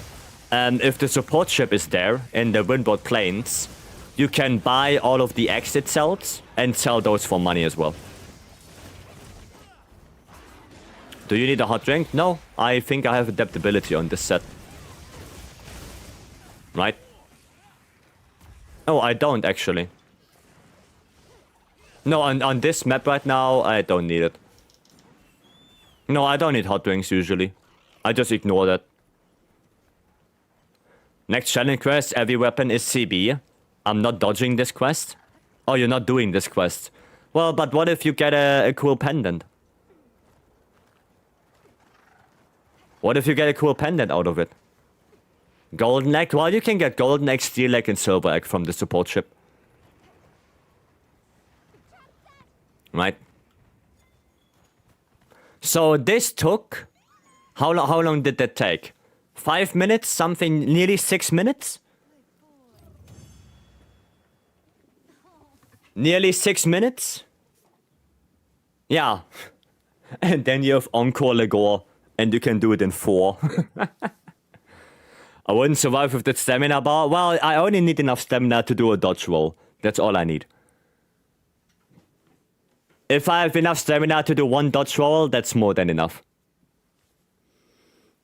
if the support ship is there in the Windward Plains, you can buy all of the exit cells and sell those for money as well. Do you need a hot drink? No, I think I have adaptability on this set. Right? Oh, I don't actually. No, on this map right now, I don't need it. No, I don't need hot drinks usually. I just ignore that. Next challenge quest, every weapon is CB. I'm not dodging this quest. Oh, you're not doing this quest. Well, but what if you get a cool pendant? What if you get a cool pendant out of it? Golden egg? Well, you can get golden egg, steel egg, and silver egg from the support ship. Right? So this took... How long did that take? 5 minutes? Something nearly 6 minutes? Nearly 6 minutes? Yeah. And then you have Encore Legore, and you can do it in 4. I wouldn't survive with that stamina bar. Well, I only need enough stamina to do a dodge roll. That's all I need. If I have enough stamina to do one dodge roll, that's more than enough.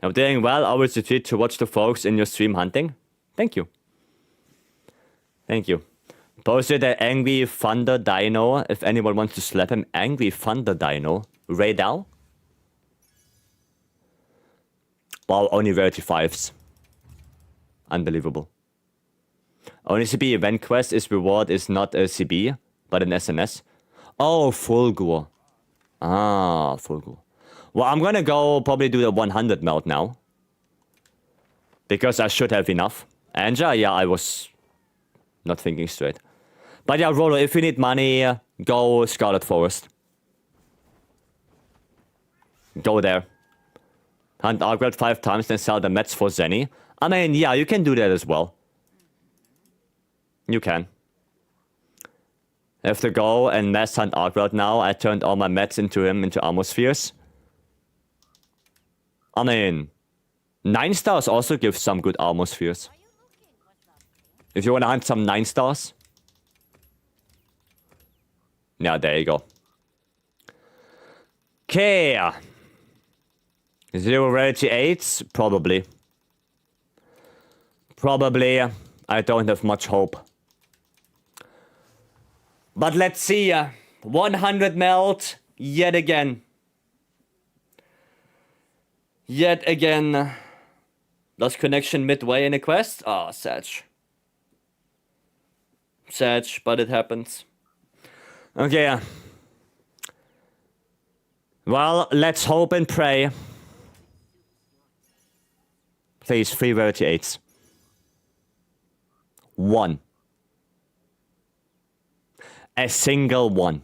I'm doing well. Always a treat to watch the folks in your stream hunting. Thank you. Thank you. Posted an Angry Thunder Dino. If anyone wants to slap him. Angry Thunder Dino. Radal. Wow, only rarity 5s. Unbelievable. Only CB event quest is reward is not a CB, but an SNS. Oh, Fulgur. Ah, Fulgur. Well, I'm gonna go probably do the 100 melt now. Because I should have enough. Anja, yeah, I was not thinking straight. But yeah, Rolo, if you need money, go Scarlet Forest. Go there. Hunt Argrat 5 times, then sell the Mets for Zenny. I mean, yeah, you can do that as well. You can. I have to go and mass hunt Argrat now. I turned all my Mets into Atmospheres. I mean, 9 stars also give some good Atmospheres. If you want to hunt some 9 stars. Yeah, there you go. Okay. 0 rarity 8s? Probably. Probably. I don't have much hope. But let's see. 100 melt. Yet again. Yet again. Lost connection midway in a quest? Ah, sad. Sad, but it happens. Okay. Well, let's hope and pray. Please, 3 rarity 8s. 1. A single one.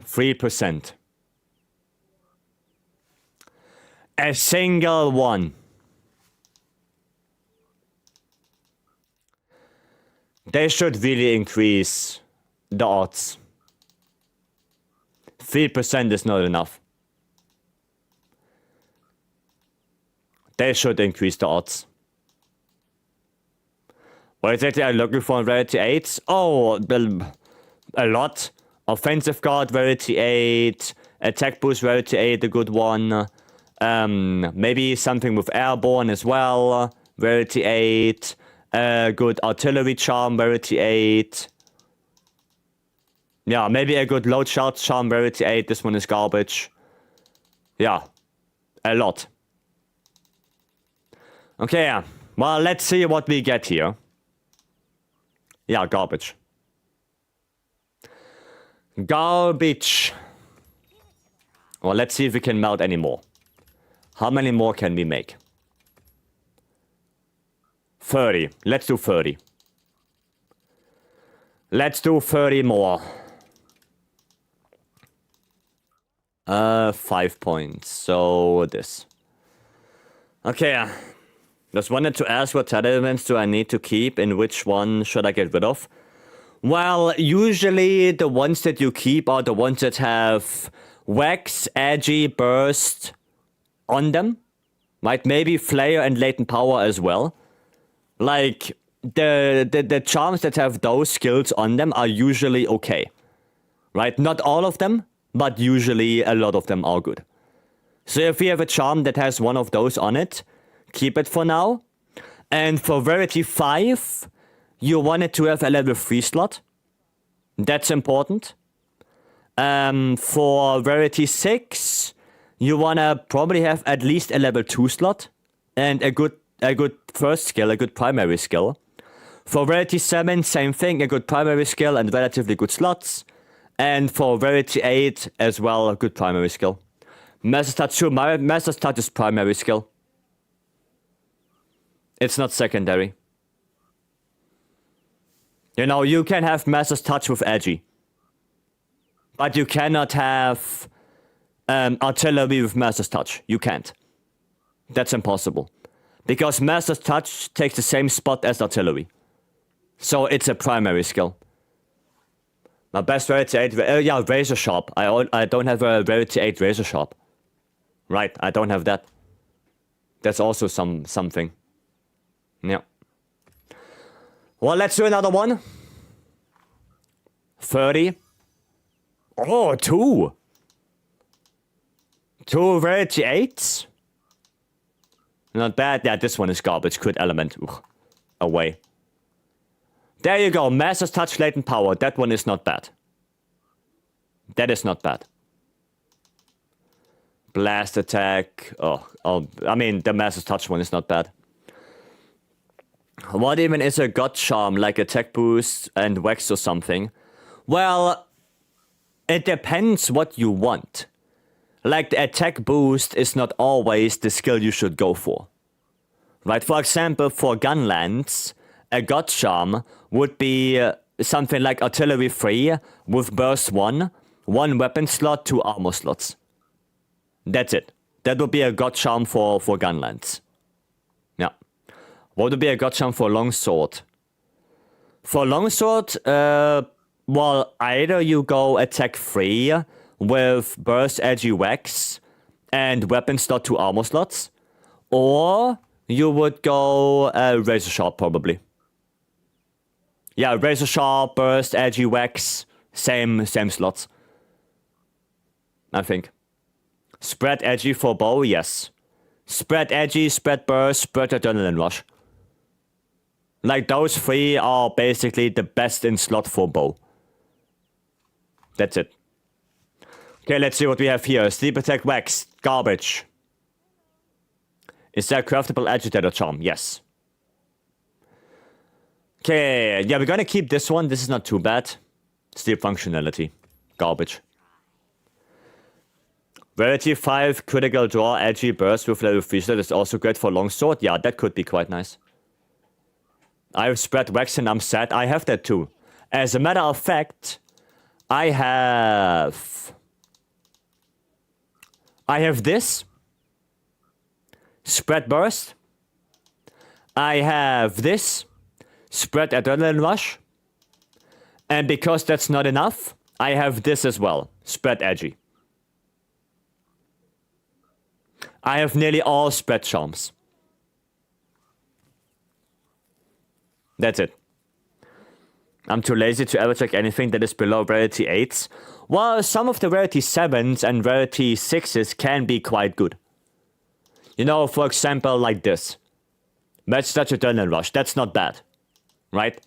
3%. A single one. They should really increase the odds. 3% is not enough. They should increase the odds. What exactly are you looking for in rarity 8s? Oh, a lot. Offensive guard, rarity 8. Attack boost, rarity 8, a good one. Maybe something with airborne as well. Rarity 8. Good artillery charm, rarity 8. Yeah, maybe a good load shot charm, rarity 8. This one is garbage. Yeah, a lot. Okay, well, let's see what we get here. Yeah, garbage. Garbage. Well, let's see if we can melt any more. How many more can we make? 30. Let's do 30. Let's do 30 more. 5 points. So this. Okay. Just wanted to ask what title events do I need to keep and which one should I get rid of? Well, usually the ones that you keep are the ones that have Wax, Agi, Burst on them. Right? Maybe Flare and Latent Power as well. Like, the charms that have those skills on them are usually okay. Right? Not all of them, but usually a lot of them are good. So if you have a charm that has one of those on it, keep it for now. And for rarity 5, you want it to have a level 3 slot. That's important. For rarity 6, you want to probably have at least a level 2 slot. And a good first skill, a good primary skill. For rarity 7, same thing, a good primary skill and relatively good slots. And for rarity 8 as well, a good primary skill. Master's Touch 2, Master's Touch is primary skill. It's not secondary. You know, you can have Master's Touch with Agi. But you cannot have artillery with Master's Touch. You can't. That's impossible. Because Master's Touch takes the same spot as artillery. So it's a primary skill. My best rarity 8... yeah, Razor Sharp. I don't have a rarity 8 Razor Sharp. Right, I don't have that. That's also something. Yeah. Well, let's do another one. 30. Oh, 2. 2 rarity 8s. Not bad. Yeah, this one is garbage. Crit element. Ugh. Away. There you go. Master's Touch, Latent Power. That one is not bad. That is not bad. Blast attack. Oh, I mean, the Master's Touch one is not bad. What even is a God Charm, like attack boost and Wax or something? Well, it depends what you want. Like, the attack boost is not always the skill you should go for. Right? For example, for Gunlands, a God Charm would be something like Artillery 3 with Burst 1, 1 weapon slot, 2 armor slots. That's it. That would be a God Charm for Gunlands. Yeah. What would be a God Charm for Longsword? For Longsword, well, either you go attack 3 with Burst, Edgy, Wax, and weapon slot 2 armor slots, or you would go Razor Sharp probably. Yeah, Razor Sharp, Burst, Edgy, Wax, same slots. I think. Spread Edgy for bow, yes. Spread Edgy, Spread Burst, Spread Adrenaline Rush. Like, those 3 are basically the best in slot for bow. That's it. Okay, let's see what we have here. Sleep Attack Wax, garbage. Is there a craftable Agitator Charm? Yes. Okay, yeah, we're gonna keep this one. This is not too bad. Sleep Functionality, garbage. Rarity 5, critical draw, edgy burst with level 3 slot is also great for longsword. Yeah, that could be quite nice. I've spread wax and I'm sad. I have that too. As a matter of fact, I have this. Spread burst. I have this. Spread adrenaline rush. And because that's not enough, I have this as well. Spread edgy. I have nearly all spread charms. That's it. I'm too lazy to ever check anything that is below rarity 8s. Well, some of the rarity 7s and rarity 6s can be quite good. You know, for example, like this. Match Touch Adrenaline Rush. That's not bad. Right?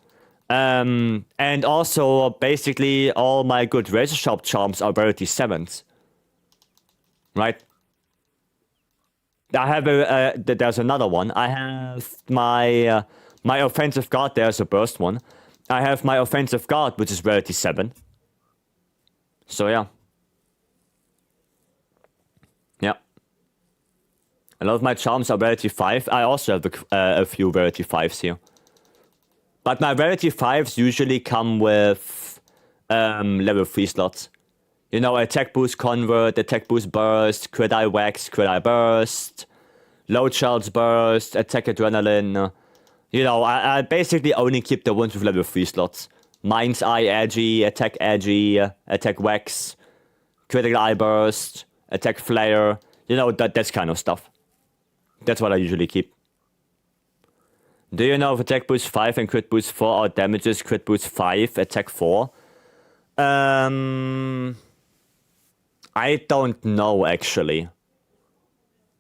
And also, basically, all my good Razor Sharp charms are rarity 7s. Right? I have there's another one. I have my offensive guard. There's a burst one. I have my offensive guard, which is rarity 7. So yeah. Yeah. A lot of my charms are rarity 5. I also have a few rarity 5s here. But my rarity 5s usually come with level 3 slots. You know, attack boost convert, attack boost burst, crit eye wax, crit eye burst, load shells burst, attack adrenaline. You know, I basically only keep the ones with level 3 slots. Mind's Eye edgy, attack wax, critical eye burst, attack flare. You know, that's kind of stuff. That's what I usually keep. Do you know if attack boost 5 and crit boost 4 are damages, crit boost 5, attack 4? I don't know, actually.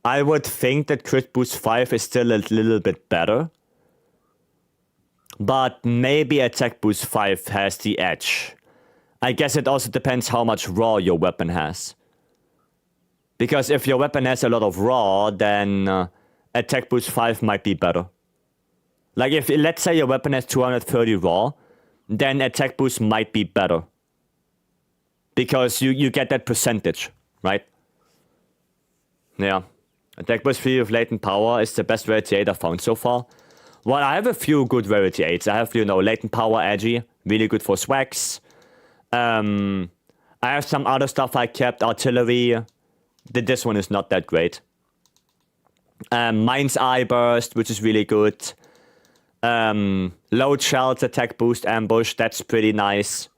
I would think that crit boost 5 is still a little bit better. But maybe attack boost 5 has the edge. I guess it also depends how much raw your weapon has. Because if your weapon has a lot of raw, then attack boost 5 might be better. Like, if, let's say your weapon has 230 raw, then attack boost might be better. Because you get that percentage, right? Yeah. Attack boost 3 with latent power is the best rarity 8 I've found so far. Well, I have a few good rarity 8s. I have, you know, latent power edgy, really good for swags. I have some other stuff I kept, artillery. This one is not that great. Mind's Eye burst, which is really good. Load shells, attack boost, ambush, that's pretty nice.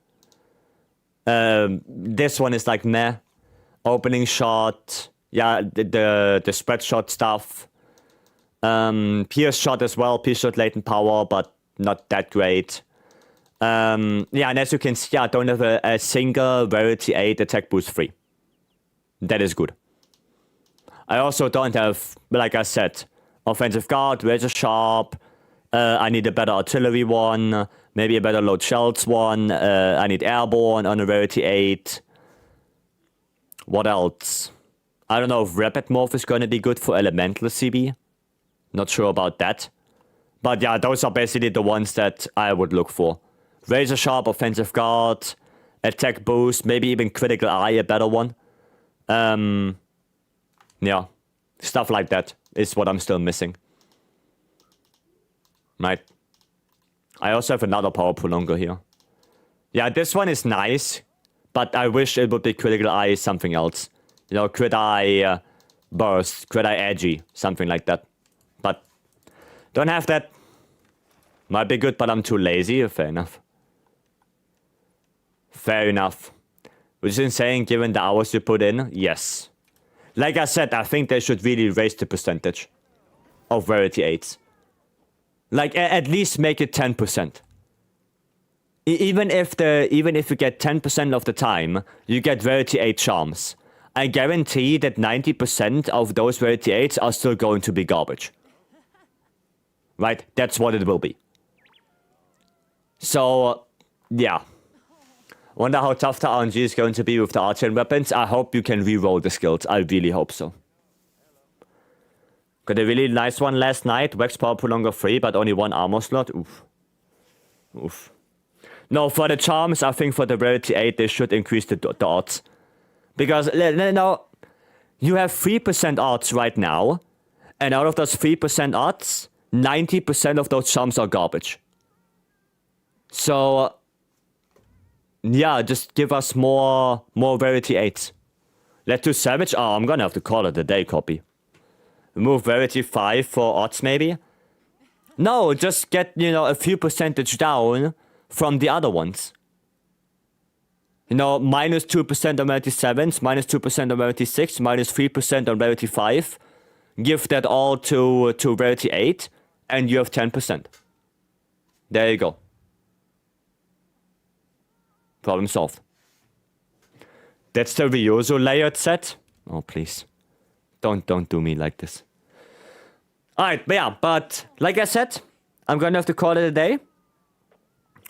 This one is like meh. Opening shot, yeah, the spread shot stuff. Pierce shot as well, pierce shot latent power, but not that great. Yeah, and as you can see, I don't have a single rarity 8 attack boost 3. That is good. I also don't have, like I said, offensive guard, razor sharp. I need a better artillery one, maybe a better load shells one. I need airborne on a rarity 8. What else? I don't know if Rapid Morph is going to be good for Elemental CB. Not sure about that. But yeah, those are basically the ones that I would look for. Razor Sharp, Offensive Guard, Attack Boost, maybe even Critical Eye, a better one. Yeah, stuff like that is what I'm still missing. Right. I also have another Power Prolonger here. Yeah, this one is nice, but I wish it would be Critical Eye something else. You know, Crit Eye Burst, Crit Eye Edgy, something like that. But don't have that. Might be good, but I'm too lazy. Fair enough. Fair enough. Which is insane given the hours you put in. Yes. Like I said, I think they should really raise the percentage of Rarity 8s. Like, at least make it 10%. Even if you get 10% of the time, you get Rarity 8 charms. I guarantee that 90% of those Rarity 8s are still going to be garbage. Right? That's what it will be. So, yeah. Wonder how tough the RNG is going to be with the archer and weapons. I hope you can reroll the skills. I really hope so. Got a really nice one last night. Wax Power Prolonger 3, but only 1 armor slot. Oof. Oof. No, for the charms, I think for the Rarity 8, they should increase the odds. Because, now, you have 3% odds right now. And out of those 3% odds, 90% of those charms are garbage. So, yeah, just give us more Rarity 8s. Let's do Savage. Oh, I'm gonna have to call it a day, copy. Remove Rarity 5 for odds, maybe? No, just get, you know, a few percentage down from the other ones. You know, minus 2% on Rarity 7s, minus 2% on Rarity 6, minus 3% on Rarity 5. Give that all to Rarity 8, and you have 10%. There you go. Problem solved. That's the Ryozo layered set? Oh, please. Don't do me like this. Alright, but like I said, I'm gonna have to call it a day.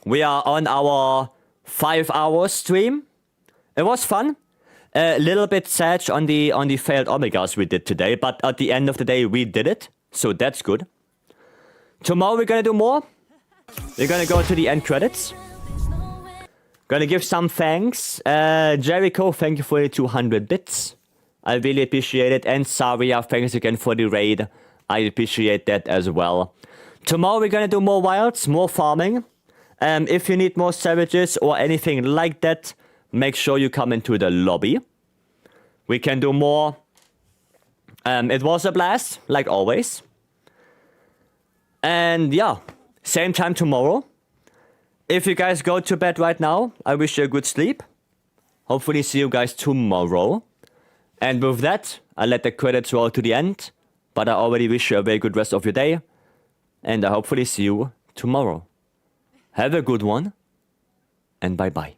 We are on our 5-hour stream. It was fun. A little bit sad on the failed Omegas we did today, but at the end of the day, we did it. So that's good. Tomorrow we're gonna do more. We're gonna go to the end credits. Gonna give some thanks. Jericho, thank you for the 200 bits. I really appreciate it. And Saria, thanks again for the raid. I appreciate that as well. Tomorrow we're gonna do more wilds, more farming. If you need more savages or anything like that, make sure you come into the lobby. We can do more. It was a blast, like always. And yeah, same time tomorrow. If you guys go to bed right now, I wish you a good sleep. Hopefully see you guys tomorrow. And with that, I'll let the credits roll to the end. But I already wish you a very good rest of your day. And I hopefully see you tomorrow. Have a good one. And bye-bye.